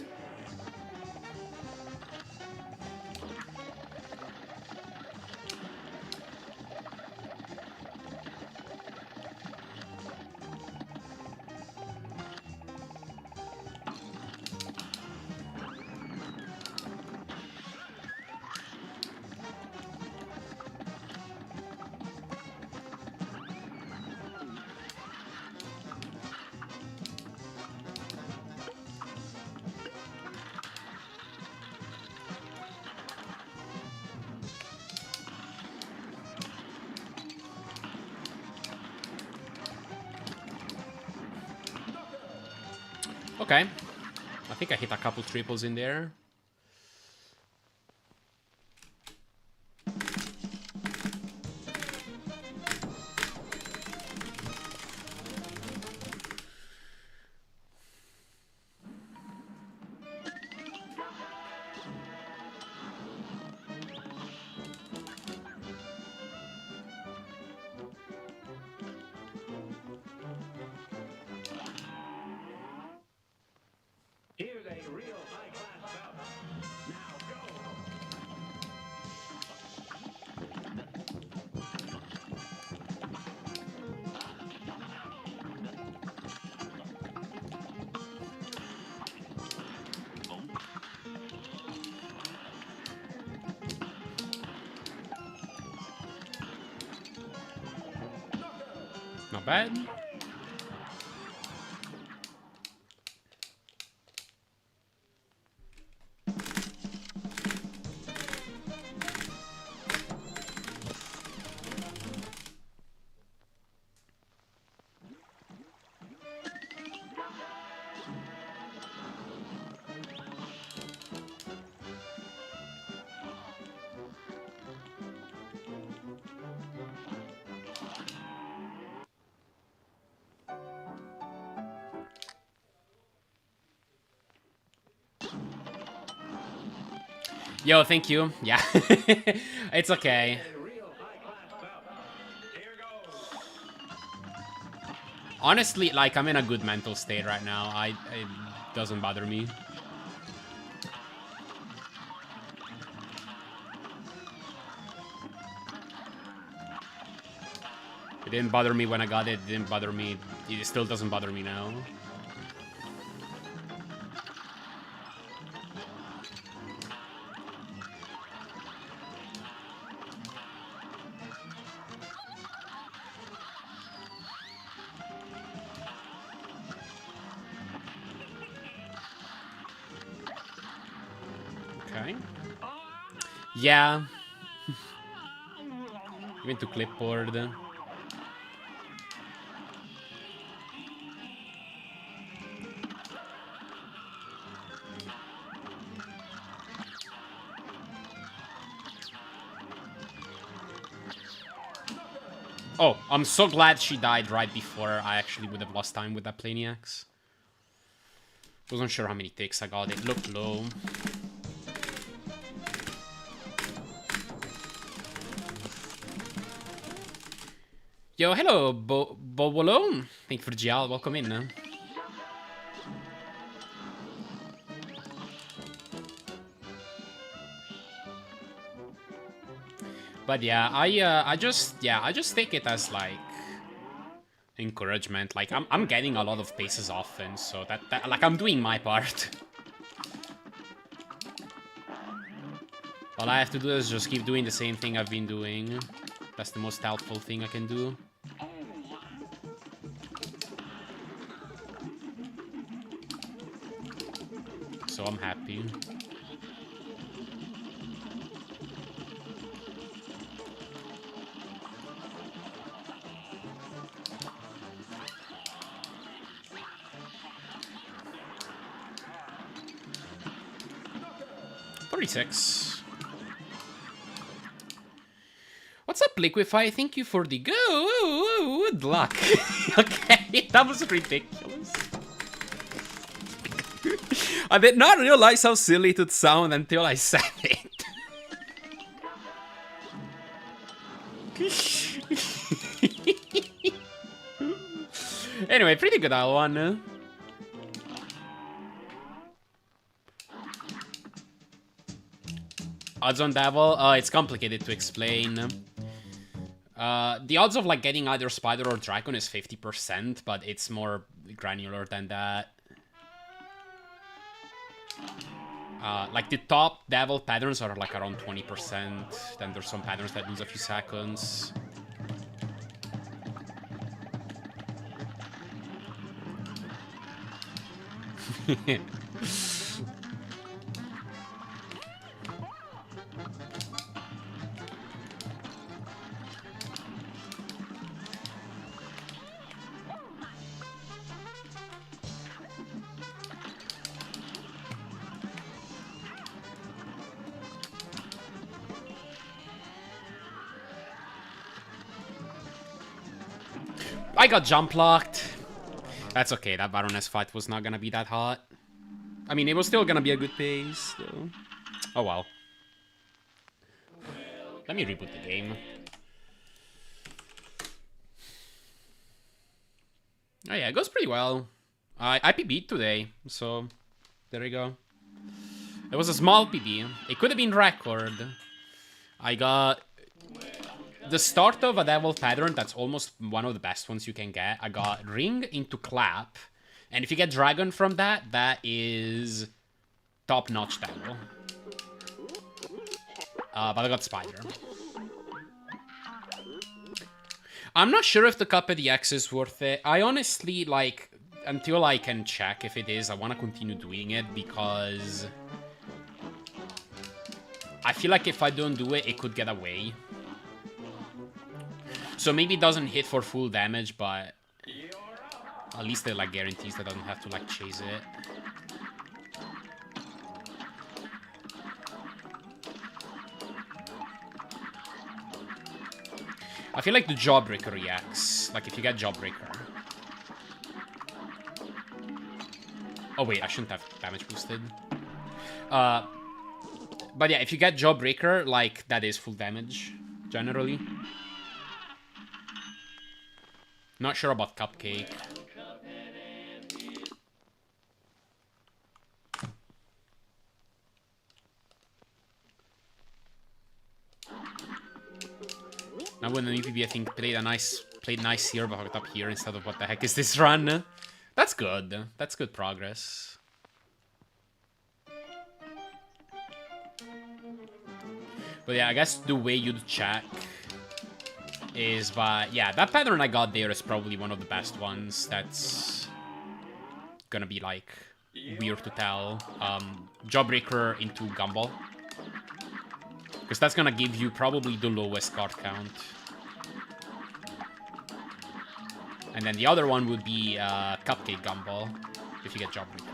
S1: Okay. I think I hit a couple triples in there.
S2: Here's a real high-class bout. Now go.
S1: Not bad. Yo, thank you. Yeah. It's okay.
S2: A real high-class bout. Here goes.
S1: Honestly, like, I'm in a good mental state right now. It doesn't bother me. It didn't bother me when I got it. It didn't bother me. It still doesn't bother me now. Okay. Yeah. Even to clipboard. Oh, I'm so glad she died right before I actually would have lost time with that Planiacs. Wasn't sure how many takes I got. It looked low. Yo, hello, Bobolone. Thank you for the GL. Welcome in. But yeah, I just take it as like encouragement. Like I'm getting a lot of paces often, so that like I'm doing my part. All I have to do is just keep doing the same thing I've been doing. That's the most helpful thing I can do. So I'm happy. $36. What's up, Liquify? Thank you for the good luck. Okay, that was ridiculous. I did not realize how silly it would sound until I said it. Anyway, pretty good L1. Odds on Devil? It's complicated to explain. The odds of like getting either Spider or Dragon is 50%, but it's more granular than that. Like the top Devil patterns are like around 20%. Then there's some patterns that lose a few seconds. I got jump locked. That's okay, that Baroness fight was not gonna be that hot. I mean, it was still gonna be a good pace, though. Oh well. Let me reboot the game. Oh yeah, it goes pretty well. I PB'd today, so there we go. It was a small PB. It could have been record. I got the start of a devil pattern that's almost one of the best ones you can get. I got ring into clap, and if you get dragon from that, that is top-notch devil. But I got spider. I'm not sure if the Cuphead X is worth it. I honestly, like, until I can check if it is, I want to continue doing it because I feel like if I don't do it, it could get away. So maybe it doesn't hit for full damage, but at least it, like, guarantees that I don't have to, like, chase it. I feel like the Jawbreaker reacts. Like, if you get Jawbreaker. Oh, wait, I shouldn't have damage boosted. But yeah, if you get Jawbreaker, like, that is full damage, generally. Not sure about Cupcake. Now when the EPB, I think, played nice here, but hooked up here instead of what the heck is this run? That's good. That's good progress. But yeah, I guess the way you'd check is by... Yeah, that pattern I got there is probably one of the best ones. That's gonna be, like, weird to tell. Jawbreaker into Gumball. Because that's gonna give you probably the lowest card count. And then the other one would be Cupcake Gumball, if you get Jawbreaker.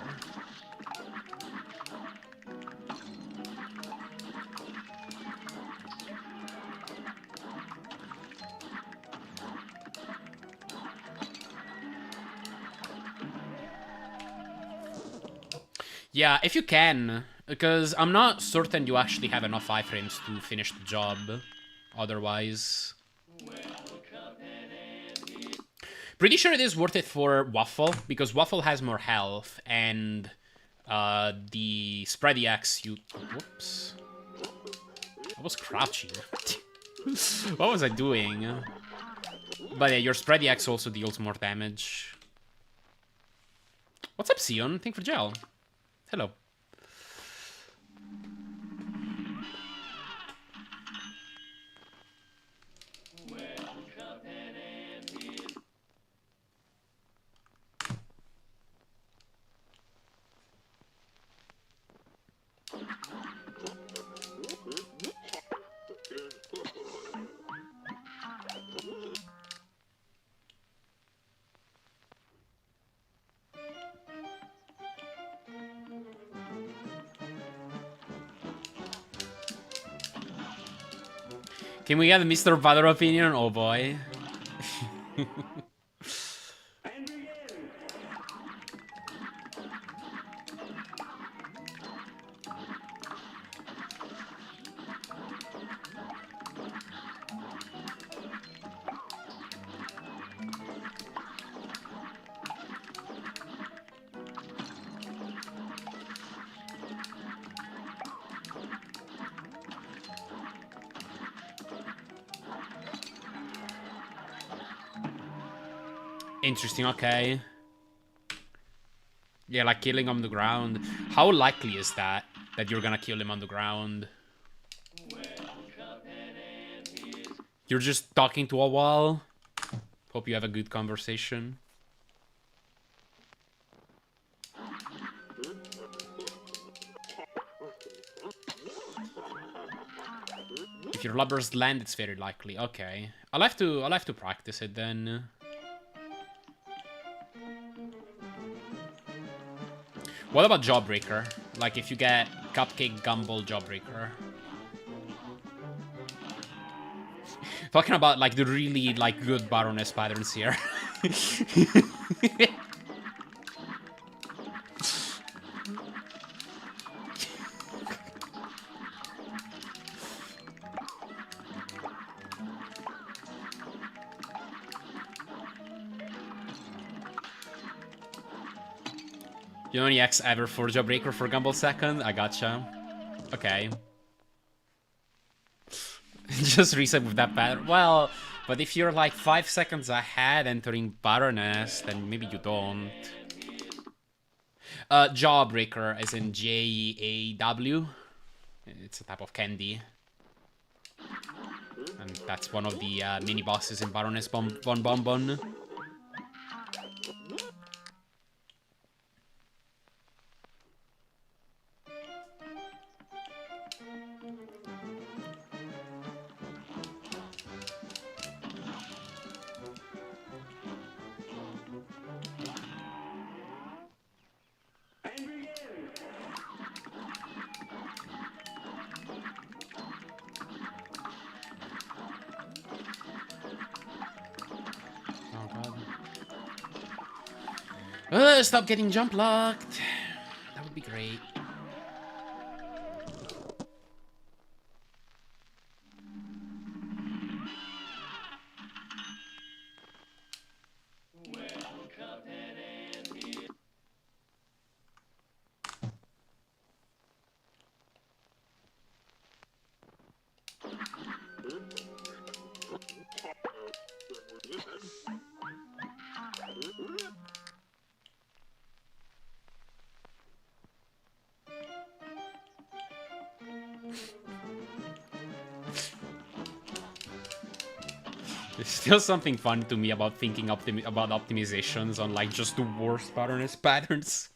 S1: Yeah, if you can, because I'm not certain you actually have enough iframes to finish the job, otherwise. Pretty sure it is worth it for Waffle, because Waffle has more health, and the Spready X, you... Whoops. I was crouching. What was I doing? But yeah, your Spready X also deals more damage. What's up, Sion? Thank you for gel. Hello. Can we get a Mr. Valor opinion? Oh boy. Interesting, okay. Yeah, like killing on the ground. How likely is that you're gonna kill him on the ground? You're just talking to a wall? Hope you have a good conversation. If your lubbers land, it's very likely. Okay. I'll have to practice it then. What about Jawbreaker? Like, if you get Cupcake Gumball Jawbreaker. Talking about, like, the really, like, good Baroness patterns here. You know any X ever for Jawbreaker for Gumball second? I gotcha. Okay. Just reset with that pattern. Well, but if you're like 5 seconds ahead entering Baroness, then maybe you don't. Jawbreaker, as in Jaw. It's a type of candy. And that's one of the mini bosses in Baroness Bon Bon Bon. Stop getting jump locked. That would be great.
S3: Well, Cuphead Any.
S1: There's still something fun to me about thinking about optimizations on like just the worst Baroness patterns.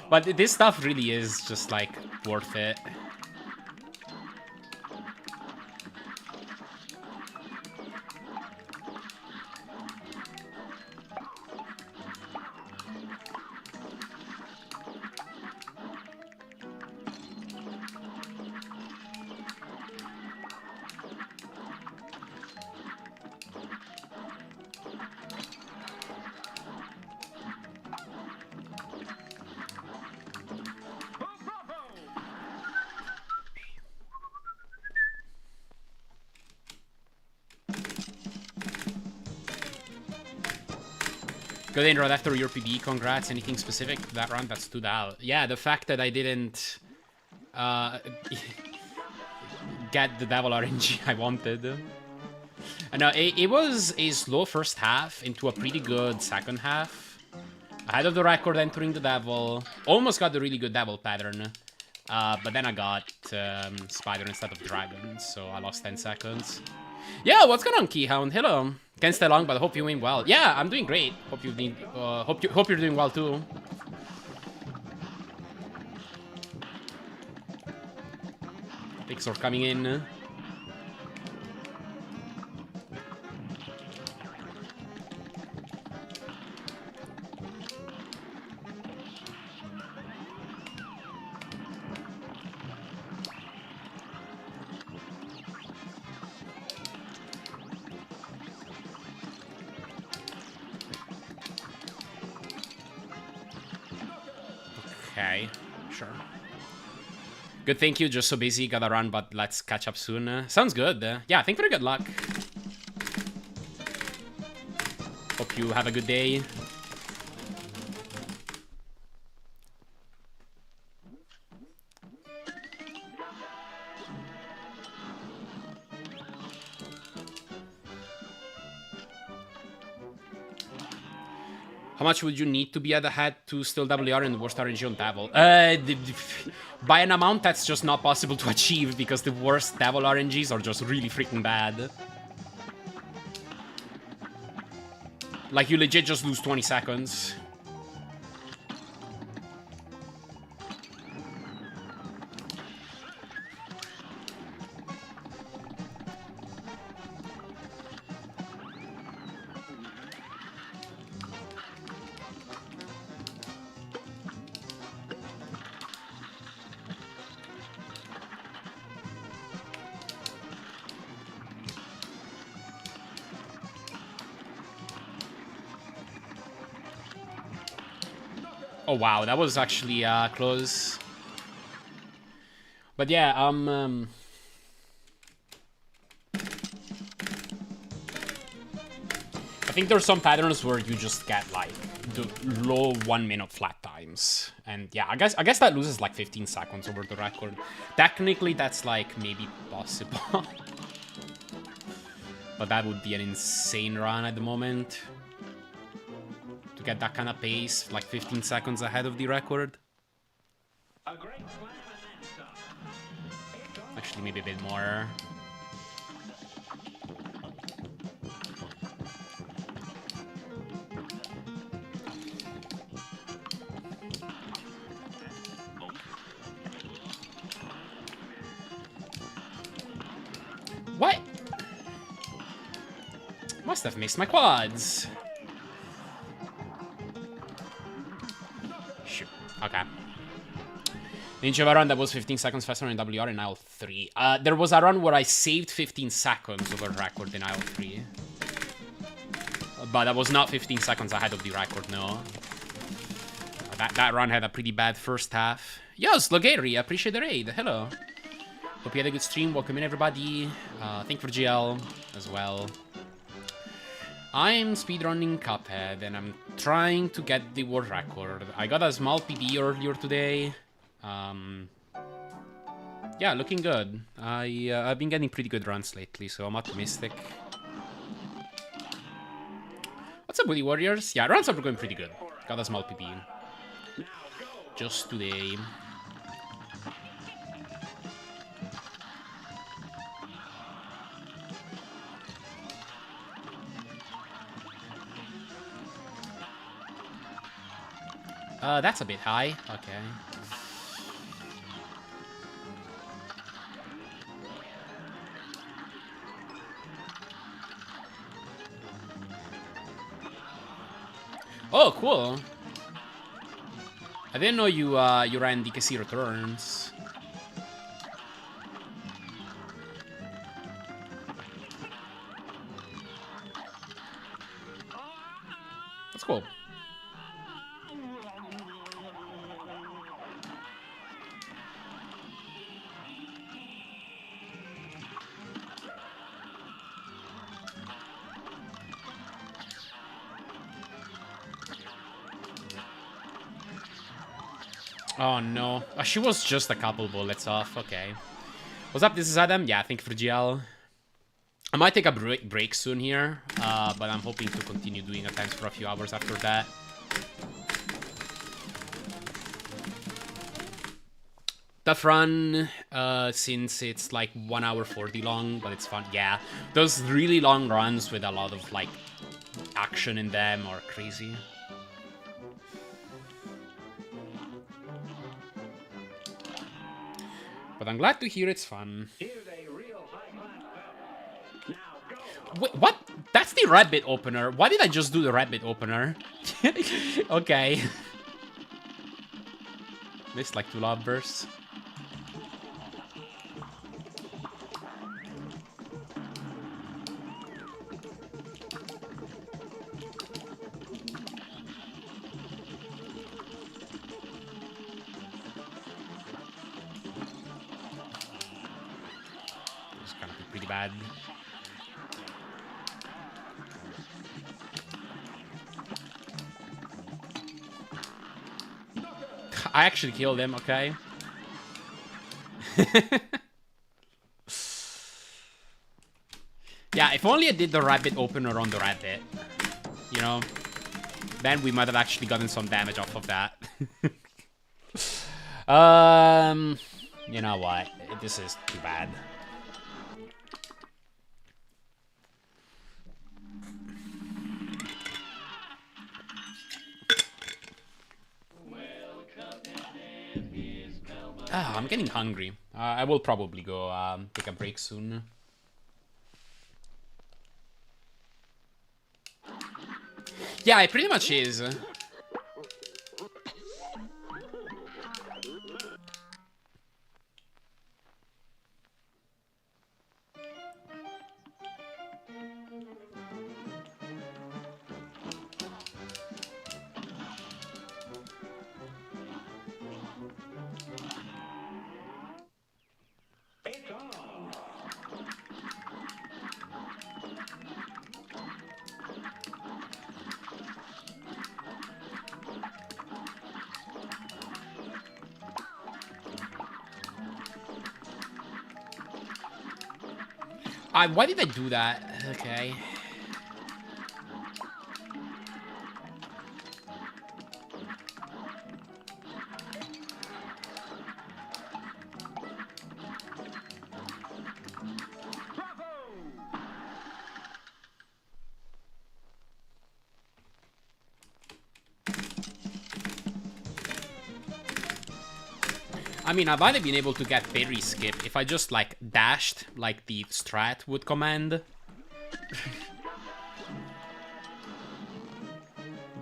S1: But this stuff really is just like worth it. Good inroad after your PB, congrats. Anything specific that round that stood out? Yeah, the fact that I didn't get the devil RNG I wanted. And it was a slow first half into a pretty good second half. Ahead of the record entering the devil. Almost got the really good devil pattern. But then I got spider instead of dragon, so I lost 10 seconds. Yeah, what's going on, Keyhound? Hello. Can't stay long, but I hope you win well. Yeah, I'm doing great. Hope you're doing well too. Thanks for coming in. Okay, sure. Good, thank you. Just so busy, gotta run, but let's catch up soon. Sounds good. Yeah, I think very good luck. Hope you have a good day. How much would you need to be at the head to still WR in the worst RNG on Devil? By an amount that's just not possible to achieve because the worst Devil RNGs are just really freaking bad. Like, you legit just lose 20 seconds. Oh wow, that was actually close. But yeah, I think there's some patterns where you just get like the low 1 minute flat times, and yeah, I guess that loses like 15 seconds over the record. Technically, that's like maybe possible, but that would be an insane run at the moment to get that kind of pace, like 15 seconds ahead of the record.
S2: A great slam and then some.
S1: Actually, maybe a bit more. What? Must have missed my quads. Shoot. Okay. Didn't you have a run that was 15 seconds faster in WR in aisle 3? There was a run where I saved 15 seconds over record in aisle 3. But that was not 15 seconds ahead of the record, no. That run had a pretty bad first half. Yo, Slogary, appreciate the raid. Hello. Hope you had a good stream. Welcome in, everybody. Thank you for GL as well. I'm speedrunning Cuphead, and I'm trying to get the world record. I got a small PB earlier today. Yeah, looking good. I've been getting pretty good runs lately, so I'm optimistic. What's up, Woody Warriors? Yeah, runs are going pretty good. Got a small PB. Just today. That's a bit high. Okay. Oh, cool. I didn't know you ran DKC returns. That's cool. Oh no. She was just a couple bullets off. Okay. What's up? This is Adam. Yeah, thank you for GL. I might take a break soon here, but I'm hoping to continue doing attempts for a few hours after that. Tough run, since it's like 1 hour 40 long, but it's fun. Yeah, those really long runs with a lot of like action in them are crazy. But I'm glad to hear it's fun.
S2: Here's a real high-class battle. Now go.
S1: Wait, what? That's the rabbit opener. Why did I just do the rabbit opener? Okay. Missed like 2 lob bursts. Pretty bad. I actually killed him, okay. Yeah, if only I did the rabbit opener on the rabbit, you know, then we might have actually gotten some damage off of that. You know what? This is too bad. I'm getting hungry. I will probably go take a break soon. Yeah, it pretty much is. Why did I do that? Okay. I mean, I might have been able to get parry skip if I just, like, dashed like the strat would command.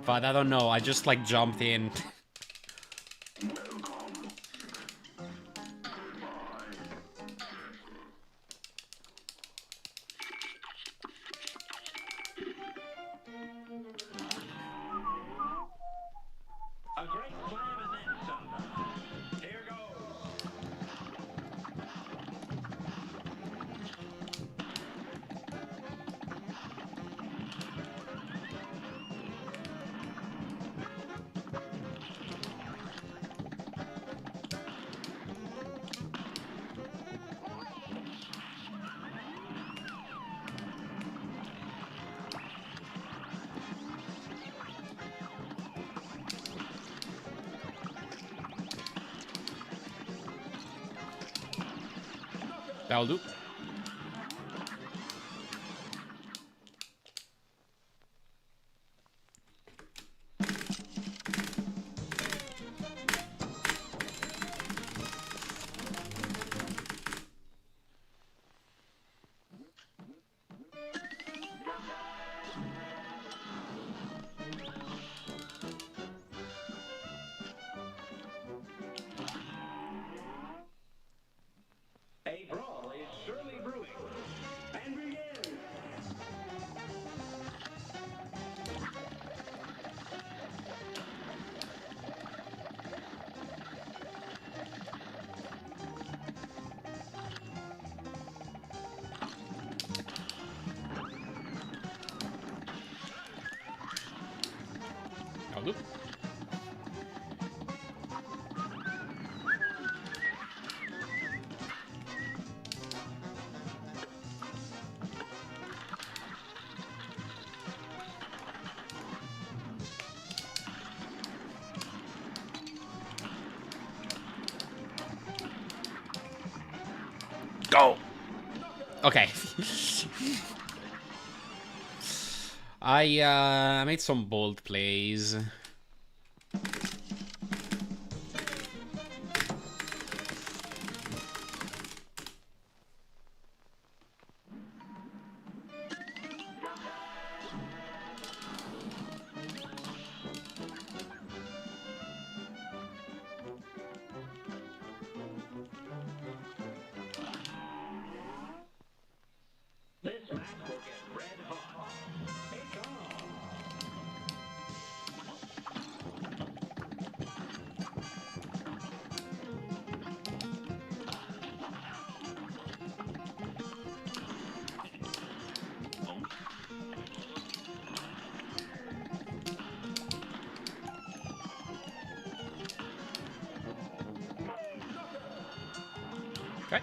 S1: But I don't know, I just, like, jumped in.
S2: A great slam and then some. Here goes.
S1: That'll do.
S2: A brawl is surely brewing. And begin.
S1: That'll do. Go! Okay. I made some bold plays.
S2: This match will get red hot. It's on.
S1: Okay.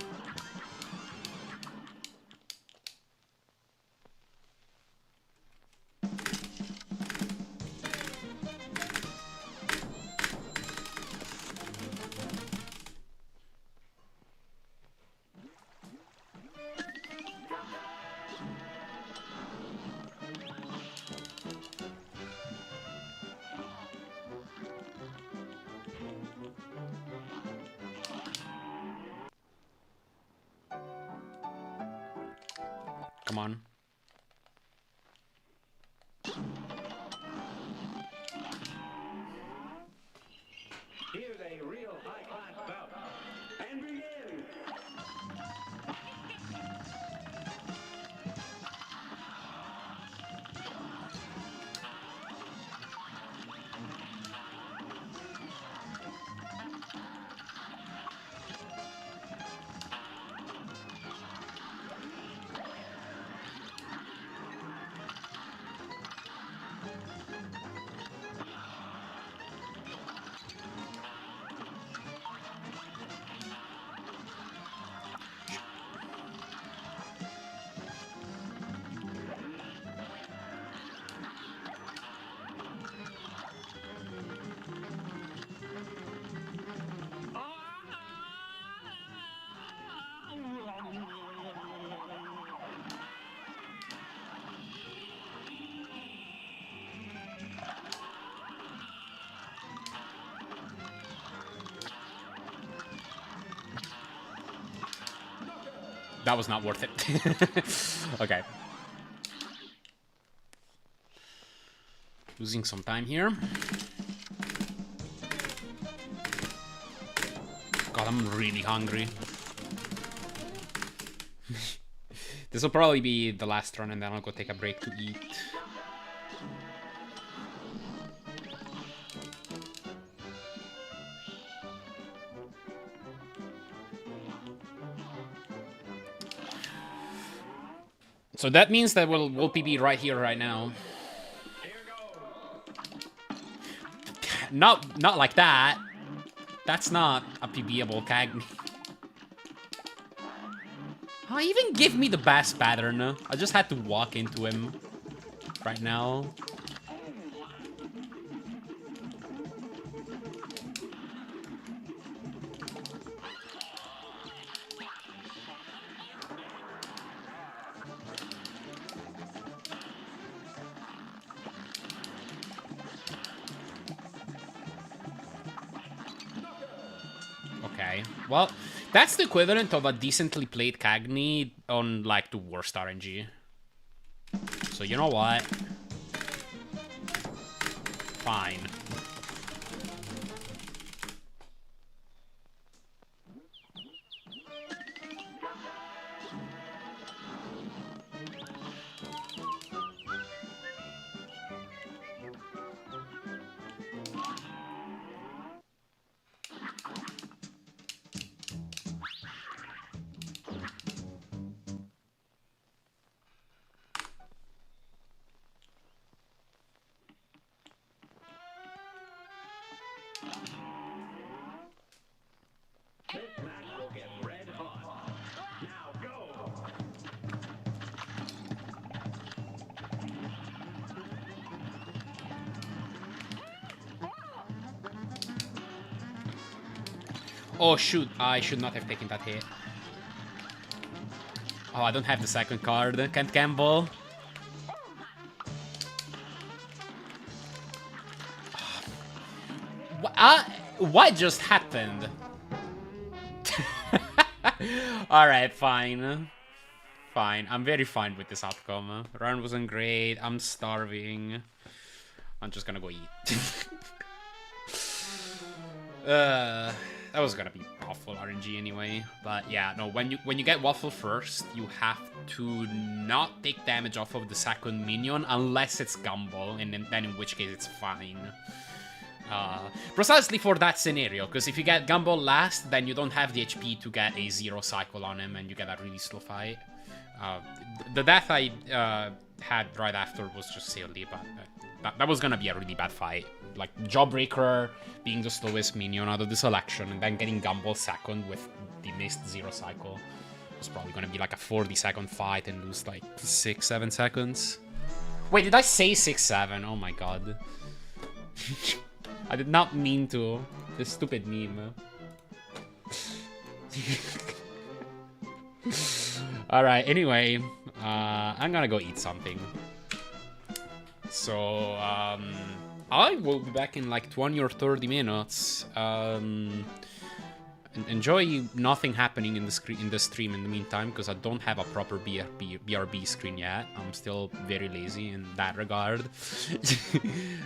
S1: Come on.
S2: Here's a real high-class bout. And begin.
S1: that was not worth it. Okay. Losing some time here. God, I'm really hungry. This will probably be the last run, and then I'll go take a break to eat. So that means that we'll PB right here, right now. Not like that. That's not a PBable Cagney. Oh, even give me the bass pattern. I just had to walk into him right now. Okay, well, that's the equivalent of a decently played Cagney on, like, the worst RNG. So, you know what? Fine.
S2: This match will get red hot. Now go!
S1: Oh, shoot. I should not have taken that hit. Oh, I don't have the second card. Can't gamble. What just happened? Alright, fine. Fine. I'm very fine with this outcome. Run wasn't great. I'm starving. I'm just gonna go eat. That was gonna be awful RNG anyway. But yeah, no, when you get Waffle first, you have to not take damage off of the second minion unless it's Gumball, and then in which case it's fine. Precisely for that scenario, because if you get Gumball last, then you don't have the HP to get a 0 cycle on him, and you get a really slow fight. The death I had right after was just silly, but that was gonna be a really bad fight. Like, Jawbreaker being the slowest minion out of the selection, and then getting Gumball second with the missed 0 cycle was probably gonna be like a 40-second fight and lose like 6-7 seconds. Wait, did I say 6-7? Oh my god. I did not mean to. This stupid meme. Alright, anyway, I'm gonna go eat something. So, I will be back in like 20 or 30 minutes. Enjoy nothing happening in the stream in the meantime, because I don't have a proper BRB screen yet. I'm still very lazy in that regard.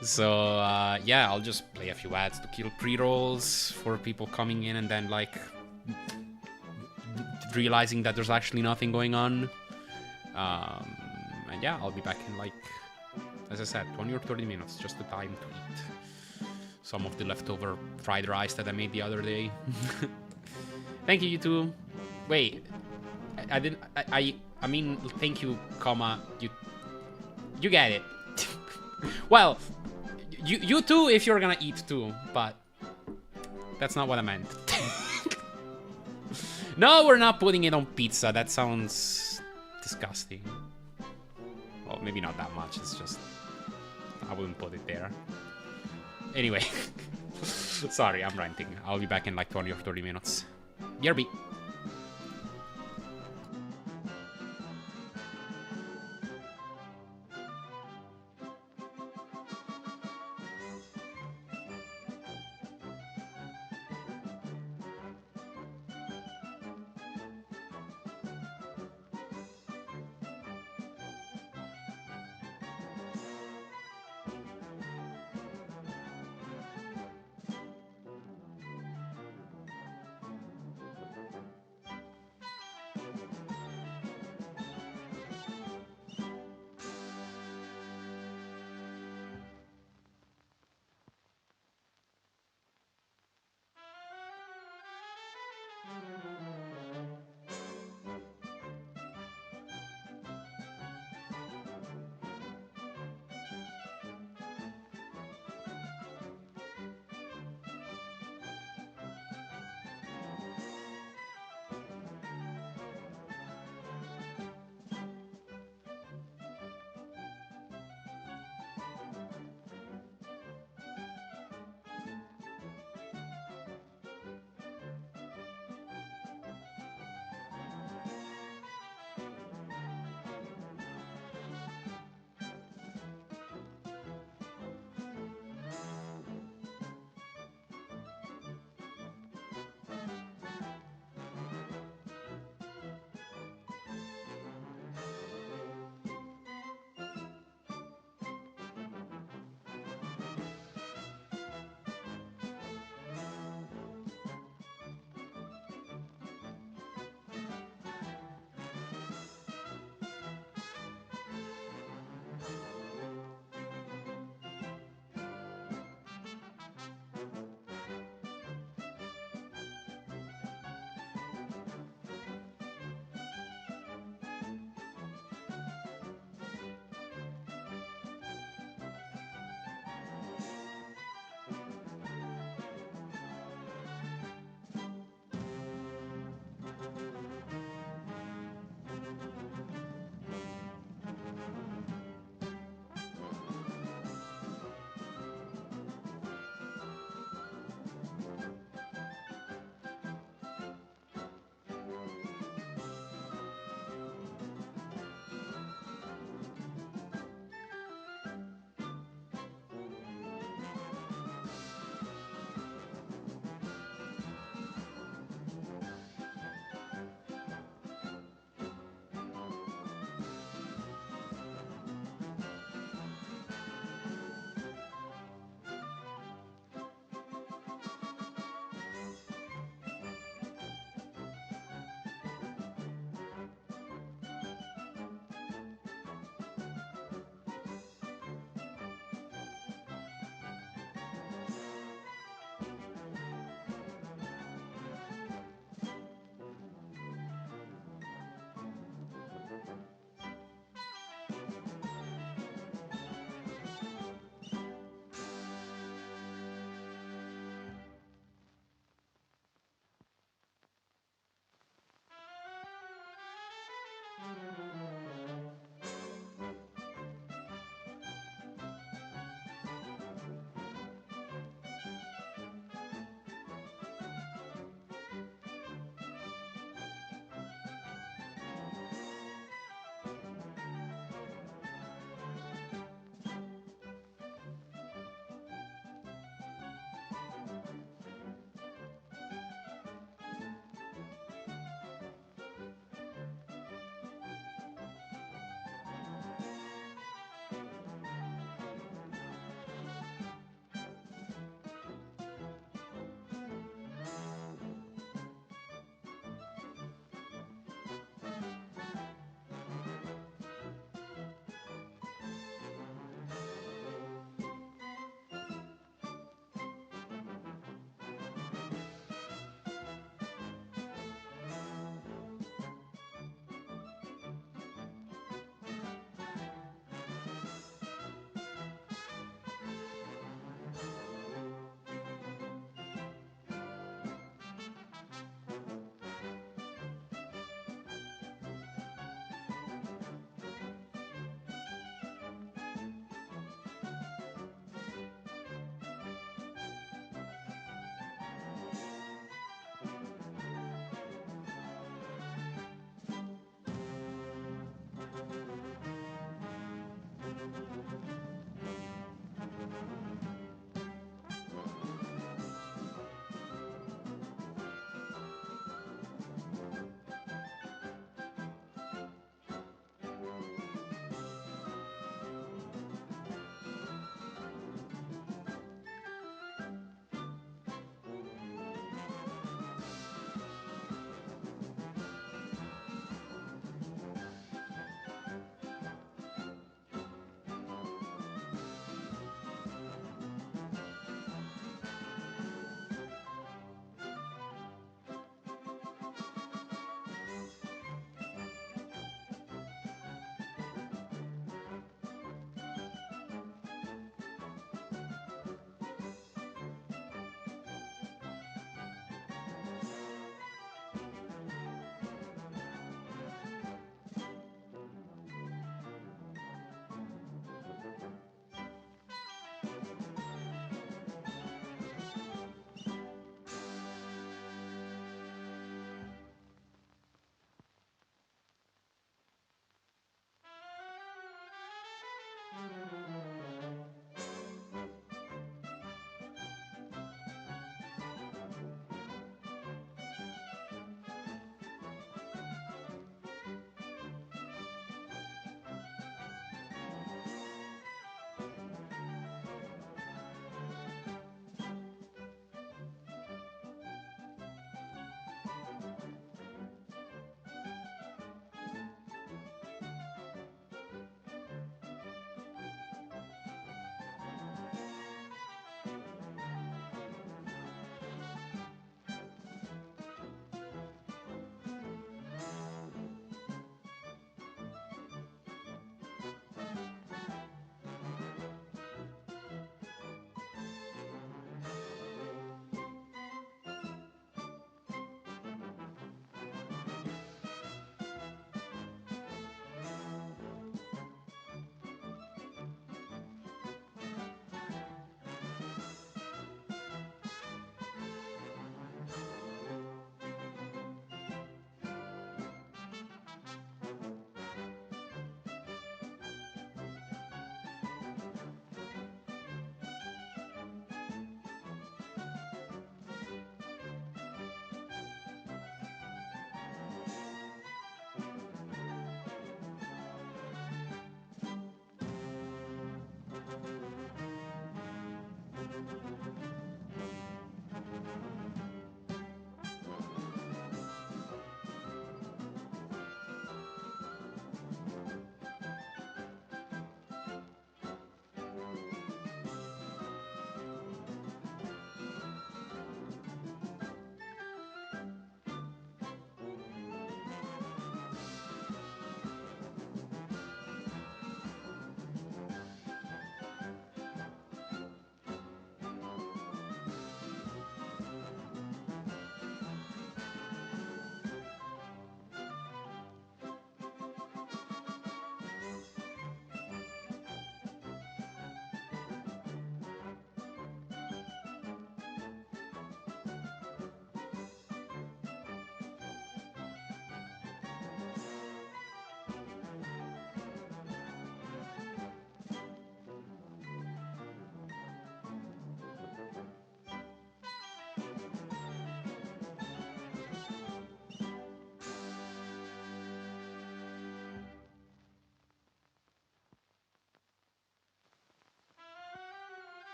S1: So, yeah, I'll just play a few ads to kill pre-rolls for people coming in and then, like, realizing that there's actually nothing going on. And yeah, I'll be back in, like, as I said, 20 or 30 minutes, just the time to eat some of the leftover fried rice that I made the other day. Thank you, YouTube. Wait, I didn't. I mean, thank you, comma. You get it. Well, you too if you're gonna eat too, but that's not what I meant. No, we're not putting it on pizza. That sounds disgusting. Well, maybe not that much. It's just I wouldn't put it there. Anyway, sorry, I'm ranting. I'll be back in like 20 or 30 minutes. BRB.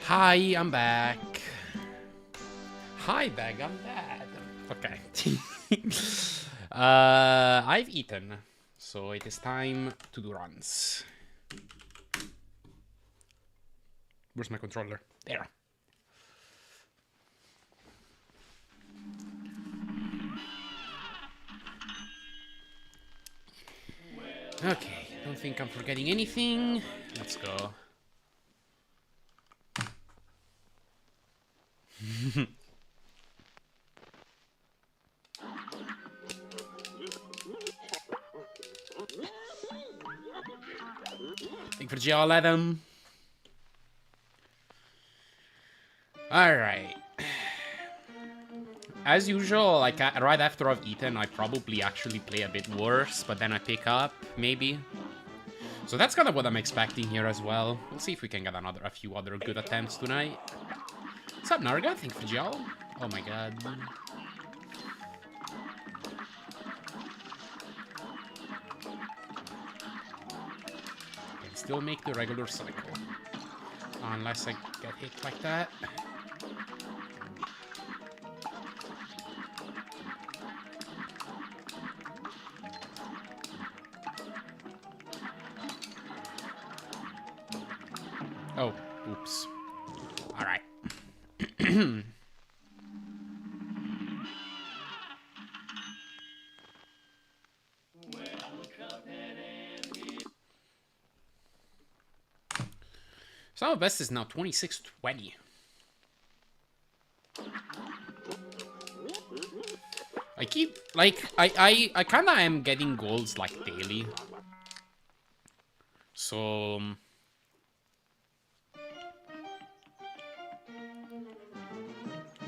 S1: Hi, I'm back. Hi, Bag, I'm bad. Okay. I've eaten, so it is time to do runs. Where's my controller? There. Okay, don't think I'm forgetting anything. Let's go. Think for GL11. Alright. As usual, like right after I've eaten, I probably actually play a bit worse, but then I pick up, maybe. So that's kind of what I'm expecting here as well. We'll see if we can get a few other good attempts tonight. What's up, Narga? Think for GL. Oh my god. Can still make the regular cycle. Unless I get hit like that. Oh, oops. Alright. So our best is now 26-20. I keep, like, I kinda am getting goals, like, daily. So...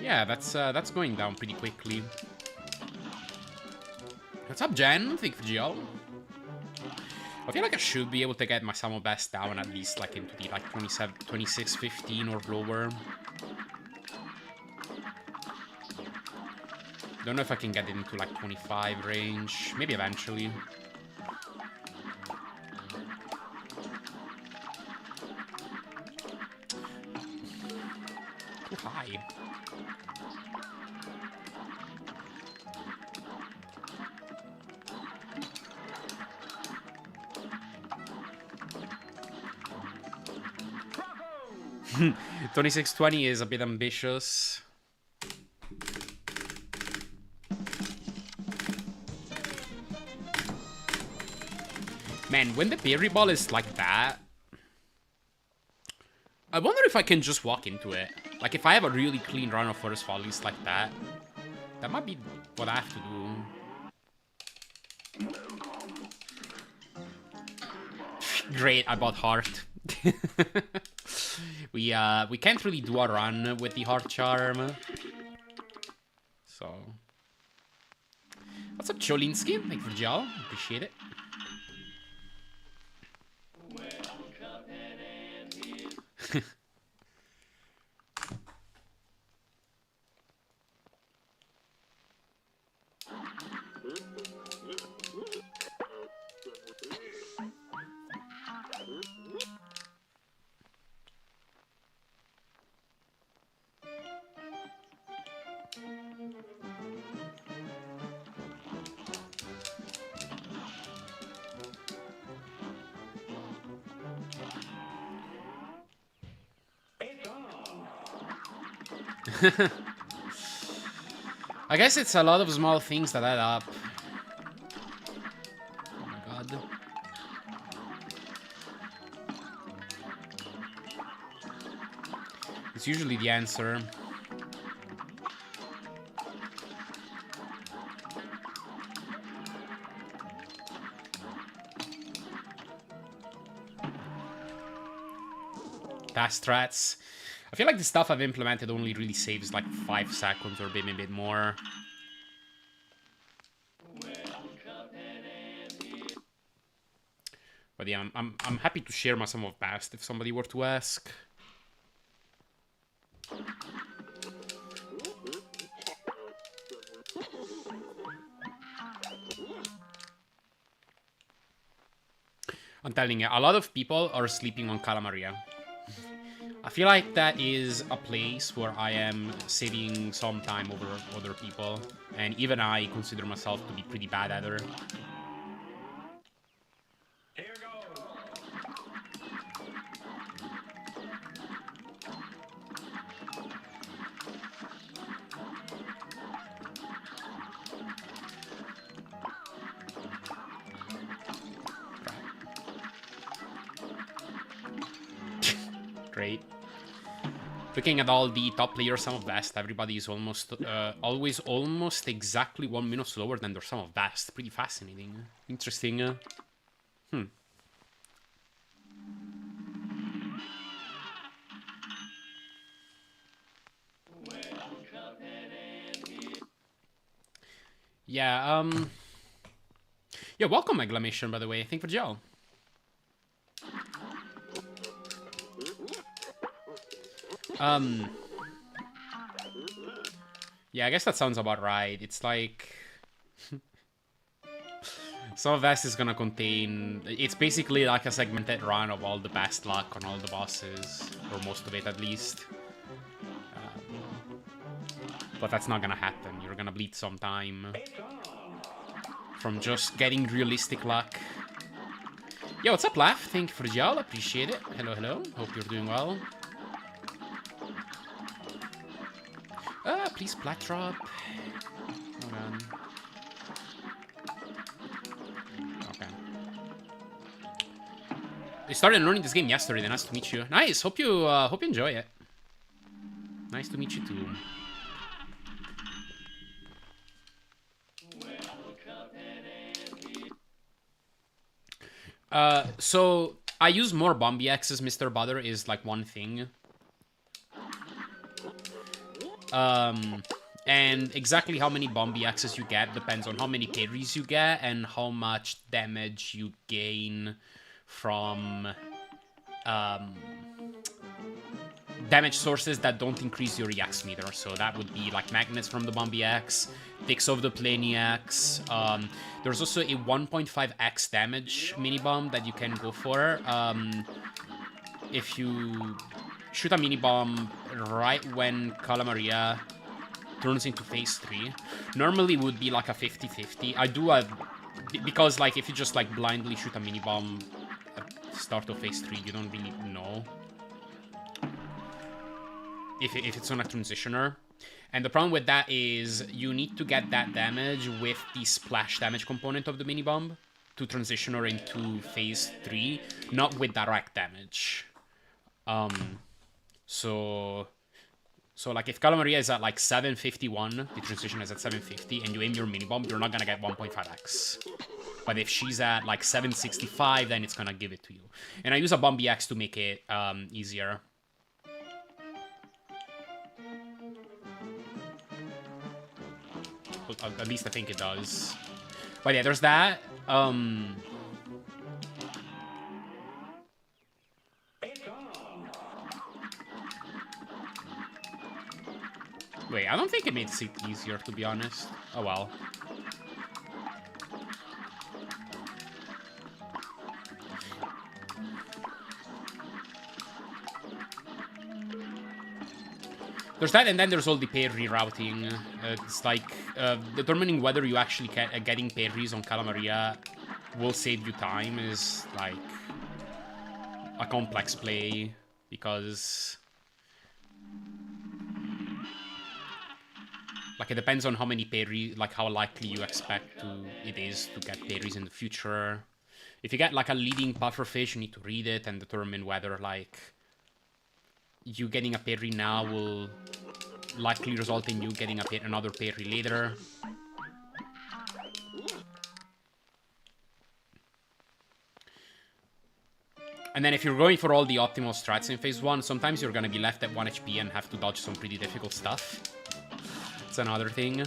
S1: yeah, that's going down pretty quickly. What's up, Jen? Thank you for GL. I feel like I should be able to get my summer best down at least like into the like 27, 26, 15 or lower. Don't know if I can get it into like 25 range. Maybe eventually. Too high.
S2: Bravo!
S1: 26-20 is a bit ambitious. Man, when the berry ball is like that, I wonder if I can just walk into it. Like, if I have a really clean run of first volleys like that, that might be what I have to do. Great, I bought heart. We can't really do a run with the heart charm. So, what's up, Cholinsky? Thank you for Jal. Appreciate it. I guess it's a lot of small things that add up. Oh my god. It's usually the answer. Task strats. I feel like the stuff I've implemented only really saves like 5 seconds or maybe a bit more. But yeah, I'm happy to share my sum of best if somebody were to ask. I'm telling you, a lot of people are sleeping on Calamaria. feel like that is a place where I am saving some time over other people. And even I consider myself to be pretty bad at it.
S2: Here goes.
S1: Great. Looking at all the top players, some of best, everybody is almost always almost exactly 1 minute slower than their sum of best. Pretty fascinating. Interesting. Yeah, yeah, welcome, Exclamation, by the way. Thank you for Joe. Yeah, I guess that sounds about right. It's like... Some of this is gonna contain... It's basically like a segmented run of all the best luck on all the bosses. Or most of it, at least. But that's not gonna happen. You're gonna bleed some time from just getting realistic luck. Yo, what's up, Laugh? Thank you for the gel. Appreciate it. Hello, hello. Hope you're doing well. Please plat drop. Hold on. Okay. We started learning this game yesterday. Nice to meet you. Nice. Hope you enjoy it. Nice to meet you too. So I use more Bombi X's, Mr. Butter, is like one thing. And exactly how many Bombi X's you get depends on how many parries you get and how much damage you gain from damage sources that don't increase your EX meter. So that would be like magnets from the Bombi X, Ticks of the Planiacs. There's also a 1.5x damage mini bomb that you can go for. If you shoot a mini bomb right when Calamaria turns into phase 3. Normally would be like a 50-50. I do have... Because like if you just like blindly shoot a mini bomb at the start of phase 3, you don't really know if it's on a transitioner. And the problem with that is you need to get that damage with the splash damage component of the mini bomb to transition her into phase 3, not with direct damage. So like if Calamaria is at like 751, the transition is at 750, and you aim your mini bomb, you're not gonna get 1.5x. But if she's at like 765, then it's gonna give it to you. And I use a Bombi X to make it easier. At least I think it does. But yeah, there's that. Wait, I don't think it makes it easier, to be honest. Oh well. There's that, and then there's all the parry routing. It's like determining whether you actually getting parries on Calamaria will save you time is like a complex play, because like it depends on how many parries, like how likely you expect it is to get parries in the future. If you get like a leading pufferfish, you need to read it and determine whether like you getting a parry now will likely result in you getting another parry later. And then if you're going for all the optimal strats in phase 1, sometimes you're gonna be left at 1 HP and have to dodge some pretty difficult stuff. It's another thing.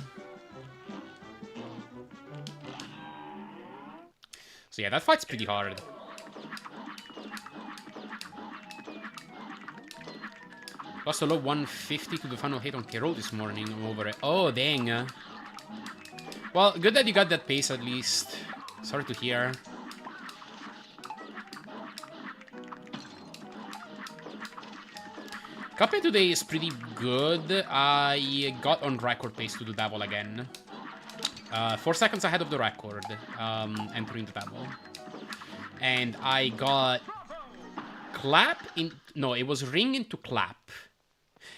S1: So yeah, that fight's pretty hard. Lost a low 150 to the final hit on K-Roll this morning. I'm over it. Oh, dang. Well, good that you got that pace at least. Sorry to hear. Cuphead today is pretty good. I got on record pace to do Devil again. 4 seconds ahead of the record, entering the Devil. And I got clap in... No, it was ring into clap.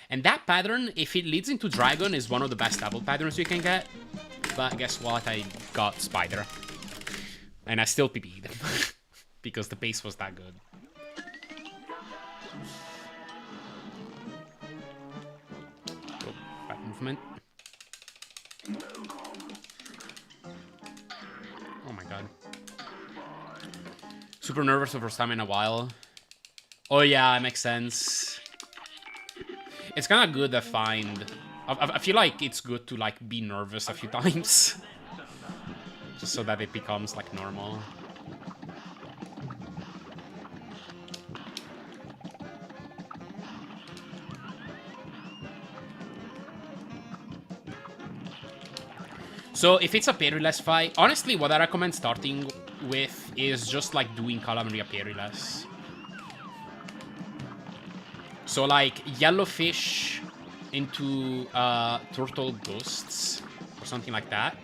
S1: And that pattern, if it leads into dragon, is one of the best Devil patterns you can get. But guess what? I got spider. And I still PB'd. Because the pace was that good. Oh, bad movement. Oh my god. Super nervous for the first time in a while. Oh yeah, it makes sense. It's kind of good to find... I feel like it's good to like be nervous a few times. Just so that it becomes like normal. So if it's a parryless fight, honestly what I recommend starting with is just like doing Calamaria parryless. So like yellowfish into turtle ghosts or something like that.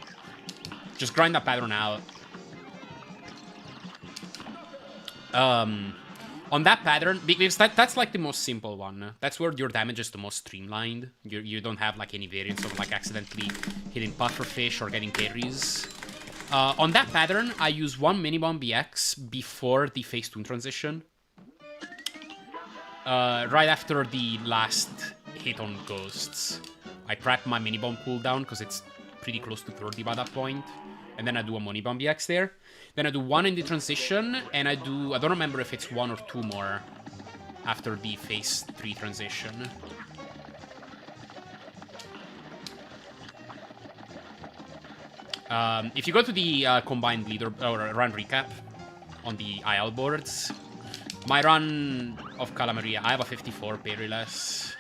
S1: Just grind that pattern out. On that pattern, because that's like the most simple one. That's where your damage is the most streamlined. You don't have like any variance of like accidentally hitting pufferfish or getting parries. On that pattern, I use one mini-bomb BX before the phase 2 transition. Right after the last hit on ghosts. I prep my mini-bomb cooldown because it's pretty close to 30 by that point. And then I do a mini-bomb BX there. Then I do one in the transition, and I don't remember if it's one or two more after the phase 3 transition. If you go to the combined leader or run recap on the IL boards, my run of Calamaria, I have a 54 parryless.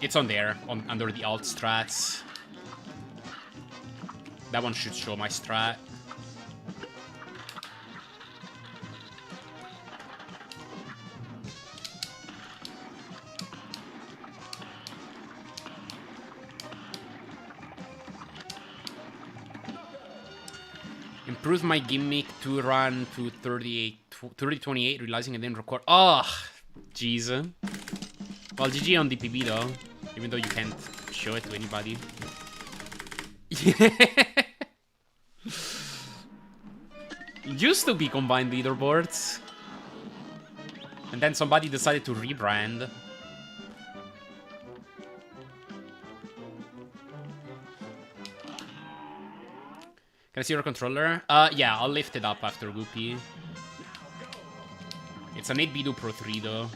S1: It's on there, under the alt strats. That one should show my strat. Improve my gimmick to run to 30-28, realizing I didn't record. Oh, jeez. Well, GG on DPB though, even though you can't show it to anybody. Used to be combined leaderboards. And then somebody decided to rebrand. Can I see your controller? Yeah, I'll lift it up after Goopy. It's an 8-Bidu Pro 3 though.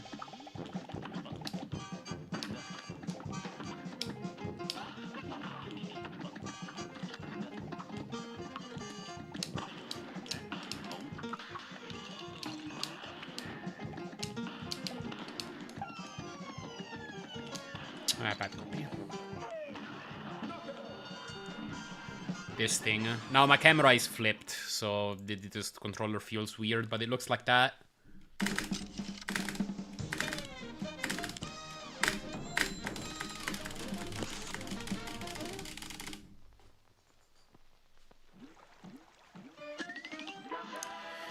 S1: Bad copy. This thing. Now my camera is flipped, so this controller feels weird, but it looks like that.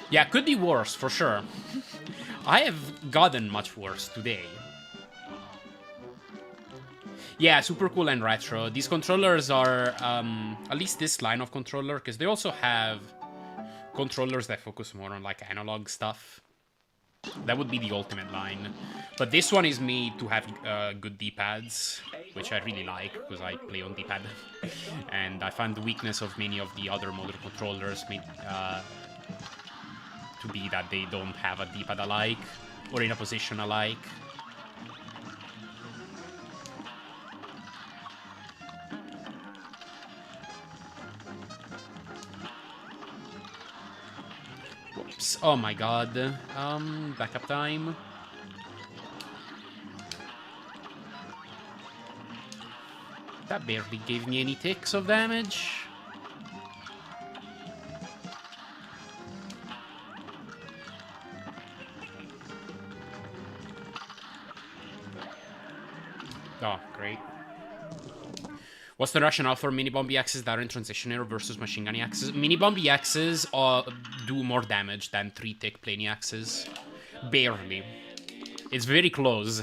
S1: Yeah, could be worse, for sure. I have gotten much worse today. Yeah, super cool and retro. These controllers are, at least this line of controller, because they also have controllers that focus more on like analog stuff. That would be the ultimate line. But this one is made to have good D-pads, which I really like, because I play on D-pad. And I find the weakness of many of the other modern controllers to be that they don't have a D-pad alike, or in a position alike. Whoops. Oh my god. Backup time. That barely gave me any ticks of damage. Oh, great. What's the rationale for mini bomb EXs that are in transition arrow versus machine gun EXs? Mini bomb EXs do more damage than 3-tick plane EXs. Barely. It's very close,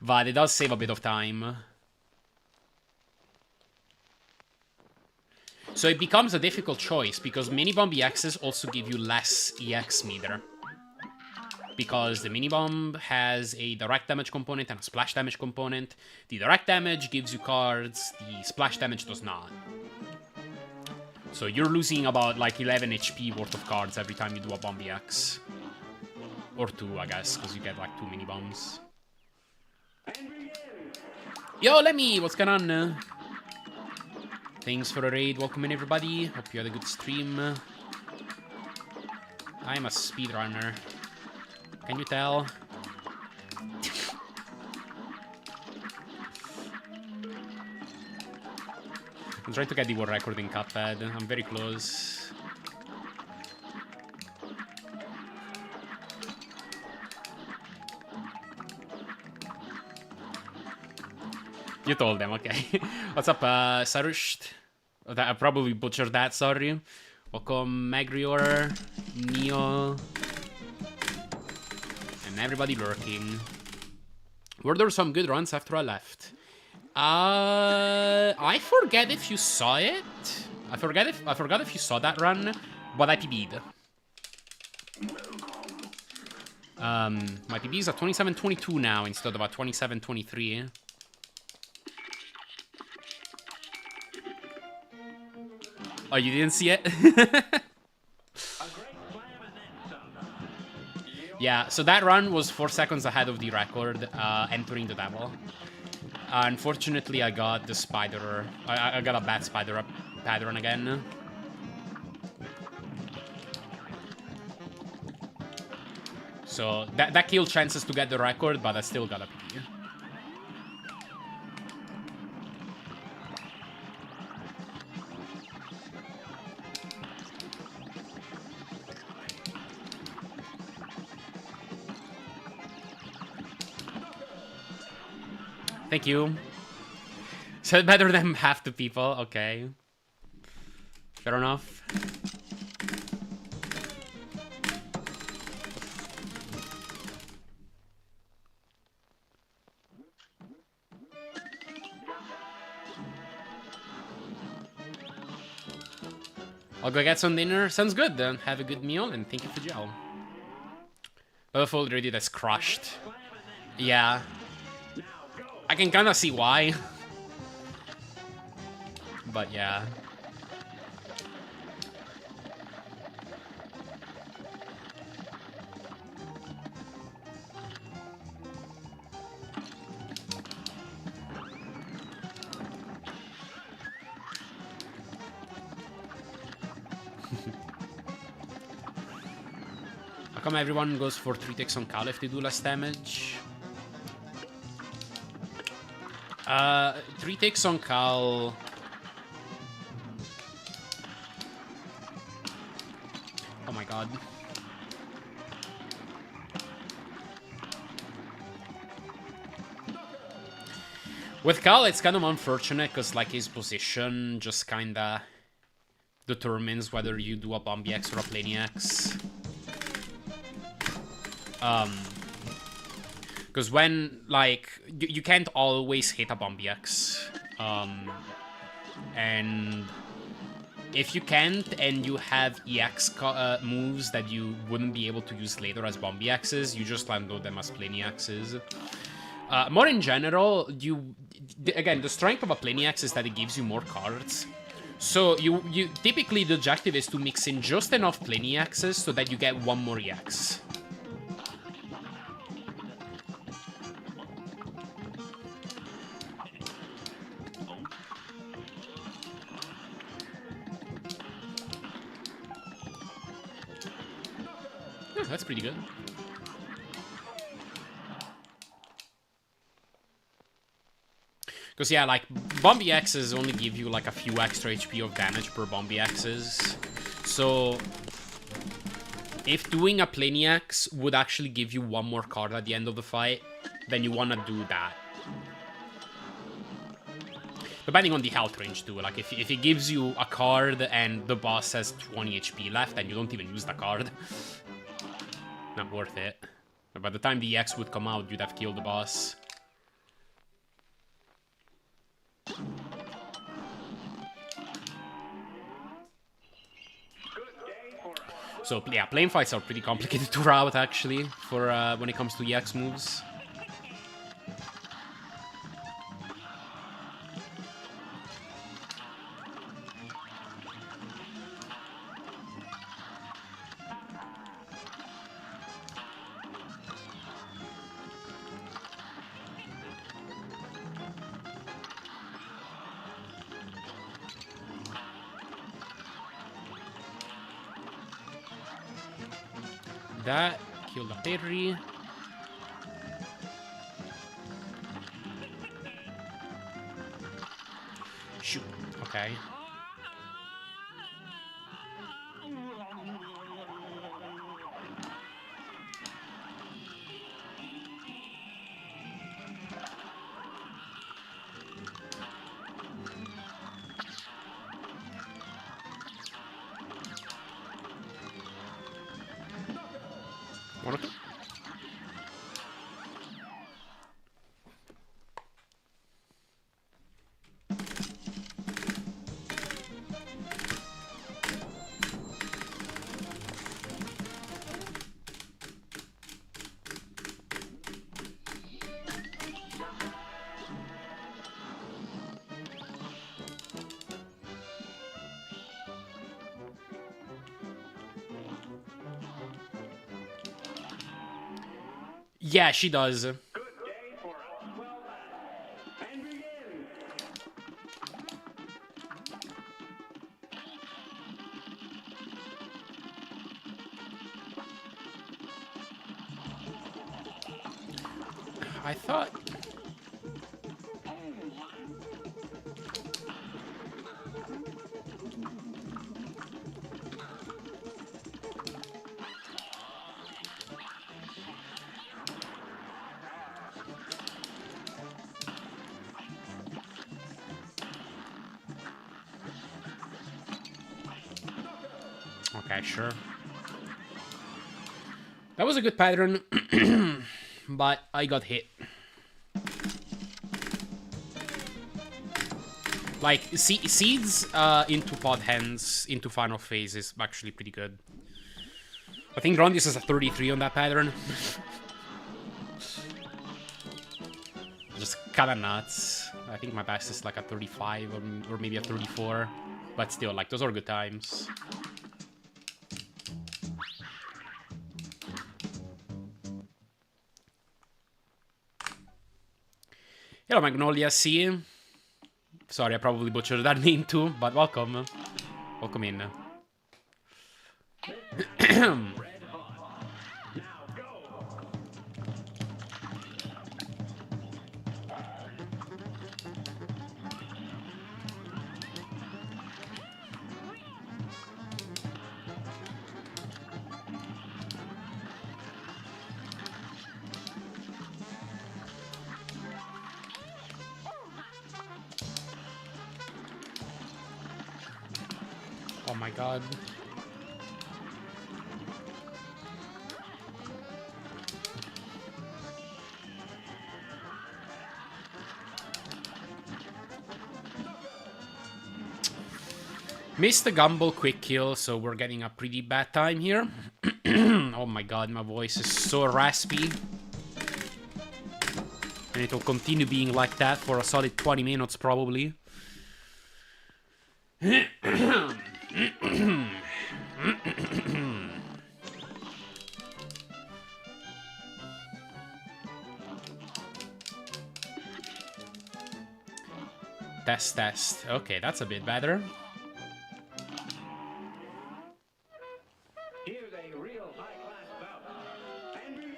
S1: but it does save a bit of time. So it becomes a difficult choice, because mini bomb EXs also give you less EX meter. Because the mini bomb has a direct damage component and a splash damage component. The direct damage gives you cards, the splash damage does not. So you're losing about like 11 HP worth of cards every time you do a bomb EX. Or 2, I guess, because you get like 2 mini bombs. Yo, Lemmy, what's going on? Thanks for the raid, welcome in everybody. Hope you had a good stream. I'm a speedrunner. Can you tell? I'm trying to get the world record in Cuphead. I'm very close. You told them, okay. What's up, Sarusht? I probably butchered that, sorry. Welcome, Magrior, Neo, and everybody lurking. Were there some good runs after I left? I forget if you saw it. I forgot if you saw that run, but I PB'd. My PB is at 27.22 now instead of at 27.23. Oh, you didn't see it? Yeah, so that run was 4 seconds ahead of the record, entering the devil. Unfortunately, I got the spider. I got a bad spider up pattern again. So that killed chances to get the record, but I still got a PB. Thank you. Said better than half the people. Okay. Fair enough. I'll go get some dinner. Sounds good then. Have a good meal and thank you for gel. Battlefield already that's crushed. Yeah. I can kind of see why. But yeah. How come everyone goes for 3 ticks on Cal if they do less damage? 3 ticks on Cal. Oh my god. With Cal, it's kind of unfortunate because like his position just kinda determines whether you do a Bomb X or a Plane X. Because when, like, you can't always hit a Bomb X. And if you can't and you have EX moves that you wouldn't be able to use later as Bomb X's, you just unload them as Plane X's. More in general, again, the strength of a Plane X is that it gives you more cards. So you typically the objective is to mix in just enough Plane X's so that you get one more EX. That's pretty good. Because, yeah, like, Bomb X's only give you, like, a few extra HP of damage per Bomb X's. So, if doing a Plane X would actually give you one more card at the end of the fight, then you want to do that. Depending on the health range too, like if it gives you a card and the boss has 20 HP left and you don't even use the card, not worth it. By the time the EX would come out, you'd have killed the boss. So yeah, plane fights are pretty complicated to route actually for when it comes to EX moves. That killed a parry. Shoot. Okay. One or two. Yeah, she does.
S2: Good day for us. Well, and begin.
S1: I thought... Okay, sure. That was a good pattern, but I got hit. Like, seeds into pod hens, into final phase is actually pretty good. I think Grondius is a 33 on that pattern. Just kinda nuts. I think my best is like a 35 or maybe a 34. But still, like, those are good times. Hello, Magnolia C. Sorry, I probably butchered that name too, but welcome. Welcome in. Oh my god. Missed the Gumball quick kill, so we're getting a pretty bad time here. Oh my god, my voice is so raspy. And it will continue being like that for a solid 20 minutes probably. Test. Okay, that's a bit better.
S2: Here's a real high-class bout. And begin.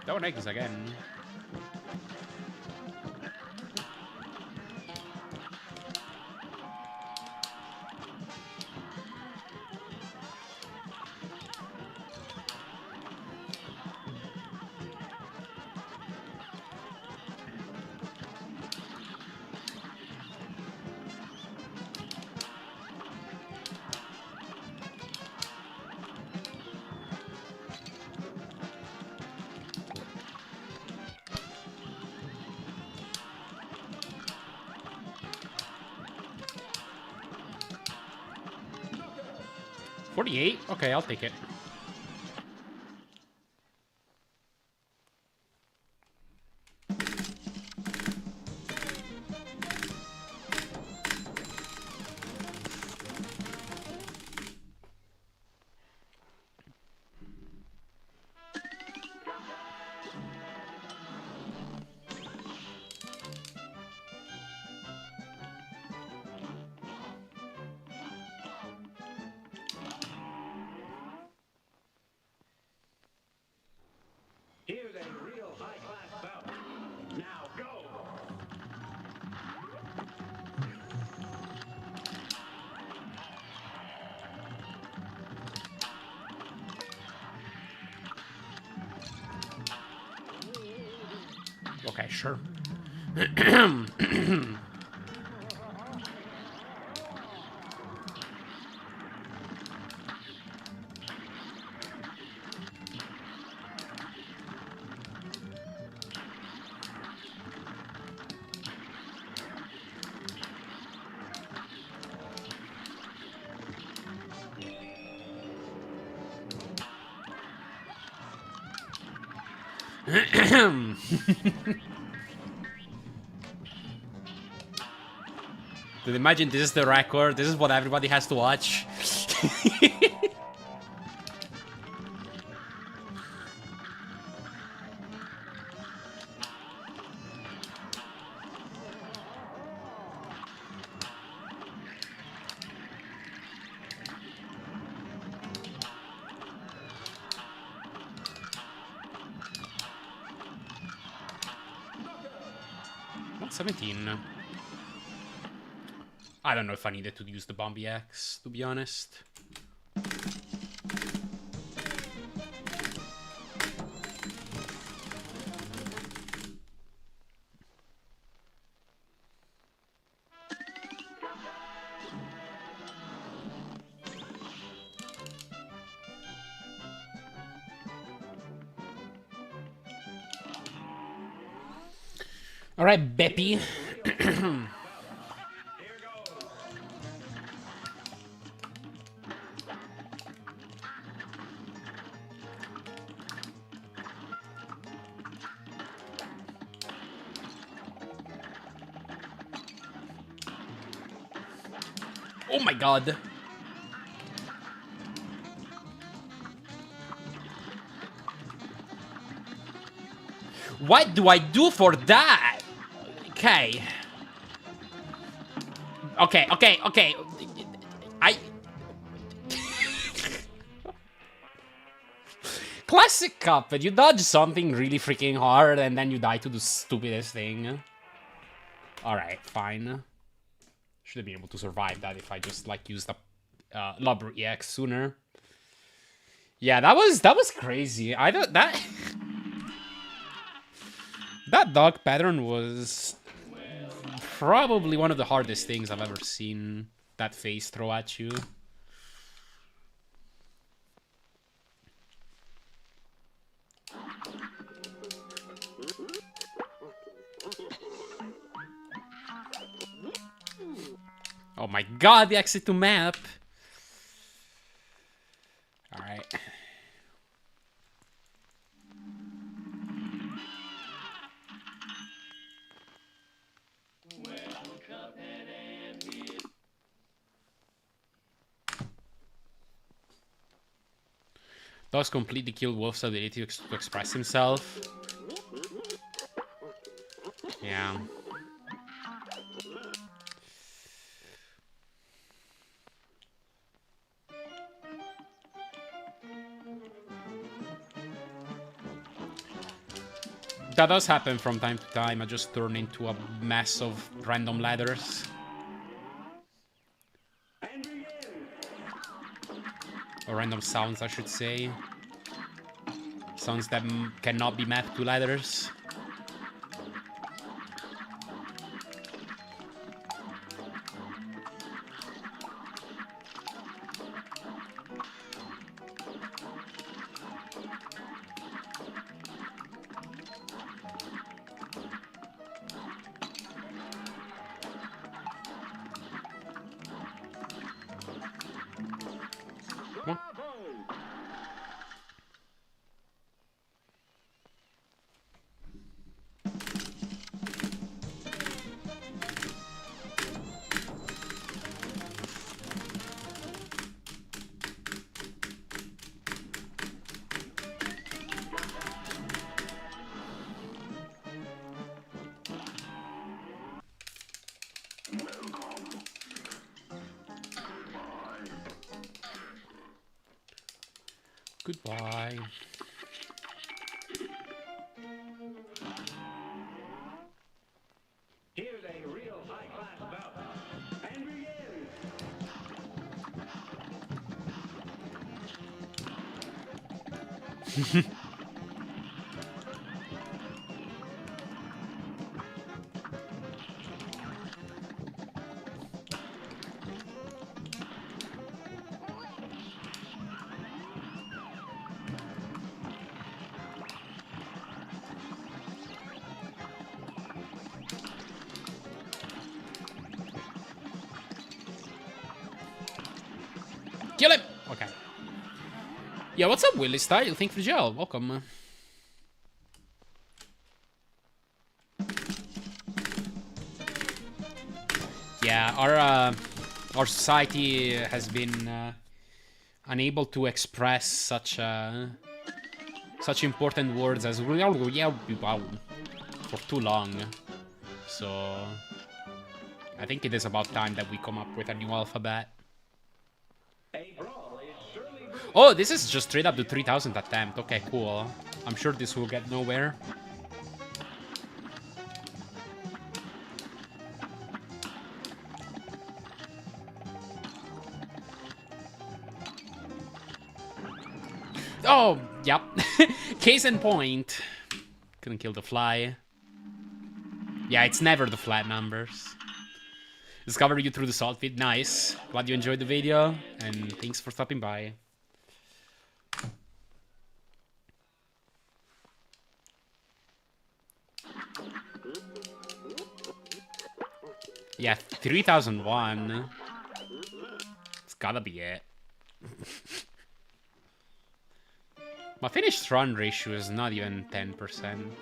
S1: Don't eggs again. 48? Okay, I'll take it.
S2: Here's a real high-class bout. Now go!
S1: Okay, sure. Dude, imagine this is the record. This is what everybody has to watch. Not 17. I don't know if I needed to use the Bombi X, to be honest. All right, Beppy. Oh my god. What do I do for that? Okay. Okay. I... Classic Cuphead. You dodge something really freaking hard and then you die to the stupidest thing. Alright, fine. Should have been able to survive that if I just, like, used the Lobber EX sooner. Yeah, that was crazy. I don't... That... That dog pattern was probably one of the hardest things I've ever seen that face throw at you. Oh my god, the exit to map. Alright. Dogs completely killed Wolf's ability to express himself. Yeah. That does happen from time to time. I just turn into a mess of random ladders. Or random sounds, I should say. Sounds that cannot be mapped to ladders. Come on. Goodbye.
S2: Here's a real high-class bout. And begin.
S1: Kill him! Okay. Yeah, what's up, Willie Style? Thank you for the gel. Welcome. Yeah, our society has been unable to express such important words as for too long. So I think it is about time that we come up with a new alphabet.
S2: A brawl is surely brewing.
S1: Oh, this is just straight up the 3000 attempt. Okay, cool. I'm sure this will get nowhere. Oh, yep. Case in point. Couldn't kill the fly. Yeah, it's never the flat numbers. Discovered you through the salt feed. Nice. Glad you enjoyed the video, and thanks for stopping by. Yeah, 3001. It's gotta be it. My finished run ratio is not even 10%.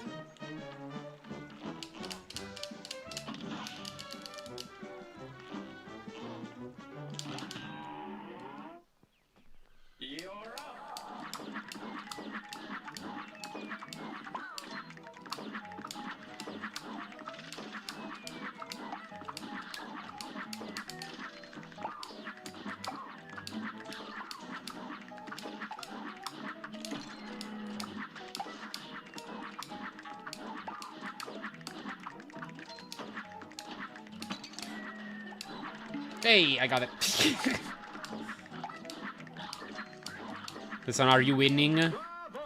S2: You're up.
S1: Hey, I got it. Listen, are you winning?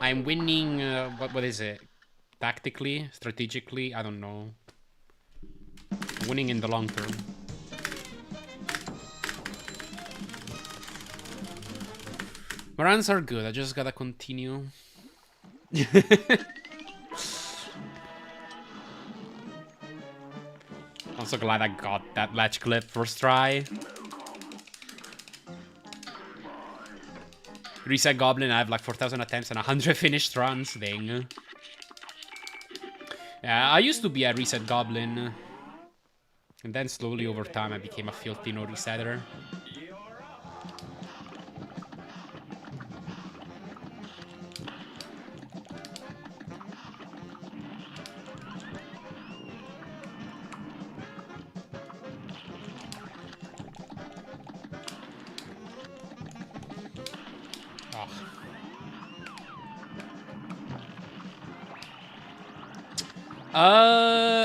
S1: I'm winning, what is it? Tactically? Strategically? I don't know. I'm winning in the long term. My runs are good, I just gotta continue. I'm so glad I got that ledge clip first try. Reset Goblin, I have like 4,000 attempts and 100 finished runs. Dang. Yeah, I used to be a Reset Goblin. And then slowly over time I became a filthy no resetter.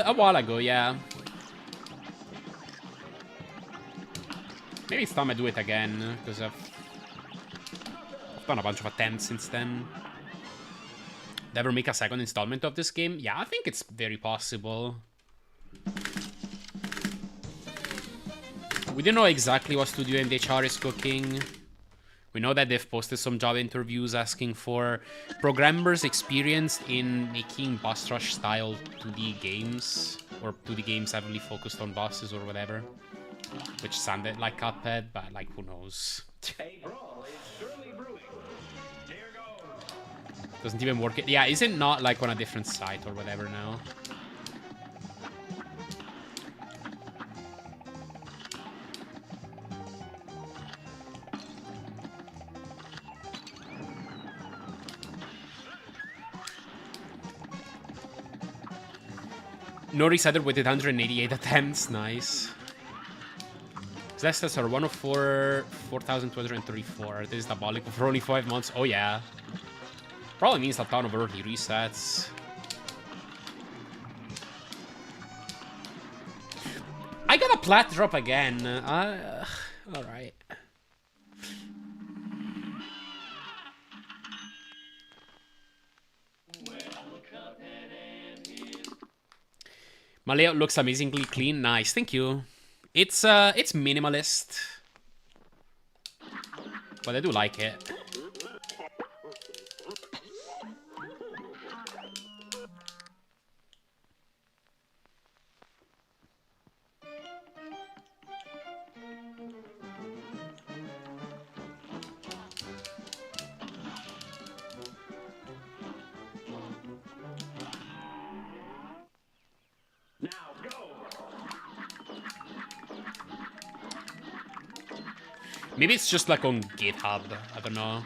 S1: A while ago, yeah. Maybe it's time I do it again, because I've done a bunch of attempts since then. Never make a second installment of this game? Yeah, I think it's very possible. We don't know exactly what studio MDHR is cooking. We know that they've posted some job interviews asking for programmers experienced in making boss rush style 2D games, or 2D games heavily focused on bosses or whatever, which sounded like Cuphead, but like who knows.
S2: A brawl is surely brewing. Here goes.
S1: Doesn't even work. Yeah, is it not like on a different site or whatever now? No resetter with 188 attempts. Nice. Zestas are 104, 4,234. This is diabolical for only 5 months. Oh, yeah. Probably means a ton of early resets. I got a plat drop again. Alright. My layout looks amazingly clean. Nice, thank you. It's minimalist, but I do like it.
S2: Now go.
S1: Maybe it's just like on GitHub. I don't know.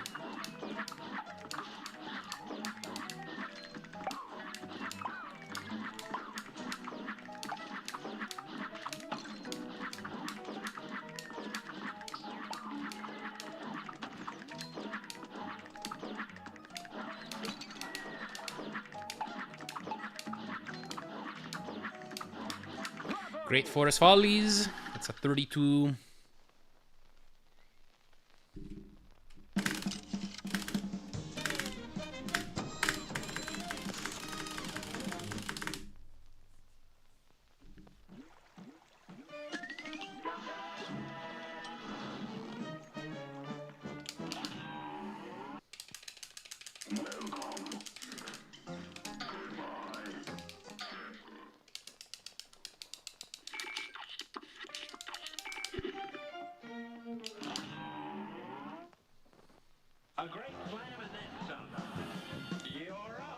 S1: Great Forest Follies. That's a 32.
S2: A great slam and then some. You're up.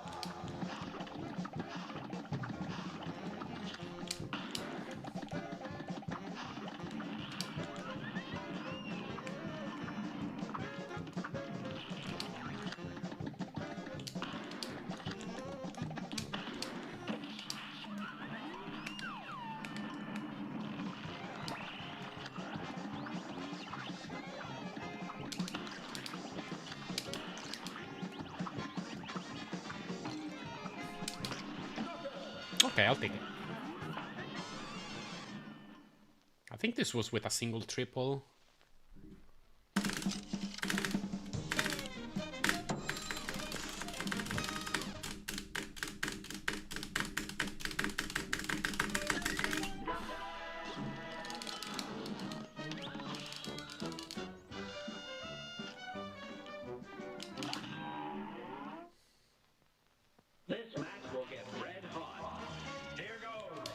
S1: Okay, I'll take it. I think this was with a single triple.
S2: This match will get red hot. Here goes.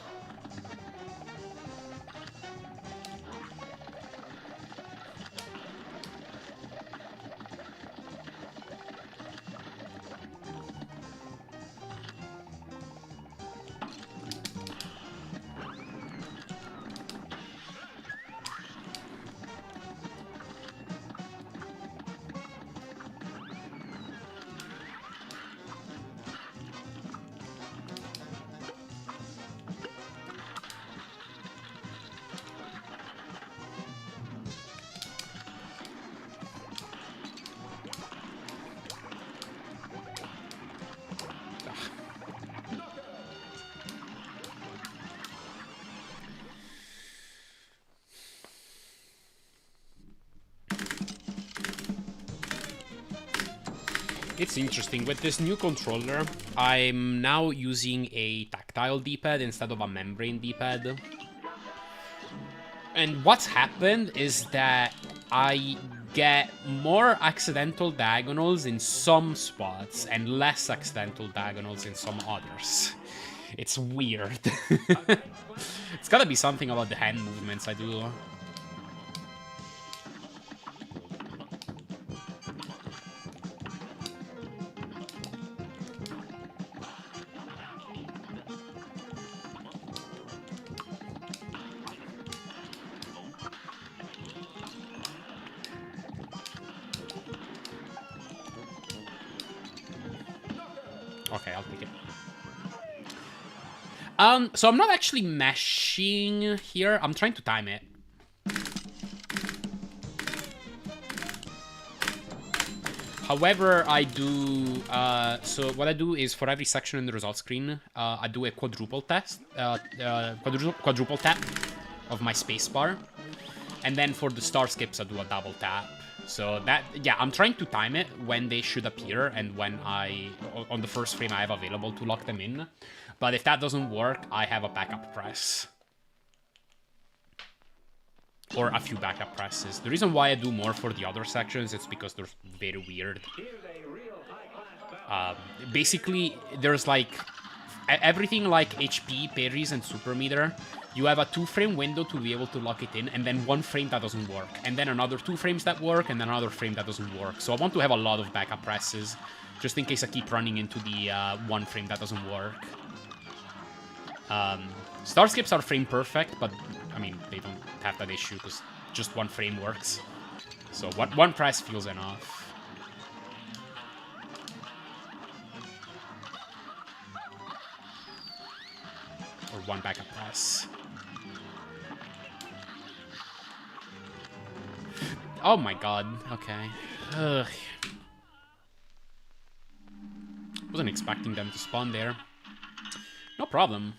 S1: It's interesting, with this new controller, I'm now using a tactile D-pad instead of a membrane D-pad. And what's happened is that I get more accidental diagonals in some spots and less accidental diagonals in some others. It's weird. It's gotta be something about the hand movements I do. Okay, I'll take it. So I'm not actually meshing here. I'm trying to time it. However, I do... so what I do is for every section in the result screen, I do a quadruple test, quadruple tap of my spacebar. And then for the star skips, I do a double tap. So that, yeah, I'm trying to time it when they should appear and when on the first frame I have available to lock them in. But if that doesn't work, I have a backup press. Or a few backup presses. The reason why I do more for the other sections is because they're very weird. Basically, there's like everything like HP, parries, and super meter. You have a 2-frame window to be able to lock it in, and then 1 frame that doesn't work, and then another 2 frames that work, and then another frame that doesn't work. So I want to have a lot of backup presses, just in case I keep running into the 1 frame that doesn't work. Star skips are frame perfect, but I mean, they don't have that issue because just 1 frame works. So one press feels enough. Or 1 backup press. Oh my god, okay. Ugh. Wasn't expecting them to spawn there. No problem.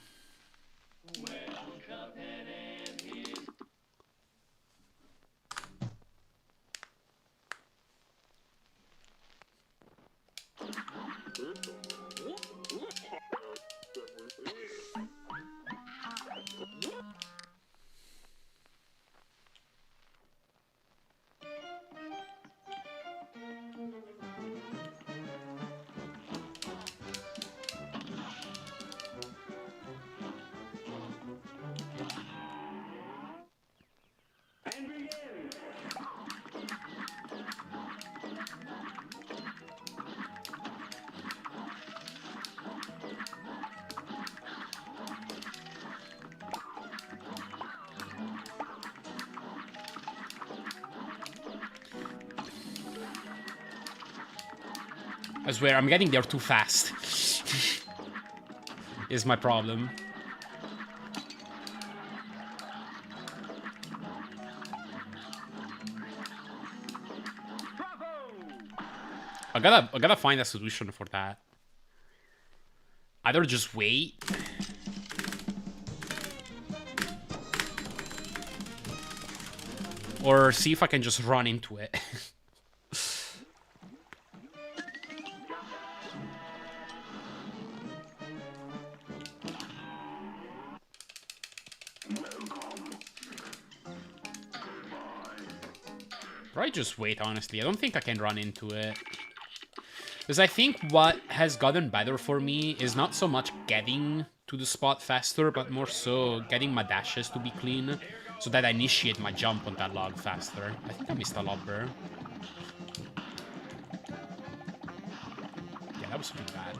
S2: And begin.
S1: I swear, I'm getting there too fast. Is my problem. I gotta find a solution for that. Either just wait. Or see if I can just run into it. Probably just wait, honestly. I don't think I can run into it. Because I think what has gotten better for me is not so much getting to the spot faster, but more so getting my dashes to be clean, so that I initiate my jump on that log faster. I think I missed a lobber. Yeah, that was pretty bad.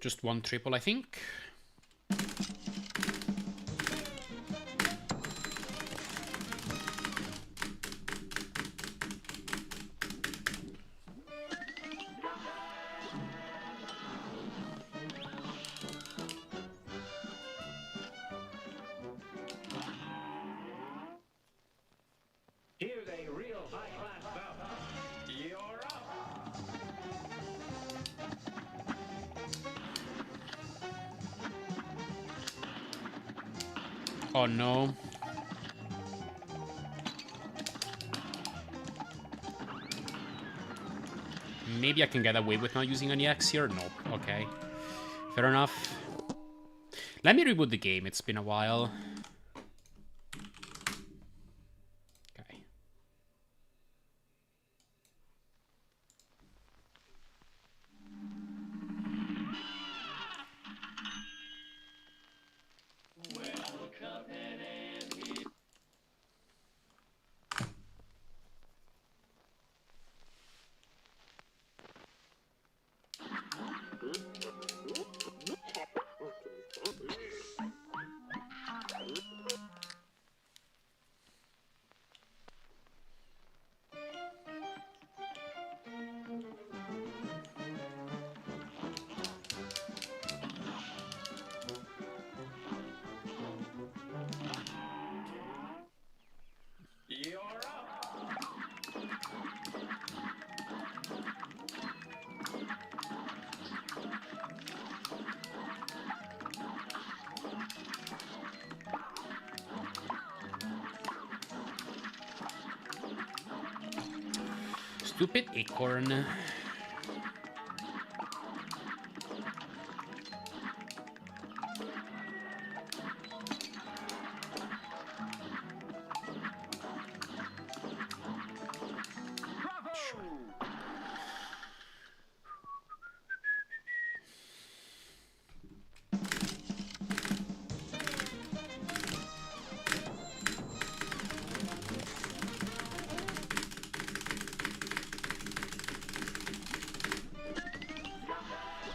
S1: Just 1 triple, I think.
S2: Here's a real high-class bout. You're up.
S1: Oh no. Maybe I can get away with not using any X here? Nope. Okay. Fair enough. Let me reboot the game. It's been a while. Okay. Stupid acorn.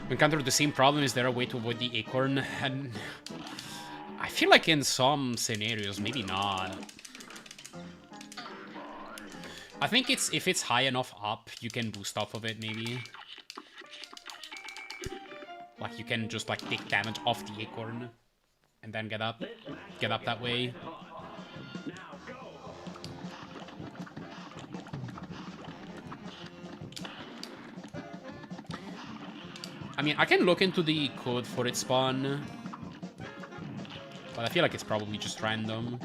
S1: We encountered the same problem. Is there a way to avoid the acorn? And I feel like in some scenarios, maybe not. I think if it's high enough up, you can boost off of it, maybe. Like you can just like take damage off the acorn and then get up that way. I mean, I can look into the code for its spawn, but I feel like it's probably just random.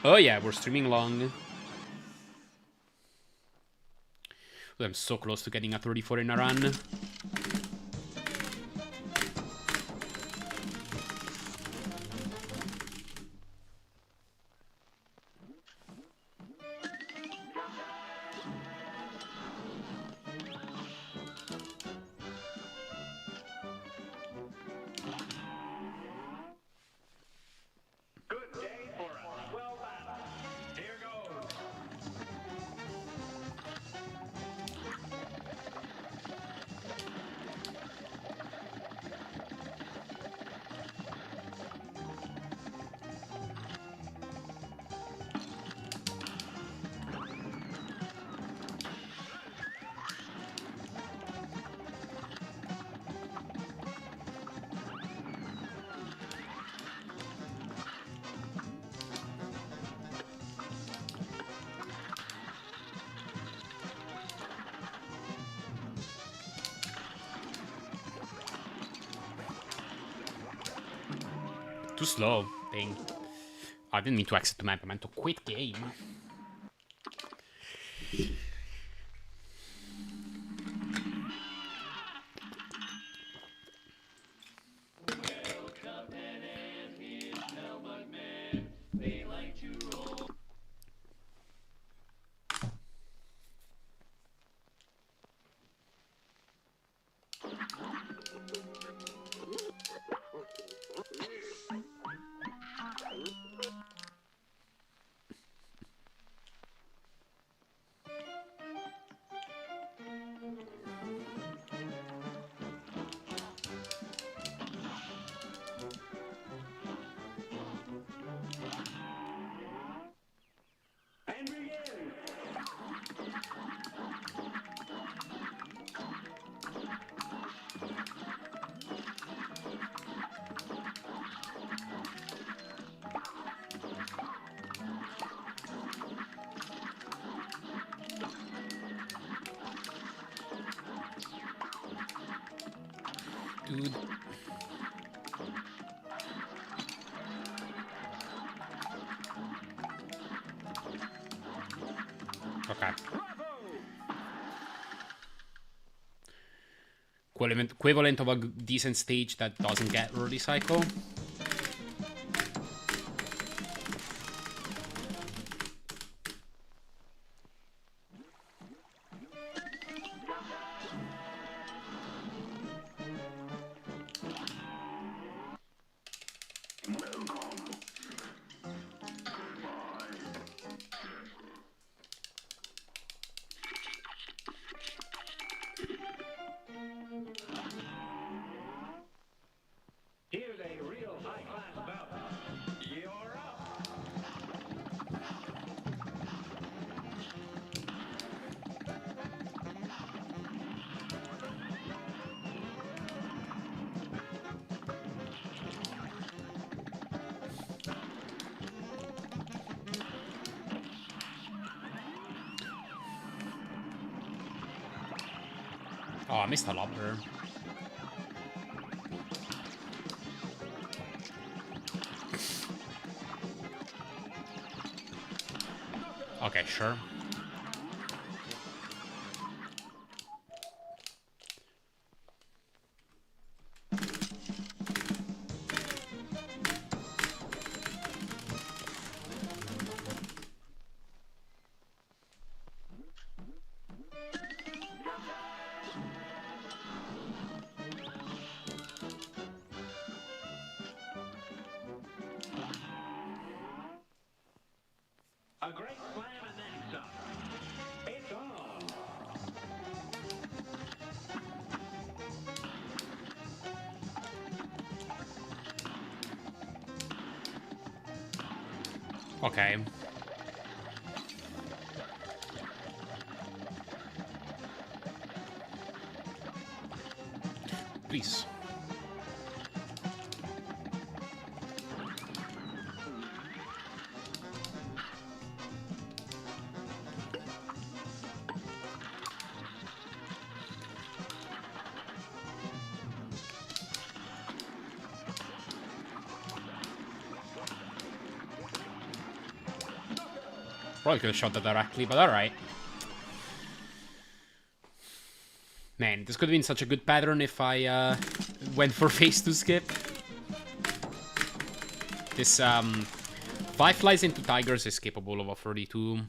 S1: Oh yeah, we're streaming long. I'm so close to getting a 34 in a run.
S2: Good day for a swell battle. Here goes.
S1: Too slow. Dang. I didn't mean to exit the map. I meant to quit game.
S2: And begin.
S1: Dude. Okay. Equivalent of a decent stage that doesn't get early cycle.
S2: Here's a real
S1: Oh, I missed a lot there. Okay, sure.
S2: A great slam and then some. It's on.
S1: Okay. Please. Probably could have shot that directly, but alright. Man, this could have been such a good pattern if I went for phase 2 skip. This 5 flies into tigers is capable of a 32.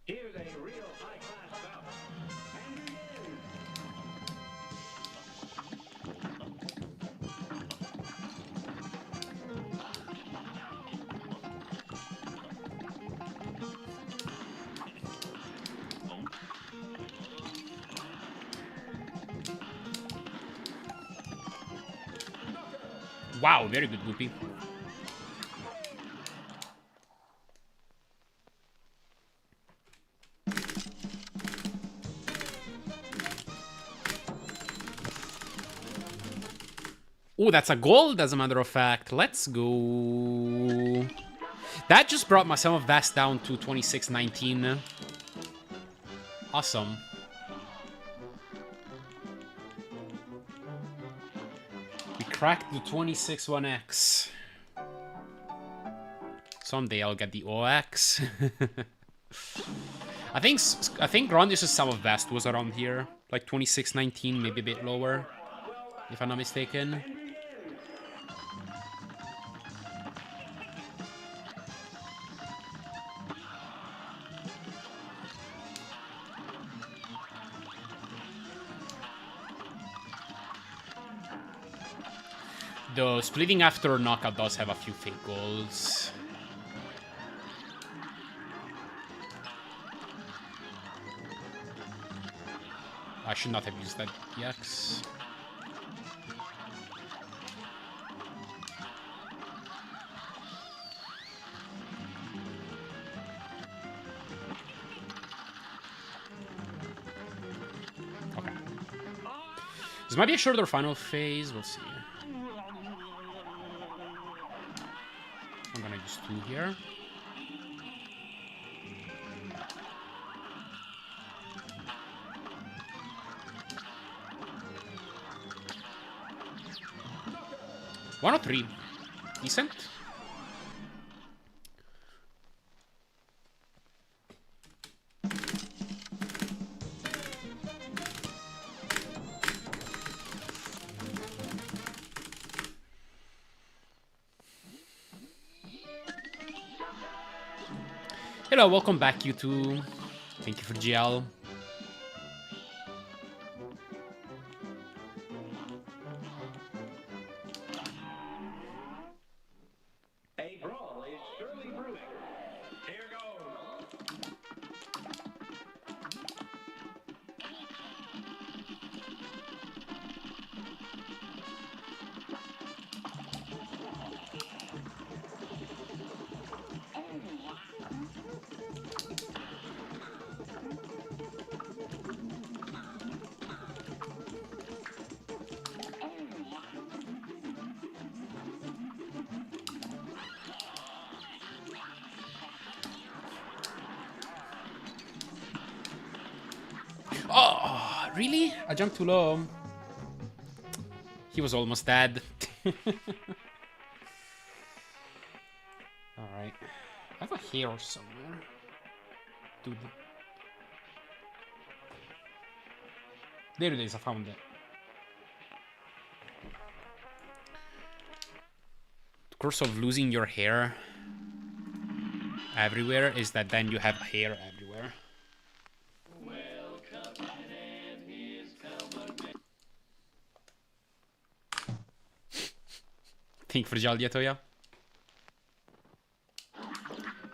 S2: Here's a real high-class bout. And begin.
S1: Wow, very good loopy. Oh, that's a gold, as a matter of fact. Let's go. That just brought my sum of vast down to 2619. Awesome. We cracked the 26-1X. Someday I'll get the OX. I think Grandious's sum of vast was around here. Like 2619, maybe a bit lower. If I'm not mistaken. Though splitting after knockout does have a few fake goals. I should not have used that EX. Okay. This might be a shorter final phase, we'll see. I'm gonna use 2 here. One or 3. Decent. Hello, welcome back, you two. Thank you for GL.
S2: A brawl is surely brewing. Here goes.
S1: Really? I jumped too low. He was almost dead. Alright. I have a hair somewhere. Dude. There it is, I found it. The curse of losing your hair everywhere is that then you have hair everywhere. Think for Toya.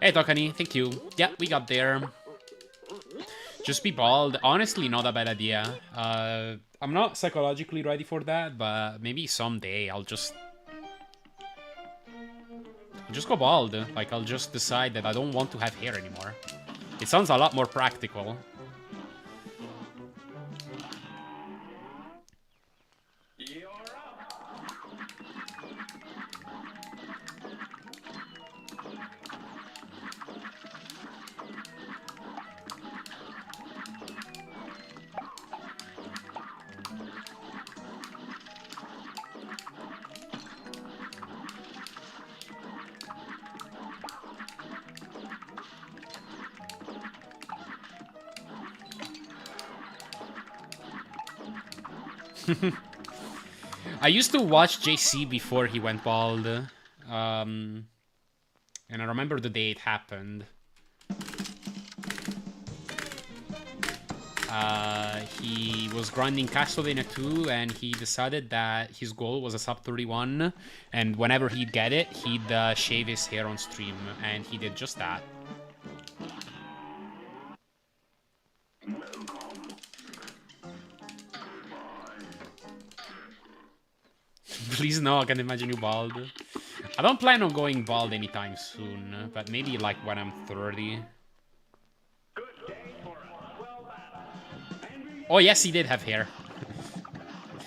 S1: Hey Tokani, thank you. Yeah, we got there. Just be bald. Honestly, not a bad idea. I'm not psychologically ready for that, but maybe someday I'll just go bald. Like, I'll just decide that I don't want to have hair anymore. It sounds a lot more practical. I used to watch JC before he went bald. And I remember the day it happened. He was grinding Castlevania 2 and he decided that his goal was a sub 31. And whenever he'd get it, he'd shave his hair on stream. And he did just that. Please no, I can't imagine you bald. I don't plan on going bald anytime soon, but maybe like when I'm 30. Oh yes, he did have hair.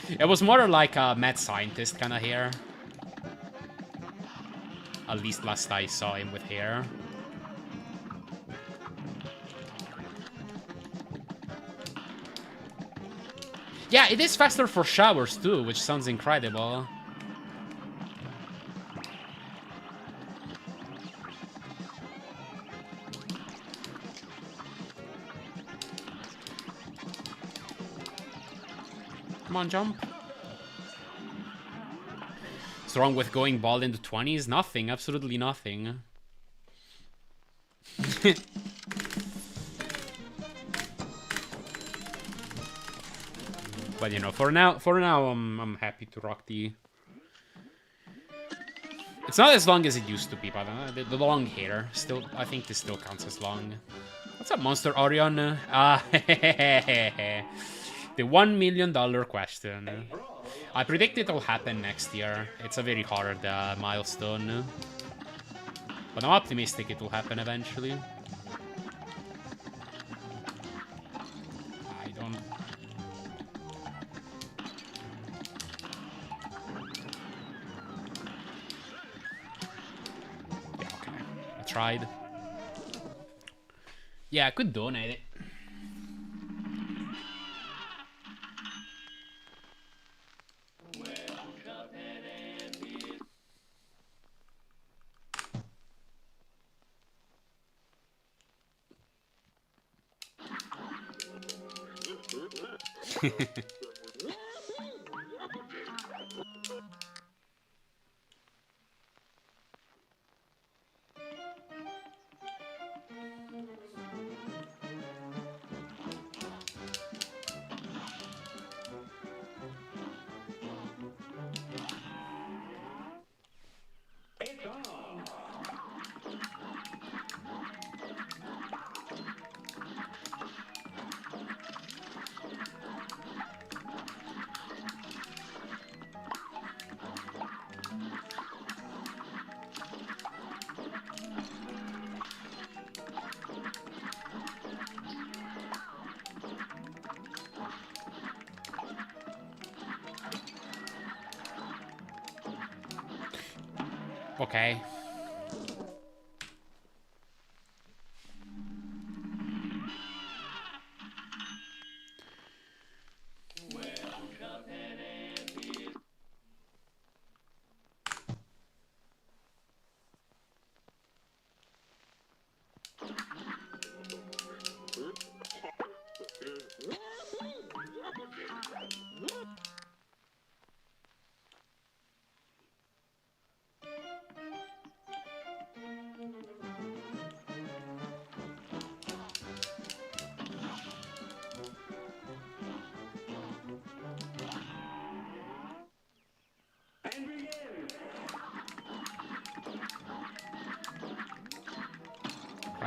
S1: It was more like a mad scientist kind of hair. At least last I saw him with hair. Yeah, it is faster for showers too, which sounds incredible. Come on, jump. What's wrong with going bald in the 20s? Nothing, absolutely nothing. But you know, for now, I'm happy to rock the. It's not as long as it used to be, but the long hair still, I think this still counts as long. What's up, Monster Orion? Ah, the $1 million question. I predict it'll happen next year. It's a very hard milestone, but I'm optimistic it will happen eventually. I don't. Tried. Yeah, I could donate it. Okay.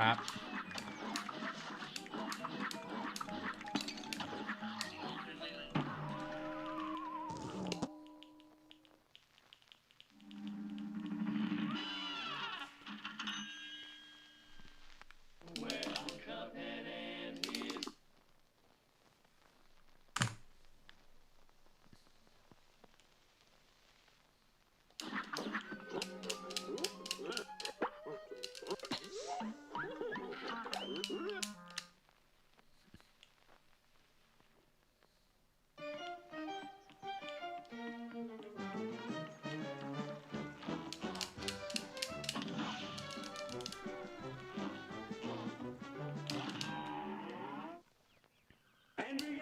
S1: crap.
S2: And begin.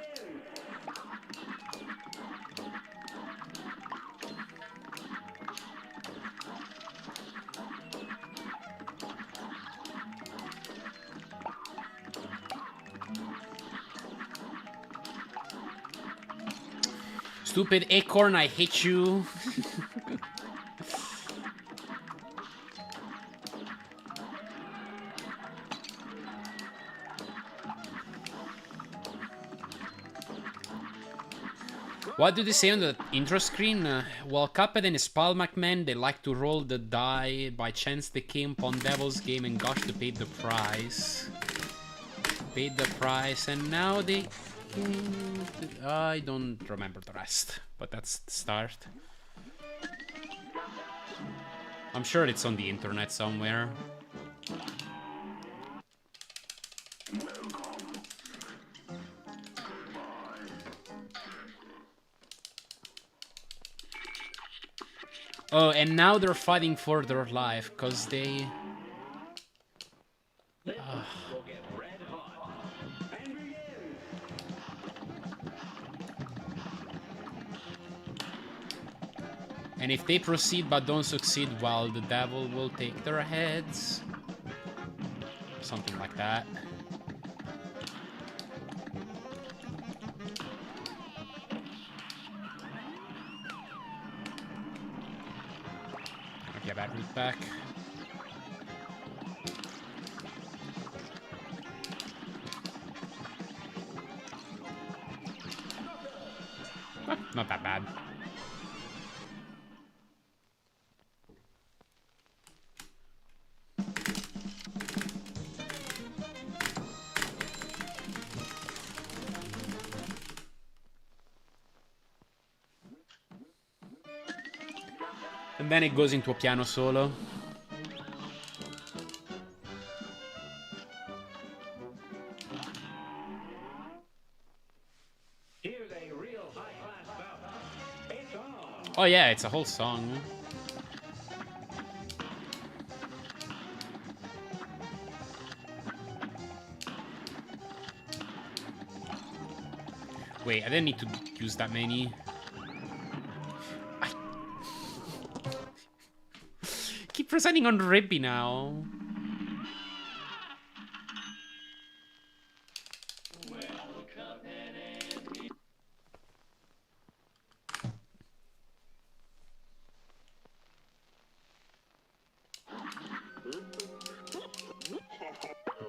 S1: Stupid acorn, I hate you. What do they say on the intro screen? Well, Cuphead and his pal McMahon, they like to roll the die. By chance they came upon Devil's Game and gosh, they paid the price. Paid the price and now they... I don't remember the rest, but that's the start. I'm sure it's on the internet somewhere. Oh, and now they're fighting for their life, because they...
S2: Will get red hot. And begin.
S1: And if they proceed but don't succeed, well, the devil will take their heads. Something like that. I'll get that route back. Not that bad. And then it goes into a piano solo.
S2: Here's a real high-class bout. It's on.
S1: Oh yeah, it's a whole song. Wait, I didn't need to use that many. I keep presenting on Ribby now.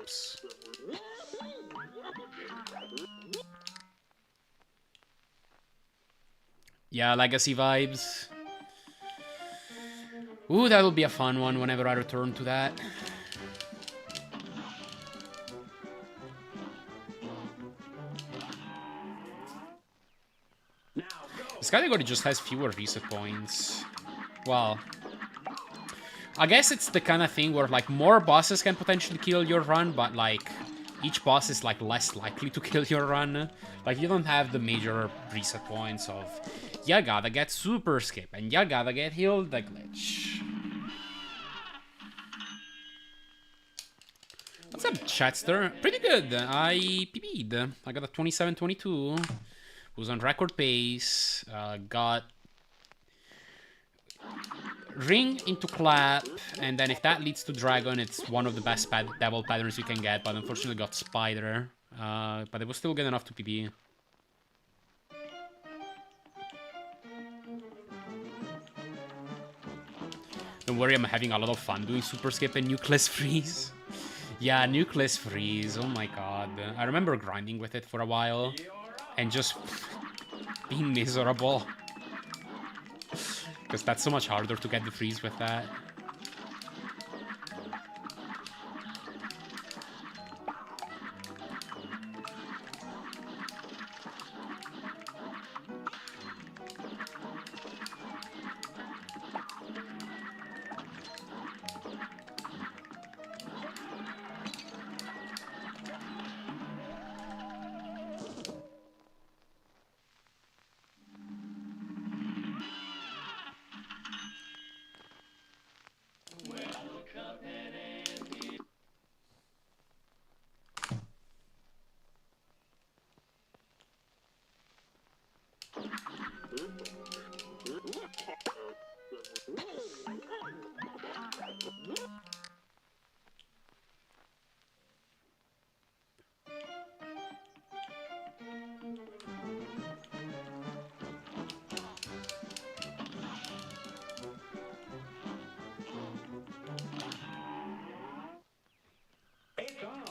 S1: Oops. Yeah, legacy vibes. Ooh, that'll be a fun one whenever I return to that.
S2: Now go.
S1: This category just has fewer reset points. Well, I guess it's the kind of thing where like more bosses can potentially kill your run, but like each boss is like less likely to kill your run. Like you don't have the major reset points of you gotta get super skip and you gotta get healed the glitch. What's up, Chatster? Pretty good. I PB'd. I got a 27-22. Was on record pace. Got ring into clap, and then if that leads to dragon, it's one of the best devil patterns you can get, but unfortunately got spider. But it was still good enough to PB. Don't worry, I'm having a lot of fun doing super skip and nucleus freeze. Yeah, Nucleus Freeze, oh my god. I remember grinding with it for a while and just being miserable. Because that's so much harder to get the freeze with that.
S2: It's on.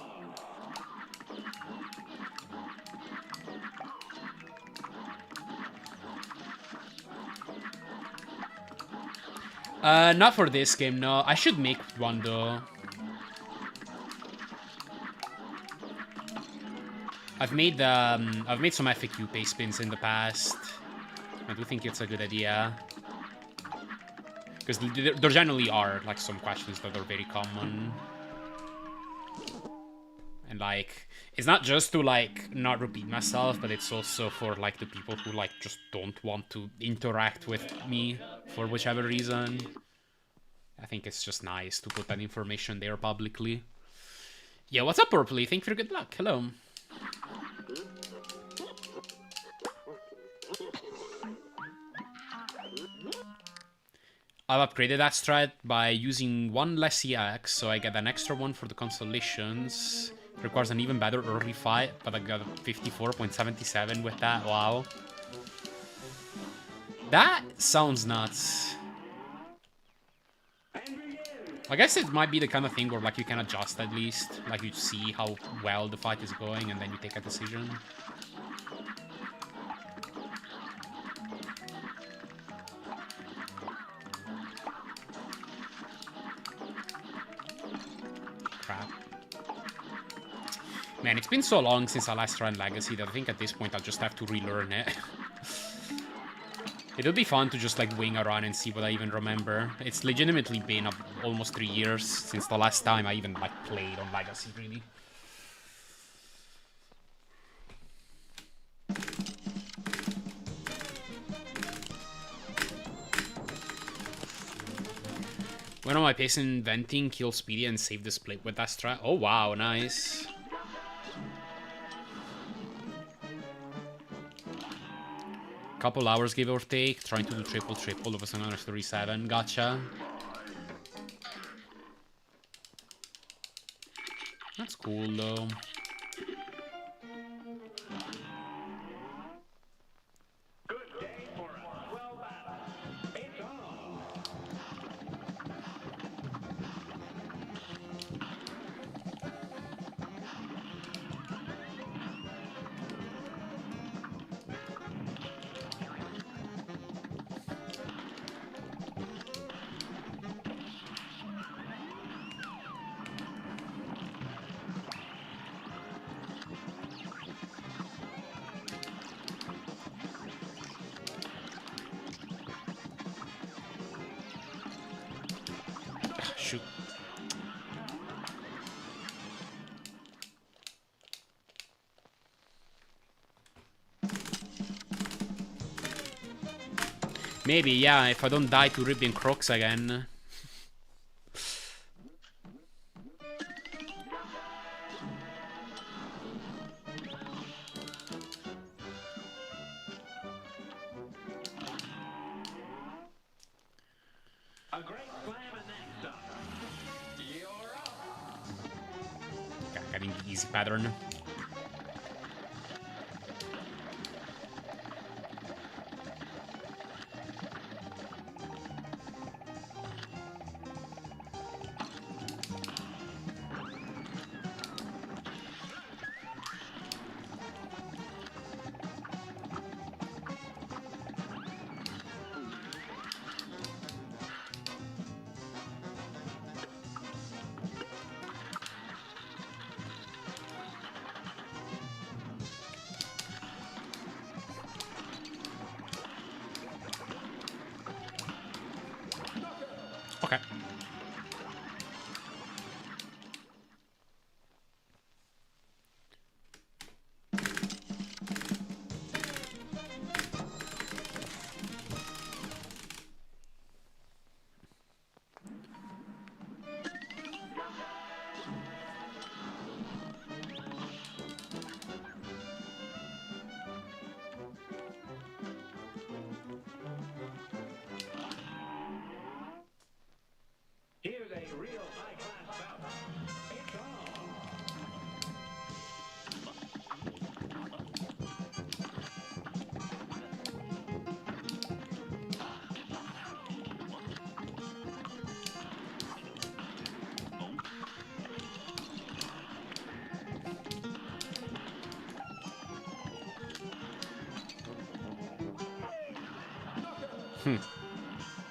S1: Not for this game, no. I should make one though. I've made some FAQ pay spins in the past. I do think it's a good idea. Because there generally are like some questions that are very common. And like, it's not just to like not repeat myself, but it's also for like the people who like just don't want to interact with me for whichever reason. I think it's just nice to put that information there publicly. Yeah, what's up, Purpley? Thank you for good luck. Hello. I've upgraded that strat by using one less EX, so I get an extra one for the constellations. It requires an even better early fight, but I got a 54.77 with that. Wow. That sounds nuts. I guess it might be the kind of thing where like you can adjust at least. Like you see how well the fight is going and then you take a decision. Crap. Man, it's been so long since I last ran Legacy that I think at this point I'll just have to relearn it. It'll be fun to just like wing around and see what I even remember. It's legitimately been almost 3 years since the last time I even like played on Legacy, really. When am I pacing venting, kill Speedy and save the split with that strat? Oh wow, nice. Couple hours give or take, trying to do triple of a 737, gotcha. That's cool though.
S2: Good day for a swell battle. It's on.
S1: Shoot. Maybe, yeah, if I don't die to Ribbon Crocs again.
S2: A great slam and then some. You're up.
S1: Okay, getting the easy pattern.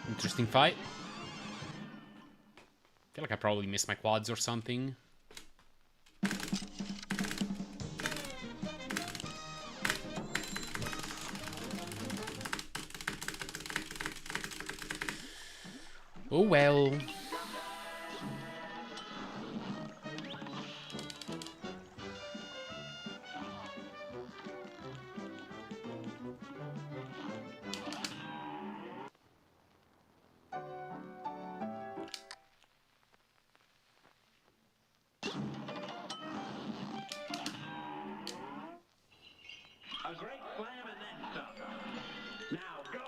S1: Interesting fight. I feel like I probably missed my quads or something. Oh well.
S2: A great slam and then some. Now go.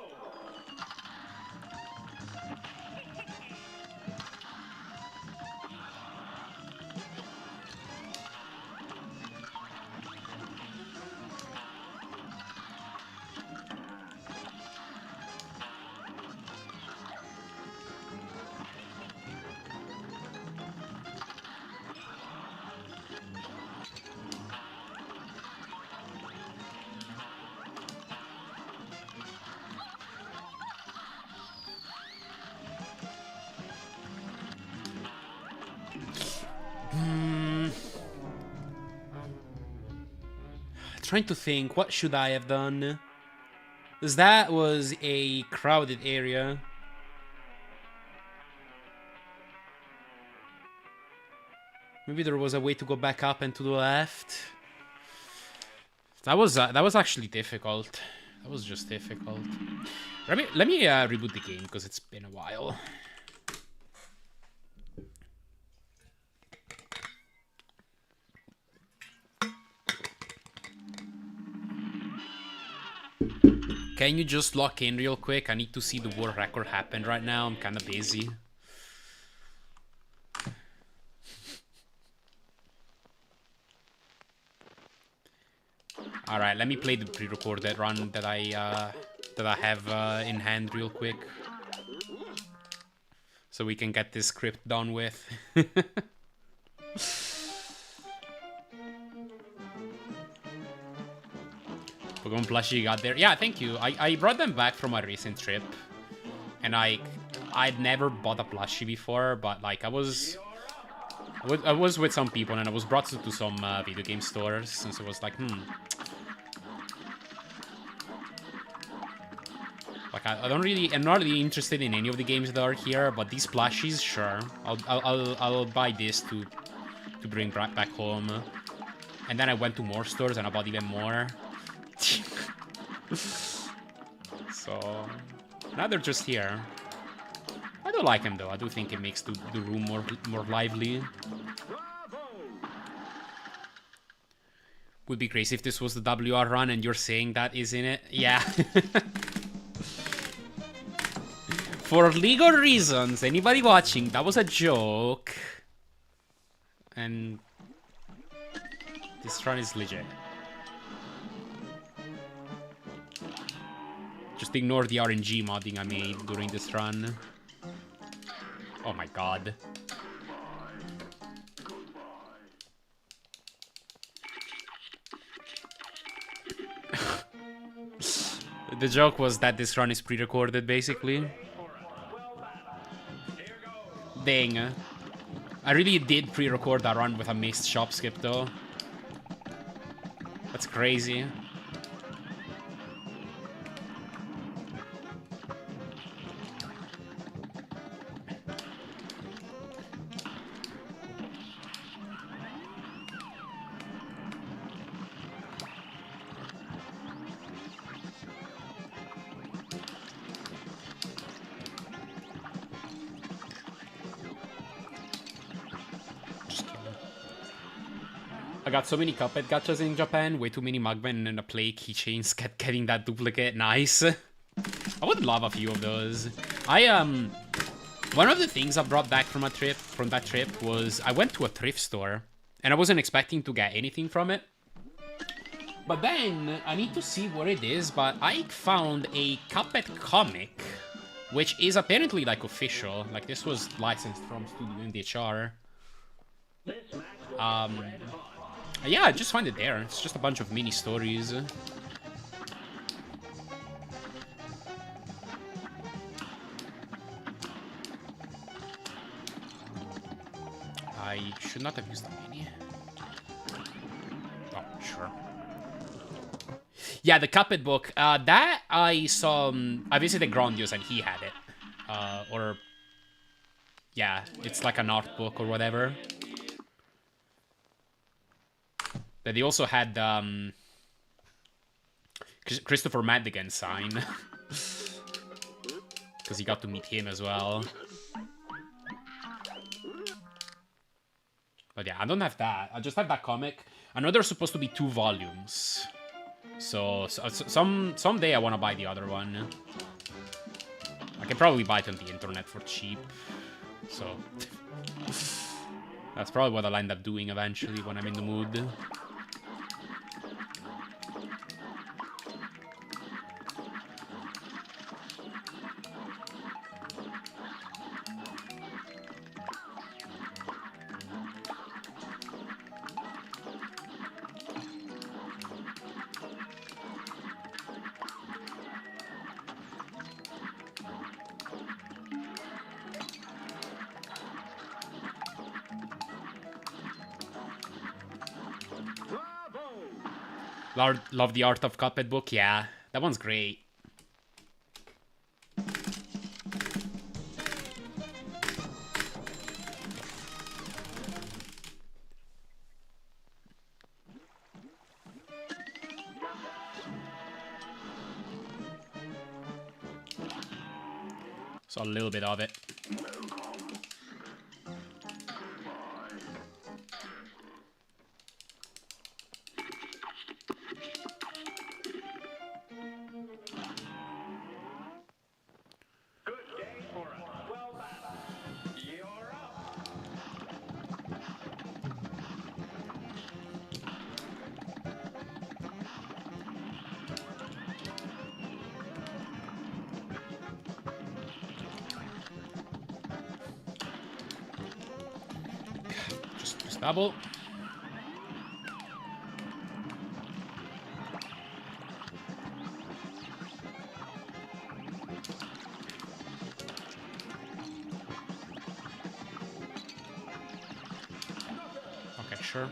S1: Trying to think, what should I have done? Because that was a crowded area. Maybe there was a way to go back up and to the left. That was actually difficult. That was just difficult. Let me reboot the game because it's been a while. Can you just lock in real quick? I need to see the world record happen right now. I'm kind of busy. All right, let me play the pre-recorded run that I have in hand real quick, so we can get this script done with. Pokemon plushie you got there. Yeah, thank you. I brought them back from a recent trip, and I'd never bought a plushie before, but like I was with some people and I was brought to some video game stores, and so I was like, like I'm not really interested in any of the games that are here, but these plushies, sure. I'll buy this to bring back home. And then I went to more stores and I bought even more. So now they're just here. I do like them though. I do think it makes the room more lively. Would be crazy if this was the WR run and you're saying that is in it. Yeah. For legal reasons, anybody watching, that was a joke. And this run is legit. Just ignore the RNG modding I made during this run. Oh my god. The joke was that this run is pre-recorded, basically. Dang. I really did pre-record that run with a missed shop skip, though. That's crazy. I got so many Cuphead gachas in Japan, way too many Mugmen and a Plague keychains kept getting that duplicate. Nice. I would love a few of those. One of the things I brought back from that trip was I went to a thrift store and I wasn't expecting to get anything from it. But then I need to see what it is, but I found a Cuphead comic, which is apparently like official. Like this was licensed from Studio NDHR. Yeah, I just find it there. It's just a bunch of mini stories. I should not have used the mini. Oh, sure. Yeah, the Cuphead book. That I saw. I visited Grandios and he had it. Or yeah, it's like an art book or whatever. But they also had Christopher Madigan sign. Because he got to meet him as well. But yeah, I don't have that. I just have that comic. I know there's supposed to be 2 volumes. So someday I want to buy the other one. I can probably buy it on the internet for cheap. So that's probably what I'll end up doing eventually when I'm in the mood. Love the Art of Cuphead book. Yeah, that one's great. So a little bit of it. Just double. Okay, sure.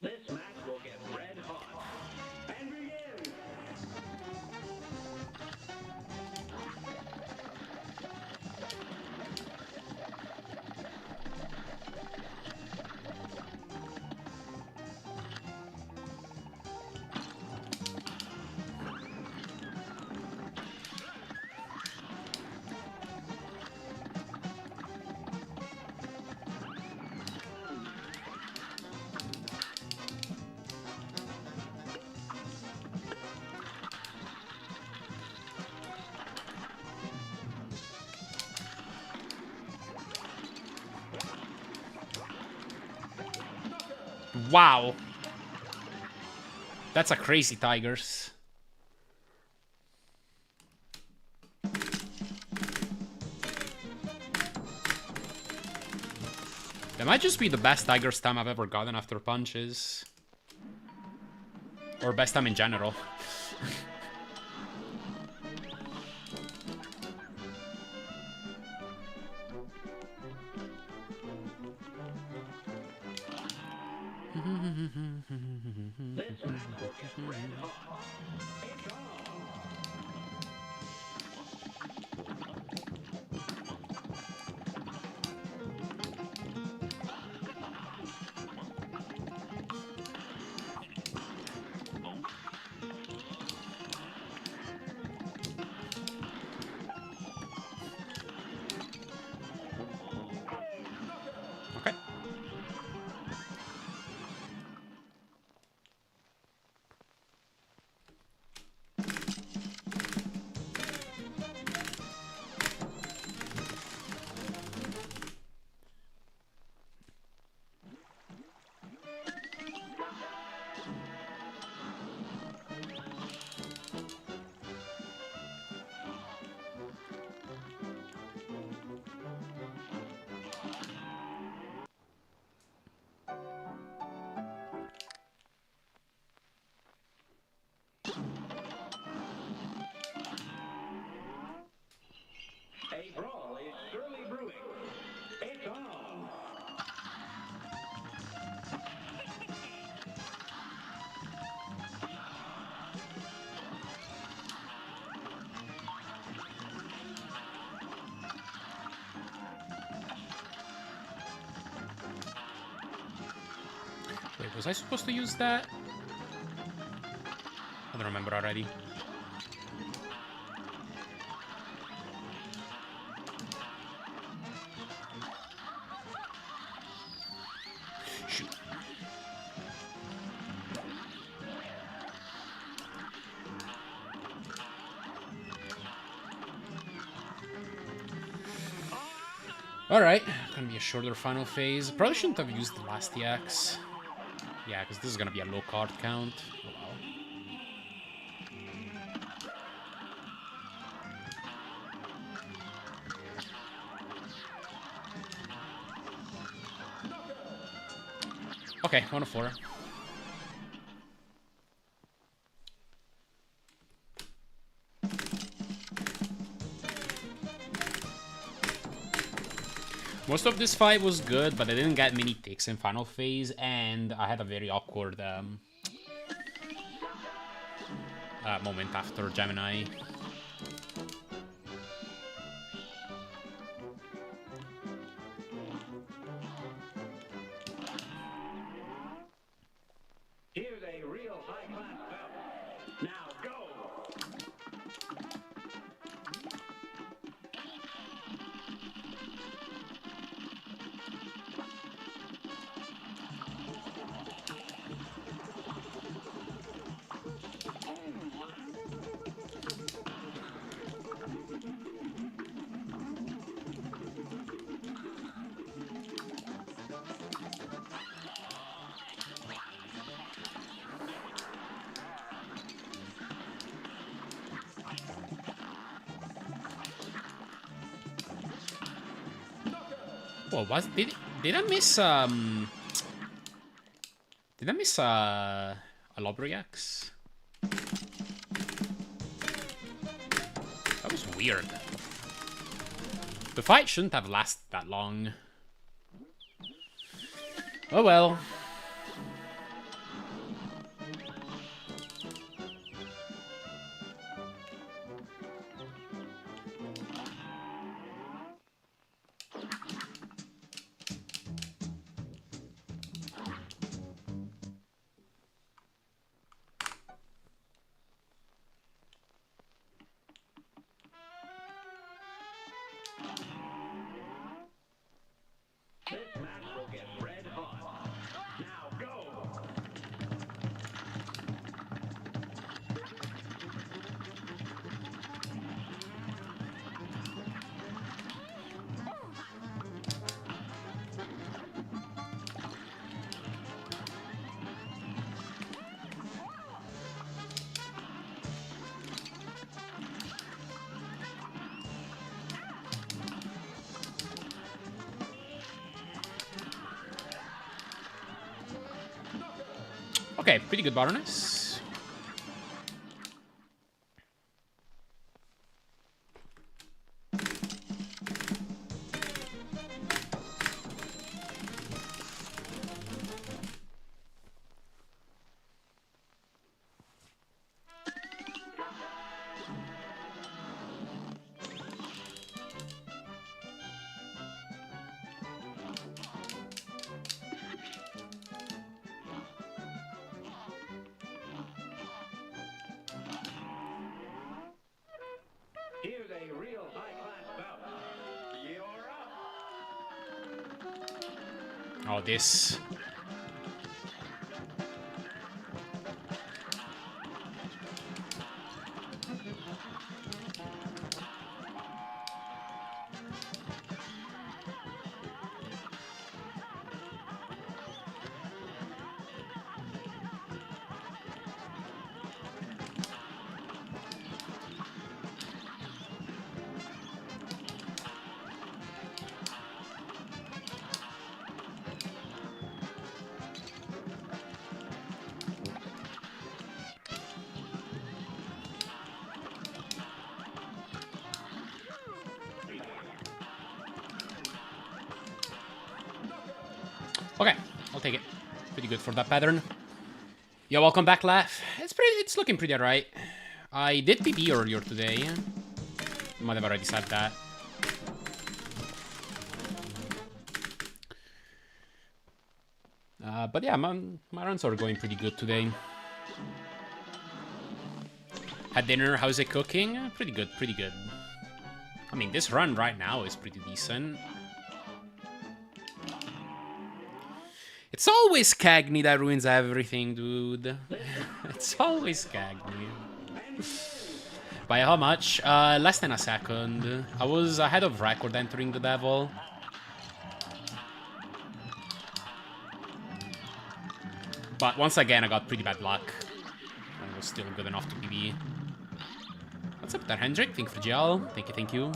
S2: This match will get red hot. And begin!
S1: Wow. That's a crazy Tigers. That might just be the best Tigers time I've ever gotten after punches. Or best time in general.
S2: This match will get red hot. It's on!
S1: Okay. Was I supposed to use that? I don't remember already. Shoot. Alright, gonna be a shorter final phase. Probably shouldn't have used the last EX. Yeah, because this is gonna be a low card count. Oh, wow. Okay, 104. Most of this fight was good, but I didn't get many ticks in final phase, and I had a very awkward moment after Gemini.
S2: Here's a real high-class belt. Now go!
S1: Whoa, did I miss a Lobriax? That was weird. The fight shouldn't have lasted that long. Oh well.
S2: This match will get red hot. Now go!
S1: Okay, pretty good Baroness.
S2: Here's a real high-class belt. You're up!
S1: Oh, this. Okay, I'll take it. Pretty good for that pattern. Yeah, welcome back, Laugh. It's looking pretty alright. I did PB earlier today. Might have already said that. But yeah, my runs are going pretty good today. Had dinner, how's it cooking? Pretty good, pretty good. I mean, this run right now is pretty decent. It's always Cagney that ruins everything, dude. It's always Cagney. By how much? Less than a second. I was ahead of record entering the devil. But once again, I got pretty bad luck. I was still good enough to PB. What's up there, Hendrik? Thank you for GL. Thank you, thank you.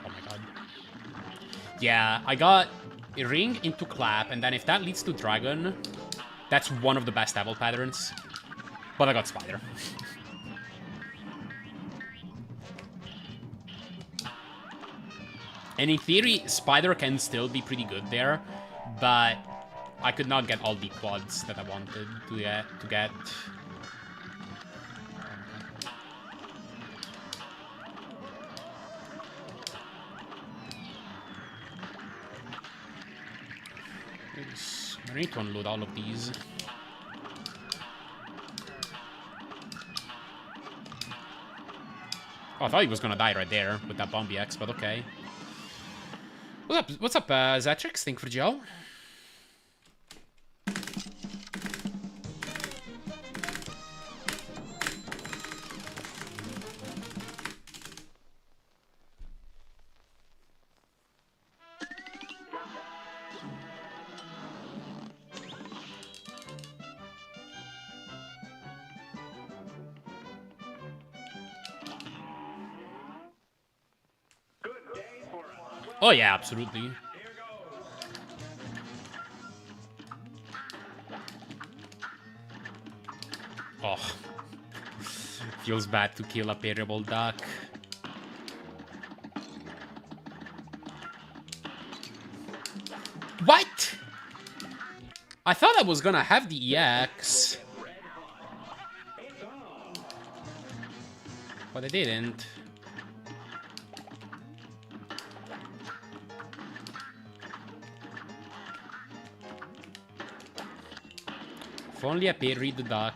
S1: Oh my god. Yeah, I got a ring into clap, and then if that leads to dragon, that's one of the best devil patterns. But I got spider. And in theory, spider can still be pretty good there, but I could not get all the quads that I wanted to get. I need to unload all of these. Oh, I thought he was gonna die right there with that Bombi X, but okay. What's up, Zatrix? Thank you for Joe. Oh yeah, absolutely. Oh. Feels bad to kill a parable duck. What? I thought I was gonna have the EX. But I didn't. If only I parried the duck.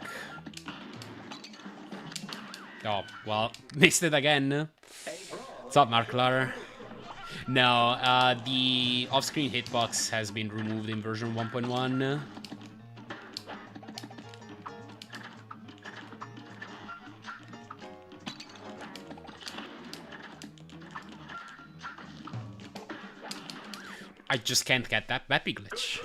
S1: Oh, well, missed it again. What's up, Marklar? No, the off-screen hitbox has been removed in version 1.1. I just can't get that Bappy glitch.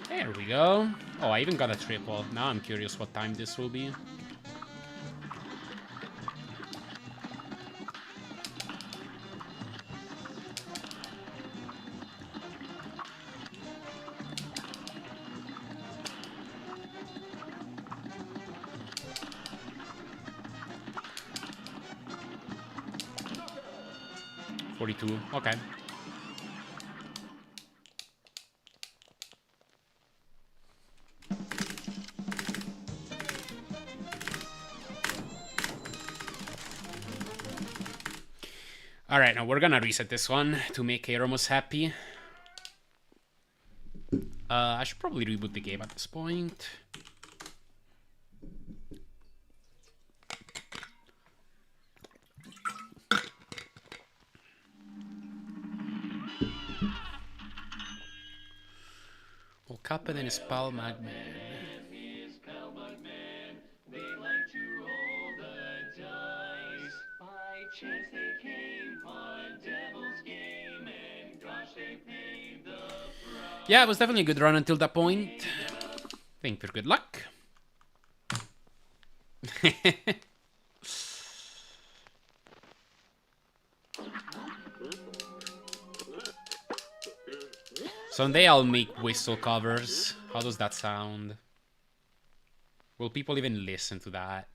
S1: There we go. Oh, I even got a triple. Now I'm curious what time this will be. Okay. Alright, now we're gonna reset this one to make Eromos happy. I should probably reboot the game at this point. Well, Cuphead and his pal Magman. Yeah, it was definitely a good run until that point. Thank you for good luck. Someday I'll make whistle covers. How does that sound? Will people even listen to that?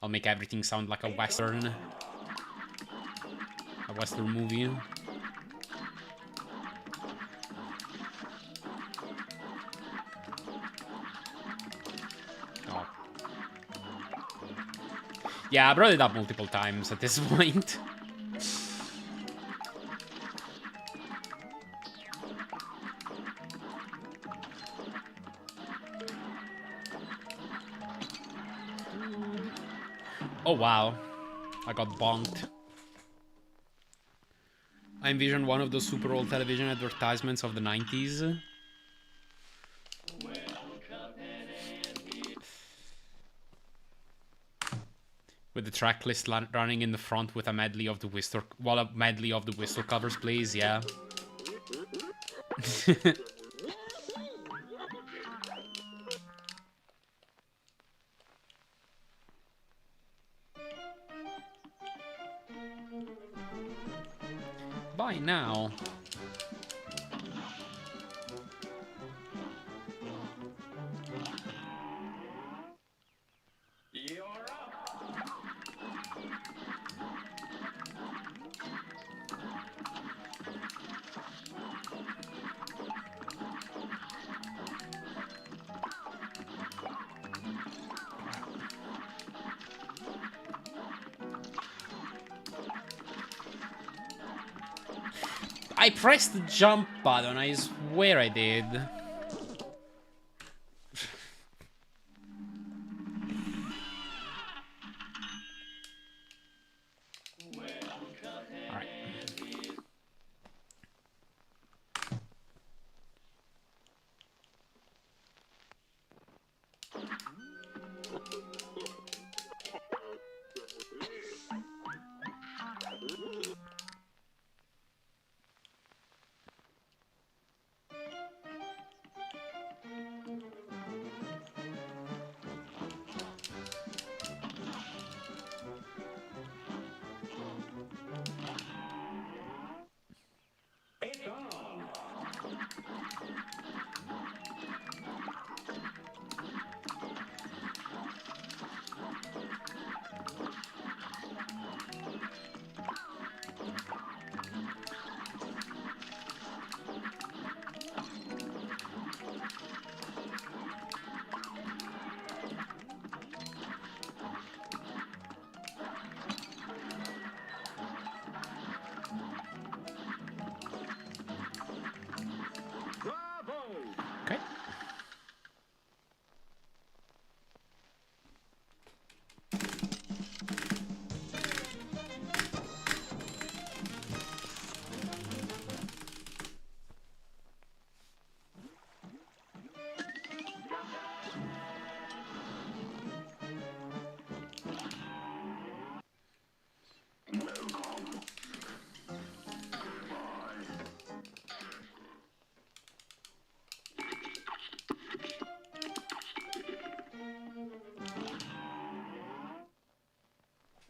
S1: I'll make everything sound like a western movie. Oh. Yeah, I brought it up multiple times at this point. Oh wow, I got bonked. I envisioned one of those super old television advertisements of the 90s. With the track list running in the front with a medley of the whistle, while a medley of the whistle covers plays, yeah. Bye now.
S2: You're up.
S1: I pressed the jump button, I swear I did. Alright.
S2: It's on. Bravo!
S1: Okay.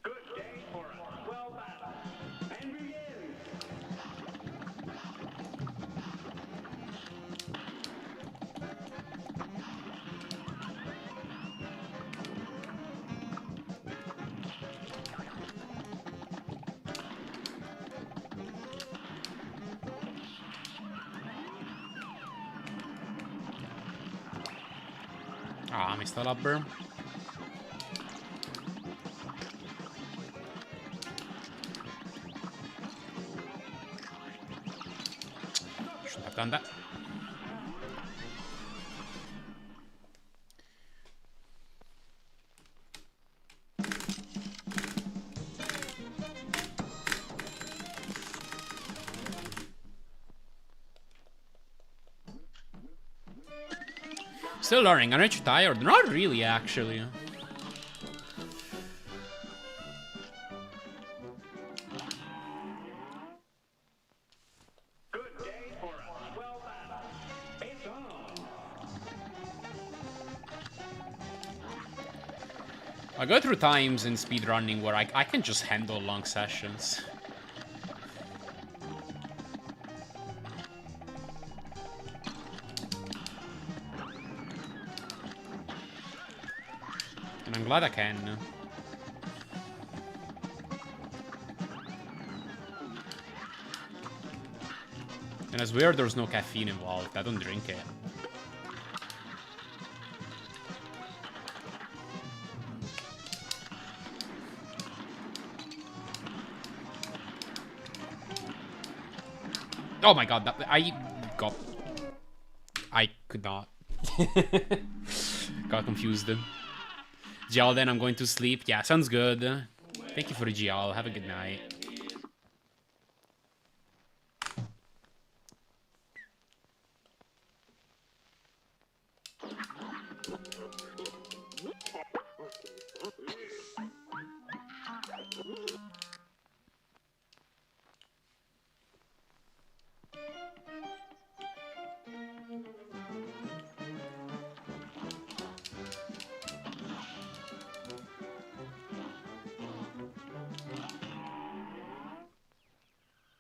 S2: Good day for us. Well battled. And begin.
S1: Ah, I missed the lubber. Shouldn't have done that. Still learning. Aren't you tired? Not really, actually.
S2: Good day for us. Well battled. It's on.
S1: I go through times in speedrunning where I can just handle long sessions. And I'm glad I can. And it's weird there's no caffeine involved. I don't drink it. Oh my god, I could not. Got confused. Gial, then I'm going to sleep. Yeah, sounds good. Thank you for the Gial. Have a good night.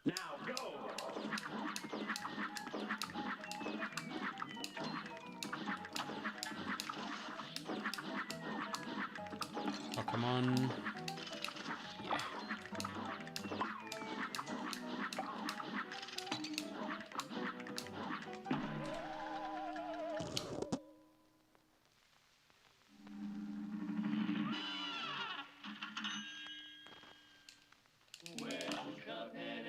S2: Now go.
S1: Oh, come on. Yeah.
S3: Well, Cuphead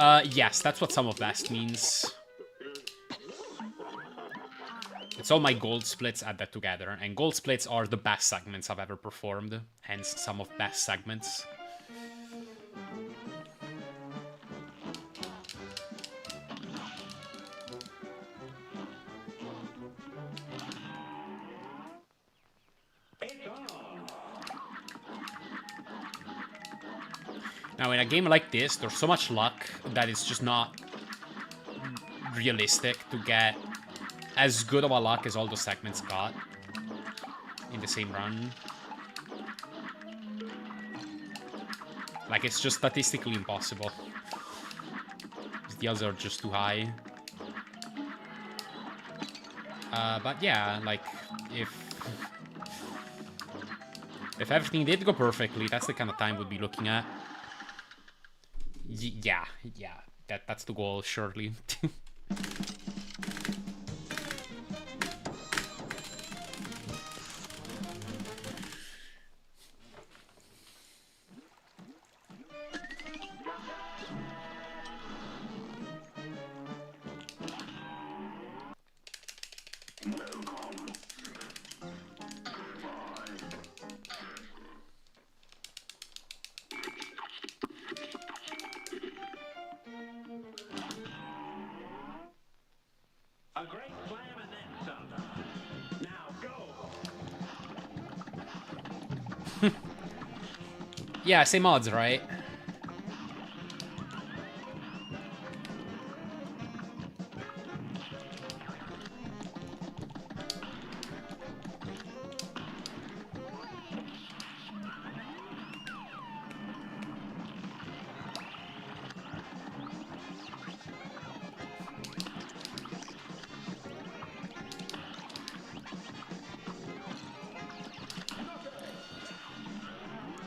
S3: Any.
S1: Yes, that's what Sum of Best means. It's all my gold splits added together, and gold splits are the best segments I've ever performed, hence Sum of Best segments. Now, in a game like this, there's so much luck that it's just not realistic to get as good of a luck as all those segments got in the same run. Like, it's just statistically impossible. The odds are just too high. But yeah, like, if everything did go perfectly, that's the kind of time we'd be looking at. Yeah, that's the goal, surely.
S2: A great slam and then some. Now go.
S1: Yeah, same odds, right?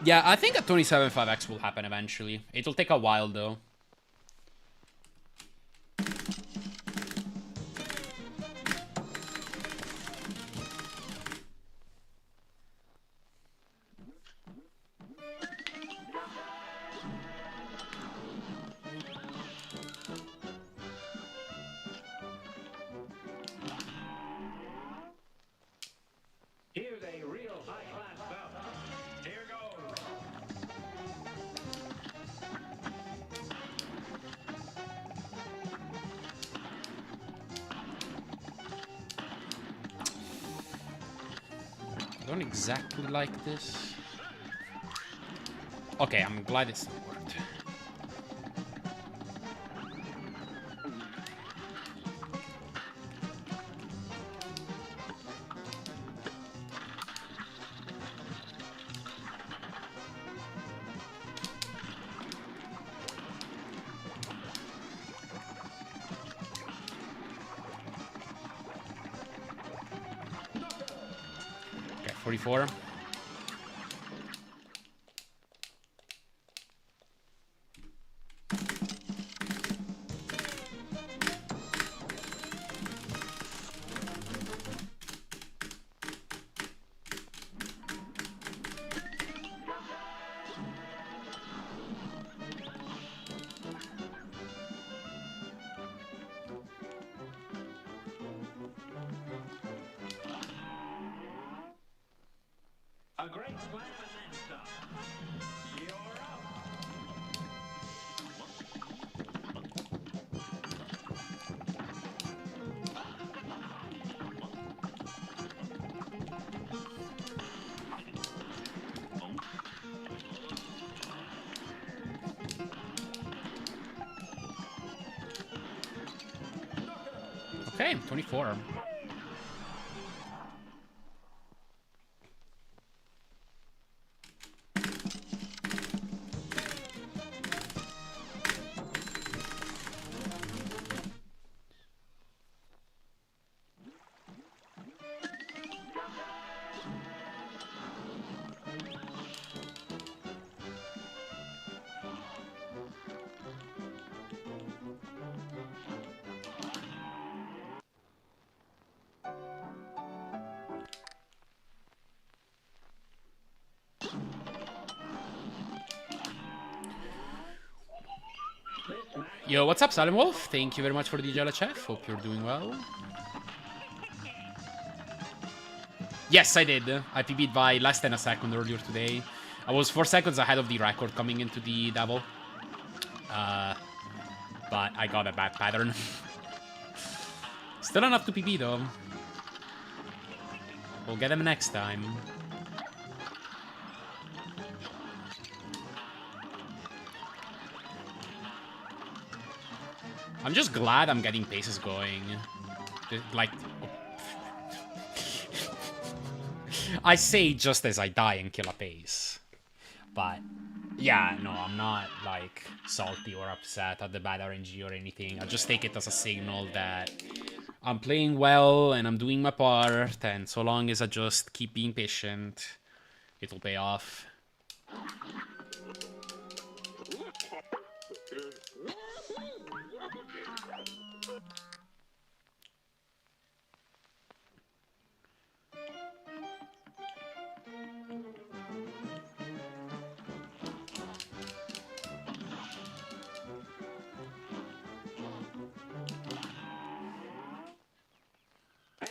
S1: Yeah, I think a 27.5x will happen eventually. It'll take a while, though.
S2: Here's a real high-class bout. Here goes.
S1: I don't exactly like this. Okay, I'm glad it's worked. 44.
S2: A great slam and then some. You're up.
S1: Okay, 24. Yo, what's up, Silent Wolf? Thank you very much for the jello chef. Hope you're doing well. Yes, I did. I PB'd by less than a second earlier today. I was 4 seconds ahead of the record coming into the devil. But I got a bad pattern. Still enough to PB though. We'll get him next time. I'm just glad I'm getting paces going. Like... I say just as I die and kill a pace. But... yeah, no, I'm not, like, salty or upset at the bad RNG or anything. I just take it as a signal that I'm playing well and I'm doing my part, and so long as I just keep being patient, it'll pay off.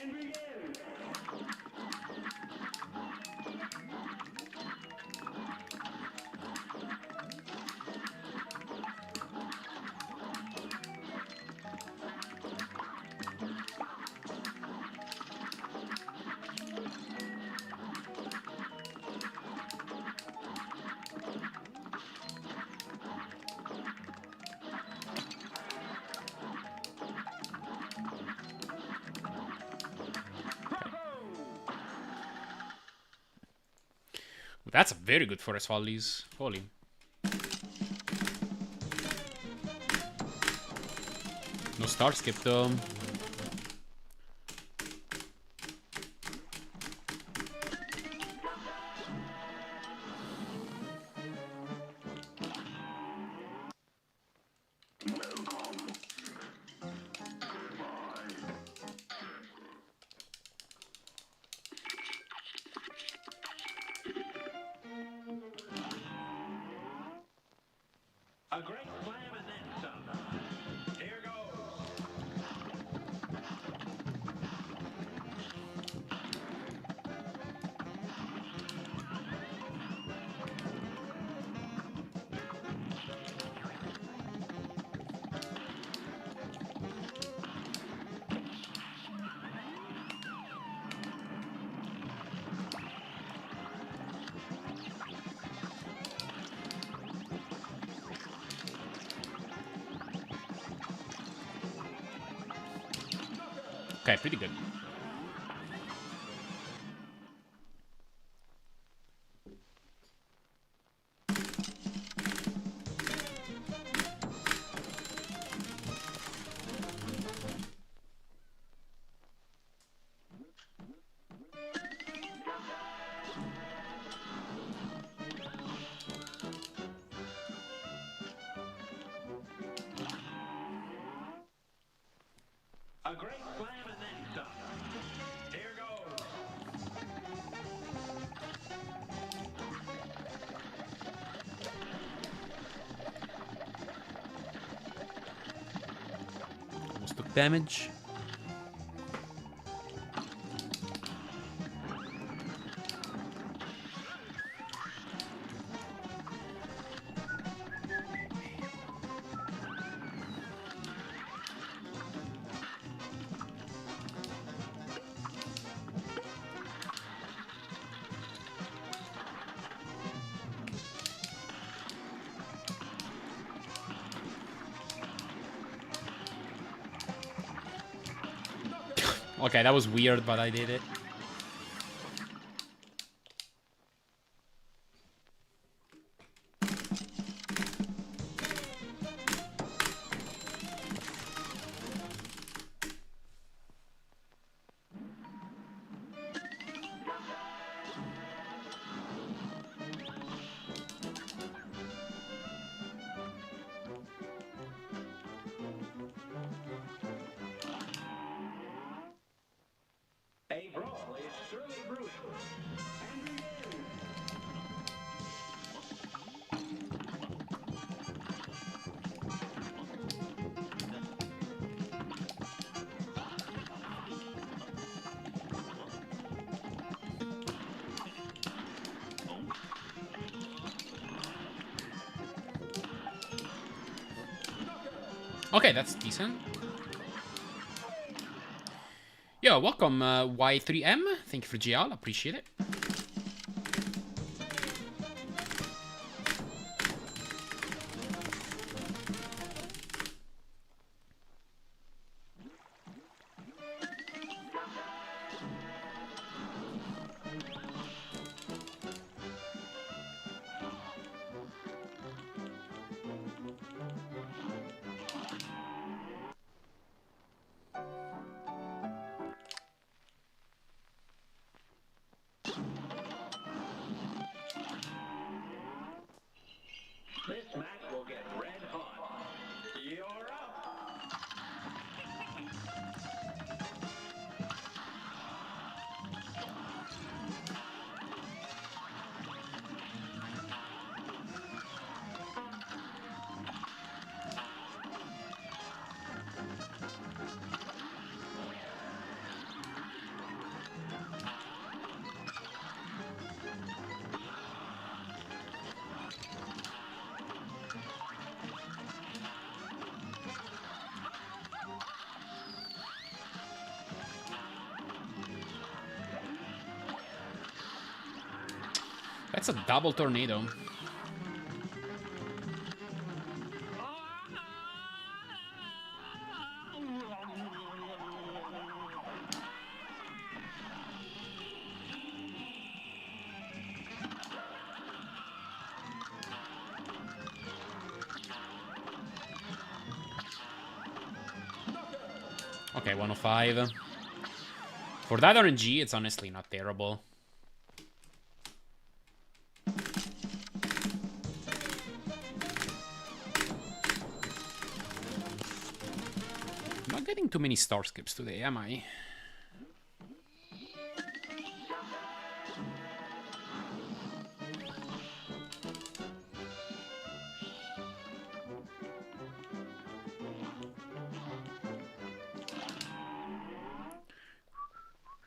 S2: And begin.
S1: That's a very good Forest Follies. Holy. No star skip though.
S2: A great slam and then some. Here goes.
S1: Okay, pretty good.
S2: A great slam and then some. Here goes.
S1: Almost took damage. Okay, that was weird, but I did it.
S2: A brawl is surely brewing.
S1: Okay, that's decent. Yo, welcome Y3M. Thank you for GL, appreciate it.
S2: This match will get red hot. You're up.
S1: That's a double tornado. Okay, 105. For that RNG, it's honestly not terrible. Not getting too many star skips today, am I?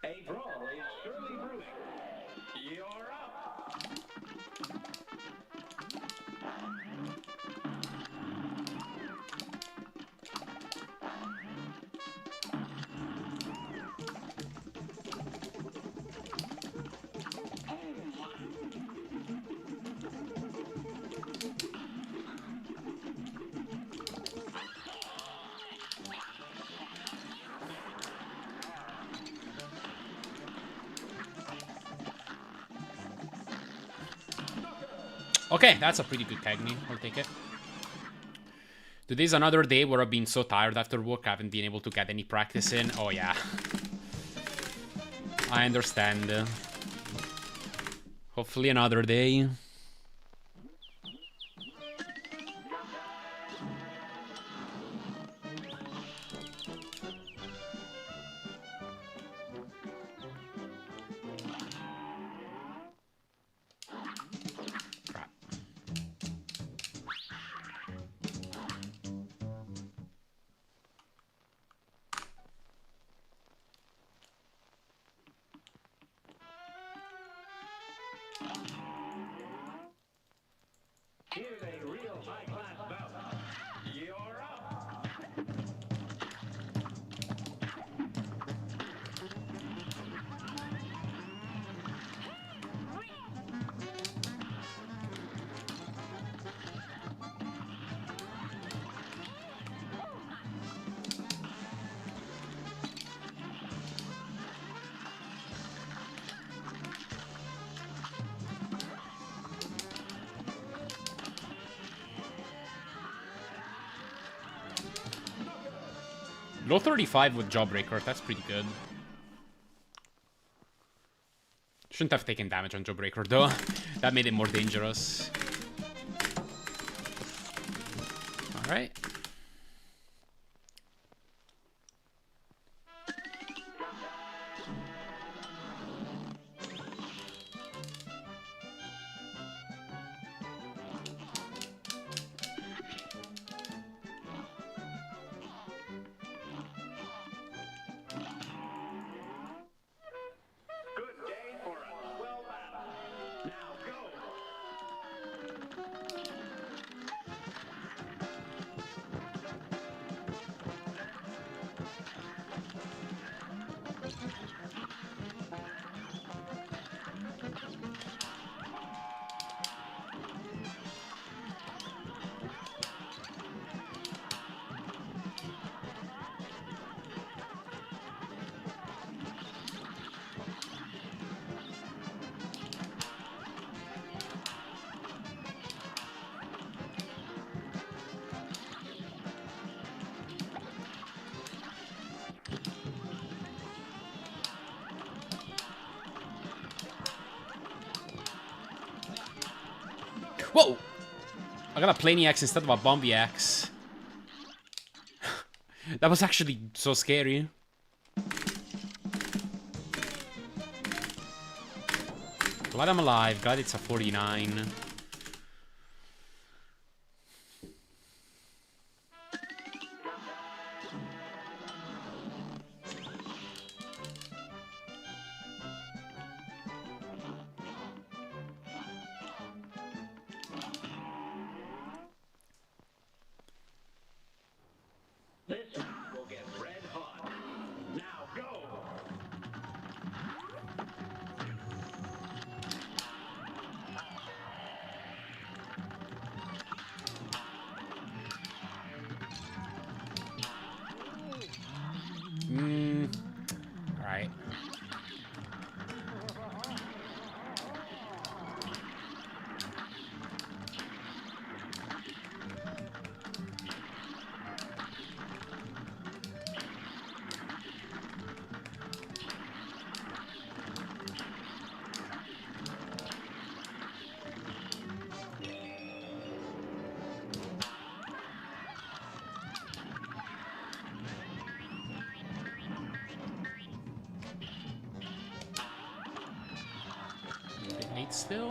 S2: A brawl is surely brewing. You're up.
S1: Okay, that's a pretty good Cagney. I'll take it. Today's another day where I've been so tired after work, I haven't been able to get any practice in. Oh, yeah. I understand. Hopefully another day.
S2: Here's a real high-class bout. You're up.
S1: Low 35 with Jawbreaker, that's pretty good. Shouldn't have taken damage on Jawbreaker though. That made it more dangerous. Alright.
S2: Good day for a swell battle. Now go.
S1: Whoa! I got a Planey Axe instead of a Bomby Axe. That was actually so scary. Glad I'm alive. Glad it's a 49.
S2: This round will get red hot. Now go.
S1: Alright. Bit late still.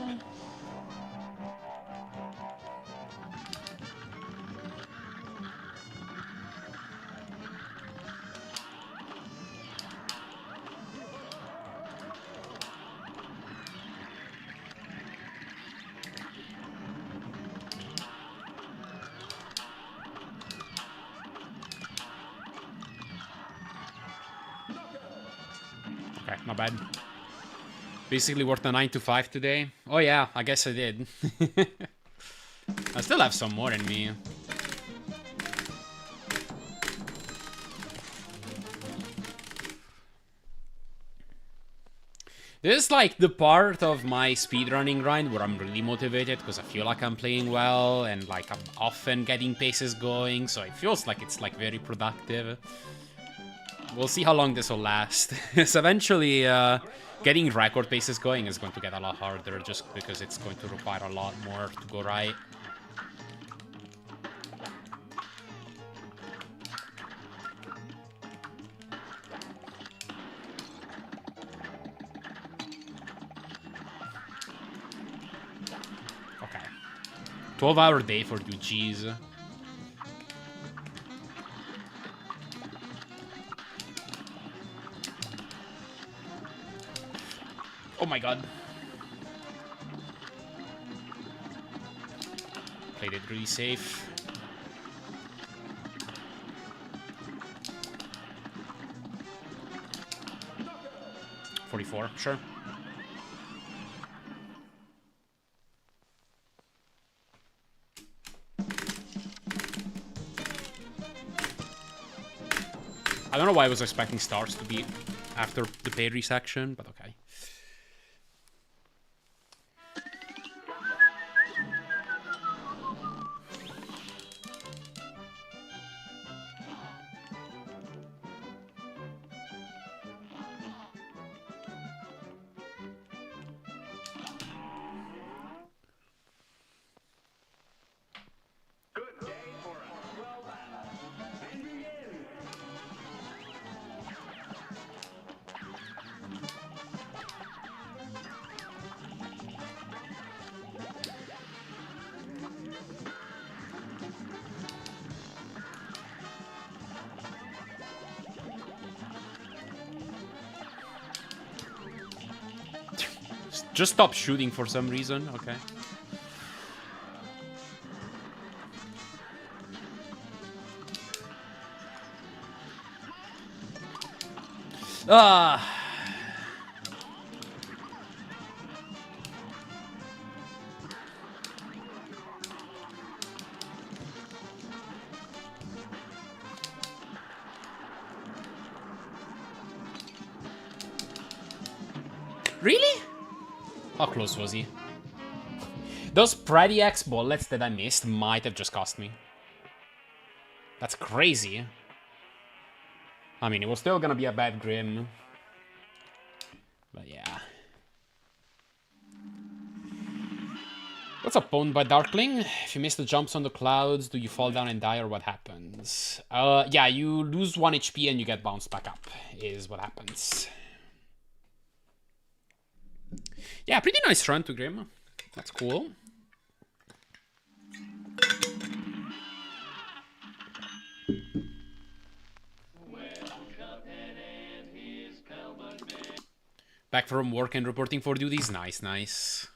S1: Okay, not bad. Basically worth a 9 to 5 today. Oh yeah, I guess I did. I still have some more in me. This is like the part of my speedrunning grind where I'm really motivated because I feel like I'm playing well and like I'm often getting paces going, so it feels like it's like very productive. We'll see how long this will last. So eventually, getting record paces going is going to get a lot harder just because it's going to require a lot more to go right. Okay. 12-hour day for you, jeez. Oh my god. Played it really safe. $44, sure. I don't know why I was expecting stars to be after the parry section, but okay.
S2: Good day for a swell battle. And begin.
S1: Just stop shooting for some reason, okay. Ah. Really? How close was he? Those Priddy X bullets that I missed might have just cost me. That's crazy. I mean, it was still gonna be a bad Grim. But yeah. What's up, Pwned by Darkling? If you miss the jumps on the clouds, do you fall down and die or what happens? Yeah, you lose 1 HP and you get bounced back up, is what happens. Yeah, pretty nice run to Grim. That's cool. Back from work and reporting for duties. Nice, nice.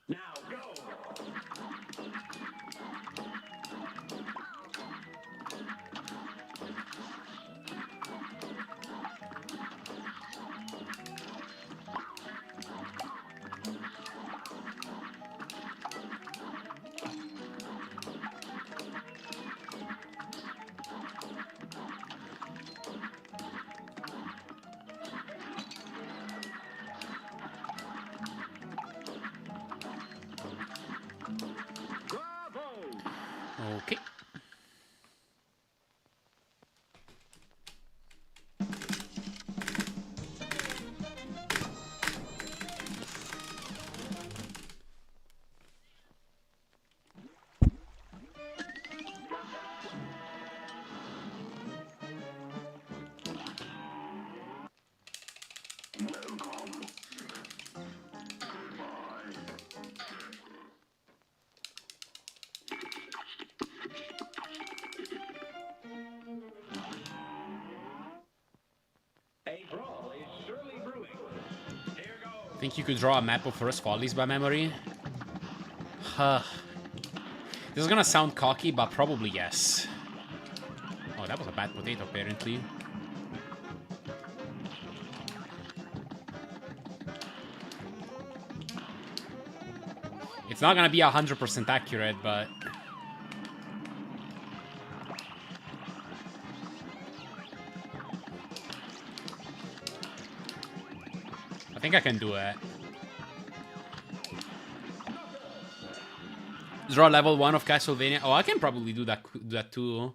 S2: Now go.
S1: Okay.
S2: A brawl is surely brewing. Here goes.
S1: Think you could draw a map of Forest Follies by memory? Huh. This is gonna sound cocky, but probably yes. Oh, that was a bad potato, apparently. It's not gonna be 100% accurate, but... I think I can do it. Draw level 1 of Castlevania. Oh, I can probably do that too.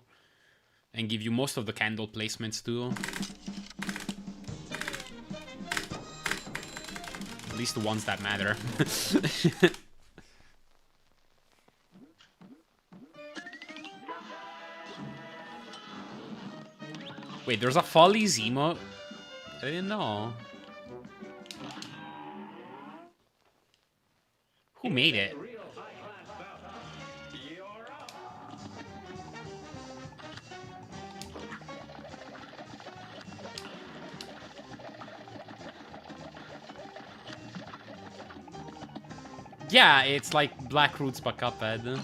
S1: And give you most of the candle placements too. At least the ones that matter. Wait, there's a Follies emote? I didn't know. Who made it?
S2: Real high-class bout. You're up.
S1: Yeah, it's like Black Roots by Cuphead. Or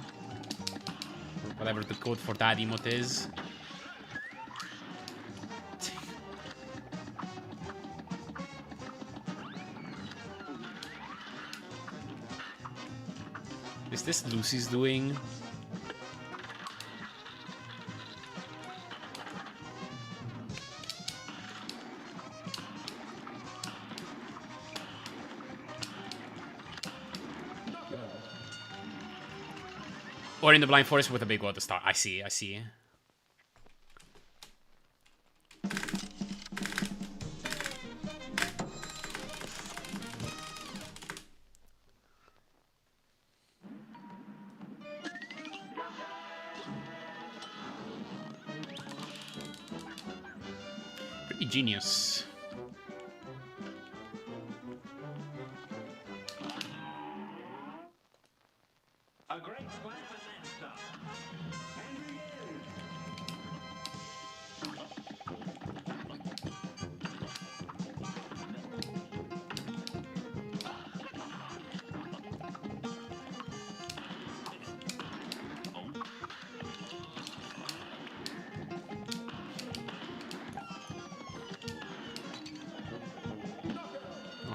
S1: whatever the code for that emote is. Is this Lucy's doing? Or in the blind forest with a big one at the start. I see, I see. Pretty genius.
S2: A great slam and that stop. And begin.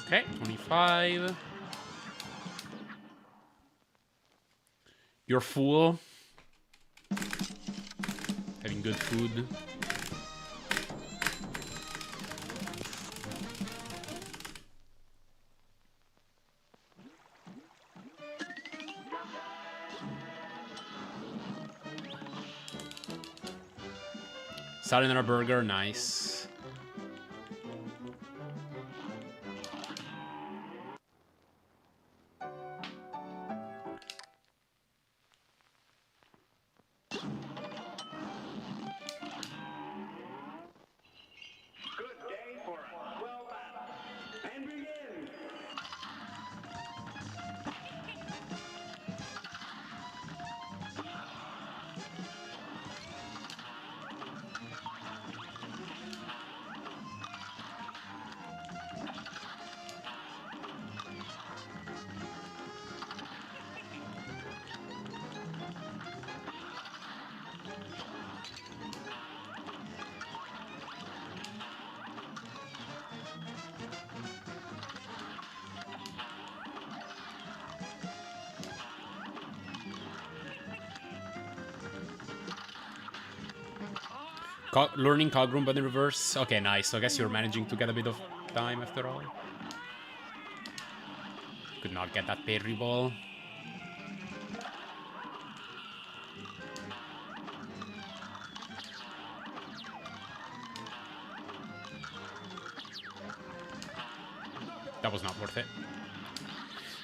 S1: Okay, 25. You're full. Having good food. Starting on a burger, nice.
S2: Good day for a well battle. And begin.
S1: Learning cog room but in reverse. Okay, nice. So I guess you're managing to get a bit of time after all. Could not get that parry ball. That was not worth it.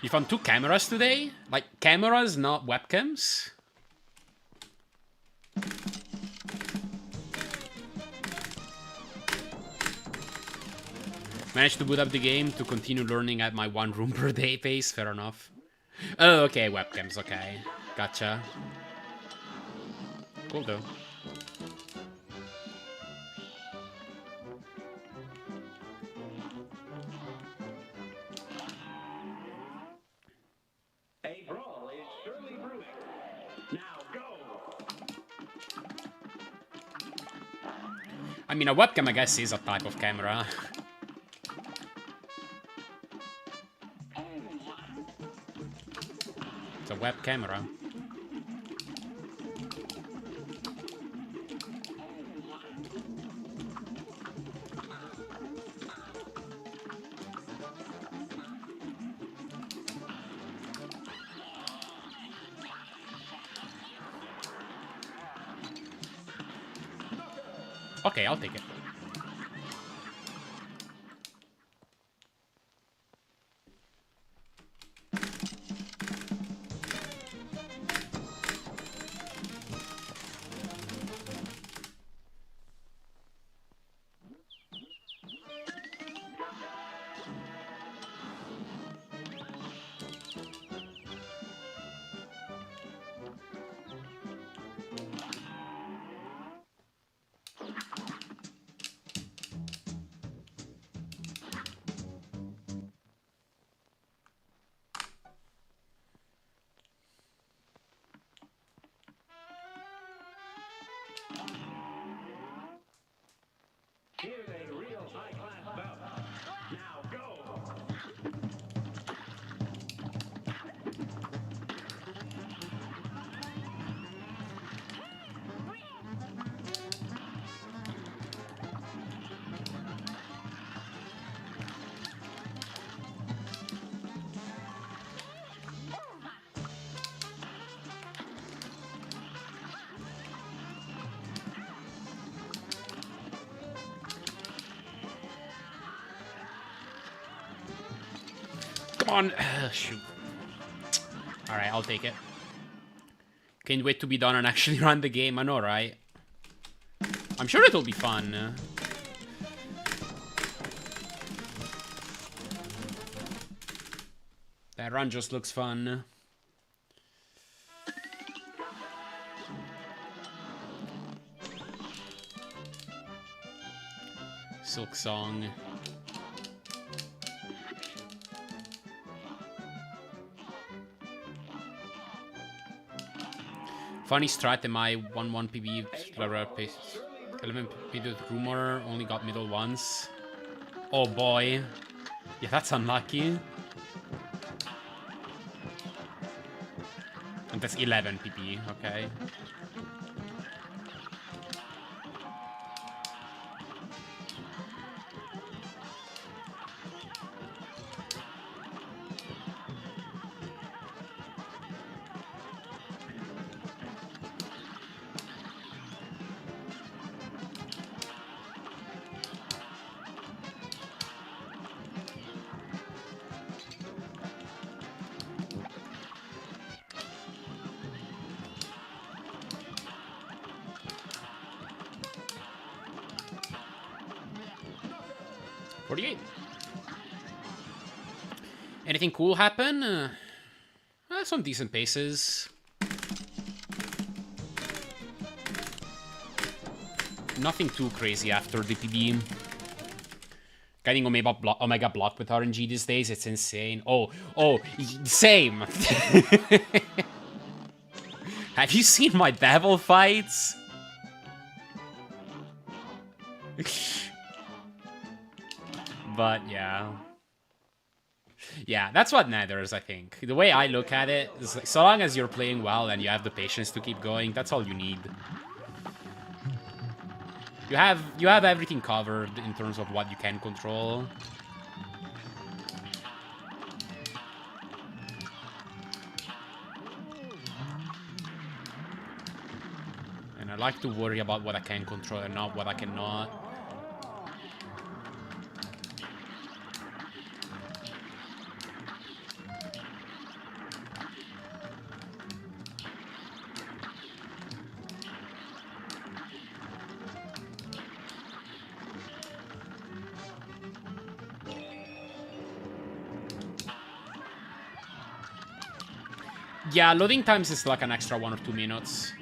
S1: You found 2 cameras today? Like, cameras, not webcams? Managed to boot up the game to continue learning at my 1 room per day pace. Fair enough. Oh, okay, webcams, okay. Gotcha. Cool, though.
S2: A brawl is surely brewing. Now go.
S1: I mean, a webcam, I guess, is a type of camera. It's a web camera. Okay, I'll take it. Come on. Shoot. Alright, I'll take it. Can't wait to be done and actually run the game. I know, right? I'm sure it'll be fun. That run just looks fun. Silk Song. Funny strat in my 1-1 PB 11 PB rumor only got middle once. Oh boy. Yeah, that's unlucky. And that's 11 PP, okay. Anything cool happen? Some decent paces. Nothing too crazy after the PB. Getting Omega blocked with RNG these days, it's insane. Oh, same. Have you seen my devil fights? But yeah. Yeah, that's what matters, I think. The way I look at it is like, so long as you're playing well and you have the patience to keep going, that's all you need. You have everything covered in terms of what you can control. And I like to worry about what I can control and not what I cannot. Yeah, loading times is like an extra 1 or 2 minutes.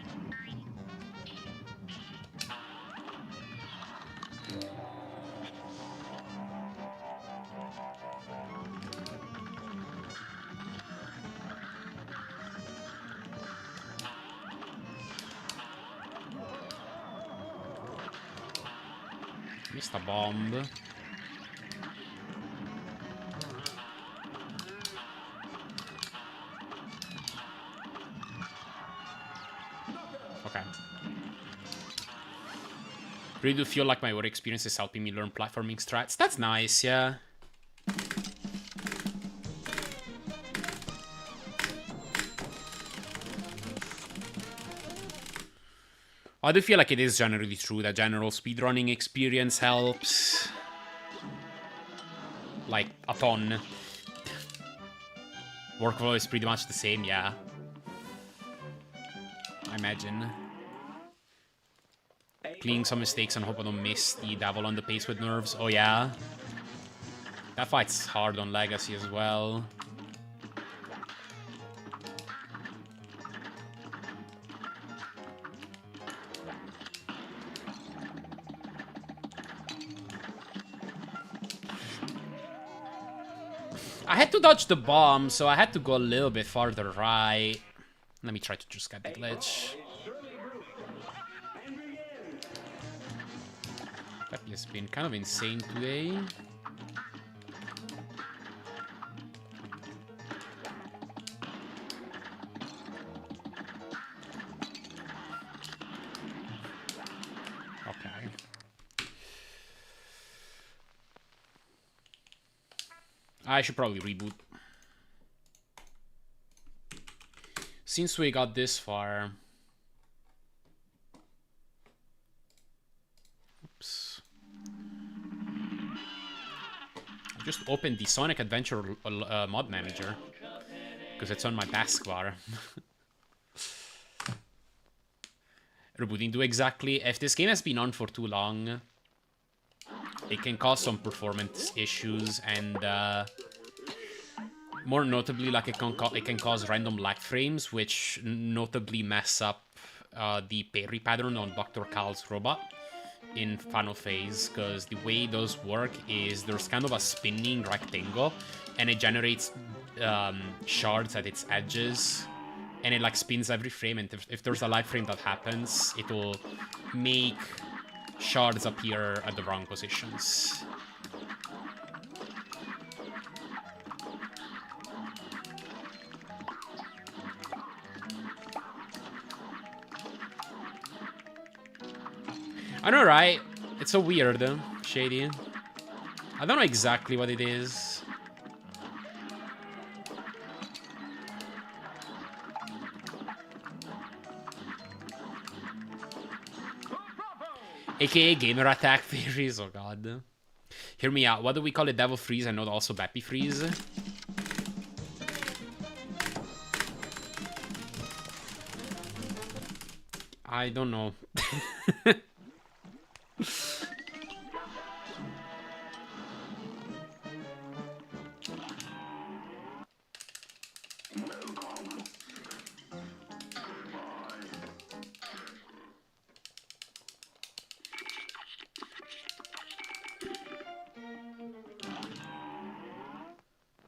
S1: Missed a bomb. Really do feel like my work experience is helping me learn platforming strats. That's nice, yeah. I do feel like it is generally true that general speedrunning experience helps. Like, a ton. Workflow is pretty much the same, yeah. I imagine. Cleaning some mistakes and hope I don't miss the devil on the pace with nerves. Oh yeah. That fight's hard on Legacy as well. I had to dodge the bomb, so I had to go a little bit farther right. Let me try to just get the glitch. That has been kind of insane today. Okay. I should probably reboot. Since we got this far. Oops. Just opened the Sonic Adventure mod manager. Because it's on my taskbar. Rebooting do exactly. If this game has been on for too long, it can cause some performance issues, and more notably, like it can cause random lag frames, which notably mess up the parry pattern on Dr. Cal's robot in final phase, because the way those work is there's kind of a spinning rectangle, and it generates shards at its edges, and it like spins every frame, and if there's a lag frame that happens, it will make shards appear at the wrong positions. I know, right? It's so weird, shady. I don't know exactly what it is. AKA gamer attack theories, oh god. Hear me out. What do we call it? Devil freeze and not also Beppy freeze? I don't know.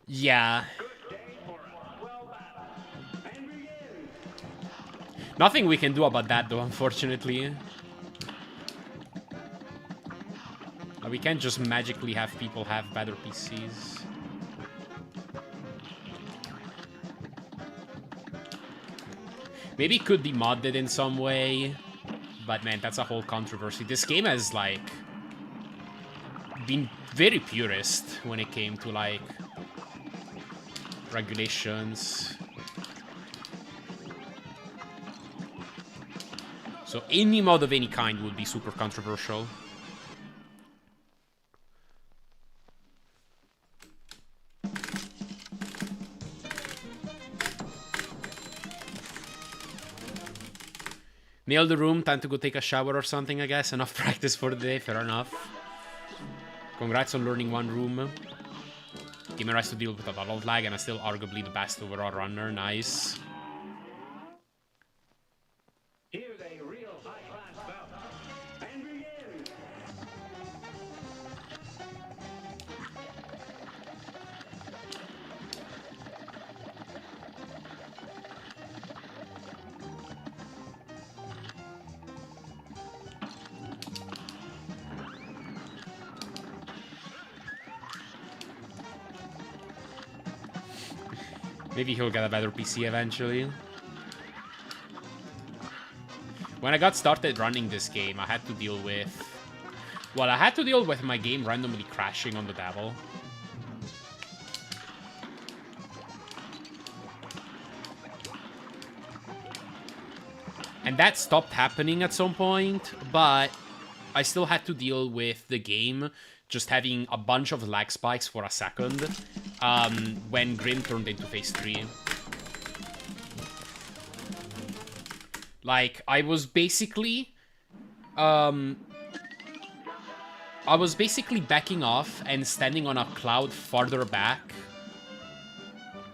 S1: Yeah. Nothing we can do about that, though, unfortunately. We can't just magically have people have better PCs. Maybe it could be modded in some way. But man, that's a whole controversy. This game has, like, been very purist when it came to, like, regulations. So any mod of any kind would be super controversial. Nail the room, time to go take a shower or something, I guess. Enough practice for the day, fair enough. Congrats on learning one room. Gamer has to deal with a lot of lag and is still arguably the best overall runner, nice.
S2: Here's a real high-class bout. And begin.
S1: Maybe he'll get a better PC eventually. When I got started running this game, I had to deal with... Well, I had to deal with my game randomly crashing on the devil. And that stopped happening at some point, but I still had to deal with the game just having a bunch of lag spikes for a second when Grim turned into phase 3. Like, I was basically backing off and standing on a cloud farther back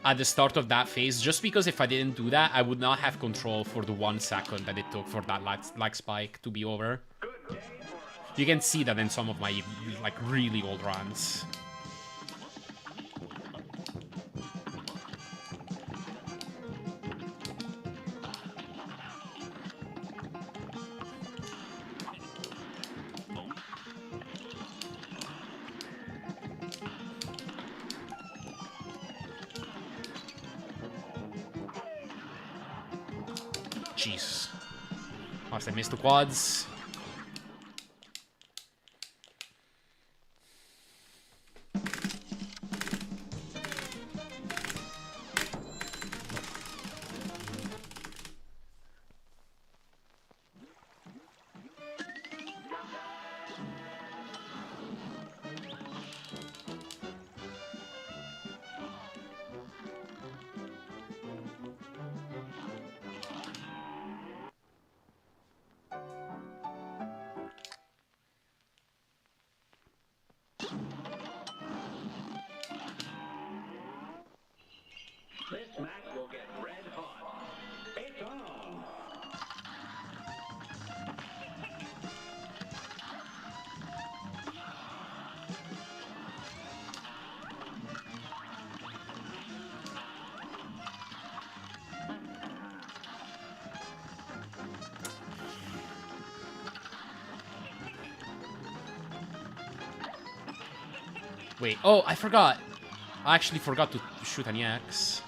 S1: at the start of that phase, just because if I didn't do that, I would not have control for the 1 second that it took for that lag spike to be over. You can see that in some of my, like, really old runs. Jeez. Must have missed the quads.
S2: It's on.
S1: Wait, oh, I forgot. I actually forgot to shoot an EX.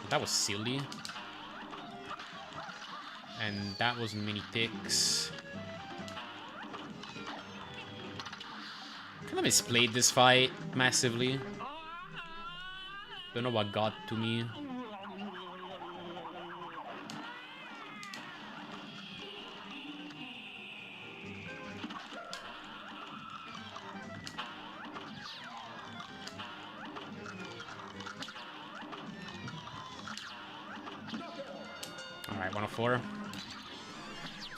S1: That was silly. And that was mini ticks. Kinda misplayed this fight massively. Don't know what got to me. Alright, 104.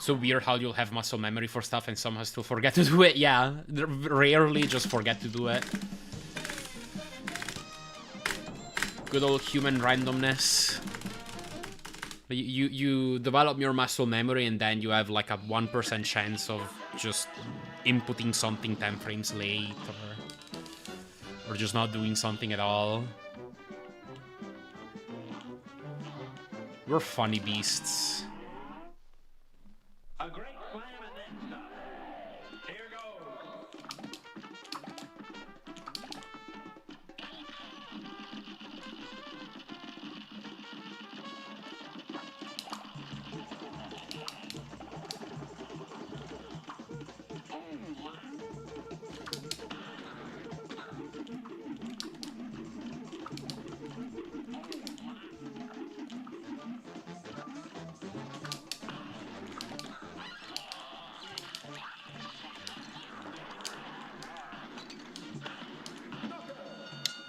S1: So weird how you'll have muscle memory for stuff and somehow still forget to do it. Yeah, rarely just forget to do it. Good old human randomness. You develop your muscle memory and then you have like a 1% chance of just inputting something 10 frames late or just not doing something at all. We're funny beasts.
S2: A great slam and then some. Here goes.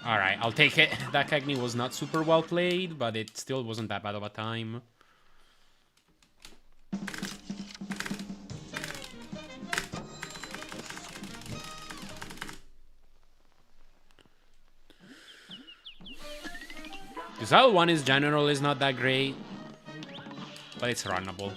S1: Alright, I'll take it. That Cagney was not super well played, but it still wasn't that bad of a time. This L1 is general is not that great, but it's runnable.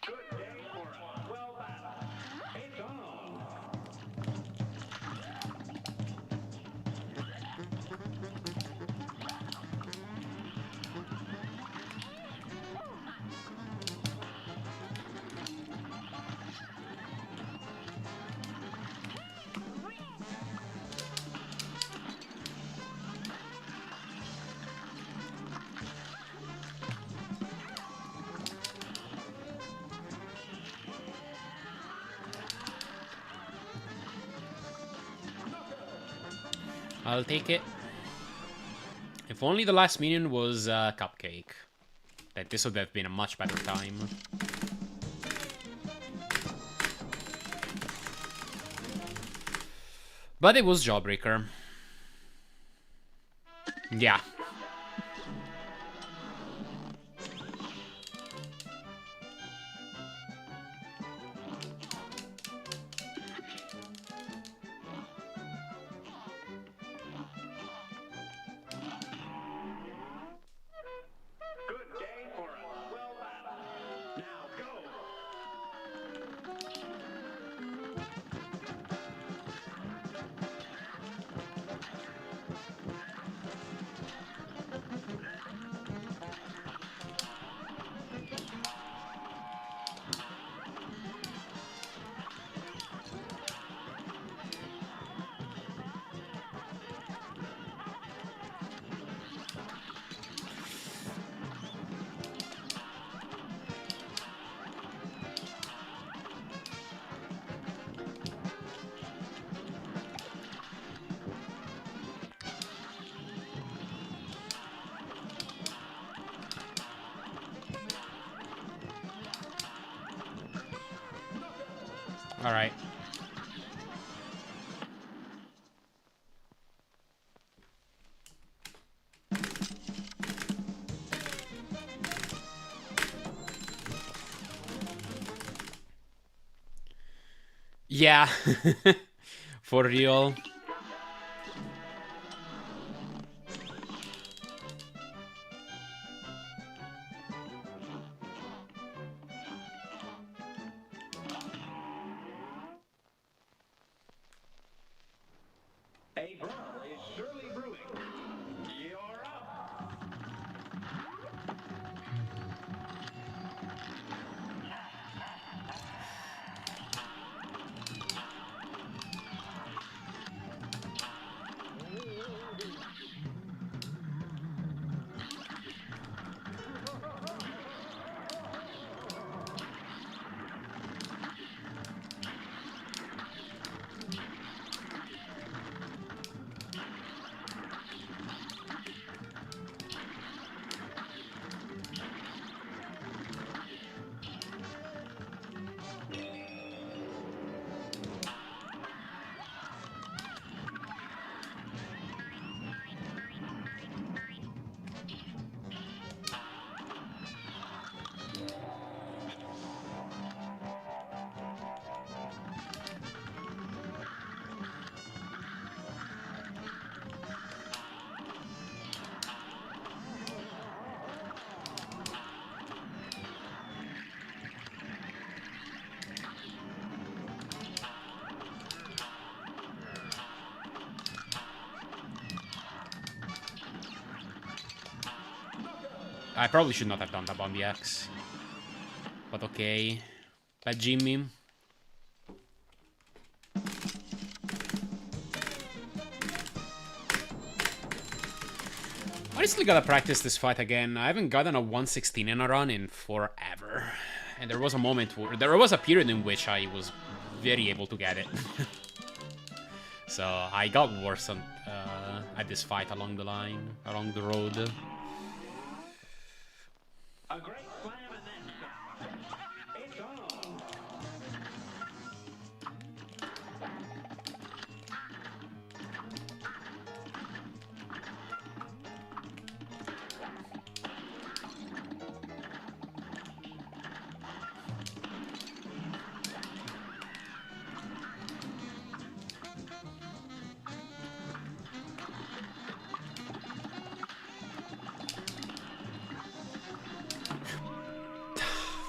S2: Good day for us. Well battled. It's on.
S1: I'll take it. If only the last minion was Cupcake. Then this would have been a much better time. But it was Jawbreaker. Yeah.
S2: Good day for us. Well battled. Now go.
S1: All right. Yeah. For real.
S2: A brawl is surely brewing. You're up.
S1: I probably should not have done that on the X. But okay. Bad Jimmy. Honestly gotta practice this fight again. I haven't gotten a 116 in a run in forever. And there was a moment where... There was a period in which I was very able to get it. So I got worse on, at this fight along the line, along the road.
S2: A great slam and then some. It's on.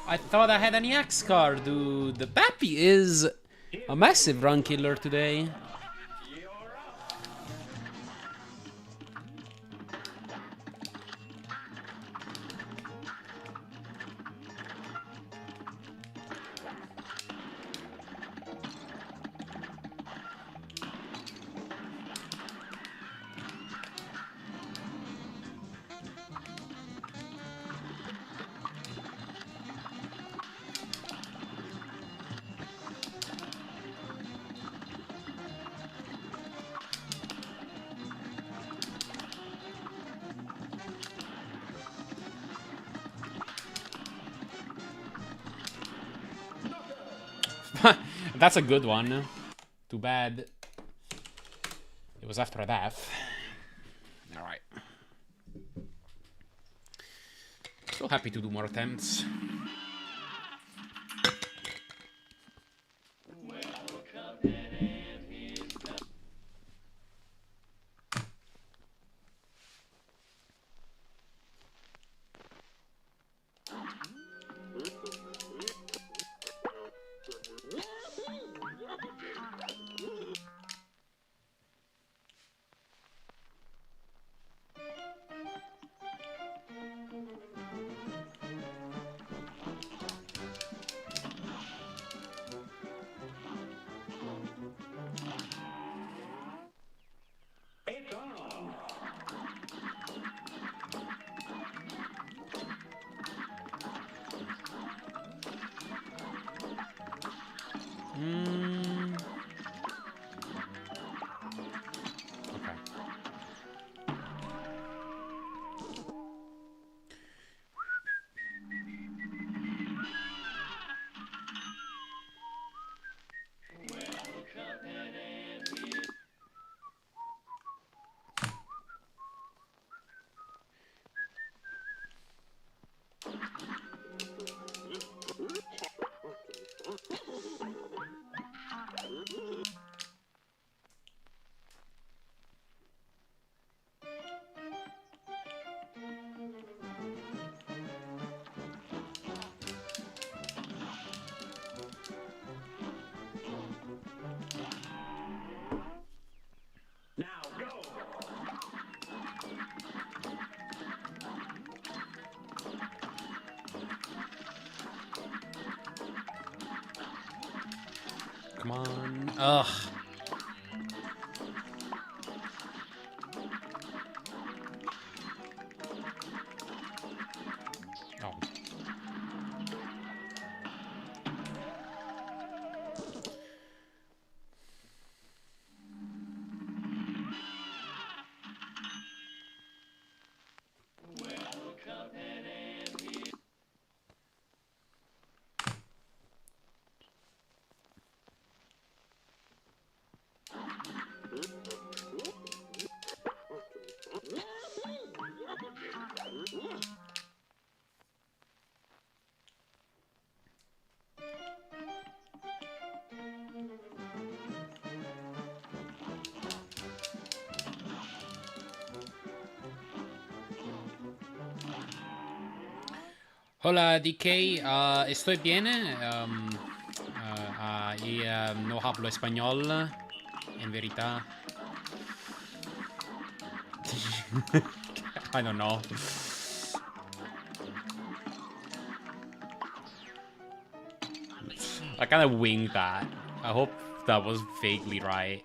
S1: I thought I had an EX card, dude. The Bappy is a massive run killer today.
S2: You're up.
S1: That's a good one. Too bad it was after a death. Alright. So happy to do more attempts. Come on. Ugh. Oh. Hola DK, estoy bien y no hablo español, en verdad. I don't know. I kind of winged that. I hope that was vaguely right.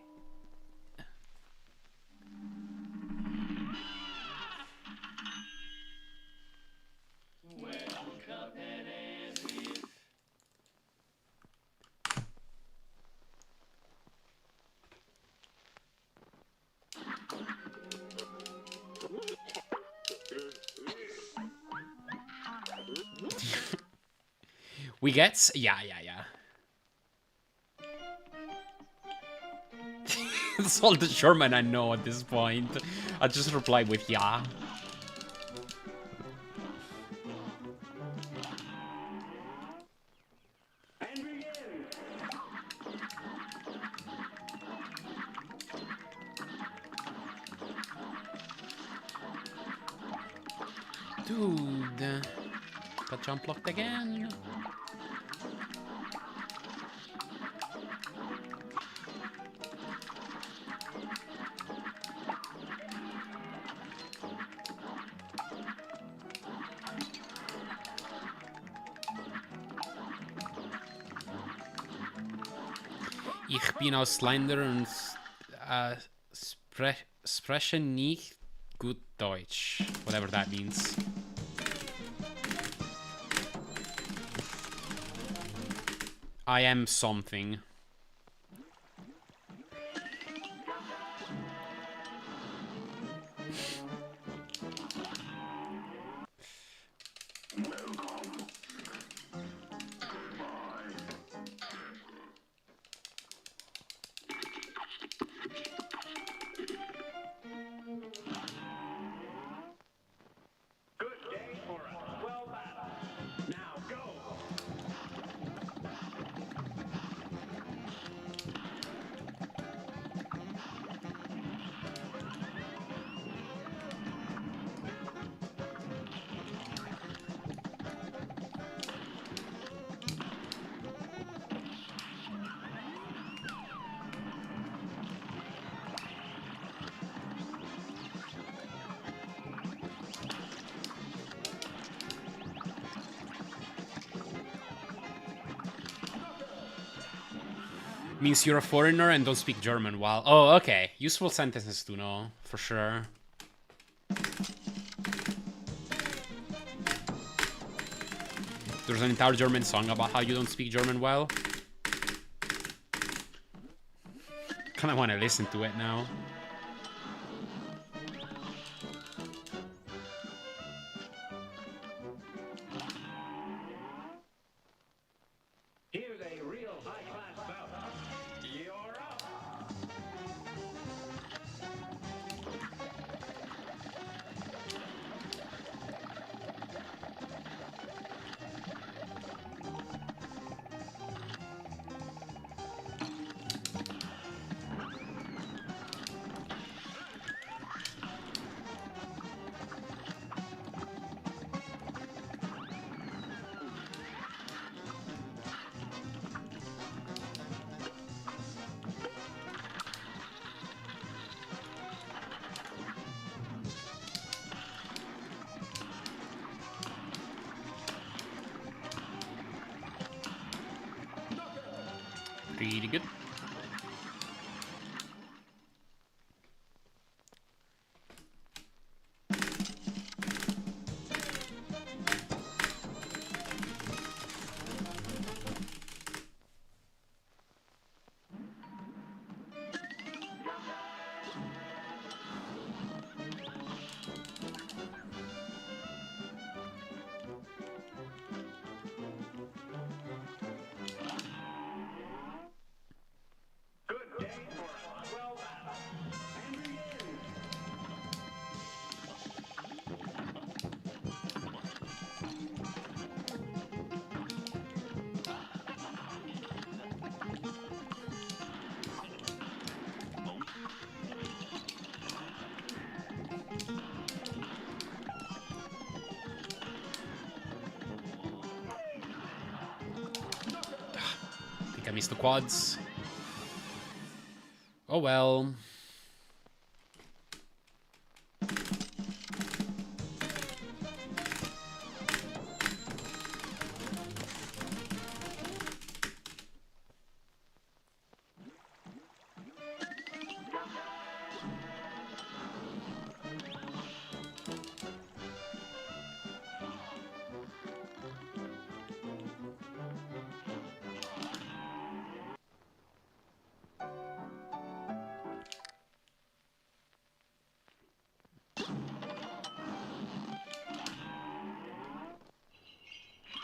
S1: We get? Yeah. That's all the German I know at this point. I just reply with yeah.
S2: And begin.
S1: Dude. Got jump locked again. Ich bin Ausländer und spreche nicht gut Deutsch. Whatever that means. I am something.
S2: Good day for a swell battle. Now go.
S1: Means you're a foreigner and don't speak German. Wow. Oh, okay. Useful sentences to know, for sure. There's an entire German song about how you don't speak German well. Kinda wanna listen to it now.
S2: Here's a real high-class bout. You're up.
S1: Pretty good.
S2: Good day for a swell battle. And begin.
S1: I think I missed the quads. Oh well.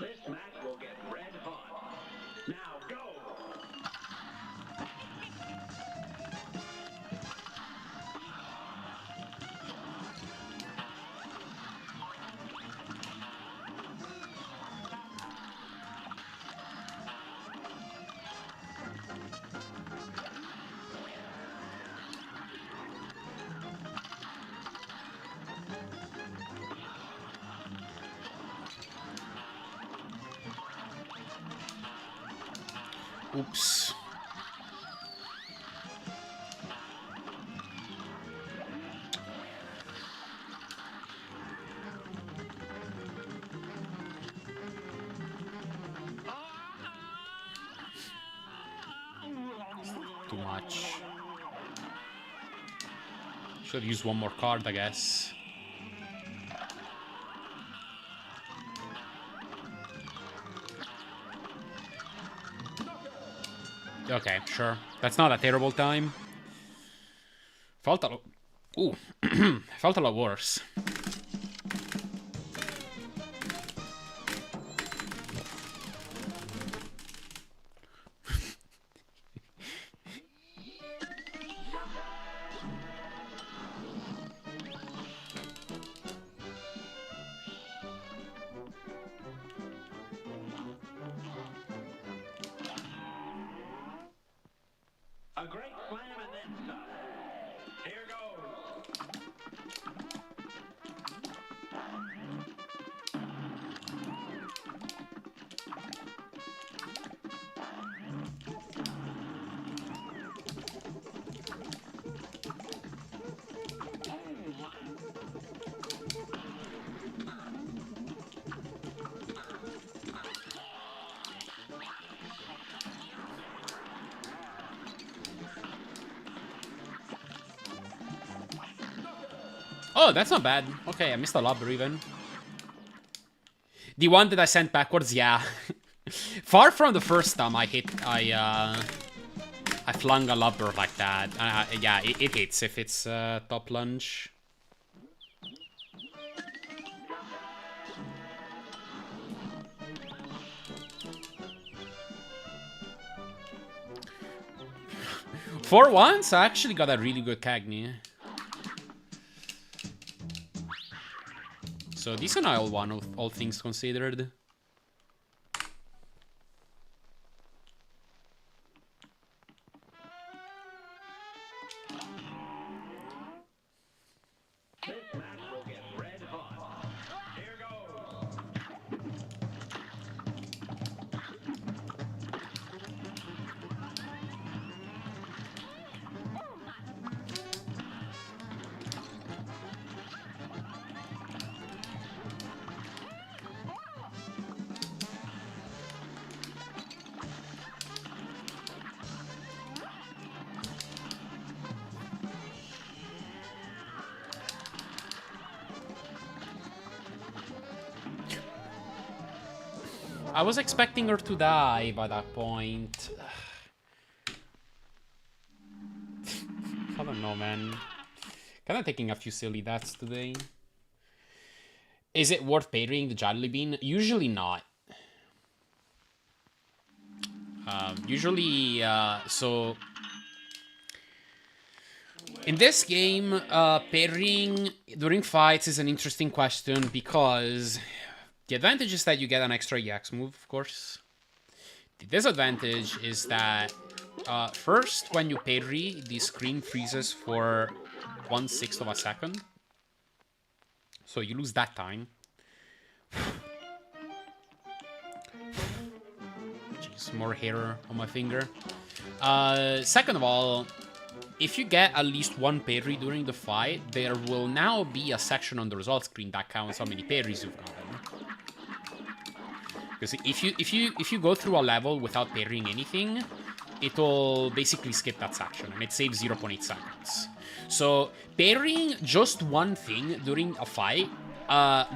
S2: This match will get red hot. Now go!
S1: Oops. Too much. Should have used one more card, I guess. Okay, sure. That's not a terrible time. Felt a lot... Ooh. Felt a lot worse.
S2: A great slam and then some. Here goes.
S1: Oh, that's not bad. Okay, I missed a lobber even. The one that I sent backwards, yeah. Far from the first time I flung a lobber like that. Yeah, it hits if it's top lunge. For once, I actually got a really good Cagney. So decent aisle one, all things considered.
S2: This match will get red hot. Here goes.
S1: I was expecting her to die by that point. I don't know, man. Kinda taking a few silly deaths today. Is it worth parrying the Jelly Bean? Usually not. So... In this game, parrying during fights is an interesting question because the advantage is that you get an extra EX move, of course. The disadvantage is that first, when you parry, the screen freezes for 1/6 of a second. So you lose that time. Jeez, more hair on my finger. Second of all, if you get at least one parry during the fight, there will now be a section on the result screen that counts how many parries you've gotten. Because if you go through a level without parrying anything, it'll basically skip that section, and it saves 0.8 seconds. So parrying just one thing during a fight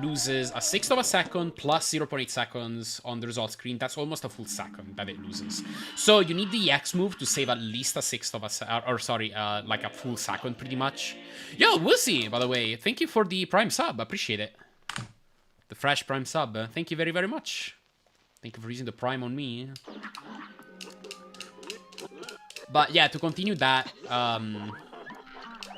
S1: loses 1/6 of a second plus 0.8 seconds on the result screen. That's almost a full second that it loses. So you need the EX move to save at least 1/6 of a like a full second, pretty much. Yo, Wussy, by the way, thank you for the Prime sub. Appreciate it. The fresh Prime sub. Thank you very, very much. Thank you for using the Prime on me. But yeah, to continue that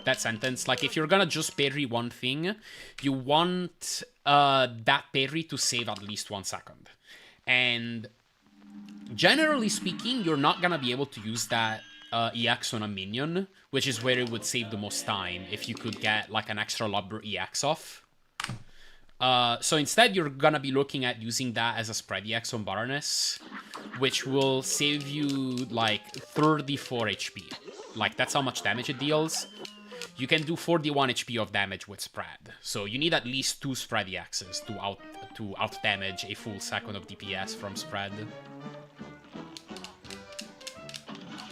S1: that sentence, like if you're gonna just parry one thing, you want that parry to save at least 1 second. And generally speaking, you're not gonna be able to use that EX on a minion, which is where it would save the most time if you could get like an extra lubber EX off. So instead, you're gonna be looking at using that as a spread EX on Baroness, which will save you like 34 HP. Like, that's how much damage it deals. You can do 41 HP of damage with spread. So you need at least 2 spread EXs to out damage a full second of DPS from spread.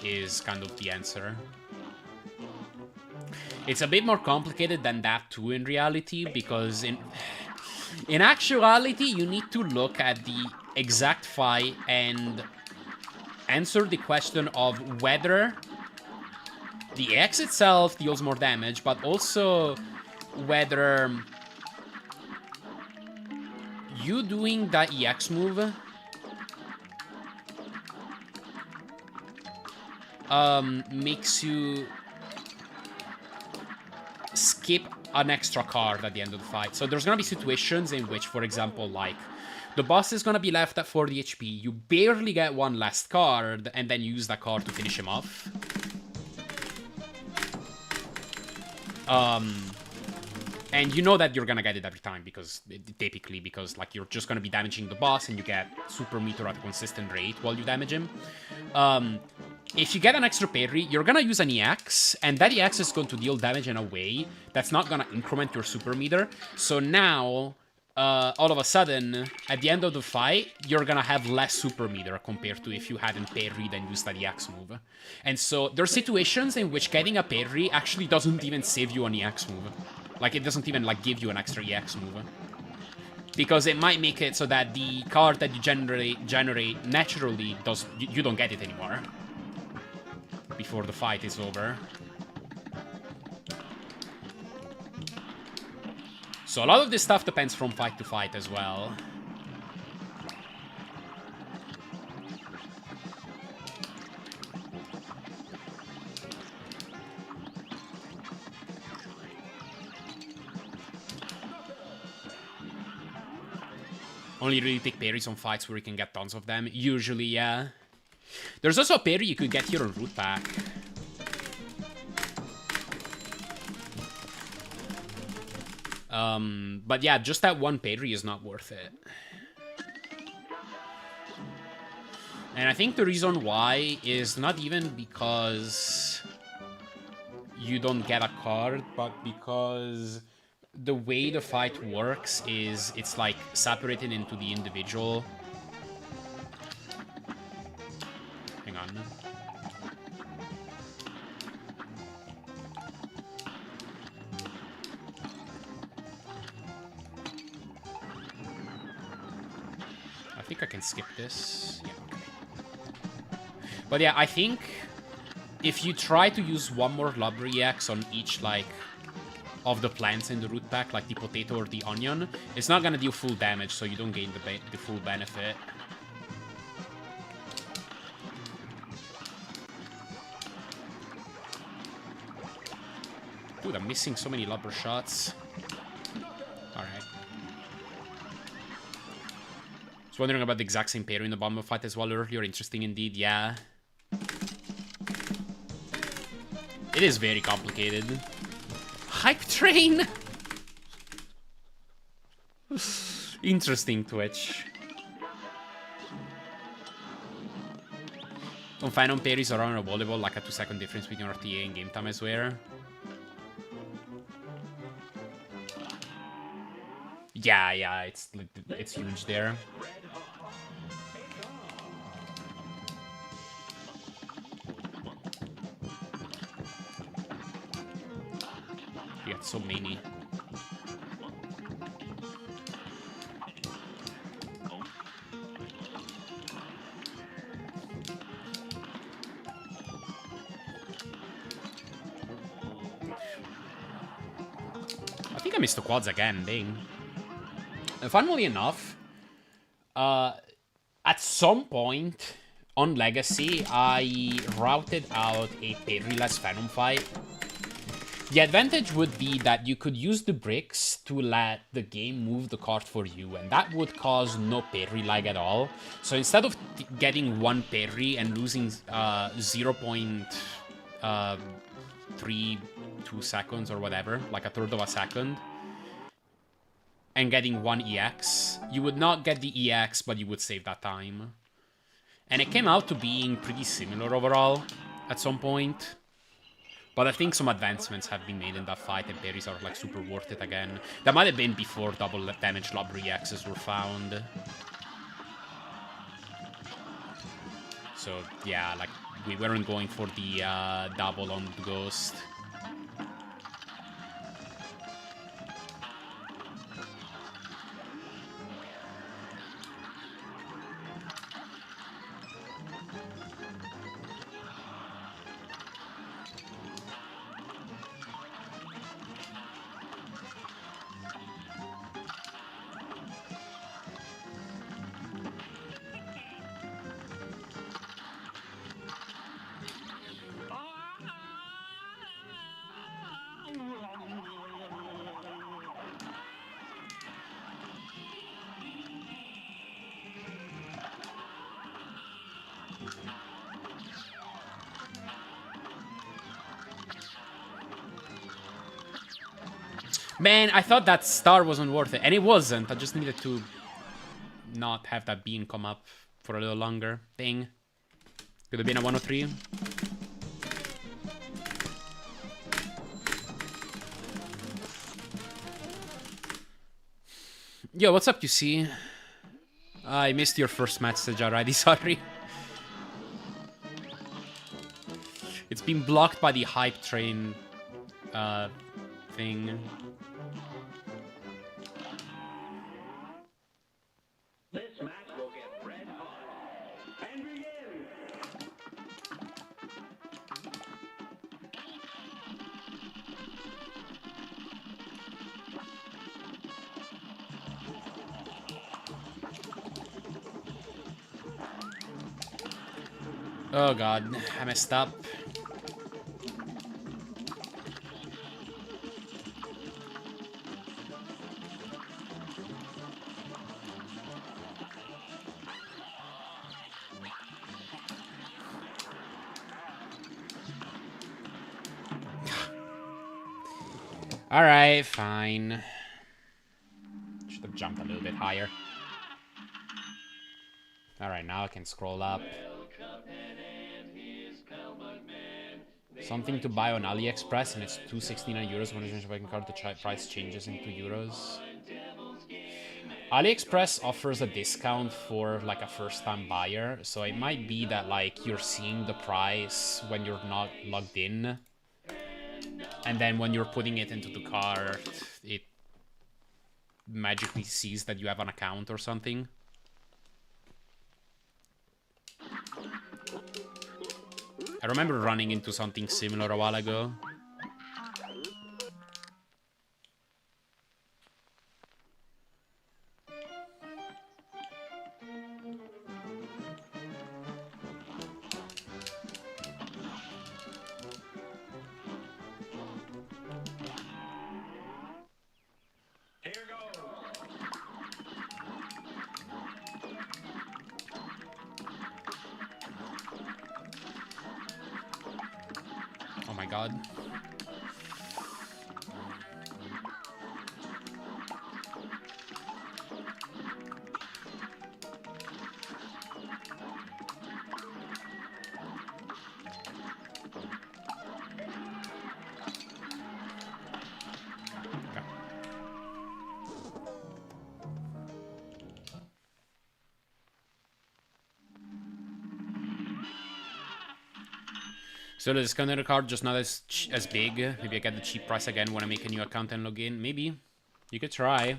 S1: Is kind of the answer. It's a bit more complicated than that too in reality, because in actuality, you need to look at the exact fight and answer the question of whether the EX itself deals more damage, but also whether you doing that EX move makes you skip an extra card at the end of the fight. So there's gonna be situations in which, for example, like, the boss is gonna be left at 40 HP, you barely get one last card, and then you use that card to finish him off. And you know that you're gonna get it every time, because, typically, because, like, you're just gonna be damaging the boss, and you get super meter at a consistent rate while you damage him. If you get an extra parry, you're gonna use an EX, and that EX is going to deal damage in a way that's not gonna increment your super meter. So now, all of a sudden, at the end of the fight, you're gonna have less super meter compared to if you hadn't parried and used that EX move. And so, there are situations in which getting a parry actually doesn't even save you an EX move. Like, it doesn't even, like, give you an extra EX move. Because it might make it so that the card that you generate naturally you don't get it anymore before the fight is over. So a lot of this stuff depends from fight to fight as well. Only really take parries on fights where you can get tons of them. Usually, yeah. There's also a parry you could get here on Root Pack. But yeah, just that one parry is not worth it. And I think the reason why is not even because you don't get a card, but because the way the fight works is it's like separated into the individual. Hang on. I think I can skip this. Yeah, okay. But yeah, I think if you try to use one more Lubber EX on each, like, of the plants in the root pack, like the potato or the onion, it's not gonna deal full damage, so you don't gain the full benefit. Dude, I'm missing so many Lubber shots. Alright. Was wondering about the exact same pair in the bomber fight as well earlier. Interesting indeed, yeah. It is very complicated. Hype train! Interesting Twitch. On Phantom parries are unavoidable, like a 2-second difference between RTA and game time, I swear. Yeah, it's huge there. You got so many. I think I missed the quads again, dang. And funnily enough, at some point on Legacy, I routed out a parry-less Phantom fight. The advantage would be that you could use the bricks to let the game move the card for you, and that would cause no parry lag at all. So instead of getting one parry and losing 0.32 seconds or whatever, like a third of a second, and getting one EX, you would not get the EX, but you would save that time. And it came out to being pretty similar overall at some point. But I think some advancements have been made in that fight, and parries are like super worth it again. That might have been before double damage Lubber EXs were found. So yeah, like we weren't going for the double on the Ghost. Man, I thought that star wasn't worth it, and it wasn't. I just needed to not have that bean come up for a little longer. Dang. Could have been a 103. Yo, what's up, QC? I missed your first message already, sorry. It's been blocked by the hype train thing.
S2: This match will get red hot. And begin.
S1: Oh god, I messed up. Alright, fine. Should have jumped a little bit higher. Alright, now I can scroll up. Something to buy on AliExpress, and it's €269 when you buy card. The price changes into euros. AliExpress offers a discount for like a first-time buyer, so it might be that like you're seeing the price when you're not logged in, and then when you're putting it into the cart, it magically sees that you have an account or something. remember running into something similar a while ago.
S2: Here goes.
S1: Oh my god. So the discounted card just not as big. Maybe I get the cheap price again when I make a new account and log in. Maybe. You could try.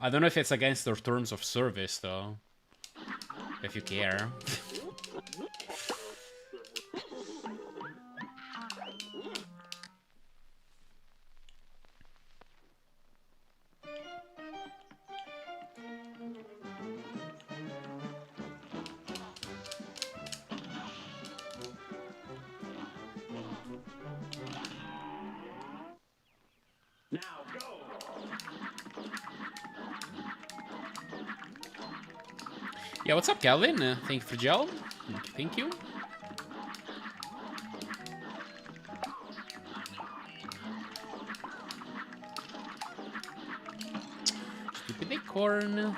S1: I don't know if it's against their terms of service, though. If you care.
S2: Now go.
S1: Yeah, what's up, Calvin? Thank you for gel. Thank you. Stupid acorn.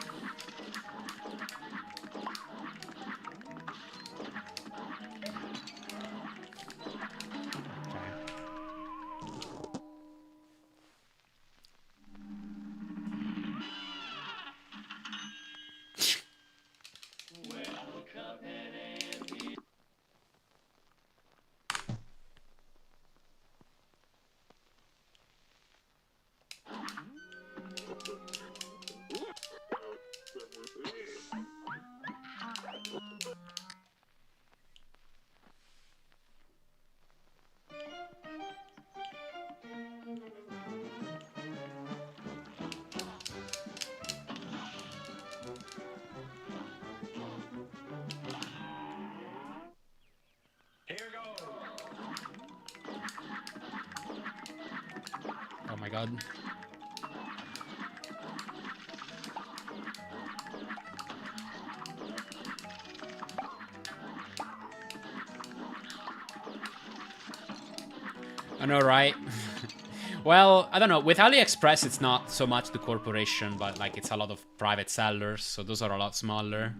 S2: Here goes.
S1: Oh my god. I know, right? Well, I don't know. With AliExpress, it's not so much the corporation, but like it's a lot of private sellers, so those are a lot smaller.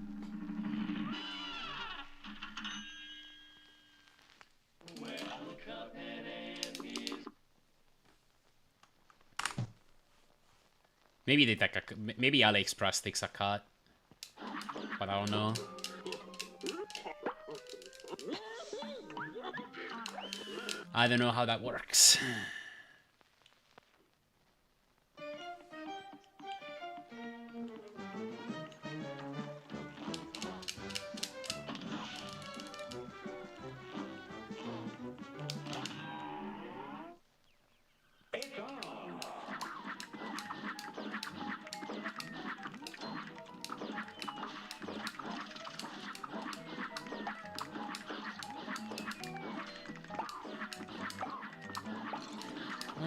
S1: Maybe they take a, maybe AliExpress takes a cut, but I don't know. I don't know how that works.
S2: It's on.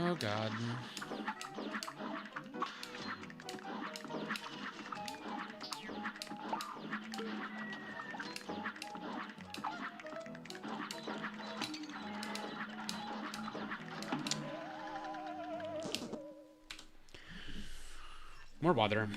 S1: Oh god. More water.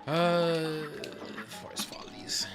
S1: Forest Follies.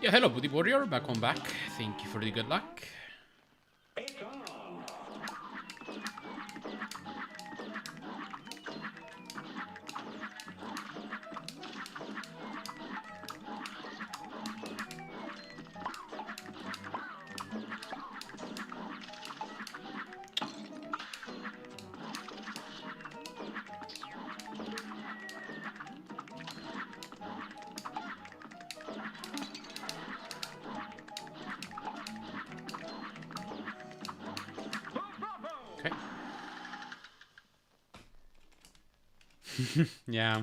S1: Yeah, hello, Buddy Warrior. Welcome back. Thank you for the good luck.
S2: It's on.
S1: Okay. Yeah.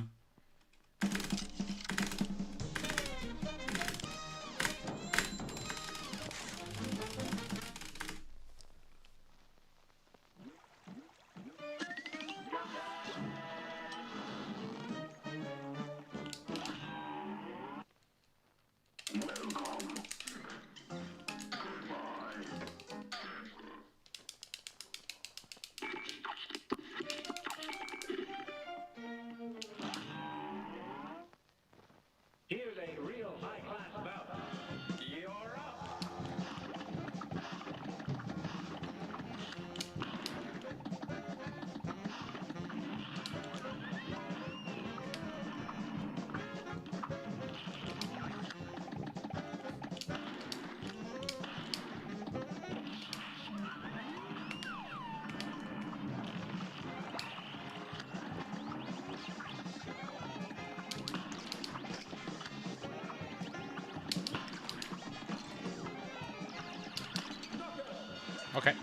S2: Here's a real high-class bout. You're up.
S1: Okay.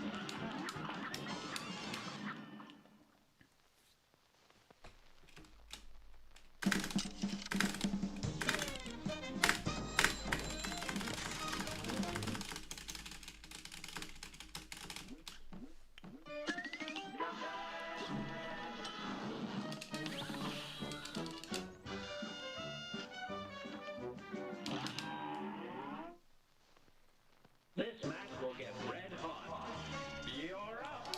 S2: This match will get red hot. You're up.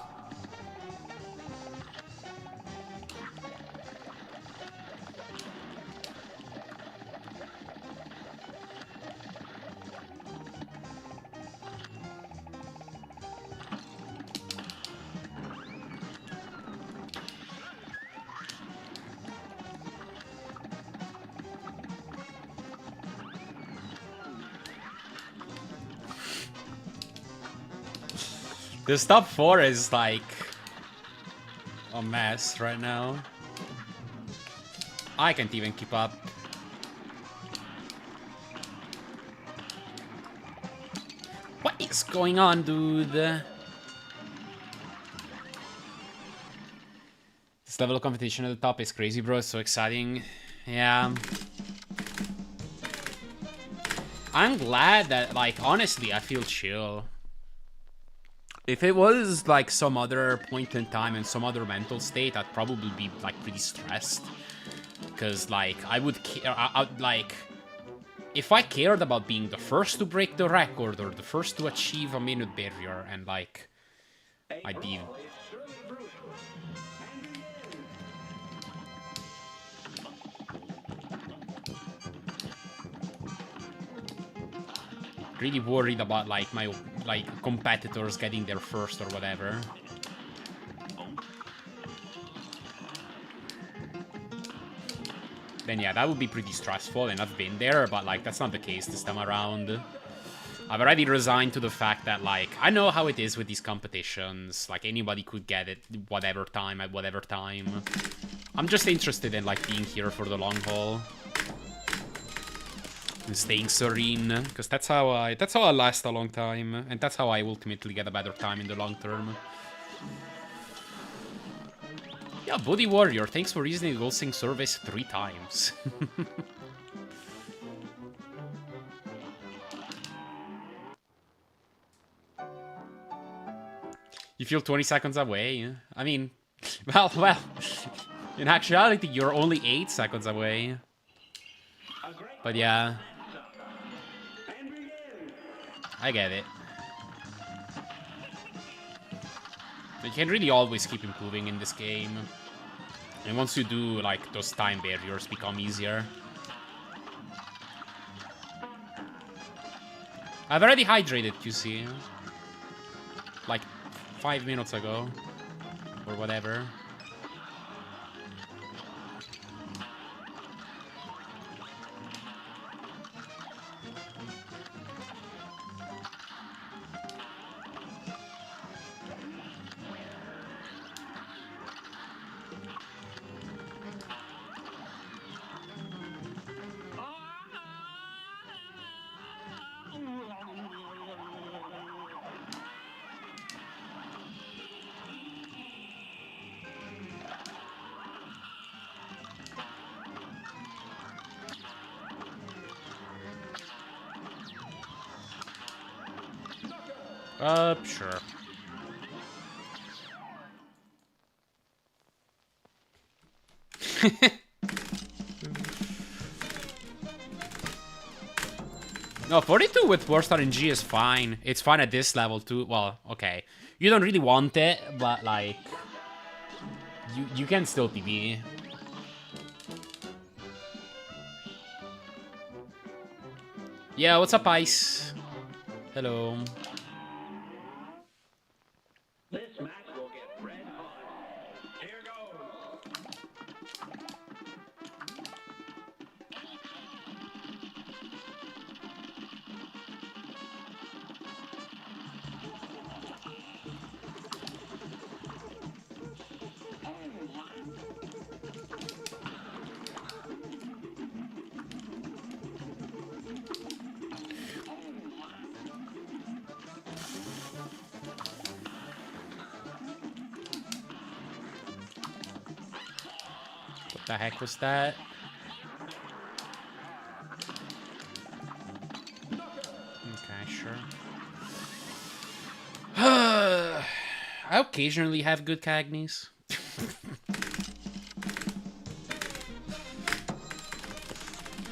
S1: This top 4 is like a mess right now. I can't even keep up. What is going on, dude? This level of competition at the top is crazy, bro. It's so exciting. Yeah. I'm glad that, like, honestly, I feel chill. If it was, like, some other point in time and some other mental state, I'd probably be, like, pretty stressed. Because, like, I would care, like, if I cared about being the first to break the record or the first to achieve a minute barrier, and, like, I'd be... really worried about, like, my, like, competitors getting there first or whatever. Then yeah, that would be pretty stressful, and I've been there, but, like, that's not the case this time around. I've already resigned to the fact that, like, I know how it is with these competitions. Like, anybody could get it whatever time at whatever time. I'm just interested in, like, being here for the long haul. And staying serene, because that's how I last a long time, and that's how I ultimately get a better time in the long term. Yeah, Buddy Warrior, thanks for using the ghosting service 3 times. You feel 20 seconds away. I mean, well, in actuality, you're only 8 seconds away. But yeah, I get it. You can really always keep improving in this game. And once you do, like, those time barriers become easier. I've already hydrated, QC. Like, 5 minutes ago. Or whatever. Sure. No, 42 with worst RNG is fine. It's fine at this level too. Well, okay. You don't really want it, but like... You can still PB. Yeah, what's up, Ice? Hello.
S2: This match will get red hot. Here goes.
S1: What the heck was that? Okay, sure. I occasionally have good Cagnies.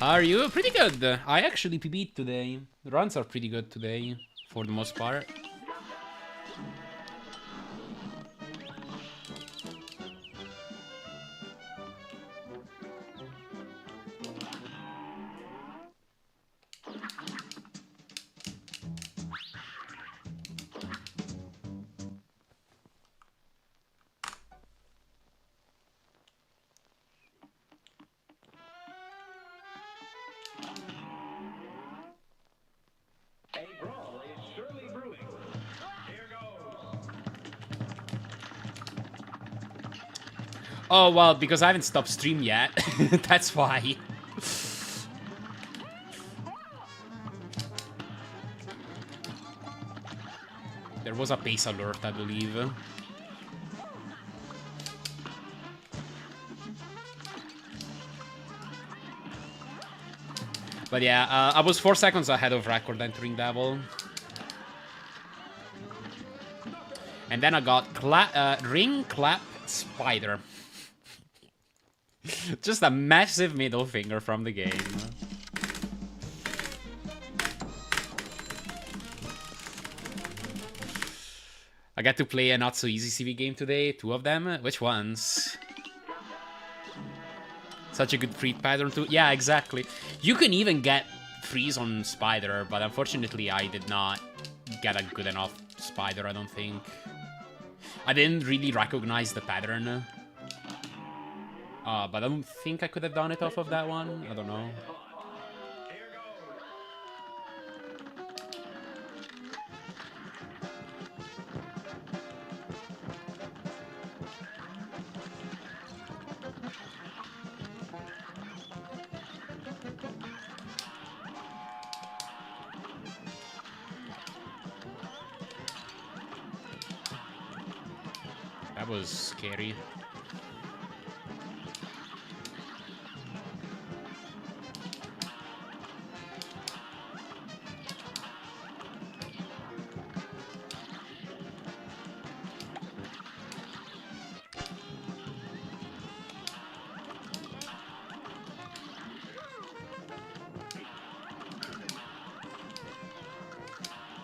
S1: How are you? Pretty good. I actually PB'd today. The runs are pretty good today, for the most part.
S2: A brawl is surely brewing. Here goes.
S1: Oh, well, because I haven't stopped stream yet. That's why. There was a pace alert, I believe. But yeah, I was 4 seconds ahead of record entering Devil. And then I got Ring Clap Spider. Just a massive middle finger from the game. I got to play a not so easy CV game today, 2 of them. Which ones? Such a good freeze pattern too. Yeah, exactly. You can even get freeze on Spider, but unfortunately I did not get a good enough Spider, I don't think. I didn't really recognize the pattern. But I don't think I could have done it off of that one. I don't know. That was scary.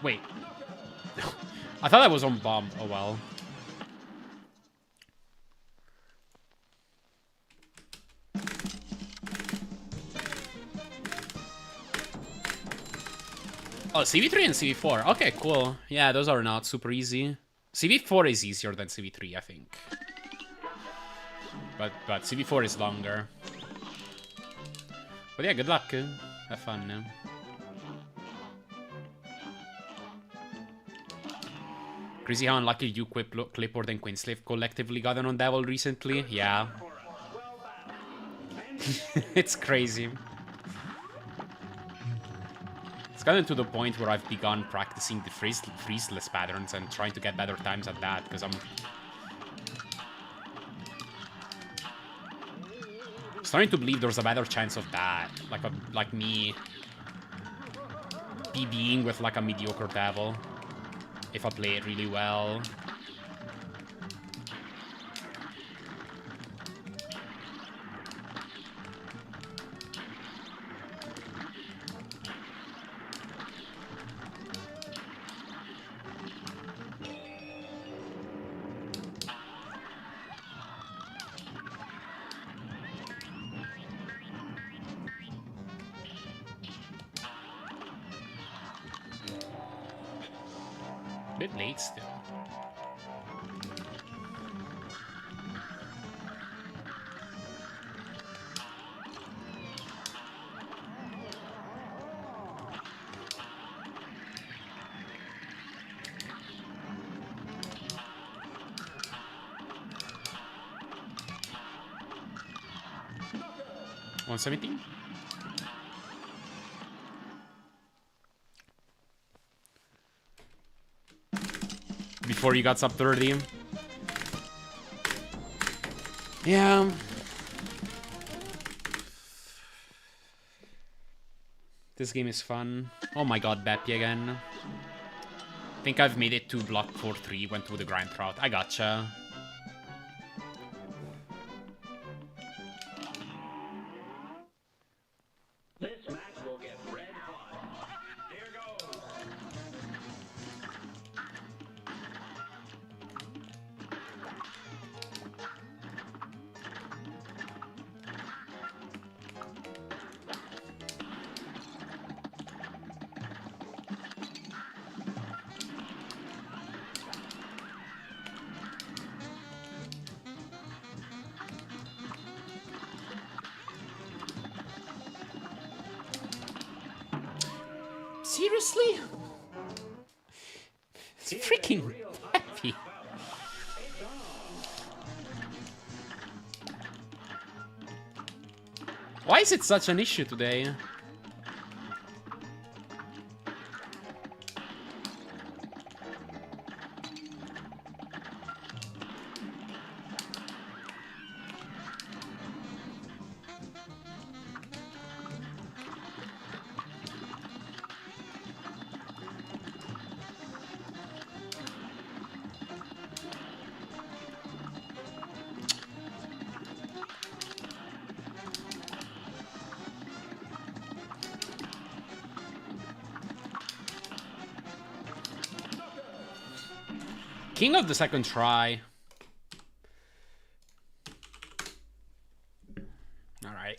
S1: Wait. I thought that was on bomb. Oh well. Oh, CV3 and CV4. Okay, cool. Yeah, those are not super easy. CV4 is easier than CV3, I think. But CV4 is longer. But yeah, good luck. Have fun. Crazy how unlucky you, Clipboard, and Queenslave collectively got on Devil recently. Yeah. It's crazy. It's gotten to the point where I've begun practicing the freezeless patterns and trying to get better times at that, because I'm starting to believe there's a better chance of that. Like me PBing with like a mediocre devil if I play it really well. Bit late still. $117? Before you got sub 30. Yeah. This game is fun. Oh my god, Beppy again. I think I've made it to block 4-3, went to the grind route. I gotcha.
S2: This match will get red hot. Here goes.
S1: Seriously? It's freaking heavy. Why is it such an issue today? King of the second try. All right.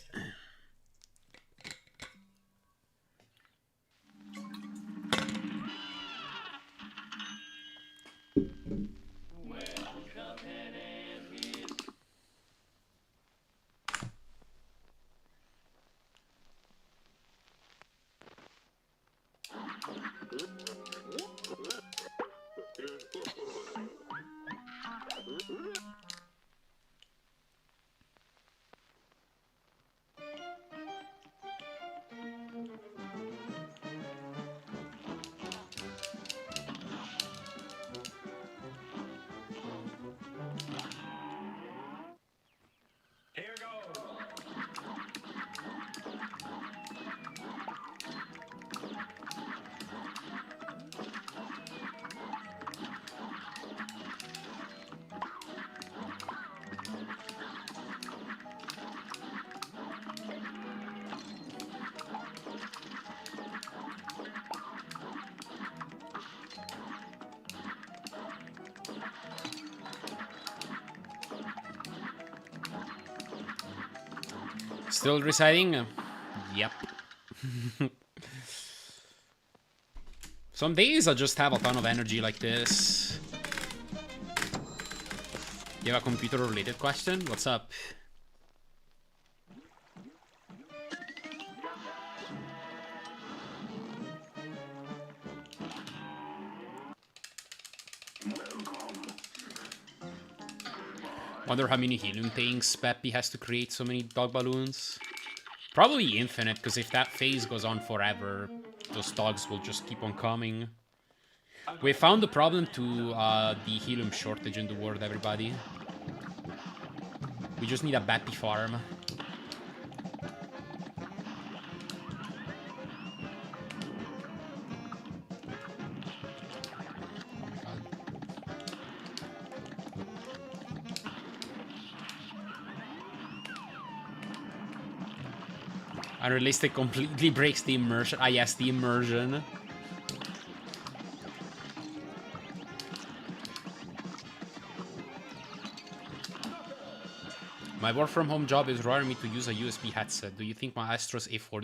S1: Still residing? Yep. Some days I just have a ton of energy like this. You have a computer-related question? What's up? Wonder how many helium tanks Peppy has to create so many dog balloons. Probably infinite, because if that phase goes on forever, those dogs will just keep on coming. We found the problem to the helium shortage in the world, everybody. We just need a batty farm. Unrealistic completely breaks the immersion. Ah, yes, the immersion. My work from home job is requiring me to use a USB headset. Do you think my Astros A40